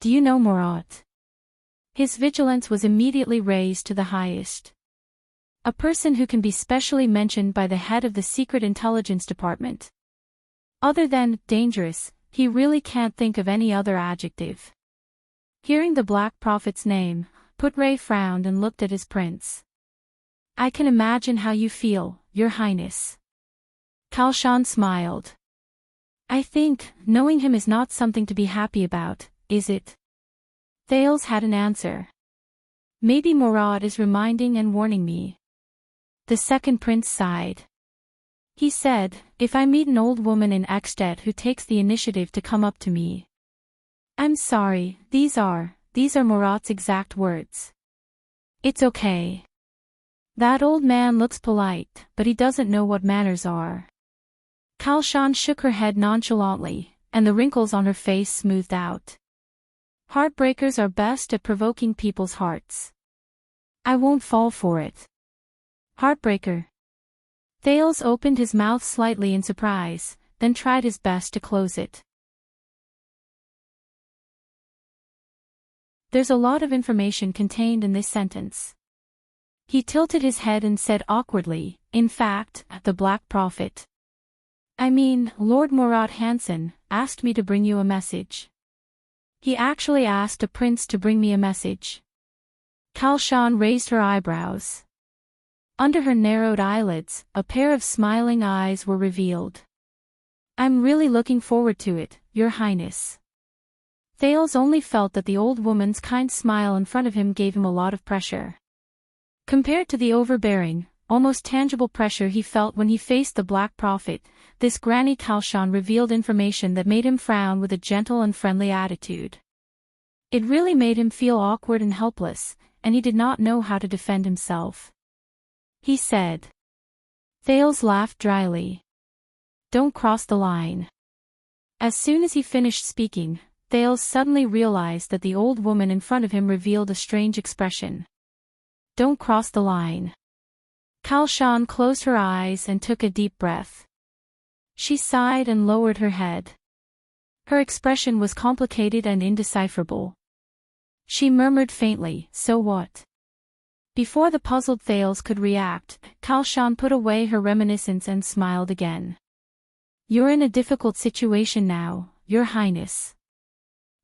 "Do you know Morat?" His vigilance was immediately raised to the highest. A person who can be specially mentioned by the head of the Secret Intelligence Department. Other than dangerous, He really can't think of any other adjective. Hearing the Black Prophet's name, Putre frowned and looked at his prince. I can imagine how you feel, Your Highness. Kalshan smiled. I think, knowing him is not something to be happy about, is it? Thales had an answer. Maybe Murad is reminding and warning me. The second prince sighed. He said, if I meet an old woman in Ekstedt who takes the initiative to come up to me. I'm sorry, these are Murad's exact words. It's okay. That old man looks polite, but he doesn't know what manners are. Kalshan shook her head nonchalantly, and the wrinkles on her face smoothed out. Heartbreakers are best at provoking people's hearts. I won't fall for it. Heartbreaker. Thales opened his mouth slightly in surprise, then tried his best to close it. There's a lot of information contained in this sentence. He tilted his head and said awkwardly, in fact, the Black Prophet. I mean, Lord Murad Hansen asked me to bring you a message. He actually asked a prince to bring me a message. Kalshan raised her eyebrows. Under her narrowed eyelids, a pair of smiling eyes were revealed. I'm really looking forward to it, Your Highness. Thales only felt that the old woman's kind smile in front of him gave him a lot of pressure. Compared to the overbearing, almost tangible pressure he felt when he faced the Black Prophet, this Granny Kalshan revealed information that made him frown with a gentle and friendly attitude. It really made him feel awkward and helpless, and he did not know how to defend himself. He said. Thales laughed dryly. Don't cross the line. As soon as he finished speaking, Thales suddenly realized that the old woman in front of him revealed a strange expression. Don't cross the line. Kalshan closed her eyes and took a deep breath. She sighed and lowered her head. Her expression was complicated and indecipherable. She murmured faintly, so what? Before the puzzled Thales could react, Kalshan put away her reminiscence and smiled again. You're in a difficult situation now, Your Highness.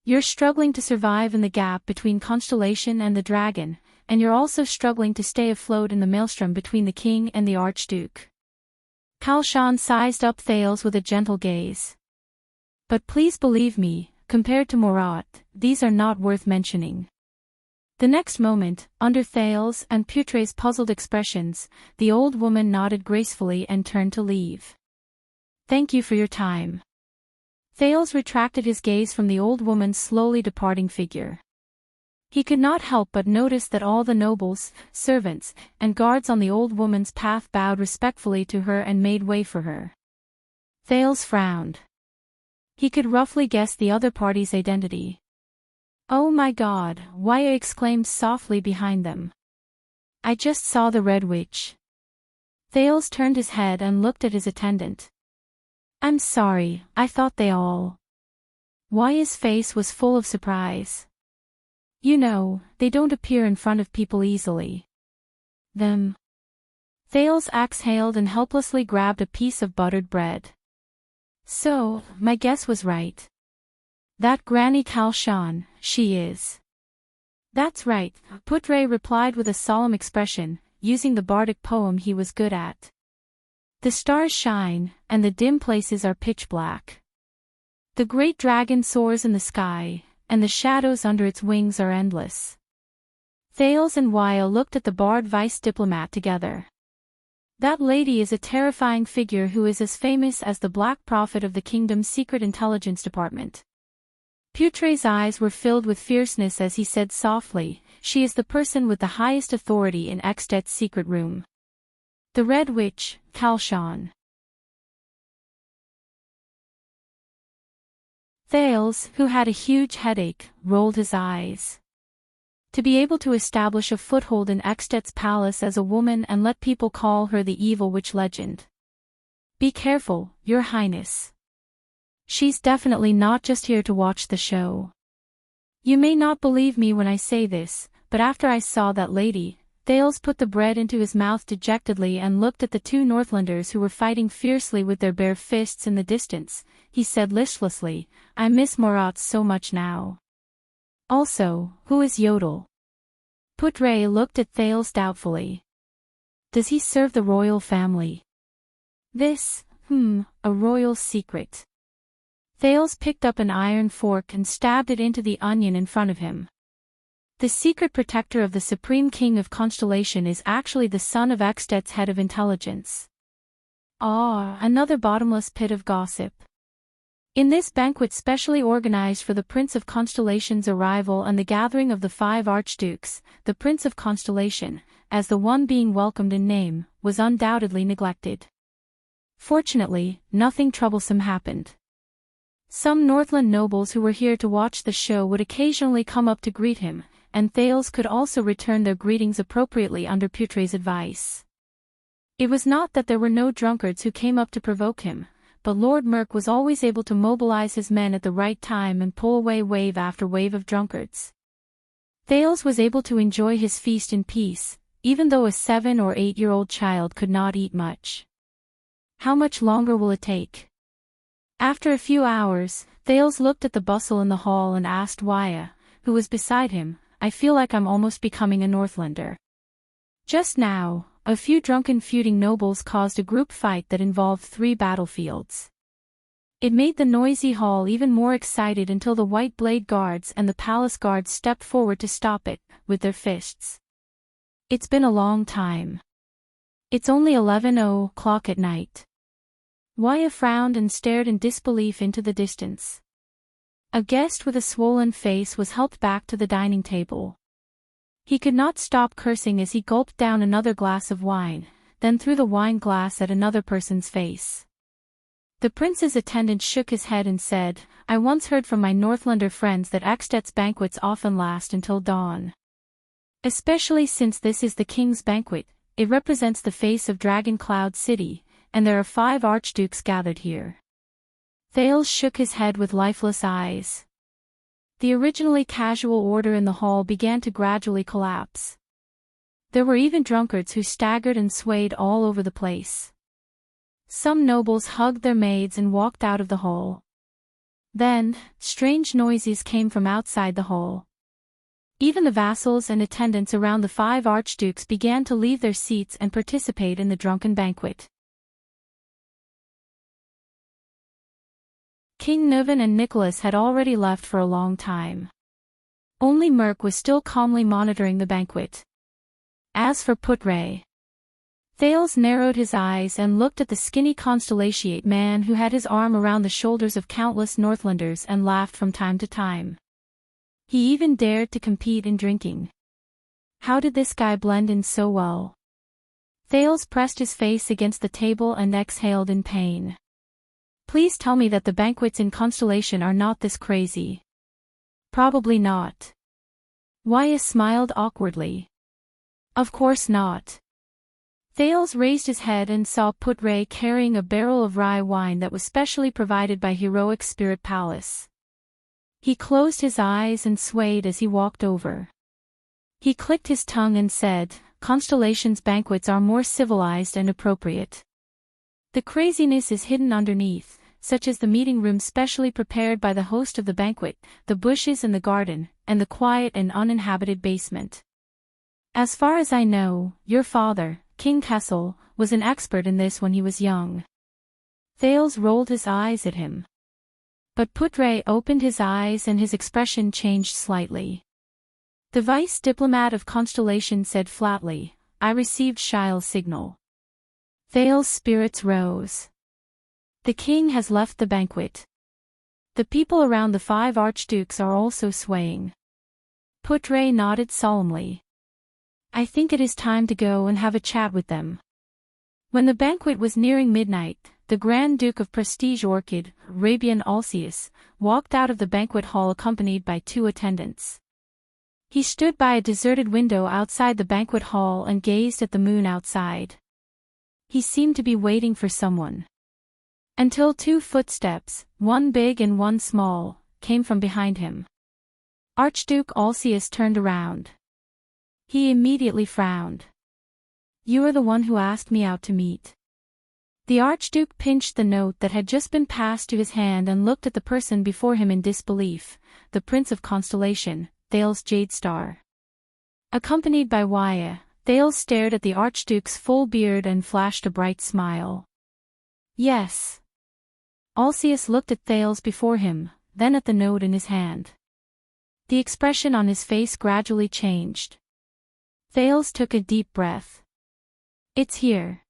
You're struggling to survive in the gap between Constellation and the dragon, and you're also struggling to stay afloat in the maelstrom between the king and the archduke. Kalshan sized up Thales with a gentle gaze. But please believe me, compared to Murad, these are not worth mentioning. The next moment, under Thales and Putre's puzzled expressions, the old woman nodded gracefully and turned to leave. Thank you for your time. Thales retracted his gaze from the old woman's slowly departing figure. He could not help but notice that all the nobles, servants, and guards on the old woman's path bowed respectfully to her and made way for her. Thales frowned. He could roughly guess the other party's identity. Oh my God, Waya exclaimed softly behind them. I just saw the Red Witch. Thales turned his head and looked at his attendant. I'm sorry, I thought they all. Waya's face was full of surprise. You know, they don't appear in front of people easily. Them. Thales exhaled and helplessly grabbed a piece of buttered bread. So, my guess was right. That Granny Kalshan, she is. That's right, Putre replied with a solemn expression, using the bardic poem he was good at. The stars shine, and the dim places are pitch black. The great dragon soars in the sky, and the shadows under its wings are endless. Thales and Waya looked at the barred vice diplomat together. That lady is a terrifying figure who is as famous as the Black Prophet of the kingdom's secret intelligence department. Putre's eyes were filled with fierceness as he said softly, she is the person with the highest authority in Ekstedt's secret room. The Red Witch, Kalshan. Thales, who had a huge headache, rolled his eyes. To be able to establish a foothold in Ekstedt's palace as a woman and let people call her the evil witch legend. Be careful, Your Highness. She's definitely not just here to watch the show. You may not believe me when I say this, but after I saw that lady, Thales put the bread into his mouth dejectedly and looked at the two Northlanders who were fighting fiercely with their bare fists in the distance. he said listlessly, I miss Moratz so much now. Also, who is Yodel? Putre looked at Thales doubtfully. Does he serve the royal family? This, a royal secret. Thales picked up an iron fork and stabbed it into the onion in front of him. The secret protector of the Supreme King of Constellation is actually the son of Extet's head of intelligence. Ah, another bottomless pit of gossip. In this banquet specially organized for the Prince of Constellation's arrival and the gathering of the 5 archdukes, the Prince of Constellation, as the one being welcomed in name, was undoubtedly neglected. Fortunately, nothing troublesome happened. Some Northland nobles who were here to watch the show would occasionally come up to greet him, and Thales could also return their greetings appropriately under Putre's advice. It was not that there were no drunkards who came up to provoke him, but Lord Merk was always able to mobilize his men at the right time and pull away wave after wave of drunkards. Thales was able to enjoy his feast in peace, even though a 7 or 8-year-old child could not eat much. How much longer will it take? After a few hours, Thales looked at the bustle in the hall and asked Waya, who was beside him, I feel like I'm almost becoming a Northlander. Just now, a few drunken feuding nobles caused a group fight that involved 3 battlefields. It made the noisy hall even more excited until the White Blade Guards and the Palace Guards stepped forward to stop it, with their fists. It's been a long time. It's only 11:00 at night. Waya frowned and stared in disbelief into the distance. A guest with a swollen face was helped back to the dining table. He could not stop cursing as he gulped down another glass of wine, then threw the wine glass at another person's face. The prince's attendant shook his head and said, I once heard from my Northlander friends that Ekstet's banquets often last until dawn. Especially since this is the king's banquet, it represents the face of Dragon Cloud City, and there are 5 archdukes gathered here. Thales shook his head with lifeless eyes. The originally casual order in the hall began to gradually collapse. There were even drunkards who staggered and swayed all over the place. Some nobles hugged their maids and walked out of the hall. Then, strange noises came from outside the hall. Even the vassals and attendants around the 5 archdukes began to leave their seats and participate in the drunken banquet. King Nuvan and Nicholas had already left for a long time. Only Merk was still calmly monitoring the banquet. As for Putre, Thales narrowed his eyes and looked at the skinny constellatiate man who had his arm around the shoulders of countless Northlanders and laughed from time to time. He even dared to compete in drinking. How did this guy blend in so well? Thales pressed his face against the table and exhaled in pain. Please tell me that the banquets in Constellation are not this crazy. Probably not. Waya smiled awkwardly. Of course not. Thales raised his head and saw Putre carrying a barrel of rye wine that was specially provided by Heroic Spirit Palace. He closed his eyes and swayed as he walked over. He clicked his tongue and said, Constellation's banquets are more civilized and appropriate. The craziness is hidden underneath, such as the meeting room specially prepared by the host of the banquet, the bushes and the garden, and the quiet and uninhabited basement. As far as I know, your father, King Kessel, was an expert in this when he was young. Thales rolled his eyes at him. But Putre opened his eyes and his expression changed slightly. The vice diplomat of Constellation said flatly, I received Shile's signal. Thales' spirits rose. The king has left the banquet. The people around the 5 archdukes are also swaying. Putre nodded solemnly. I think it is time to go and have a chat with them. When the banquet was nearing midnight, the Grand Duke of Prestige Orchid, Rabian Alcius, walked out of the banquet hall accompanied by 2 attendants. He stood by a deserted window outside the banquet hall and gazed at the moon outside. He seemed to be waiting for someone. Until 2 footsteps, one big and one small, came from behind him. Archduke Alcius turned around. He immediately frowned. You are the one who asked me out to meet. The Archduke pinched the note that had just been passed to his hand and looked at the person before him in disbelief, the Prince of Constellation, Thales Jadestar. Accompanied by Waya, Thales stared at the Archduke's full beard and flashed a bright smile. Yes. Alceus looked at Thales before him, then at the note in his hand. The expression on his face gradually changed. Thales took a deep breath. It's here.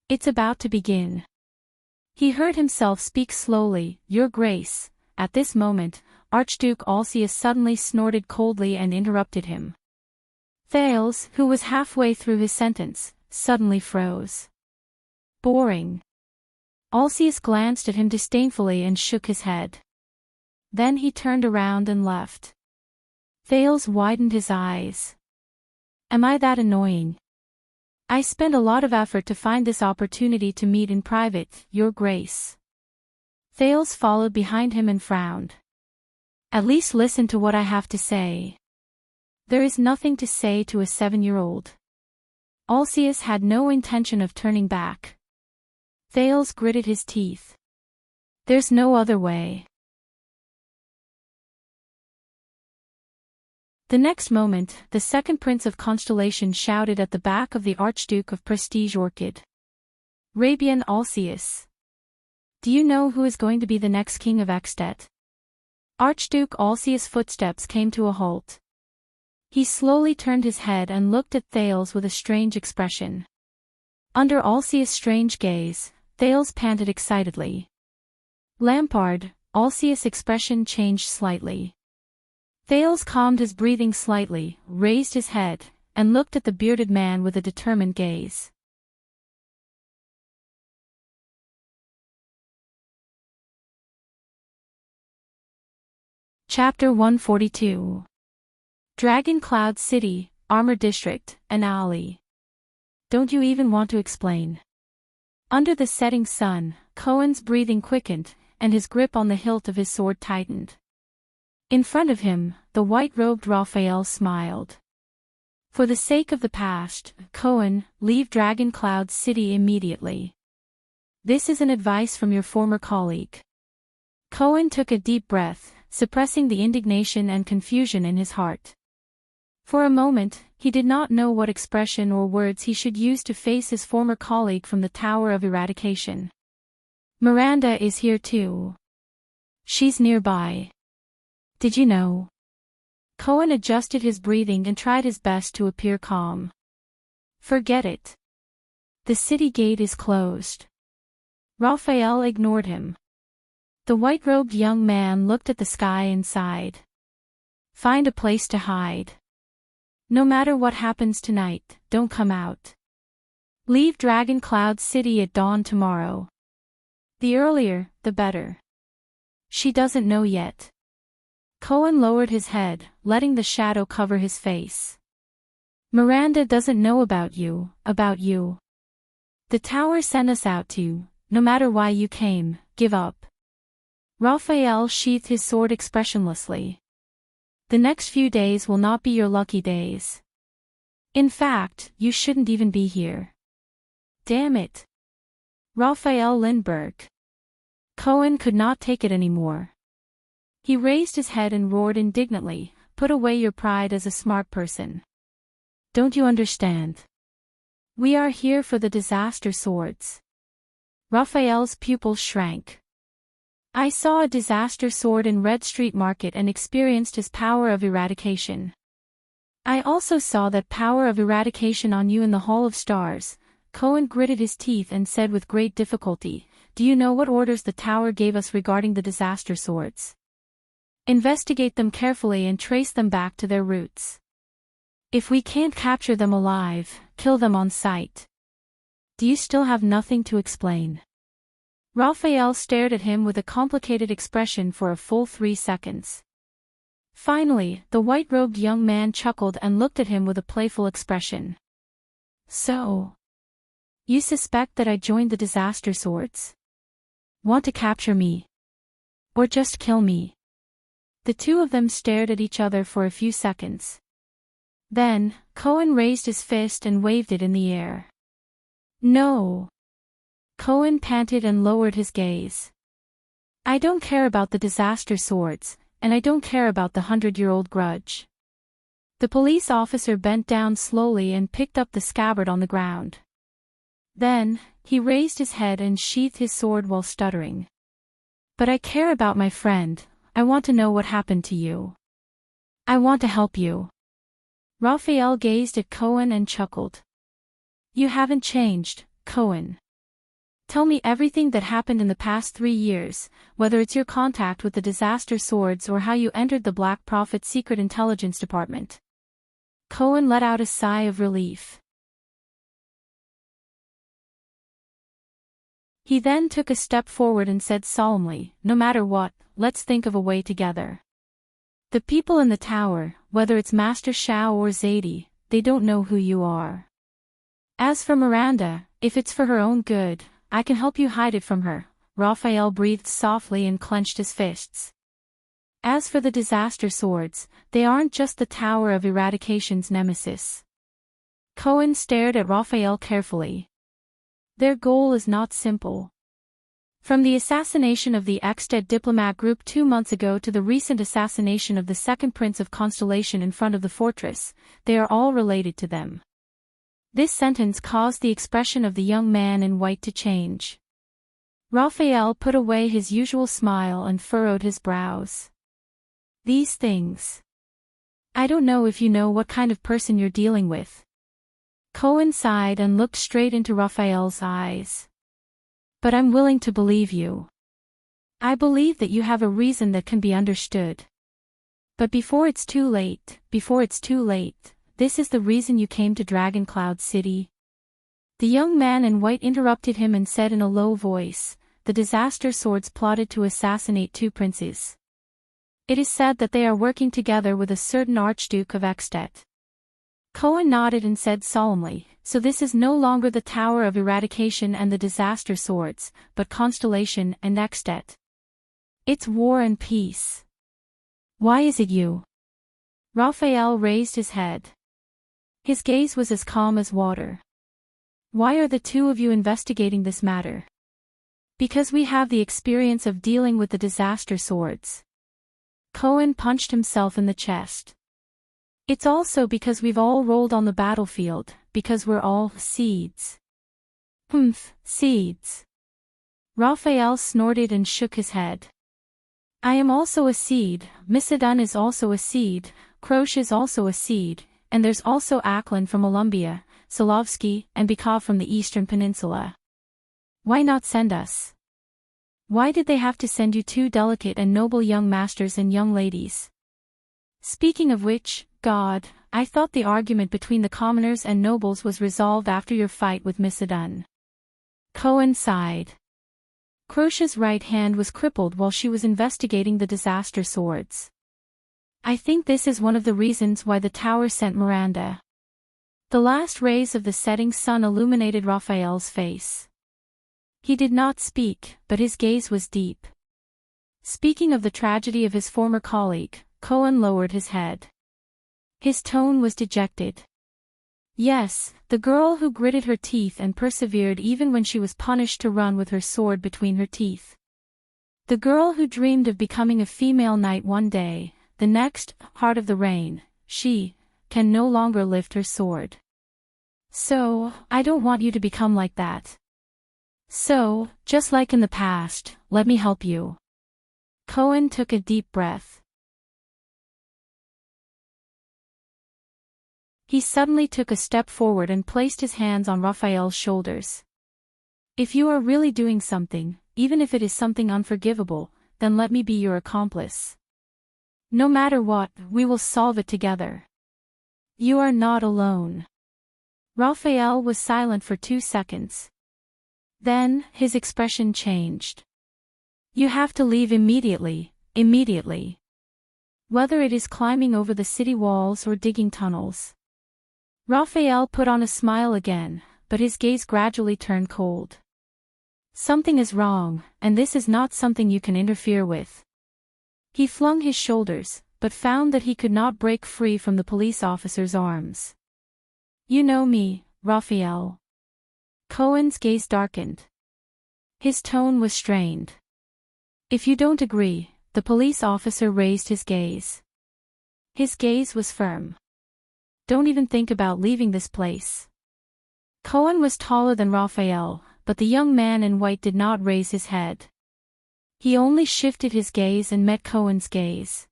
It's about to begin. He heard himself speak slowly, Your Grace. At this moment, Archduke Alceus suddenly snorted coldly and interrupted him. Thales, who was halfway through his sentence, suddenly froze. Boring. Alceus glanced at him disdainfully and shook his head. Then he turned around and left. Thales widened his eyes. Am I that annoying? I spent a lot of effort to find this opportunity to meet in private, Your Grace. Thales followed behind him and frowned. At least listen to what I have to say. There is nothing to say to a 7-year-old. Alceus had no intention of turning back. Thales gritted his teeth. There's no other way. The next moment, the second Prince of Constellation shouted at the back of the Archduke of Prestige Orchid. Rabian Alceus. Do you know who is going to be the next king of Extet? Archduke Alceus' footsteps came to a halt. He slowly turned his head and looked at Thales with a strange expression. Under Alceus' strange gaze, Thales panted excitedly. Lampard, Alceus' expression changed slightly. Thales calmed his breathing slightly, raised his head, and looked at the bearded man with a determined gaze. Chapter 142. Dragon Cloud City, Armor District, an alley. Don't you even want to explain? Under the setting sun, Cohen's breathing quickened, and his grip on the hilt of his sword tightened. In front of him, the white-robed Raphael smiled. For the sake of the past, Cohen, leave Dragon Cloud City immediately. This is an advice from your former colleague. Cohen took a deep breath, suppressing the indignation and confusion in his heart. For a moment, he did not know what expression or words he should use to face his former colleague from the Tower of Eradication. Miranda is here too. She's nearby. Did you know? Cohen adjusted his breathing and tried his best to appear calm. Forget it. The city gate is closed. Raphael ignored him. The white-robed young man looked at the sky and sighed. Find a place to hide. No matter what happens tonight, don't come out. Leave Dragon Cloud City at dawn tomorrow. The earlier, the better. She doesn't know yet. Cohen lowered his head, letting the shadow cover his face. Miranda doesn't know about you. The tower sent us out to, no matter why you came, give up. Raphael sheathed his sword expressionlessly. The next few days will not be your lucky days. In fact, you shouldn't even be here. Damn it. Raphael Lindbergh. Cohen could not take it anymore. He raised his head and roared indignantly, put away your pride as a smart person. Don't you understand? We are here for the disaster swords. Raphael's pupils shrank. I saw a disaster sword in Red Street Market and experienced his power of eradication. I also saw that power of eradication on you in the Hall of Stars. Cohen gritted his teeth and said with great difficulty, Do you know what orders the tower gave us regarding the disaster swords? Investigate them carefully and trace them back to their roots. If we can't capture them alive, kill them on sight. Do you still have nothing to explain? Raphael stared at him with a complicated expression for a full 3 seconds. Finally, the white-robed young man chuckled and looked at him with a playful expression. So, you suspect that I joined the disaster swords? Want to capture me? Or just kill me? The two of them stared at each other for a few seconds. Then, Cohen raised his fist and waved it in the air. No. Cohen panted and lowered his gaze. I don't care about the disaster swords, and I don't care about the 100-year-old grudge. The police officer bent down slowly and picked up the scabbard on the ground. Then, he raised his head and sheathed his sword while stuttering. But I care about my friend. I want to know what happened to you. I want to help you. Raphael gazed at Cohen and chuckled. You haven't changed, Cohen. Tell me everything that happened in the past 3 years, whether it's your contact with the disaster swords or how you entered the Black Prophet's secret intelligence department. Cohen let out a sigh of relief. He then took a step forward and said solemnly, no matter what, let's think of a way together. The people in the tower, whether it's Master Shao or Zadie, they don't know who you are. As for Miranda, if it's for her own good, I can help you hide it from her. Raphael breathed softly and clenched his fists. As for the disaster swords, they aren't just the Tower of Eradication's nemesis. Cohen stared at Raphael carefully. Their goal is not simple. From the assassination of the Exted diplomat group 2 months ago to the recent assassination of the second Prince of Constellation in front of the fortress, they are all related to them. This sentence caused the expression of the young man in white to change. Raphael put away his usual smile and furrowed his brows. These things. I don't know if you know what kind of person you're dealing with. Cohen sighed and looked straight into Raphael's eyes. But I'm willing to believe you. I believe that you have a reason that can be understood. But before it's too late, this is the reason you came to Dragon Cloud City? The young man in white interrupted him and said in a low voice, the disaster swords plotted to assassinate 2 princes. It is said that they are working together with a certain Archduke of Exted. Cohen nodded and said solemnly, so this is no longer the Tower of Eradication and the disaster swords, but Constellation and Exted. It's war and peace. Why is it you? Raphael raised his head. His gaze was as calm as water. Why are the 2 of you investigating this matter? Because we have the experience of dealing with the disaster swords. Cohen punched himself in the chest. It's also because we've all rolled on the battlefield, because we're all seeds. Seeds. Raphael snorted and shook his head. I am also a seed, Misadun is also a seed, Krosh is also a seed, and there's also Aklin from Olumbia, Solovsky and Bikov from the Eastern Peninsula. Why not send us? Why did they have to send you 2 delicate and noble young masters and young ladies? Speaking of which, God, I thought the argument between the commoners and nobles was resolved after your fight with Misadun. Cohen sighed. Krosh's right hand was crippled while she was investigating the disaster swords. I think this is one of the reasons why the tower sent Miranda. The last rays of the setting sun illuminated Raphael's face. He did not speak, but his gaze was deep. Speaking of the tragedy of his former colleague, Cohen lowered his head. His tone was dejected. Yes, the girl who gritted her teeth and persevered even when she was punished to run with her sword between her teeth. The girl who dreamed of becoming a female knight one day, the next, Heart of the Rain, she, can no longer lift her sword. So, I don't want you to become like that. So, just like in the past, let me help you. Cohen took a deep breath. He suddenly took a step forward and placed his hands on Raphael's shoulders. If you are really doing something, even if it is something unforgivable, then let me be your accomplice. No matter what, we will solve it together. You are not alone. Raphael was silent for 2 seconds. Then, his expression changed. You have to leave immediately, immediately. Whether it is climbing over the city walls or digging tunnels. Raphael put on a smile again, but his gaze gradually turned cold. Something is wrong, and this is not something you can interfere with. He flung his shoulders, but found that he could not break free from the police officer's arms. You know me, Raphael. Cohen's gaze darkened. His tone was strained. If you don't agree, the police officer raised his gaze. His gaze was firm. Don't even think about leaving this place. Cohen was taller than Raphael, but the young man in white did not raise his head. He only shifted his gaze and met Cohen's gaze.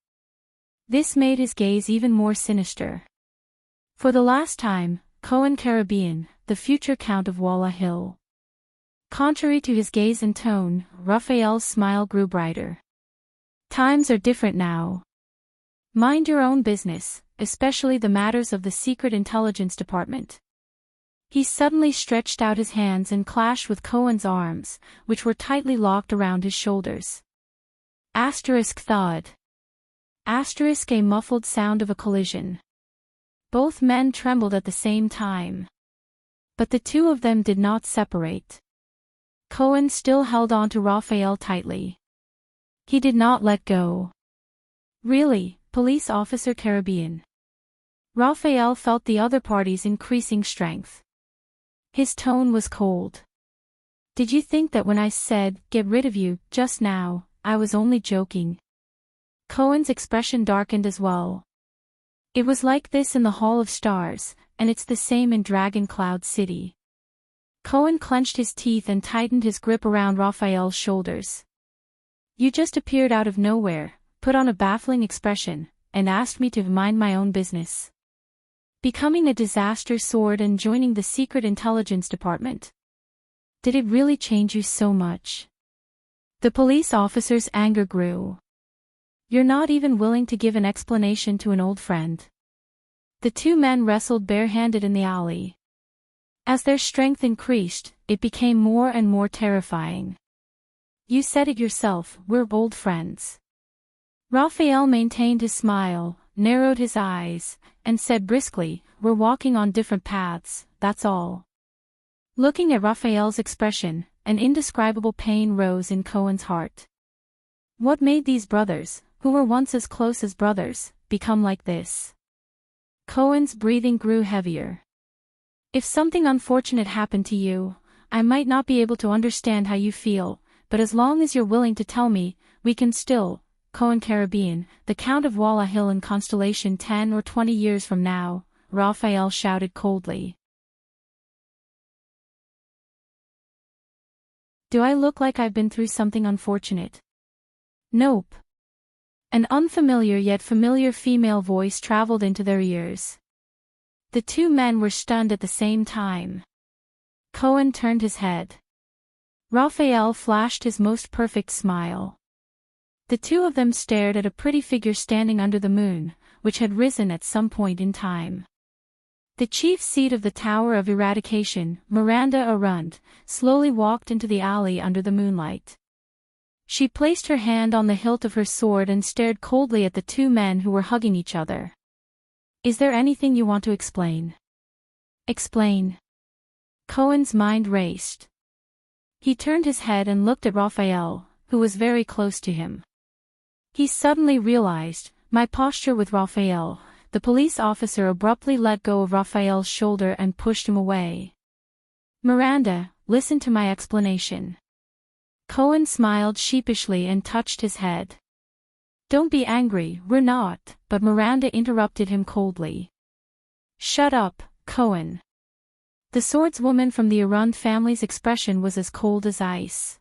This made his gaze even more sinister. For the last time, Cohen Caribbean, the future Count of Walla Hill. Contrary to his gaze and tone, Raphael's smile grew brighter. Times are different now. Mind your own business, especially the matters of the Secret Intelligence Department. He suddenly stretched out his hands and clashed with Cohen's arms, which were tightly locked around his shoulders. Asterisk thud. Asterisk a muffled sound of a collision. Both men trembled at the same time. But the two of them did not separate. Cohen still held on to Raphael tightly. He did not let go. Really, Police Officer Caribbean. Raphael felt the other party's increasing strength. His tone was cold. Did you think that when I said, "get rid of you," just now, I was only joking? Cohen's expression darkened as well. It was like this in the Hall of Stars, and it's the same in Dragon Cloud City. Cohen clenched his teeth and tightened his grip around Raphael's shoulders. You just appeared out of nowhere, put on a baffling expression, and asked me to mind my own business. Becoming a disaster sword and joining the Secret Intelligence Department. Did it really change you so much? The police officer's anger grew. You're not even willing to give an explanation to an old friend. The two men wrestled barehanded in the alley. As their strength increased, it became more and more terrifying. You said it yourself, we're old friends. Raphael maintained his smile, narrowed his eyes, and said briskly, we're walking on different paths, that's all. Looking at Raphael's expression, an indescribable pain rose in Cohen's heart. What made these brothers, who were once as close as brothers, become like this? Cohen's breathing grew heavier. If something unfortunate happened to you, I might not be able to understand how you feel, but as long as you're willing to tell me, we can still, Cohen Caribbean, the Count of Walla Hill in Constellation 10 or 20 years from now, Raphael shouted coldly. Do I look like I've been through something unfortunate? Nope. An unfamiliar yet familiar female voice traveled into their ears. The two men were stunned at the same time. Cohen turned his head. Raphael flashed his most perfect smile. The two of them stared at a pretty figure standing under the moon, which had risen at some point in time. The chief seat of the Tower of Eradication, Miranda Arund, slowly walked into the alley under the moonlight. She placed her hand on the hilt of her sword and stared coldly at the two men who were hugging each other. Is there anything you want to explain? Explain. Cohen's mind raced. He turned his head and looked at Raphael, who was very close to him. He suddenly realized, my posture with Raphael. The police officer abruptly let go of Raphael's shoulder and pushed him away. Miranda, listen to my explanation. Cohen smiled sheepishly and touched his head. Don't be angry, we're not, but Miranda interrupted him coldly. Shut up, Cohen. The swordswoman from the Arund family's expression was as cold as ice.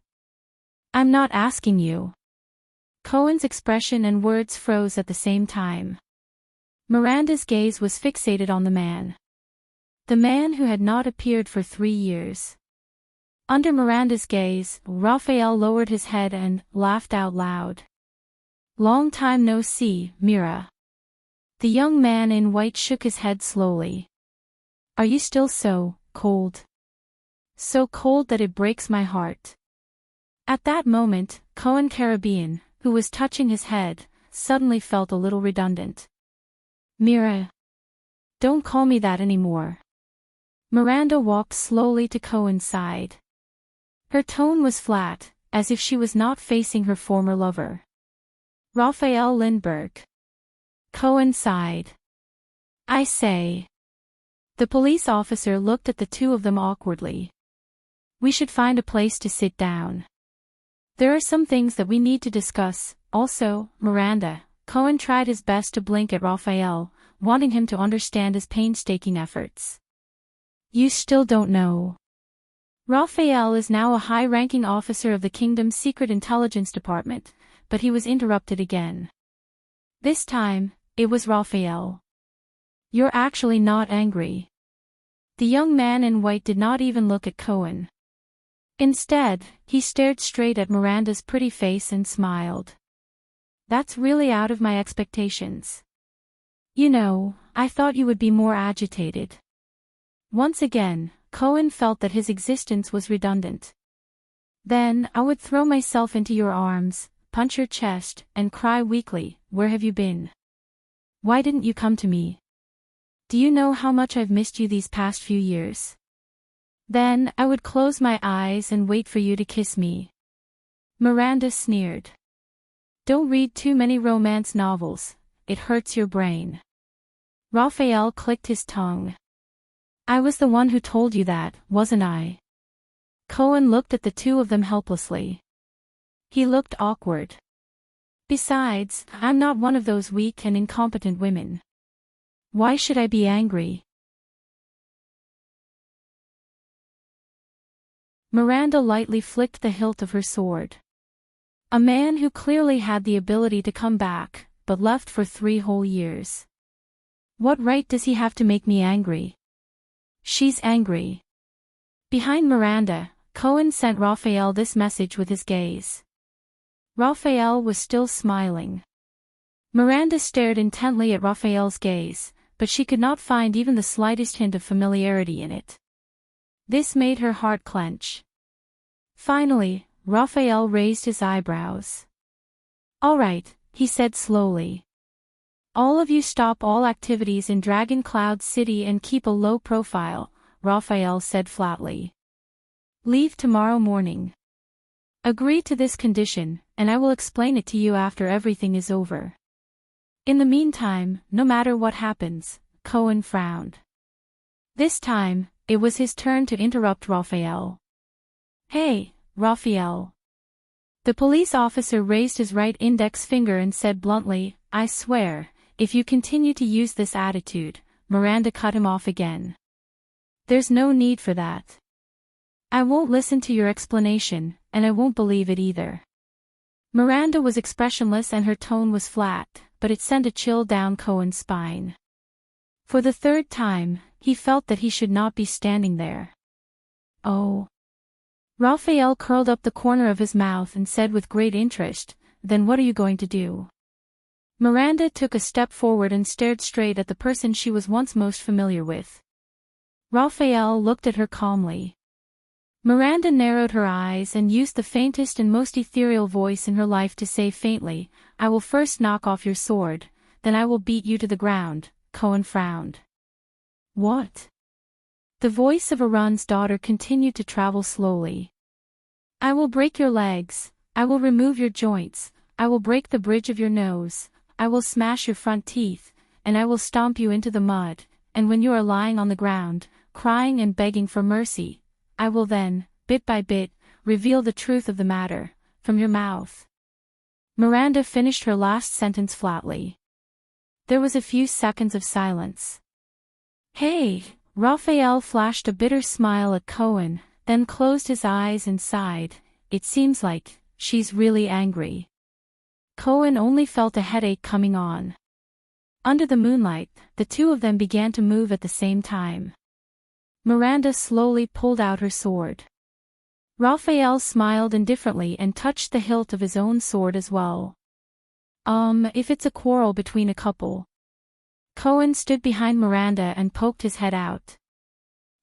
I'm not asking you. Cohen's expression and words froze at the same time. Miranda's gaze was fixated on the man. The man who had not appeared for 3 years. Under Miranda's gaze, Raphael lowered his head and laughed out loud. Long time no see, Mira. The young man in white shook his head slowly. Are you still so cold? So cold that it breaks my heart. At that moment, Cohen Caribbean, who was touching his head, suddenly felt a little redundant. Mira. Don't call me that anymore. Miranda walked slowly to Cohen's side. Her tone was flat, as if she was not facing her former lover. Raphael Lindbergh. Cohen sighed. I say. The police officer looked at the two of them awkwardly. We should find a place to sit down. There are some things that we need to discuss. Also, Miranda. Cohen tried his best to blink at Raphael, wanting him to understand his painstaking efforts. You still don't know. Raphael is now a high-ranking officer of the kingdom's secret intelligence department, but he was interrupted again. This time, it was Raphael. You're actually not angry. The young man in white did not even look at Cohen. Instead, he stared straight at Miranda's pretty face and smiled. That's really out of my expectations. You know, I thought you would be more agitated. Once again, Cohen felt that his existence was redundant. Then, I would throw myself into your arms, punch your chest, and cry weakly, "Where have you been? Why didn't you come to me? Do you know how much I've missed you these past few years?" Then, I would close my eyes and wait for you to kiss me. Miranda sneered. Don't read too many romance novels, it hurts your brain. Raphael clicked his tongue. I was the one who told you that, wasn't I? Cohen looked at the two of them helplessly. He looked awkward. Besides, I'm not one of those weak and incompetent women. Why should I be angry? Miranda lightly flicked the hilt of her sword. A man who clearly had the ability to come back, but left for 3 whole years. What right does he have to make me angry? She's angry. Behind Miranda, Cohen sent Raphael this message with his gaze. Raphael was still smiling. Miranda stared intently at Raphael's gaze, but she could not find even the slightest hint of familiarity in it. This made her heart clench. Finally, Raphael raised his eyebrows. All right, he said slowly. All of you stop all activities in Dragon Cloud City and keep a low profile, Raphael said flatly. Leave tomorrow morning. Agree to this condition, and I will explain it to you after everything is over. In the meantime, no matter what happens, Cohen frowned. This time, it was his turn to interrupt Raphael. Hey, Raphael. The police officer raised his right index finger and said bluntly, I swear, if you continue to use this attitude, Miranda cut him off again. There's no need for that. I won't listen to your explanation, and I won't believe it either. Miranda was expressionless and her tone was flat, but it sent a chill down Cohen's spine. For the 3rd time, he felt that he should not be standing there. Oh. Raphael curled up the corner of his mouth and said with great interest, Then what are you going to do? Miranda took a step forward and stared straight at the person she was once most familiar with. Raphael looked at her calmly. Miranda narrowed her eyes and used the faintest and most ethereal voice in her life to say faintly, I will first knock off your sword, then I will beat you to the ground. Cohen frowned. What? The voice of Arun's daughter continued to travel slowly. I will break your legs, I will remove your joints, I will break the bridge of your nose, I will smash your front teeth, and I will stomp you into the mud, and when you are lying on the ground, crying and begging for mercy, I will then, bit by bit, reveal the truth of the matter, from your mouth. Miranda finished her last sentence flatly. There was a few seconds of silence. Hey! Raphael flashed a bitter smile at Cohen, then closed his eyes and sighed, it seems like, she's really angry. Cohen only felt a headache coming on. Under the moonlight, the two of them began to move at the same time. Miranda slowly pulled out her sword. Raphael smiled indifferently and touched the hilt of his own sword as well. If it's a quarrel between a couple. Cohen stood behind Miranda and poked his head out.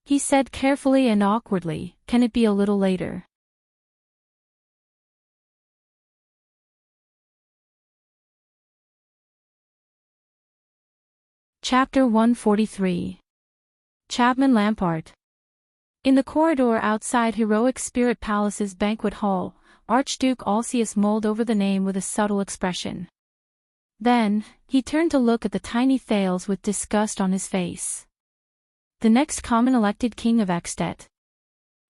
He said carefully and awkwardly, Can it be a little later? Chapter 143. Chapman Lampart. In the corridor outside Heroic Spirit Palace's banquet hall, Archduke Alcius mulled over the name with a subtle expression. Then, he turned to look at the tiny Thales with disgust on his face. The next common elected king of Extet.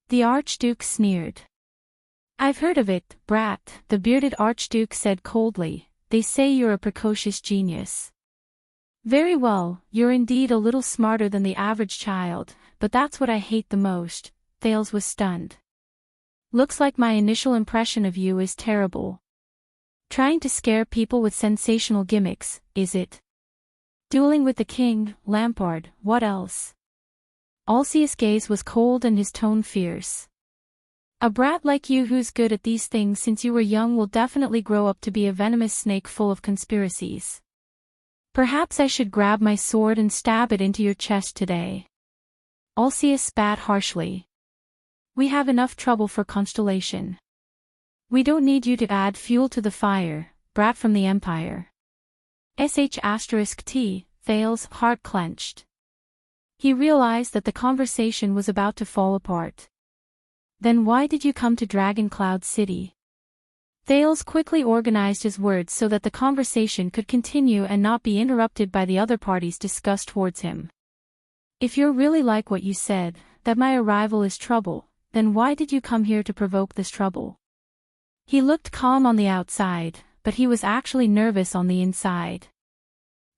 The Archduke sneered. I've heard of it, brat, the bearded Archduke said coldly. They say you're a precocious genius. Very well, you're indeed a little smarter than the average child, but that's what I hate the most. Thales was stunned. Looks like my initial impression of you is terrible. Trying to scare people with sensational gimmicks, is it? Dueling with the king, Lampard, what else? Alcius' gaze was cold and his tone fierce. A brat like you who's good at these things since you were young will definitely grow up to be a venomous snake full of conspiracies. Perhaps I should grab my sword and stab it into your chest today. Alcius spat harshly. We have enough trouble for Constellation. We don't need you to add fuel to the fire, brat from the Empire. *T, Thales' heart clenched. He realized that the conversation was about to fall apart. Then why did you come to Dragon Cloud City? Thales quickly organized his words so that the conversation could continue and not be interrupted by the other party's disgust towards him. If you're really like what you said, that my arrival is trouble, then why did you come here to provoke this trouble? He looked calm on the outside, but he was actually nervous on the inside.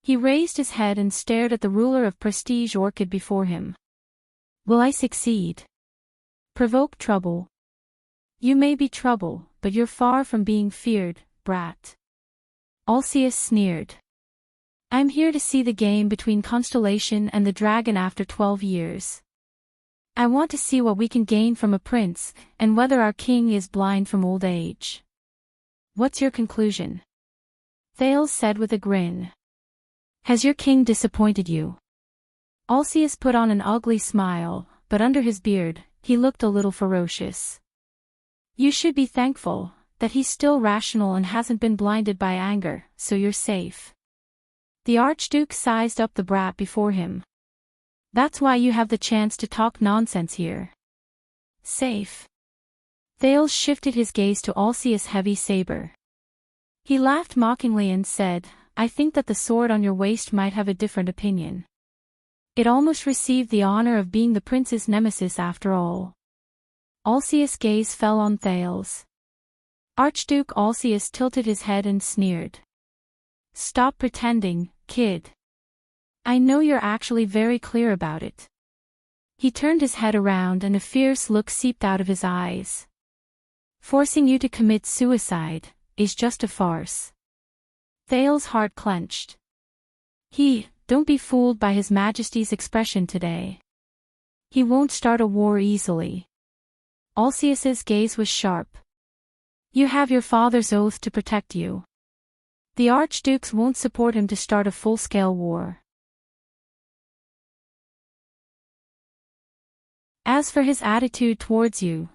He raised his head and stared at the ruler of Prestige Orchid before him. Will I succeed? Provoke trouble. You may be trouble, but you're far from being feared, brat. Alcius sneered. I'm here to see the game between Constellation and the dragon after 12 years. I want to see what we can gain from a prince, and whether our king is blind from old age. What's your conclusion? Thales said with a grin. Has your king disappointed you? Alcius put on an ugly smile, but under his beard, he looked a little ferocious. You should be thankful that he's still rational and hasn't been blinded by anger, so you're safe. The Archduke sized up the brat before him. That's why you have the chance to talk nonsense here. Safe. Thales shifted his gaze to Alcius' heavy saber. He laughed mockingly and said, I think that the sword on your waist might have a different opinion. It almost received the honor of being the prince's nemesis after all. Alcius' gaze fell on Thales. Archduke Alcius tilted his head and sneered. Stop pretending, kid. I know you're actually very clear about it. He turned his head around and a fierce look seeped out of his eyes. Forcing you to commit suicide is just a farce. Thales' heart clenched. Don't be fooled by His Majesty's expression today. He won't start a war easily. Alcius's gaze was sharp. You have your father's oath to protect you. The archdukes won't support him to start a full-scale war. As for his attitude towards you,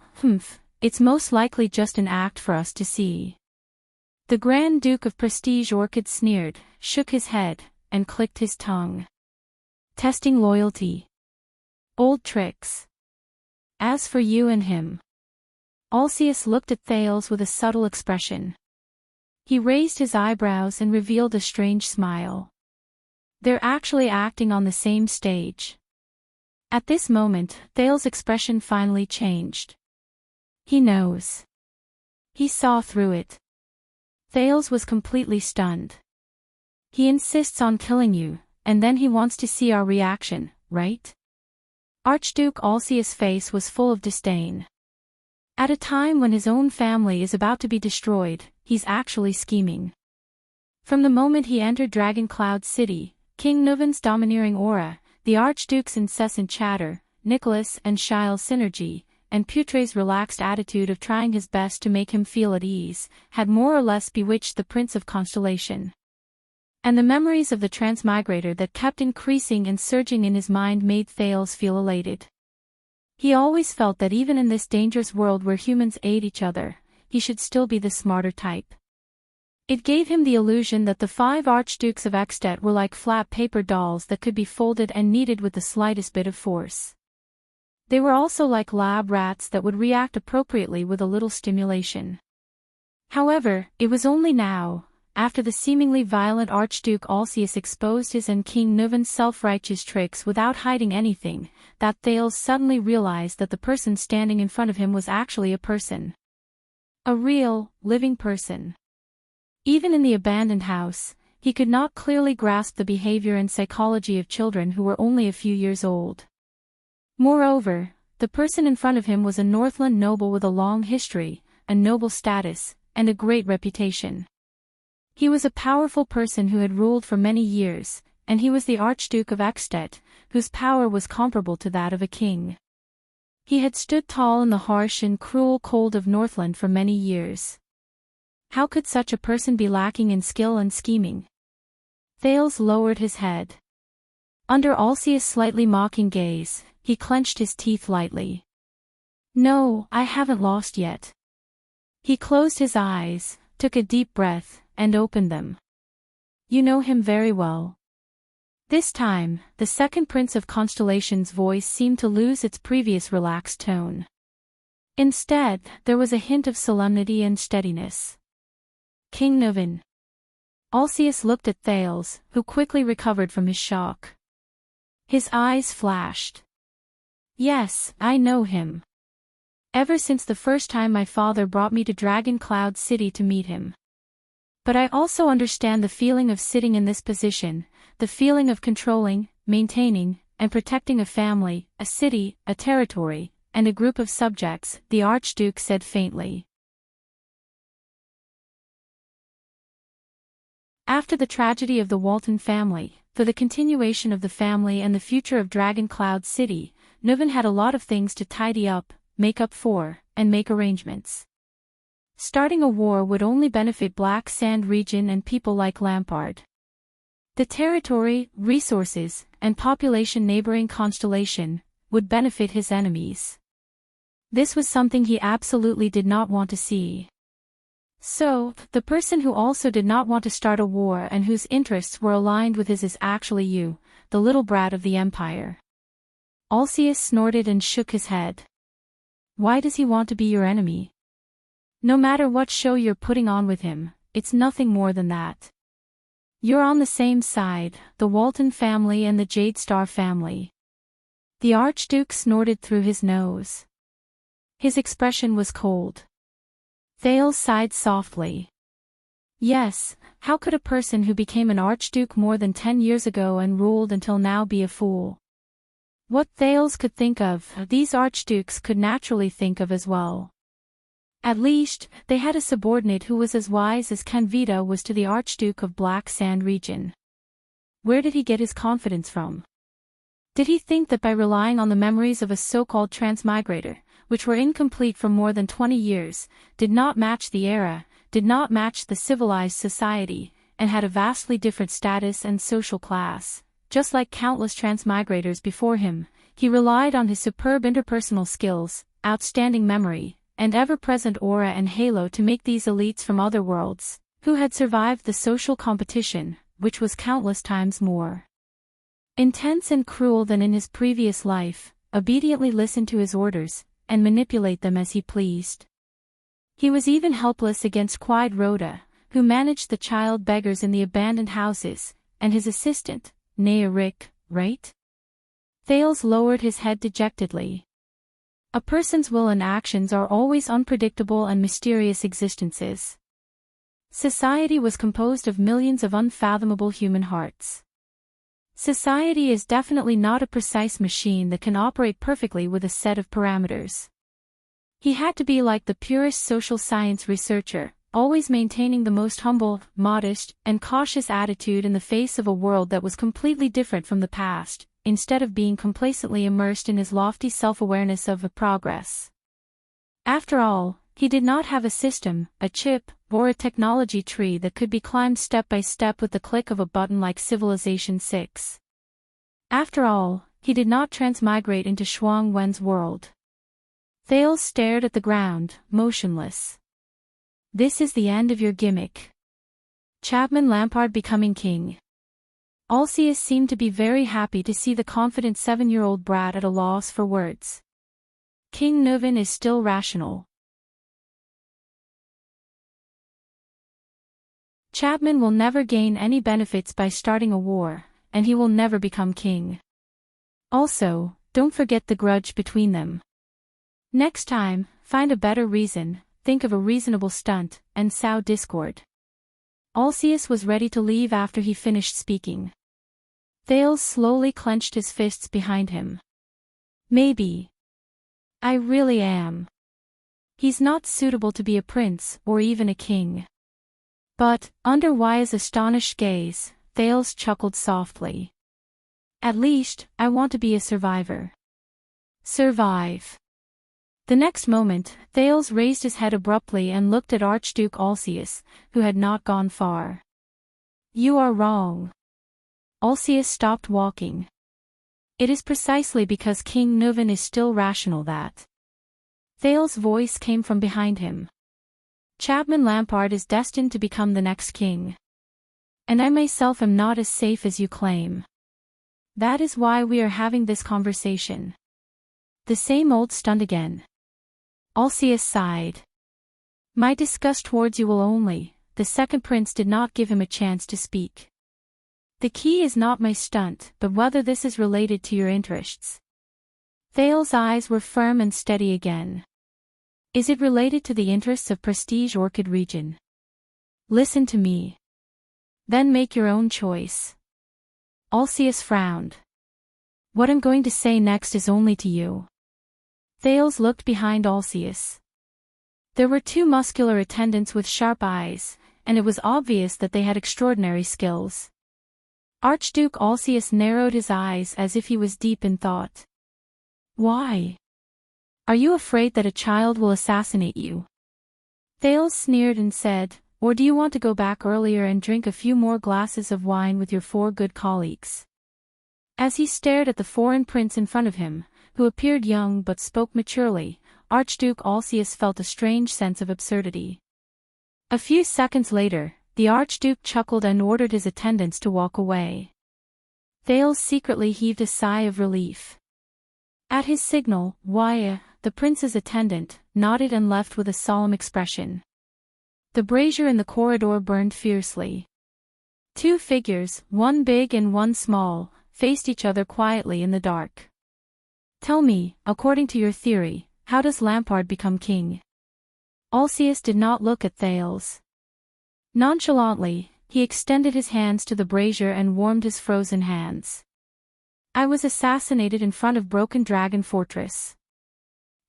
it's most likely just an act for us to see. The Grand Duke of Prestige Orchid sneered, shook his head, and clicked his tongue. Testing loyalty. Old tricks. As for you and him. Alcius looked at Thales with a subtle expression. He raised his eyebrows and revealed a strange smile. They're actually acting on the same stage. At this moment, Thales' expression finally changed. He knows. He saw through it. Thales was completely stunned. He insists on killing you, and then he wants to see our reaction, right? Archduke Alcius' face was full of disdain. At a time when his own family is about to be destroyed, he's actually scheming. From the moment he entered Dragon Cloud City, King Nuvan's domineering aura, the Archduke's incessant chatter, Nicholas and Shile's synergy, and Putre's relaxed attitude of trying his best to make him feel at ease, had more or less bewitched the Prince of Constellation. And the memories of the transmigrator that kept increasing and surging in his mind made Thales feel elated. He always felt that even in this dangerous world where humans aid each other, he should still be the smarter type. It gave him the illusion that the 5 archdukes of Ekstedt were like flat paper dolls that could be folded and kneaded with the slightest bit of force. They were also like lab rats that would react appropriately with a little stimulation. However, it was only now, after the seemingly violent Archduke Alcius exposed his and King Nuvan's self-righteous tricks without hiding anything, that Thales suddenly realized that the person standing in front of him was actually a person. A real, living person. Even in the abandoned house, he could not clearly grasp the behavior and psychology of children who were only a few years old. Moreover, the person in front of him was a Northland noble with a long history, a noble status, and a great reputation. He was a powerful person who had ruled for many years, and he was the Archduke of Ekstedt, whose power was comparable to that of a king. He had stood tall in the harsh and cruel cold of Northland for many years. How could such a person be lacking in skill and scheming? Thales lowered his head. Under Alcius' slightly mocking gaze, he clenched his teeth lightly. "No, I haven't lost yet." He closed his eyes, took a deep breath, and opened them. "You know him very well." This time, the second Prince of Constellation's voice seemed to lose its previous relaxed tone. Instead, there was a hint of solemnity and steadiness. "King Nuvan." Alcius looked at Thales, who quickly recovered from his shock. His eyes flashed. "Yes, I know him. Ever since the first time my father brought me to Dragon Cloud City to meet him. But I also understand the feeling of sitting in this position, the feeling of controlling, maintaining, and protecting a family, a city, a territory, and a group of subjects," the Archduke said faintly. After the tragedy of the Walton family, for the continuation of the family and the future of Dragon Cloud City, Nuvan had a lot of things to tidy up, make up for, and make arrangements. Starting a war would only benefit Black Sand region and people like Lampard. The territory, resources, and population neighboring Constellation would benefit his enemies. This was something he absolutely did not want to see. So, the person who also did not want to start a war and whose interests were aligned with his is actually you, the little brat of the Empire. Alcius snorted and shook his head. "Why does he want to be your enemy? No matter what show you're putting on with him, it's nothing more than that. You're on the same side, the Walton family and the Jade Star family." The Archduke snorted through his nose. His expression was cold. Thales sighed softly. Yes, how could a person who became an Archduke more than 10 years ago and ruled until now be a fool? What Thales could think of, these Archdukes could naturally think of as well. At least, they had a subordinate who was as wise as Canvita was to the Archduke of Black Sand region. Where did he get his confidence from? Did he think that by relying on the memories of a so-called transmigrator, which were incomplete for more than 20 years, did not match the era, did not match the civilized society, and had a vastly different status and social class? Just like countless transmigrators before him, he relied on his superb interpersonal skills, outstanding memory, and ever-present aura and halo to make these elites from other worlds, who had survived the social competition, which was countless times more intense and cruel than in his previous life, obediently listen to his orders, and manipulate them as he pleased. He was even helpless against Quide Rhoda, who managed the child beggars in the abandoned houses, and his assistant, nay Rick, right? Thales lowered his head dejectedly. A person's will and actions are always unpredictable and mysterious existences. Society was composed of millions of unfathomable human hearts. Society is definitely not a precise machine that can operate perfectly with a set of parameters. He had to be like the purest social science researcher, always maintaining the most humble, modest, and cautious attitude in the face of a world that was completely different from the past, instead of being complacently immersed in his lofty self-awareness of progress. After all, he did not have a system, a chip, or a technology tree that could be climbed step by step with the click of a button like Civilization 6. After all, he did not transmigrate into Shuang Wen's world. Thales stared at the ground, motionless. This is the end of your gimmick. Chapman Lampard becoming king. Alcius seemed to be very happy to see the confident 7-year-old brat at a loss for words. King Nuvan is still rational. Chapman will never gain any benefits by starting a war, and he will never become king. Also, don't forget the grudge between them. Next time, find a better reason, think of a reasonable stunt, and sow discord. Alceus was ready to leave after he finished speaking. Thales slowly clenched his fists behind him. Maybe. I really am. He's not suitable to be a prince, or even a king. But, under Wya's astonished gaze, Thales chuckled softly. At least, I want to be a survivor. Survive. The next moment, Thales raised his head abruptly and looked at Archduke Alceus, who had not gone far. You are wrong. Alceus stopped walking. It is precisely because King Nuvan is still rational that. Thales' voice came from behind him. Chapman Lampard is destined to become the next king. And I myself am not as safe as you claim. That is why we are having this conversation. The same old stunt again. Alceus sighed. My disgust towards you will only, the second prince did not give him a chance to speak. The key is not my stunt, but whether this is related to your interests. Thales' eyes were firm and steady again. Is it related to the interests of Prestige Orchid region? Listen to me. Then make your own choice. Alceus frowned. What I'm going to say next is only to you. Thales looked behind Alceus. There were two muscular attendants with sharp eyes, and it was obvious that they had extraordinary skills. Archduke Alceus narrowed his eyes as if he was deep in thought. Why? Are you afraid that a child will assassinate you? Thales sneered and said, or do you want to go back earlier and drink a few more glasses of wine with your 4 good colleagues? As he stared at the foreign prince in front of him, who appeared young but spoke maturely, Archduke Alceus felt a strange sense of absurdity. A few seconds later, the Archduke chuckled and ordered his attendants to walk away. Thales secretly heaved a sigh of relief. At his signal, Wya, the prince's attendant, nodded and left with a solemn expression. The brazier in the corridor burned fiercely. 2 figures, one big and one small, faced each other quietly in the dark. Tell me, according to your theory, how does Lampard become king? Alceus did not look at Thales. Nonchalantly, he extended his hands to the brazier and warmed his frozen hands. I was assassinated in front of Broken Dragon Fortress.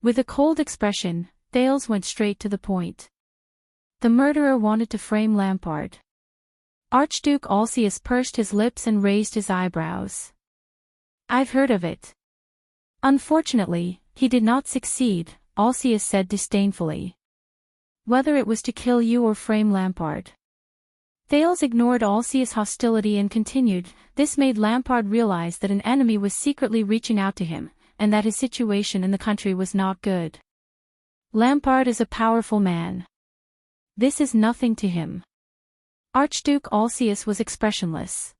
With a cold expression, Thales went straight to the point. The murderer wanted to frame Lampard. Archduke Alceus pursed his lips and raised his eyebrows. I've heard of it. Unfortunately, he did not succeed, Alceus said disdainfully. Whether it was to kill you or frame Lampard. Thales ignored Alceus' hostility and continued, this made Lampard realize that an enemy was secretly reaching out to him, and that his situation in the country was not good. Lampard is a powerful man. This is nothing to him. Archduke Alceus was expressionless.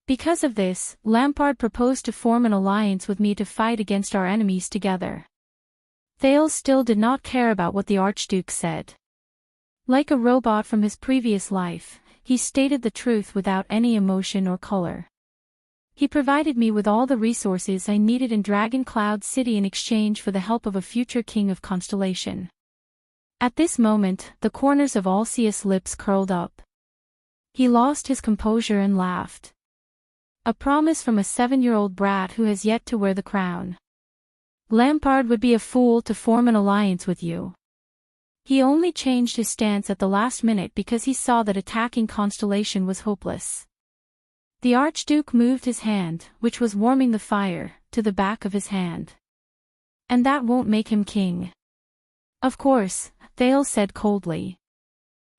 Because of this, Lampard proposed to form an alliance with me to fight against our enemies together. Thales still did not care about what the Archduke said. Like a robot from his previous life, he stated the truth without any emotion or color. He provided me with all the resources I needed in Dragon Cloud City in exchange for the help of a future king of Constellation. At this moment, the corners of Alceus' lips curled up. He lost his composure and laughed. A promise from a 7-year-old brat who has yet to wear the crown. Lampard would be a fool to form an alliance with you. He only changed his stance at the last minute because he saw that attacking Constellation was hopeless. The Archduke moved his hand, which was warming the fire, to the back of his hand. And that won't make him king. Of course, Thales said coldly.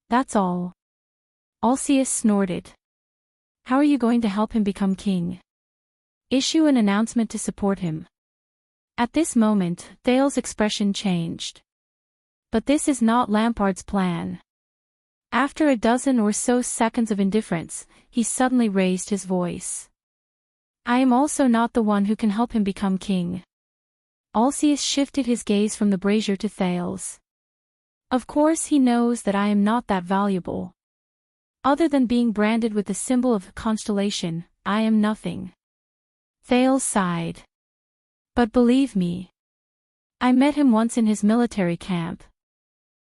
That's all. Alceus snorted. How are you going to help him become king? Issue an announcement to support him. At this moment, Thales' expression changed. But this is not Lampard's plan. After a dozen or so seconds of indifference, he suddenly raised his voice. I am also not the one who can help him become king. Alceus shifted his gaze from the brazier to Thales. Of course he knows that I am not that valuable. Other than being branded with the symbol of constellation, I am nothing. Thales sighed. But believe me. I met him once in his military camp.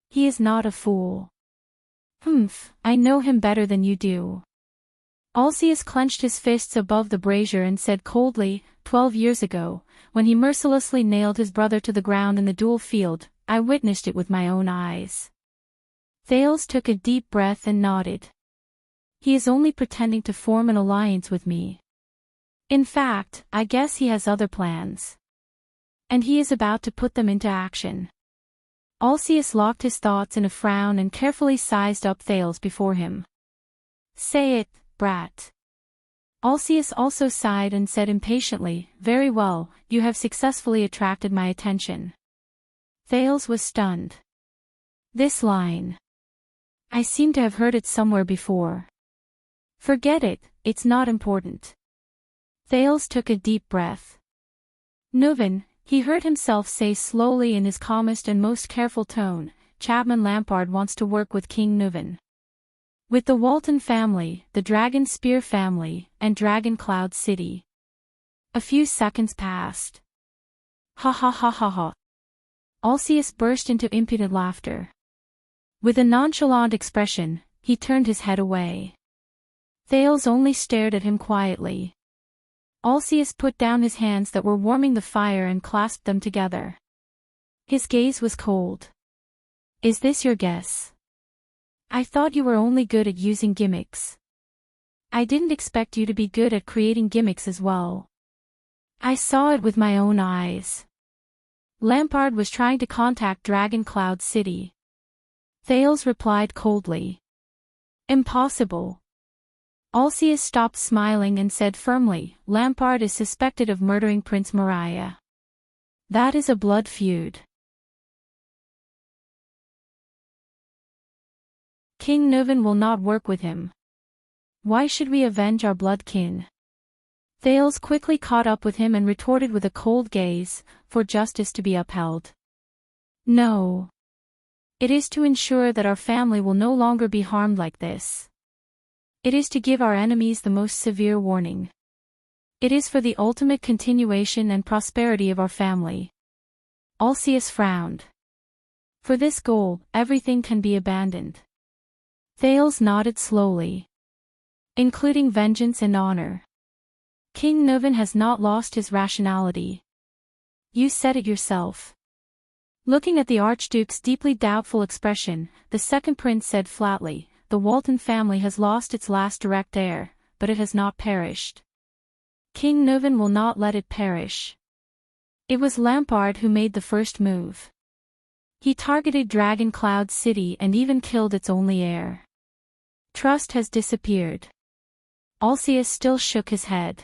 He is not a fool. I know him better than you do. Alceus clenched his fists above the brazier and said coldly, 12 years ago, when he mercilessly nailed his brother to the ground in the duel field, I witnessed it with my own eyes. Thales took a deep breath and nodded. He is only pretending to form an alliance with me. In fact, I guess he has other plans. And he is about to put them into action. Alceus locked his thoughts in a frown and carefully sized up Thales before him. Say it, brat. Alceus also sighed and said impatiently, very well, you have successfully attracted my attention. Thales was stunned. This line. I seem to have heard it somewhere before. Forget it, it's not important. Thales took a deep breath. Nuven, he heard himself say slowly in his calmest and most careful tone, Chapman Lampard wants to work with King Nuven. With the Walton family, the Dragon Spear family, and Dragon Cloud City. A few seconds passed. Ha ha ha ha ha. Alceus burst into impudent laughter. With a nonchalant expression, he turned his head away. Thales only stared at him quietly. Alceus put down his hands that were warming the fire and clasped them together. His gaze was cold. Is this your guess? I thought you were only good at using gimmicks. I didn't expect you to be good at creating gimmicks as well. I saw it with my own eyes. Lampard was trying to contact Dragon Cloud City. Thales replied coldly. Impossible. Alceus stopped smiling and said firmly, Lampard is suspected of murdering Prince Mariah. That is a blood feud. King Nuven will not work with him. Why should we avenge our blood kin? Thales quickly caught up with him and retorted with a cold gaze, for justice to be upheld. No. It is to ensure that our family will no longer be harmed like this. It is to give our enemies the most severe warning. It is for the ultimate continuation and prosperity of our family. Alceus frowned. For this goal, everything can be abandoned. Thales nodded slowly. Including vengeance and honor. King Nuven has not lost his rationality. You said it yourself. Looking at the Archduke's deeply doubtful expression, the second prince said flatly, the Walton family has lost its last direct heir, but it has not perished. King Nuven will not let it perish. It was Lampard who made the first move. He targeted Dragon Cloud City and even killed its only heir. Trust has disappeared. Alceus still shook his head.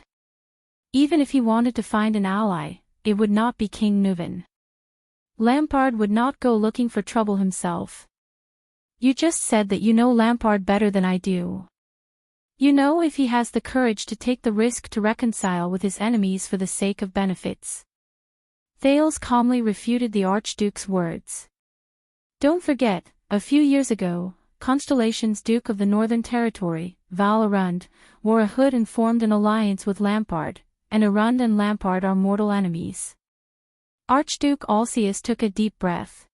Even if he wanted to find an ally, it would not be King Nuven. Lampard would not go looking for trouble himself. You just said that you know Lampard better than I do. You know if he has the courage to take the risk to reconcile with his enemies for the sake of benefits. Thales calmly refuted the Archduke's words. Don't forget, a few years ago, Constellation's Duke of the Northern Territory, Val Arund, wore a hood and formed an alliance with Lampard, and Arund and Lampard are mortal enemies. Archduke Alceus took a deep breath.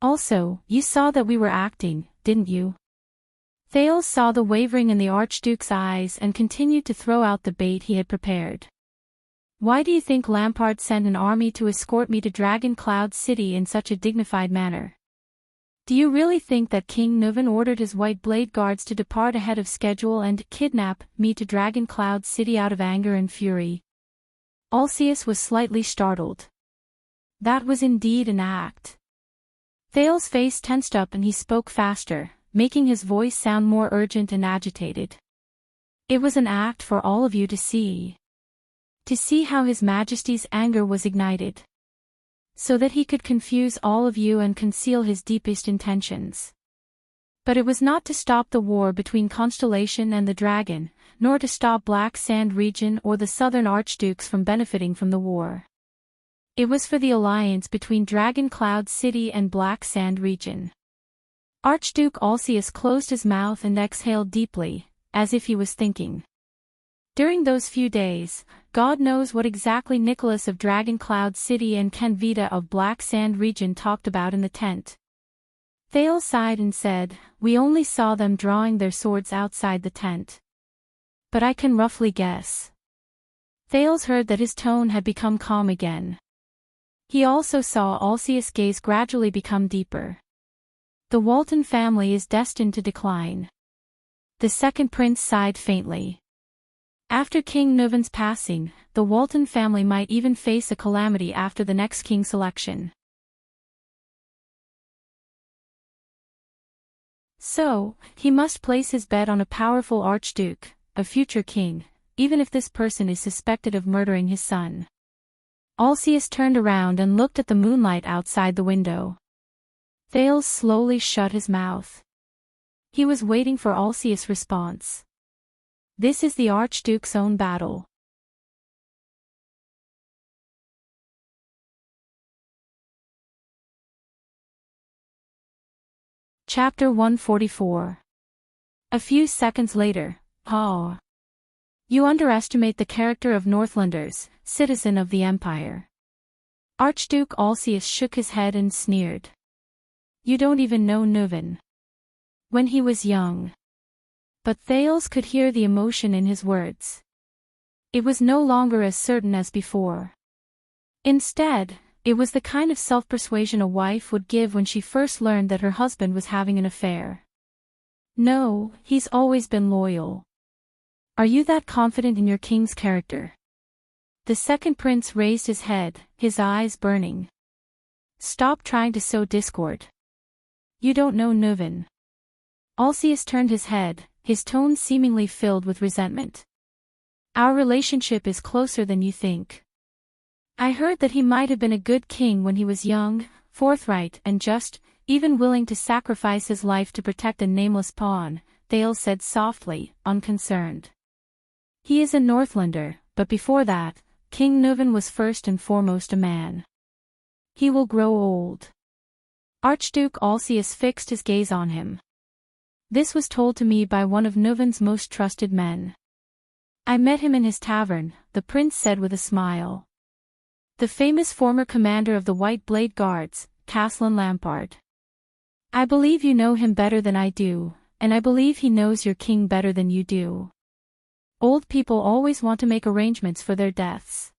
Also, you saw that we were acting, didn't you? Thales saw the wavering in the Archduke's eyes and continued to throw out the bait he had prepared. Why do you think Lampard sent an army to escort me to Dragon Cloud City in such a dignified manner? Do you really think that King Nuven ordered his White Blade Guards to depart ahead of schedule and kidnap me to Dragon Cloud City out of anger and fury? Alceus was slightly startled. That was indeed an act. Thales' face tensed up and he spoke faster, making his voice sound more urgent and agitated. It was an act for all of you to see. To see how His Majesty's anger was ignited. So that he could confuse all of you and conceal his deepest intentions. But it was not to stop the war between Constellation and the Dragon, nor to stop Black Sand region or the southern archdukes from benefiting from the war. It was for the alliance between Dragon Cloud City and Black Sand region. Archduke Alcius closed his mouth and exhaled deeply, as if he was thinking. During those few days, God knows what exactly Nicholas of Dragon Cloud City and Canvita of Black Sand region talked about in the tent. Thales sighed and said, "We only saw them drawing their swords outside the tent. But I can roughly guess." Thales heard that his tone had become calm again. He also saw Alcius' gaze gradually become deeper. The Walton family is destined to decline. The second prince sighed faintly. After King Nuvan's passing, the Walton family might even face a calamity after the next king selection. So, he must place his bet on a powerful archduke, a future king, even if this person is suspected of murdering his son. Alcius turned around and looked at the moonlight outside the window. Thales slowly shut his mouth. He was waiting for Alcius' response. This is the Archduke's own battle. Chapter 144. A few seconds later. Oh. You underestimate the character of Northlanders, citizen of the Empire. Archduke Alcius shook his head and sneered. You don't even know Nuvan. When he was young. But Thales could hear the emotion in his words. It was no longer as certain as before. Instead, it was the kind of self-persuasion a wife would give when she first learned that her husband was having an affair. No, he's always been loyal. Are you that confident in your king's character? The second prince raised his head, his eyes burning. Stop trying to sow discord. You don't know Nuvan. Alcius turned his head, his tone seemingly filled with resentment. Our relationship is closer than you think. I heard that he might have been a good king when he was young, forthright and just, even willing to sacrifice his life to protect a nameless pawn, Thales said softly, unconcerned. He is a Northlander, but before that, King Nuvan was first and foremost a man. He will grow old. Archduke Alcius fixed his gaze on him. This was told to me by one of Nuvan's most trusted men. I met him in his tavern, the prince said with a smile. The famous former commander of the White Blade Guards, Castellan Lampard. I believe you know him better than I do, and I believe he knows your king better than you do. Old people always want to make arrangements for their deaths.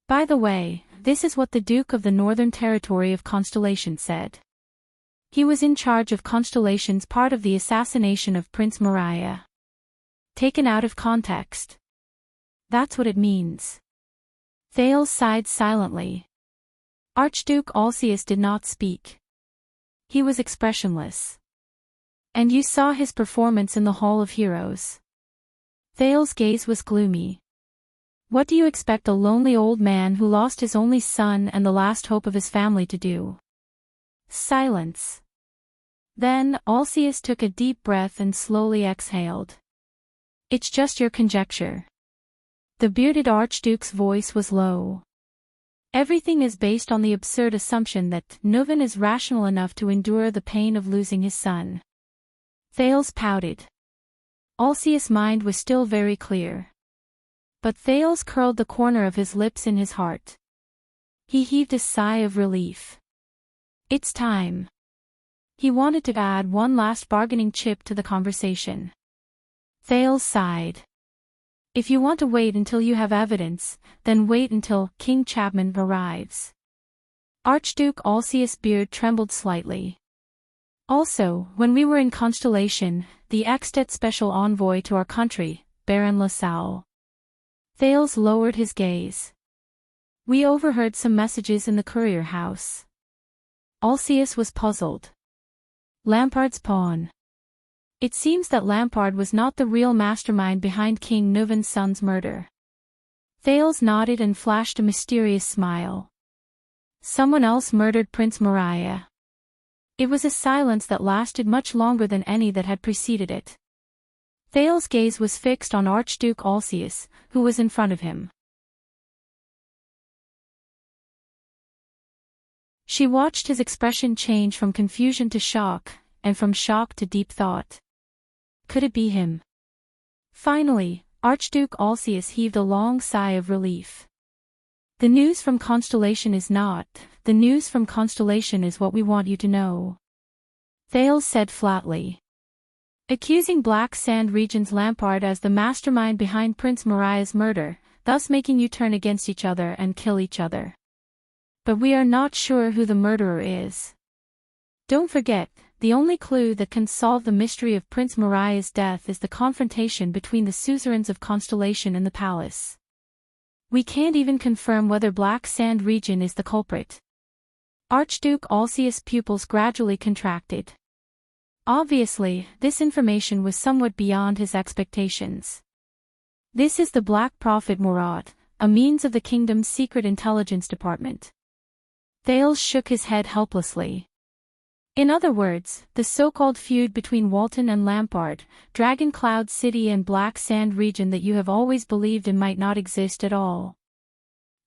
By the way, this is what the Duke of the Northern Territory of Constellation said. He was in charge of Constellation's part of the assassination of Prince Moriah. Taken out of context. That's what it means. Thales sighed silently. Archduke Alcius did not speak. He was expressionless. And you saw his performance in the Hall of Heroes. Thales' gaze was gloomy. What do you expect a lonely old man who lost his only son and the last hope of his family to do? Silence. Then, Alcius took a deep breath and slowly exhaled. It's just your conjecture. The bearded archduke's voice was low. Everything is based on the absurd assumption that Nuvan is rational enough to endure the pain of losing his son. Thales pouted. Alcius' mind was still very clear. But Thales curled the corner of his lips in his heart. He heaved a sigh of relief. It's time. He wanted to add one last bargaining chip to the conversation. Thales sighed. If you want to wait until you have evidence, then wait until King Chapman arrives. Archduke Alcius' beard trembled slightly. Also, when we were in Constellation, the Extet special envoy to our country, Baron LaSalle. Thales lowered his gaze. We overheard some messages in the courier house. Alcius was puzzled. Lampard's pawn. It seems that Lampard was not the real mastermind behind King Nuvan's son's murder. Thales nodded and flashed a mysterious smile. Someone else murdered Prince Moriah. It was a silence that lasted much longer than any that had preceded it. Thales' gaze was fixed on Archduke Alcius, who was in front of him. She watched his expression change from confusion to shock, and from shock to deep thought. Could it be him? Finally, Archduke Alcius heaved a long sigh of relief. The news from Constellation is not. The news from Constellation is what we want you to know, Thales said flatly. Accusing Black Sand Region's Lampard as the mastermind behind Prince Mariah's murder, thus making you turn against each other and kill each other. But we are not sure who the murderer is. Don't forget, the only clue that can solve the mystery of Prince Mariah's death is the confrontation between the suzerains of Constellation and the palace. We can't even confirm whether Black Sand Region is the culprit. Archduke Alcius' pupils gradually contracted. Obviously, this information was somewhat beyond his expectations. This is the Black Prophet Murat, a means of the kingdom's secret intelligence department. Thales shook his head helplessly. In other words, the so-called feud between Walton and Lampard, Dragon Cloud City and Black Sand Region that you have always believed in might not exist at all.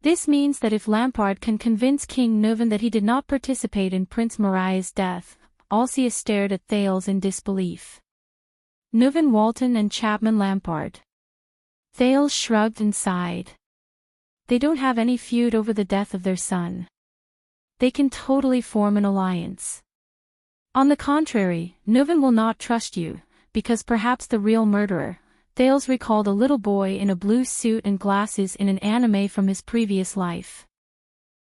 This means that if Lampard can convince King Nuvan that he did not participate in Prince Mariah's death, Alcius stared at Thales in disbelief. Nuvan Walton and Chapman Lampard. Thales shrugged and sighed. They don't have any feud over the death of their son. They can totally form an alliance. On the contrary, Nuvan will not trust you, because perhaps the real murderer, Thales recalled a little boy in a blue suit and glasses in an anime from his previous life.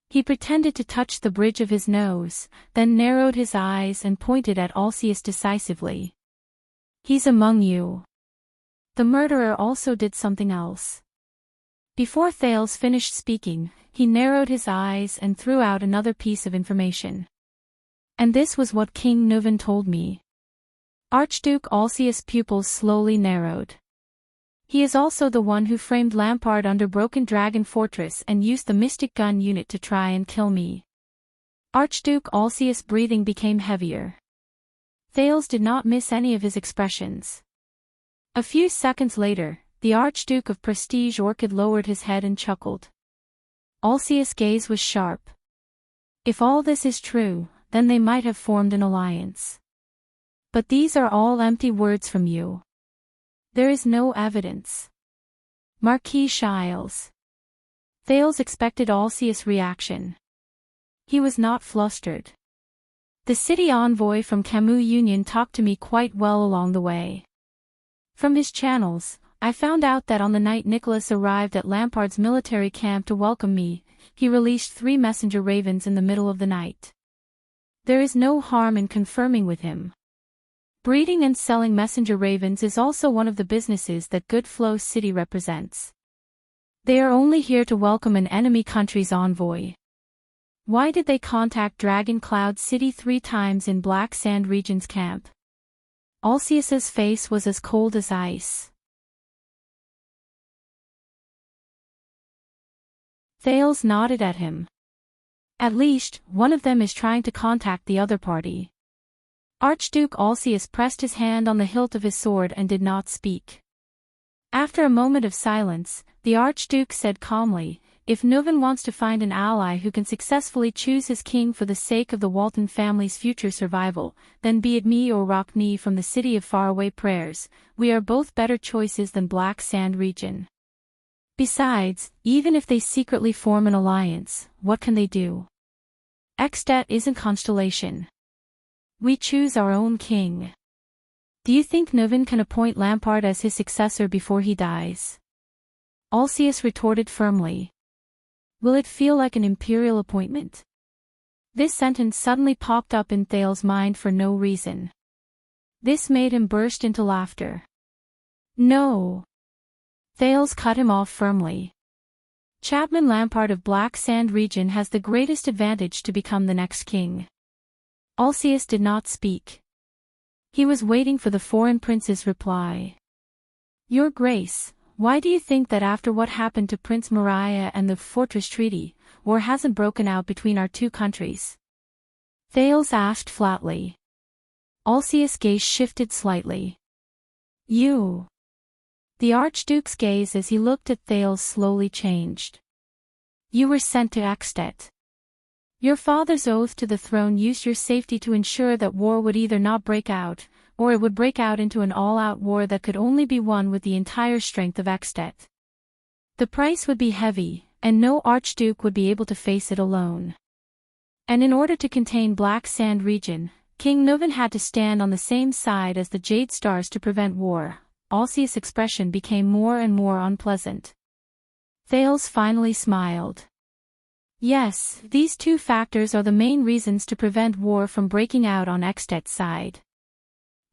He pretended to touch the bridge of his nose, then narrowed his eyes and pointed at Alcius decisively. He's among you. The murderer also did something else. Before Thales finished speaking, he narrowed his eyes and threw out another piece of information. And this was what King Nuvan told me. Archduke Alcius' pupils slowly narrowed. He is also the one who framed Lampard under Broken Dragon Fortress and used the Mystic Gun unit to try and kill me. Archduke Alcius' breathing became heavier. Thales did not miss any of his expressions. A few seconds later, the Archduke of Prestige Orchid lowered his head and chuckled. Alcius' gaze was sharp. If all this is true, then they might have formed an alliance. But these are all empty words from you. There is no evidence. Marquis Shiles. Thales expected Alcius' reaction. He was not flustered. The city envoy from Camus Union talked to me quite well along the way. From his channels, I found out that on the night Nicholas arrived at Lampard's military camp to welcome me, he released 3 messenger ravens in the middle of the night. There is no harm in confirming with him. Breeding and selling messenger ravens is also one of the businesses that Good Flow City represents. They are only here to welcome an enemy country's envoy. Why did they contact Dragon Cloud City 3 times in Black Sand Region's camp? Alcius's face was as cold as ice. Thales nodded at him. At least, one of them is trying to contact the other party. Archduke Alcius pressed his hand on the hilt of his sword and did not speak. After a moment of silence, the Archduke said calmly, "If Nuvan wants to find an ally who can successfully choose his king for the sake of the Walton family's future survival, then be it me or Rockney from the City of Faraway Prayers, we are both better choices than Black Sand Region. Besides, even if they secretly form an alliance, what can they do? Extet isn't Constellation. We choose our own king. Do you think Nuvan can appoint Lampard as his successor before he dies?" Alcius retorted firmly. "Will it feel like an imperial appointment?" This sentence suddenly popped up in Thales' mind for no reason. This made him burst into laughter. "No." Thales cut him off firmly. "Chapman Lampard of Black Sand Region has the greatest advantage to become the next king." Alcius did not speak. He was waiting for the foreign prince's reply. "Your Grace, why do you think that after what happened to Prince Mariah and the Fortress Treaty, war hasn't broken out between our 2 countries?" Thales asked flatly. Alcius' gaze shifted slightly. "You." The Archduke's gaze as he looked at Thales slowly changed. "You were sent to Extet. Your father's oath to the throne used your safety to ensure that war would either not break out, or it would break out into an all-out war that could only be won with the entire strength of Extet. The price would be heavy, and no archduke would be able to face it alone. And in order to contain Black Sand region, King Nuvan had to stand on the same side as the Jade Stars to prevent war. Alcius' expression became more and more unpleasant. Thales finally smiled. Yes, these two factors are the main reasons to prevent war from breaking out on Extet's side.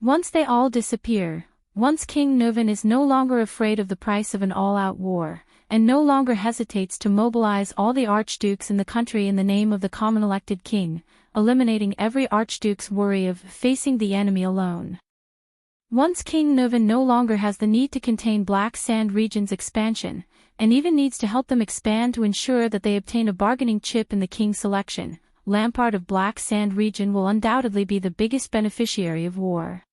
Once they all disappear, once King Nuvan is no longer afraid of the price of an all-out war, and no longer hesitates to mobilize all the archdukes in the country in the name of the common elected king, eliminating every archduke's worry of facing the enemy alone. Once King Nuvan no longer has the need to contain Black Sand region's expansion, and even needs to help them expand to ensure that they obtain a bargaining chip in the king's selection, Lampard of Black Sand region will undoubtedly be the biggest beneficiary of war.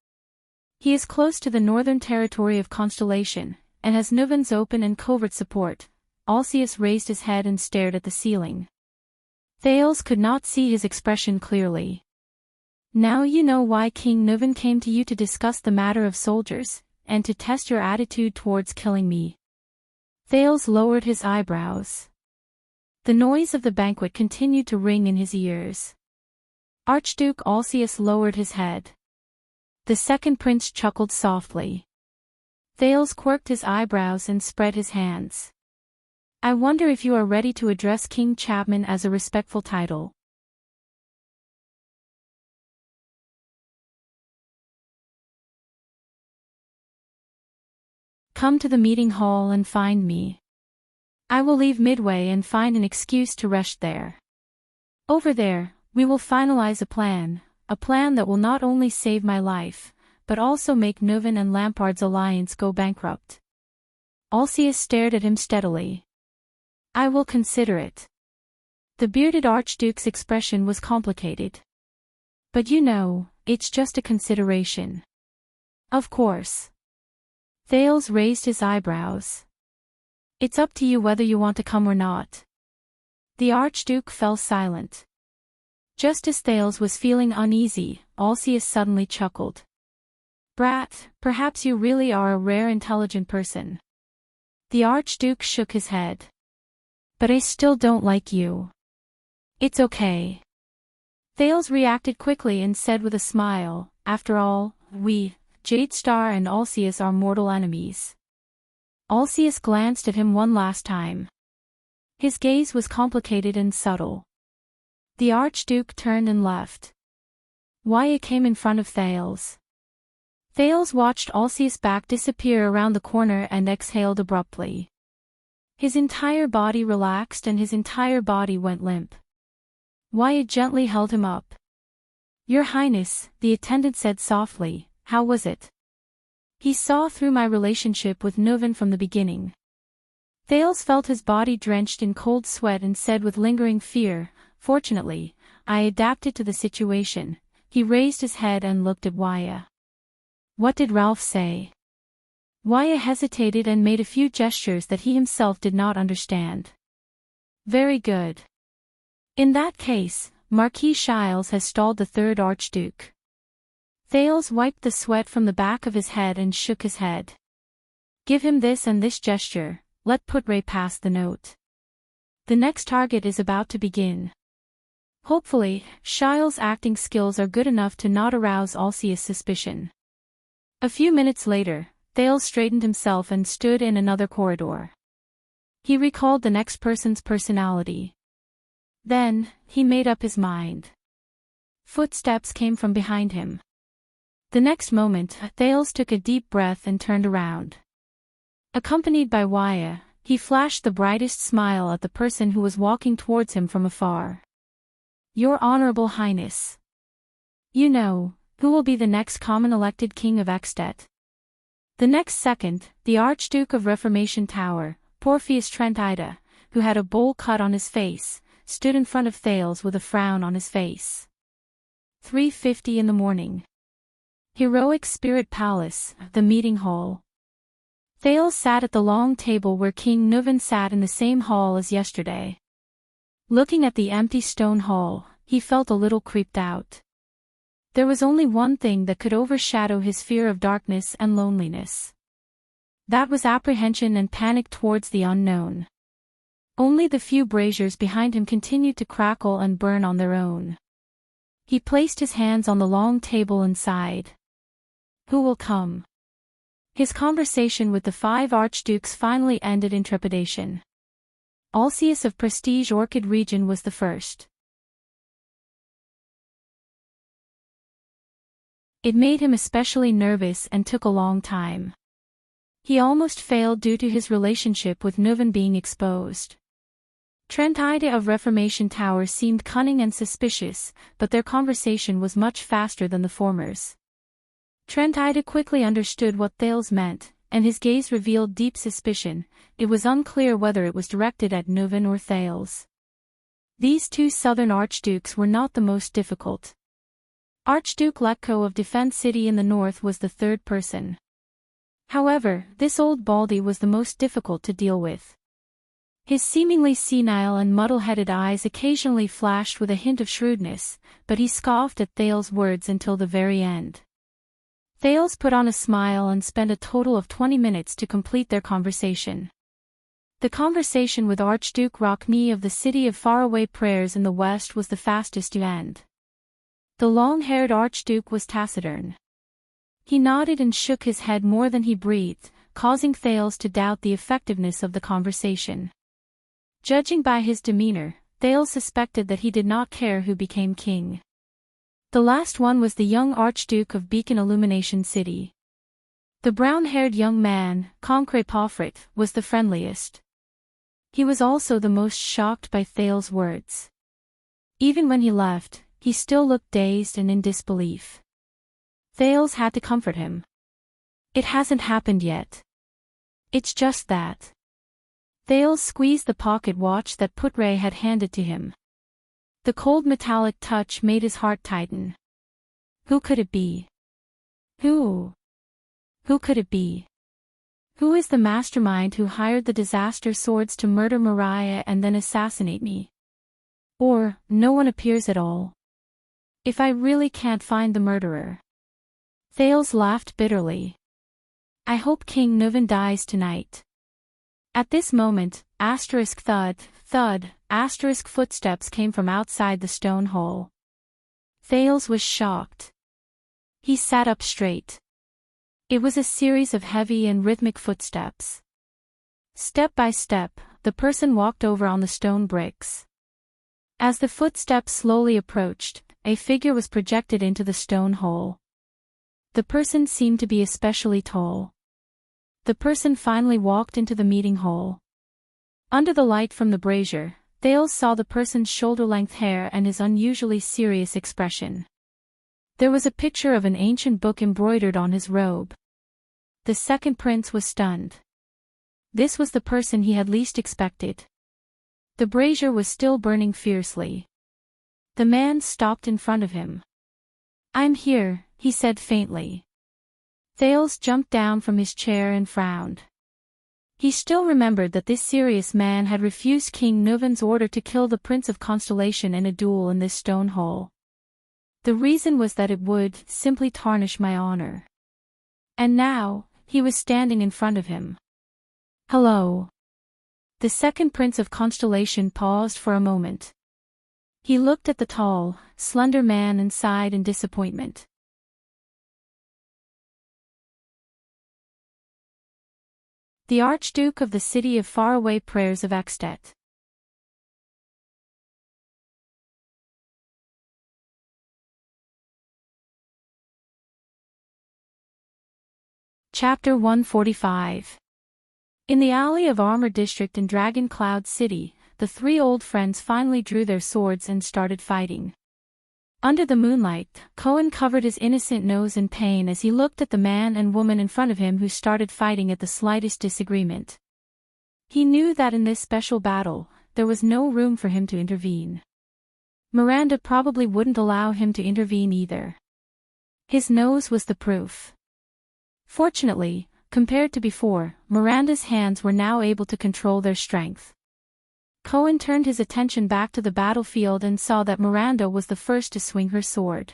He is close to the northern territory of Constellation, and has Nuvan's open and covert support. Alcius raised his head and stared at the ceiling. Thales could not see his expression clearly. Now you know why King Nuvan came to you to discuss the matter of soldiers, and to test your attitude towards killing me. Thales lowered his eyebrows. The noise of the banquet continued to ring in his ears. Archduke Alcius lowered his head. The second prince chuckled softly. Thales quirked his eyebrows and spread his hands. I wonder if you are ready to address King Chapman as a respectful title. Come to the meeting hall and find me. I will leave midway and find an excuse to rest there. Over there, we will finalize a plan that will not only save my life, but also make Nuvan and Lampard's alliance go bankrupt. Alcius stared at him steadily. I will consider it. The bearded archduke's expression was complicated. But you know, it's just a consideration. Of course. Thales raised his eyebrows. It's up to you whether you want to come or not. The archduke fell silent. Just as Thales was feeling uneasy, Alcius suddenly chuckled. Brat, perhaps you really are a rare intelligent person. The archduke shook his head. But I still don't like you. It's okay. Thales reacted quickly and said with a smile, after all, we, Jade Star and Alcius are mortal enemies. Alcius glanced at him one last time. His gaze was complicated and subtle. The archduke turned and left. Waya came in front of Thales. Thales watched Alcius' back disappear around the corner and exhaled abruptly. His entire body relaxed and his entire body went limp. Waya gently held him up. Your Highness, the attendant said softly, how was it? He saw through my relationship with Nuvan from the beginning. Thales felt his body drenched in cold sweat and said with lingering fear, fortunately, I adapted to the situation. He raised his head and looked at Waya. What did Ralph say? Waya hesitated and made a few gestures that he himself did not understand. Very good. In that case, Marquis Shiles has stalled the third Archduke. Thales wiped the sweat from the back of his head and shook his head. Give him this and this gesture, let Putre pass the note. The next target is about to begin. Hopefully, Shiles' acting skills are good enough to not arouse Alcius' suspicion. A few minutes later, Thales straightened himself and stood in another corridor. He recalled the next person's personality. Then, he made up his mind. Footsteps came from behind him. The next moment, Thales took a deep breath and turned around. Accompanied by Waya, he flashed the brightest smile at the person who was walking towards him from afar. Your Honorable Highness. You know, who will be the next common elected king of Extet? The next second, the Archduke of Reformation Tower, Porpheus Trent Ida, who had a bowl cut on his face, stood in front of Thales with a frown on his face. 3:50 in the morning. Heroic Spirit Palace, the meeting hall. Thales sat at the long table where King Nuvan sat in the same hall as yesterday. Looking at the empty stone hall, he felt a little creeped out. There was only one thing that could overshadow his fear of darkness and loneliness. That was apprehension and panic towards the unknown. Only the few braziers behind him continued to crackle and burn on their own. He placed his hands on the long table and sighed. Who will come? His conversation with the 5 archdukes finally ended in trepidation. Alceus of Prestige Orchid region was the first. It made him especially nervous and took a long time. He almost failed due to his relationship with Nuven being exposed. Trentide of Reformation Tower seemed cunning and suspicious, but their conversation was much faster than the former's. Trentide quickly understood what Thales meant, and his gaze revealed deep suspicion. It was unclear whether it was directed at Nuven or Thales. These 2 southern archdukes were not the most difficult. Archduke Letko of Defense City in the north was the 3rd person. However, this old baldy was the most difficult to deal with. His seemingly senile and muddle-headed eyes occasionally flashed with a hint of shrewdness, but he scoffed at Thales' words until the very end. Thales put on a smile and spent a total of 20 minutes to complete their conversation. The conversation with Archduke Rockney of the City of Faraway Prayers in the west was the fastest to end. The long-haired Archduke was taciturn. He nodded and shook his head more than he breathed, causing Thales to doubt the effectiveness of the conversation. Judging by his demeanor, Thales suspected that he did not care who became king. The last one was the young Archduke of Beacon Illumination City. The brown-haired young man, Concret Pofrit, was the friendliest. He was also the most shocked by Thales' words. Even when he left, he still looked dazed and in disbelief. Thales had to comfort him. It hasn't happened yet. It's just that. Thales squeezed the pocket watch that Putre had handed to him. The cold metallic touch made his heart tighten. Who could it be? Who could it be? Who is the mastermind who hired the disaster swords to murder Mariah and then assassinate me? Or, no one appears at all. If I really can't find the murderer. Thales laughed bitterly. I hope King Nuven dies tonight. At this moment, thud, thud, footsteps came from outside the stone hole. Thales was shocked. He sat up straight. It was a series of heavy and rhythmic footsteps. Step by step, the person walked over on the stone bricks. As the footsteps slowly approached, a figure was projected into the stone hole. The person seemed to be especially tall. The person finally walked into the meeting hall. Under the light from the brazier, Thales saw the person's shoulder-length hair and his unusually serious expression. There was a picture of an ancient book embroidered on his robe. The second prince was stunned. This was the person he had least expected. The brazier was still burning fiercely. The man stopped in front of him. I'm here, he said faintly. Thales jumped down from his chair and frowned. He still remembered that this serious man had refused King Nuven's order to kill the Prince of Constellation in a duel in this stone hole. The reason was that it would simply tarnish my honor. And now, he was standing in front of him. Hello. The second Prince of Constellation paused for a moment. He looked at the tall, slender man and sighed in disappointment. The Archduke of the City of Faraway Prayers of Extet. Chapter 145. In the alley of Armor District in Dragon Cloud City, the 3 old friends finally drew their swords and started fighting. Under the moonlight, Cohen covered his innocent nose in pain as he looked at the man and woman in front of him who started fighting at the slightest disagreement. He knew that in this special battle, there was no room for him to intervene. Miranda probably wouldn't allow him to intervene either. His nose was the proof. Fortunately, compared to before, Miranda's hands were now able to control their strength. Cohen turned his attention back to the battlefield and saw that Miranda was the first to swing her sword.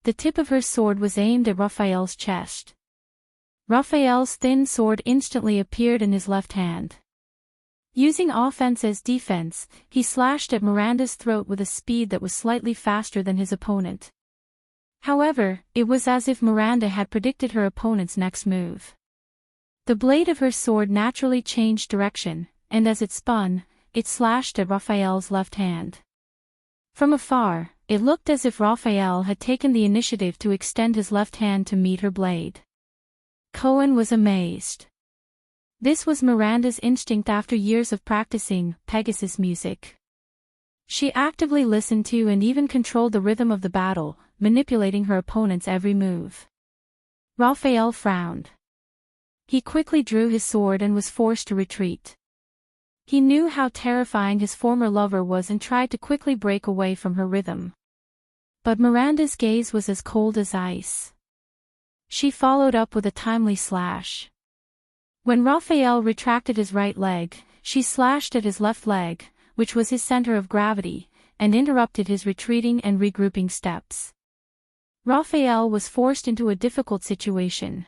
The tip of her sword was aimed at Raphael's chest. Raphael's thin sword instantly appeared in his left hand. Using offense as defense, he slashed at Miranda's throat with a speed that was slightly faster than his opponent. However, it was as if Miranda had predicted her opponent's next move. The blade of her sword naturally changed direction, and as it spun, it slashed at Raphael's left hand. From afar, it looked as if Raphael had taken the initiative to extend his left hand to meet her blade. Cohen was amazed. This was Miranda's instinct after years of practicing Pegasus music. She actively listened to and even controlled the rhythm of the battle, manipulating her opponent's every move. Raphael frowned. He quickly drew his sword and was forced to retreat. He knew how terrifying his former lover was and tried to quickly break away from her rhythm. But Miranda's gaze was as cold as ice. She followed up with a timely slash. When Raphael retracted his right leg, she slashed at his left leg, which was his center of gravity, and interrupted his retreating and regrouping steps. Raphael was forced into a difficult situation.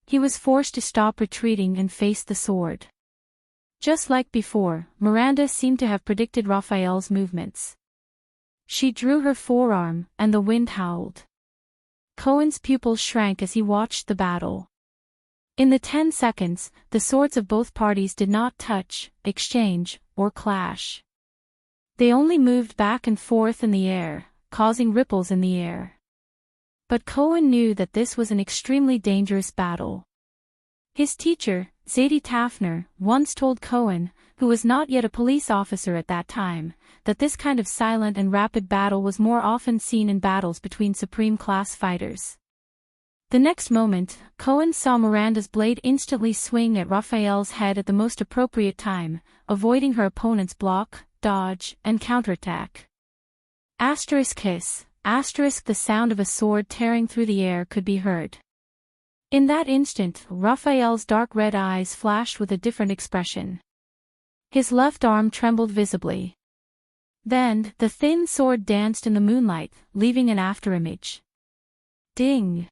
He was forced to stop retreating and face the sword. Just like before, Miranda seemed to have predicted Raphael's movements. She drew her forearm, and the wind howled. Cohen's pupils shrank as he watched the battle. In the 10 seconds, the swords of both parties did not touch, exchange, or clash. They only moved back and forth in the air, causing ripples in the air. But Cohen knew that this was an extremely dangerous battle. His teacher, Zadie Tafner, once told Cohen, who was not yet a police officer at that time, that this kind of silent and rapid battle was more often seen in battles between supreme-class fighters. The next moment, Cohen saw Miranda's blade instantly swing at Raphael's head at the most appropriate time, avoiding her opponent's block, dodge, and counterattack. Kiss, the sound of a sword tearing through the air could be heard. In that instant, Raphael's dark red eyes flashed with a different expression. His left arm trembled visibly. Then, the thin sword danced in the moonlight, leaving an afterimage. Ding!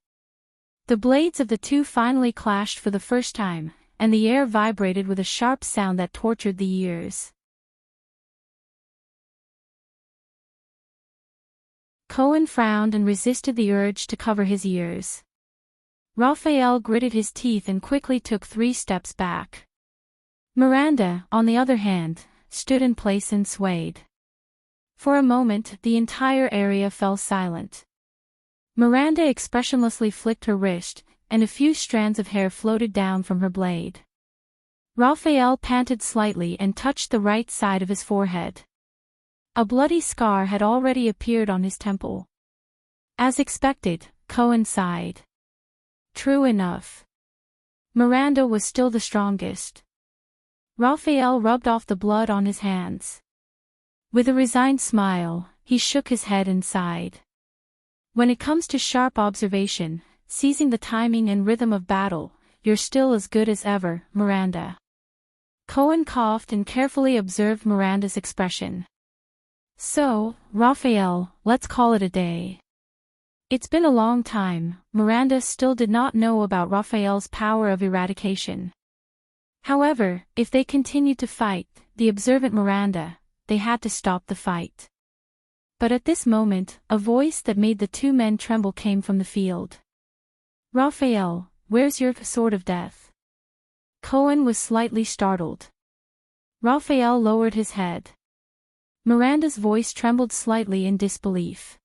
The blades of the two finally clashed for the first time, and the air vibrated with a sharp sound that tortured the ears. Cohen frowned and resisted the urge to cover his ears. Raphael gritted his teeth and quickly took 3 steps back. Miranda, on the other hand, stood in place and swayed. For a moment, the entire area fell silent. Miranda expressionlessly flicked her wrist, and a few strands of hair floated down from her blade. Raphael panted slightly and touched the right side of his forehead. A bloody scar had already appeared on his temple. As expected, Cohen sighed. True enough. Miranda was still the strongest. Raphael rubbed off the blood on his hands. With a resigned smile, he shook his head and sighed. When it comes to sharp observation, seizing the timing and rhythm of battle, you're still as good as ever, Miranda. Cohen coughed and carefully observed Miranda's expression. So, Raphael, let's call it a day. It's been a long time. Miranda still did not know about Raphael's power of eradication. However, if they continued to fight, the observant Miranda, they had to stop the fight. But at this moment, a voice that made the two men tremble came from the field. Raphael, where's your sword of death? Cohen was slightly startled. Raphael lowered his head. Miranda's voice trembled slightly in disbelief.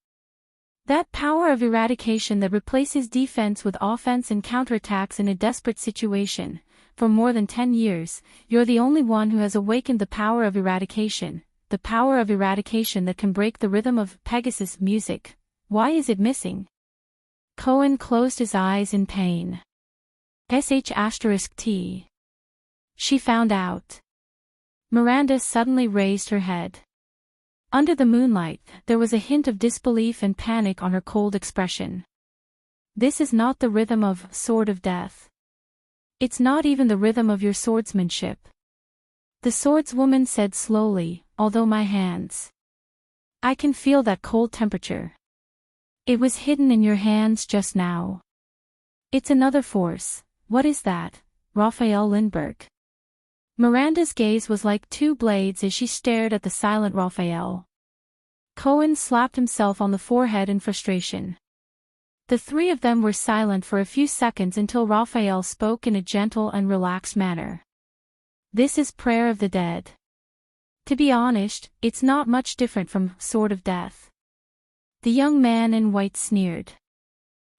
That power of eradication that replaces defense with offense and counterattacks in a desperate situation. For more than 10 years, you're the only one who has awakened the power of eradication. The power of eradication that can break the rhythm of Pegasus music. Why is it missing? Cohen closed his eyes in pain. *T. She found out. Miranda suddenly raised her head. Under the moonlight, there was a hint of disbelief and panic on her cold expression. This is not the rhythm of Sword of Death. It's not even the rhythm of your swordsmanship. the swordswoman said slowly, although my hands. I can feel that cold temperature. It was hidden in your hands just now. It's another force. What is that, Raphael Lindbergh? Miranda's gaze was like two blades as she stared at the silent Raphael. Cohen slapped himself on the forehead in frustration. The three of them were silent for a few seconds until Raphael spoke in a gentle and relaxed manner. This is Prayer of the Dead. To be honest, it's not much different from Sword of Death. The young man in white sneered.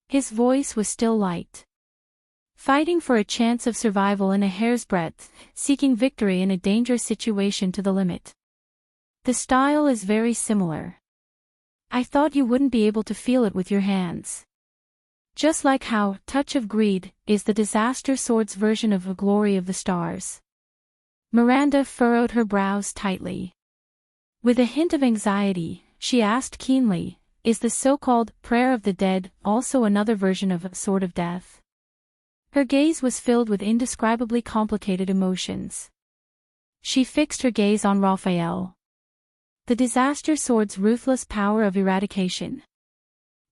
His voice was still light. Fighting for a chance of survival in a hair's breadth, seeking victory in a dangerous situation to the limit. The style is very similar. I thought you wouldn't be able to feel it with your hands. Just like how Touch of Greed is the Disaster Sword's version of A Glory of the Stars. Miranda furrowed her brows tightly. With a hint of anxiety, she asked keenly, is the so-called Prayer of the Dead also another version of Sword of Death? Her gaze was filled with indescribably complicated emotions. She fixed her gaze on Raphael. The Disaster Sword's ruthless power of eradication.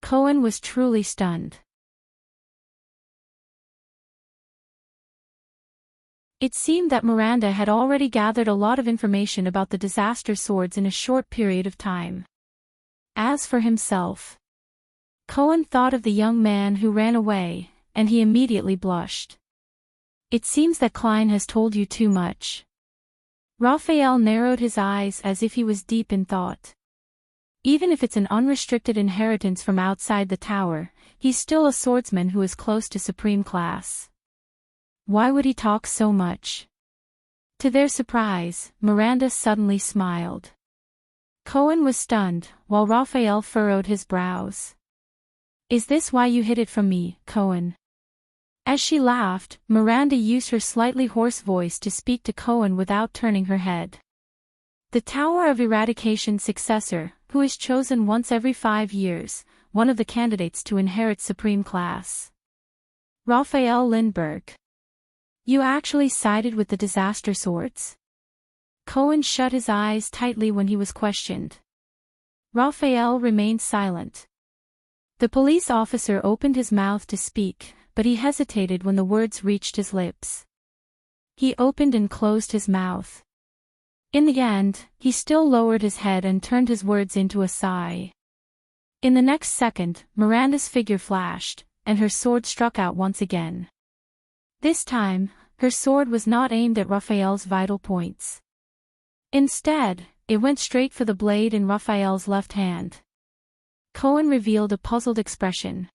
Cohen was truly stunned. It seemed that Miranda had already gathered a lot of information about the Disaster Swords in a short period of time. As for himself, Cohen thought of the young man who ran away, and he immediately blushed. It seems that Klein has told you too much. Raphael narrowed his eyes as if he was deep in thought. Even if it's an unrestricted inheritance from outside the tower, he's still a swordsman who is close to supreme class. Why would he talk so much? To their surprise, Miranda suddenly smiled. Cohen was stunned, while Raphael furrowed his brows. Is this why you hid it from me, Cohen? As she laughed, Miranda used her slightly hoarse voice to speak to Cohen without turning her head. The Tower of Eradication's successor, who is chosen once every 5 years, one of the candidates to inherit supreme class. Raphael Lindbergh. You actually sided with the Disaster Swords? Cohen shut his eyes tightly when he was questioned. Raphael remained silent. The police officer opened his mouth to speak, but he hesitated when the words reached his lips. He opened and closed his mouth. In the end, he still lowered his head and turned his words into a sigh. In the next second, Miranda's figure flashed, and her sword struck out once again. This time, her sword was not aimed at Raphael's vital points. Instead, it went straight for the blade in Raphael's left hand. Cohen revealed a puzzled expression.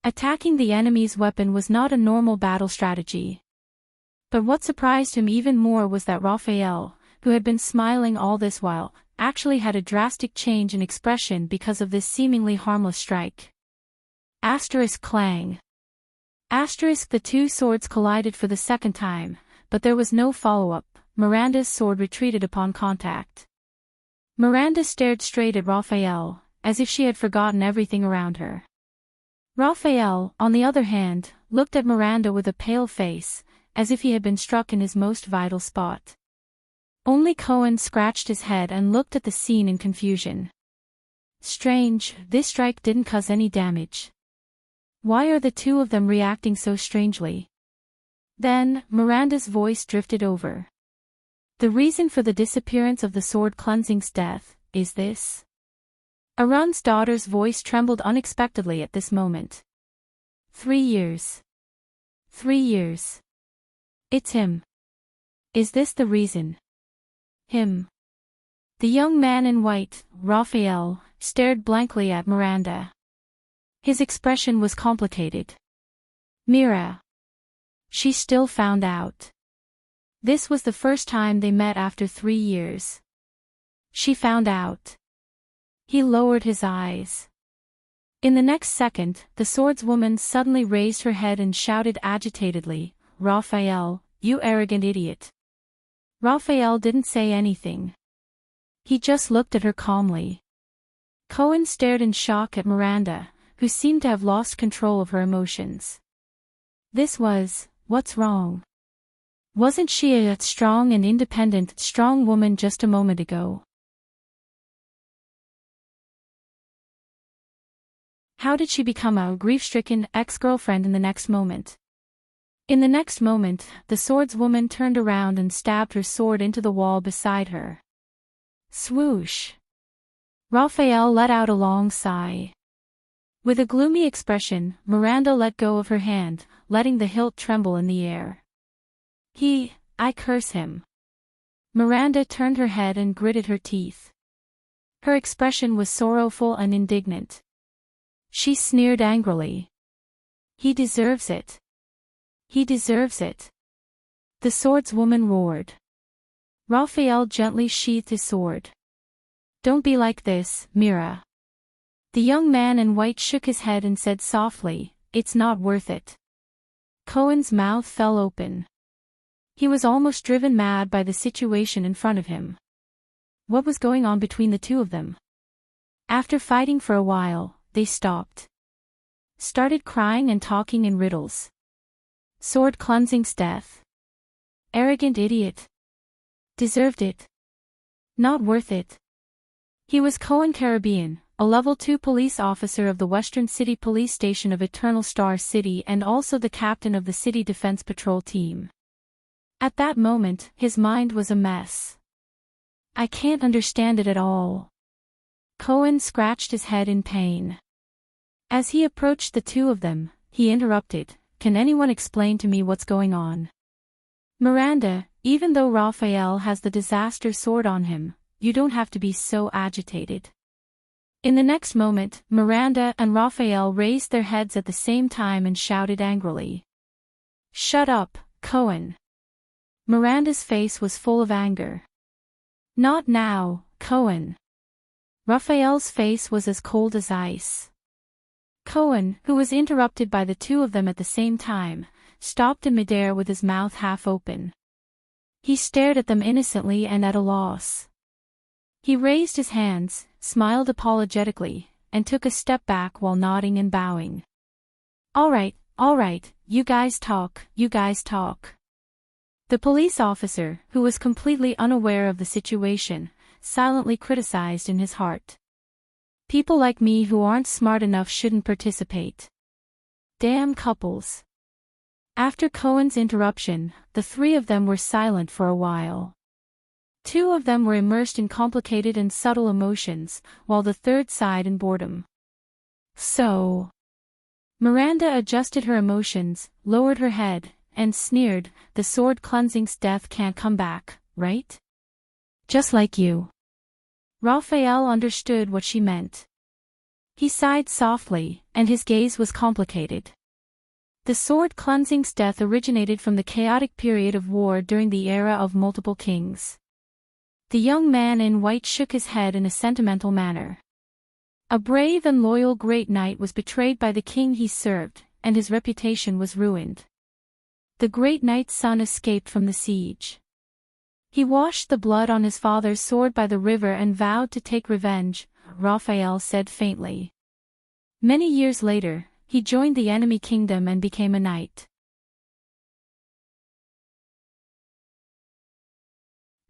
Attacking the enemy's weapon was not a normal battle strategy. But what surprised him even more was that Raphael, who had been smiling all this while, actually had a drastic change in expression because of this seemingly harmless strike. Asterisk clang. Asterisk the two swords collided for the second time, but there was no follow-up. Miranda's sword retreated upon contact. Miranda stared straight at Raphael, as if she had forgotten everything around her. Raphael, on the other hand, looked at Miranda with a pale face, as if he had been struck in his most vital spot. Only Cohen scratched his head and looked at the scene in confusion. Strange, this strike didn't cause any damage. Why are the two of them reacting so strangely? Then, Miranda's voice drifted over. The reason for the disappearance of the sword cleansing's death, is this? Arun's daughter's voice trembled unexpectedly at this moment. 3 years. 3 years. It's him. Is this the reason? Him. The young man in white, Raphael, stared blankly at Miranda. His expression was complicated. Mira. She still found out. This was the first time they met after 3 years. She found out. He lowered his eyes. In the next second, the swordswoman suddenly raised her head and shouted agitatedly, Raphael, you arrogant idiot. Raphael didn't say anything. He just looked at her calmly. Cohen stared in shock at Miranda, who seemed to have lost control of her emotions. This was, what's wrong? Wasn't she a strong and independent, strong woman just a moment ago? How did she become a grief-stricken ex-girlfriend in the next moment? In the next moment, the swordswoman turned around and stabbed her sword into the wall beside her. Swoosh! Raphael let out a long sigh. With a gloomy expression, Miranda let go of her hand, letting the hilt tremble in the air. I curse him. Miranda turned her head and gritted her teeth. Her expression was sorrowful and indignant. She sneered angrily. He deserves it. He deserves it. The swordswoman roared. Raphael gently sheathed his sword. Don't be like this, Mira. The young man in white shook his head and said softly, It's not worth it. Cohen's mouth fell open. He was almost driven mad by the situation in front of him. What was going on between the two of them? After fighting for a while, they stopped. Started crying and talking in riddles. Sword cleansing's death. Arrogant idiot. Deserved it. Not worth it. He was Cohen Caribbean, a level 2 police officer of the Western City Police Station of Eternal Star City and also the captain of the City Defense Patrol team. At that moment, his mind was a mess. I can't understand it at all. Cohen scratched his head in pain. As he approached the two of them, he interrupted, Can anyone explain to me what's going on? Miranda, even though Raphael has the disaster sword on him, you don't have to be so agitated. In the next moment, Miranda and Raphael raised their heads at the same time and shouted angrily. Shut up, Cohen. Miranda's face was full of anger. Not now, Cohen. Raphael's face was as cold as ice. Cohen, who was interrupted by the two of them at the same time, stopped in midair with his mouth half open. He stared at them innocently and at a loss. He raised his hands, smiled apologetically, and took a step back while nodding and bowing. All right, you guys talk. The police officer, who was completely unaware of the situation, silently criticized in his heart. People like me who aren't smart enough shouldn't participate. Damn couples. After Cohen's interruption, the three of them were silent for a while. Two of them were immersed in complicated and subtle emotions, while the third sighed in boredom. So. Miranda adjusted her emotions, lowered her head, and sneered, The sword cleansing's death can't come back, right? Just like you. Raphael understood what she meant. He sighed softly, and his gaze was complicated. The sword cleansing's death originated from the chaotic period of war during the era of multiple kings. The young man in white shook his head in a sentimental manner. A brave and loyal great knight was betrayed by the king he served, and his reputation was ruined. The great knight's son escaped from the siege. He washed the blood on his father's sword by the river and vowed to take revenge, Raphael said faintly. Many years later, he joined the enemy kingdom and became a knight.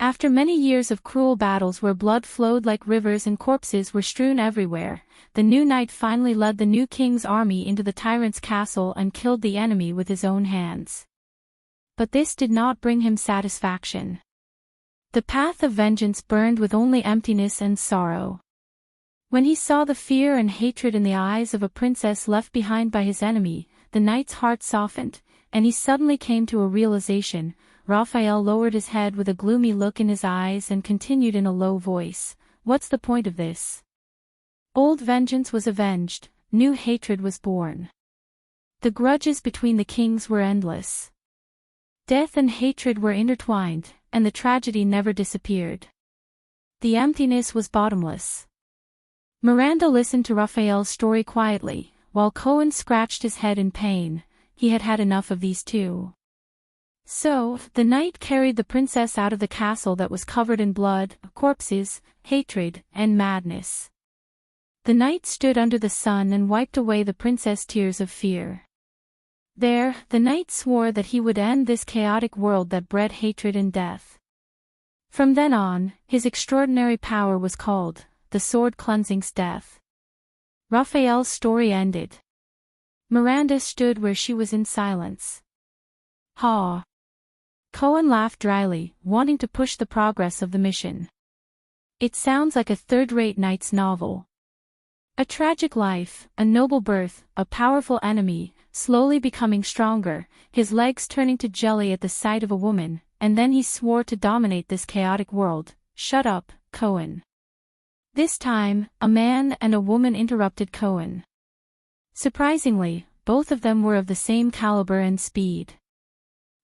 After many years of cruel battles where blood flowed like rivers and corpses were strewn everywhere, the new knight finally led the new king's army into the tyrant's castle and killed the enemy with his own hands. But this did not bring him satisfaction. The path of vengeance burned with only emptiness and sorrow. When he saw the fear and hatred in the eyes of a princess left behind by his enemy, the knight's heart softened, and he suddenly came to a realization. Raphael lowered his head with a gloomy look in his eyes and continued in a low voice, What's the point of this? Old vengeance was avenged, new hatred was born. The grudges between the kings were endless. Death and hatred were intertwined, and the tragedy never disappeared. The emptiness was bottomless. Miranda listened to Raphael's story quietly, while Cohen scratched his head in pain. He had had enough of these two. So, the knight carried the princess out of the castle that was covered in blood, corpses, hatred, and madness. The knight stood under the sun and wiped away the princess' tears of fear. There, the knight swore that he would end this chaotic world that bred hatred and death. From then on, his extraordinary power was called the Sword Cleansing's Death. Raphael's story ended. Miranda stood where she was in silence. Ha! Cohen laughed dryly, wanting to push the progress of the mission. It sounds like a third-rate knight's novel. A tragic life, a noble birth, a powerful enemy, slowly becoming stronger, his legs turning to jelly at the sight of a woman, and then he swore to dominate this chaotic world. Shut up, Cohen. This time, a man and a woman interrupted Cohen. Surprisingly, both of them were of the same caliber and speed.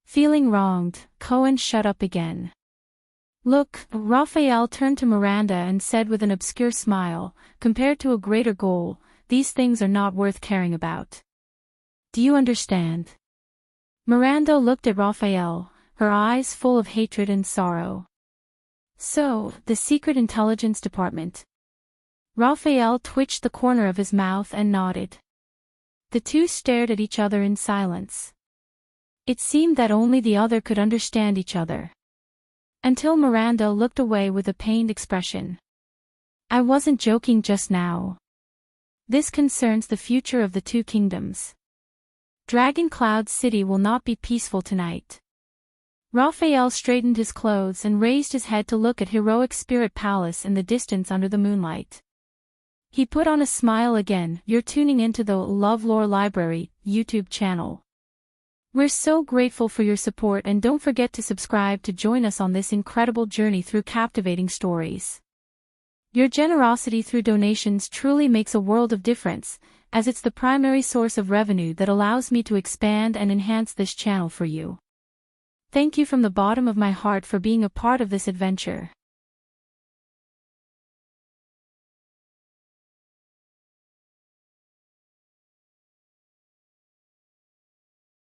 Feeling wronged, Cohen shut up again. Look, Raphael turned to Miranda and said with an obscure smile, compared to a greater goal, these things are not worth caring about. Do you understand? Miranda looked at Raphael, her eyes full of hatred and sorrow. So, the Secret Intelligence Department. Raphael twitched the corner of his mouth and nodded. The two stared at each other in silence. It seemed that only the other could understand each other. Until Miranda looked away with a pained expression. I wasn't joking just now. This concerns the future of the two kingdoms. Dragon Cloud City will not be peaceful tonight. Raphael straightened his clothes and raised his head to look at Heroic Spirit Palace in the distance under the moonlight. He put on a smile again. You're tuning into the LoveLore Library YouTube channel. We're so grateful for your support, and don't forget to subscribe to join us on this incredible journey through captivating stories. Your generosity through donations truly makes a world of difference, as it's the primary source of revenue that allows me to expand and enhance this channel for you. Thank you from the bottom of my heart for being a part of this adventure.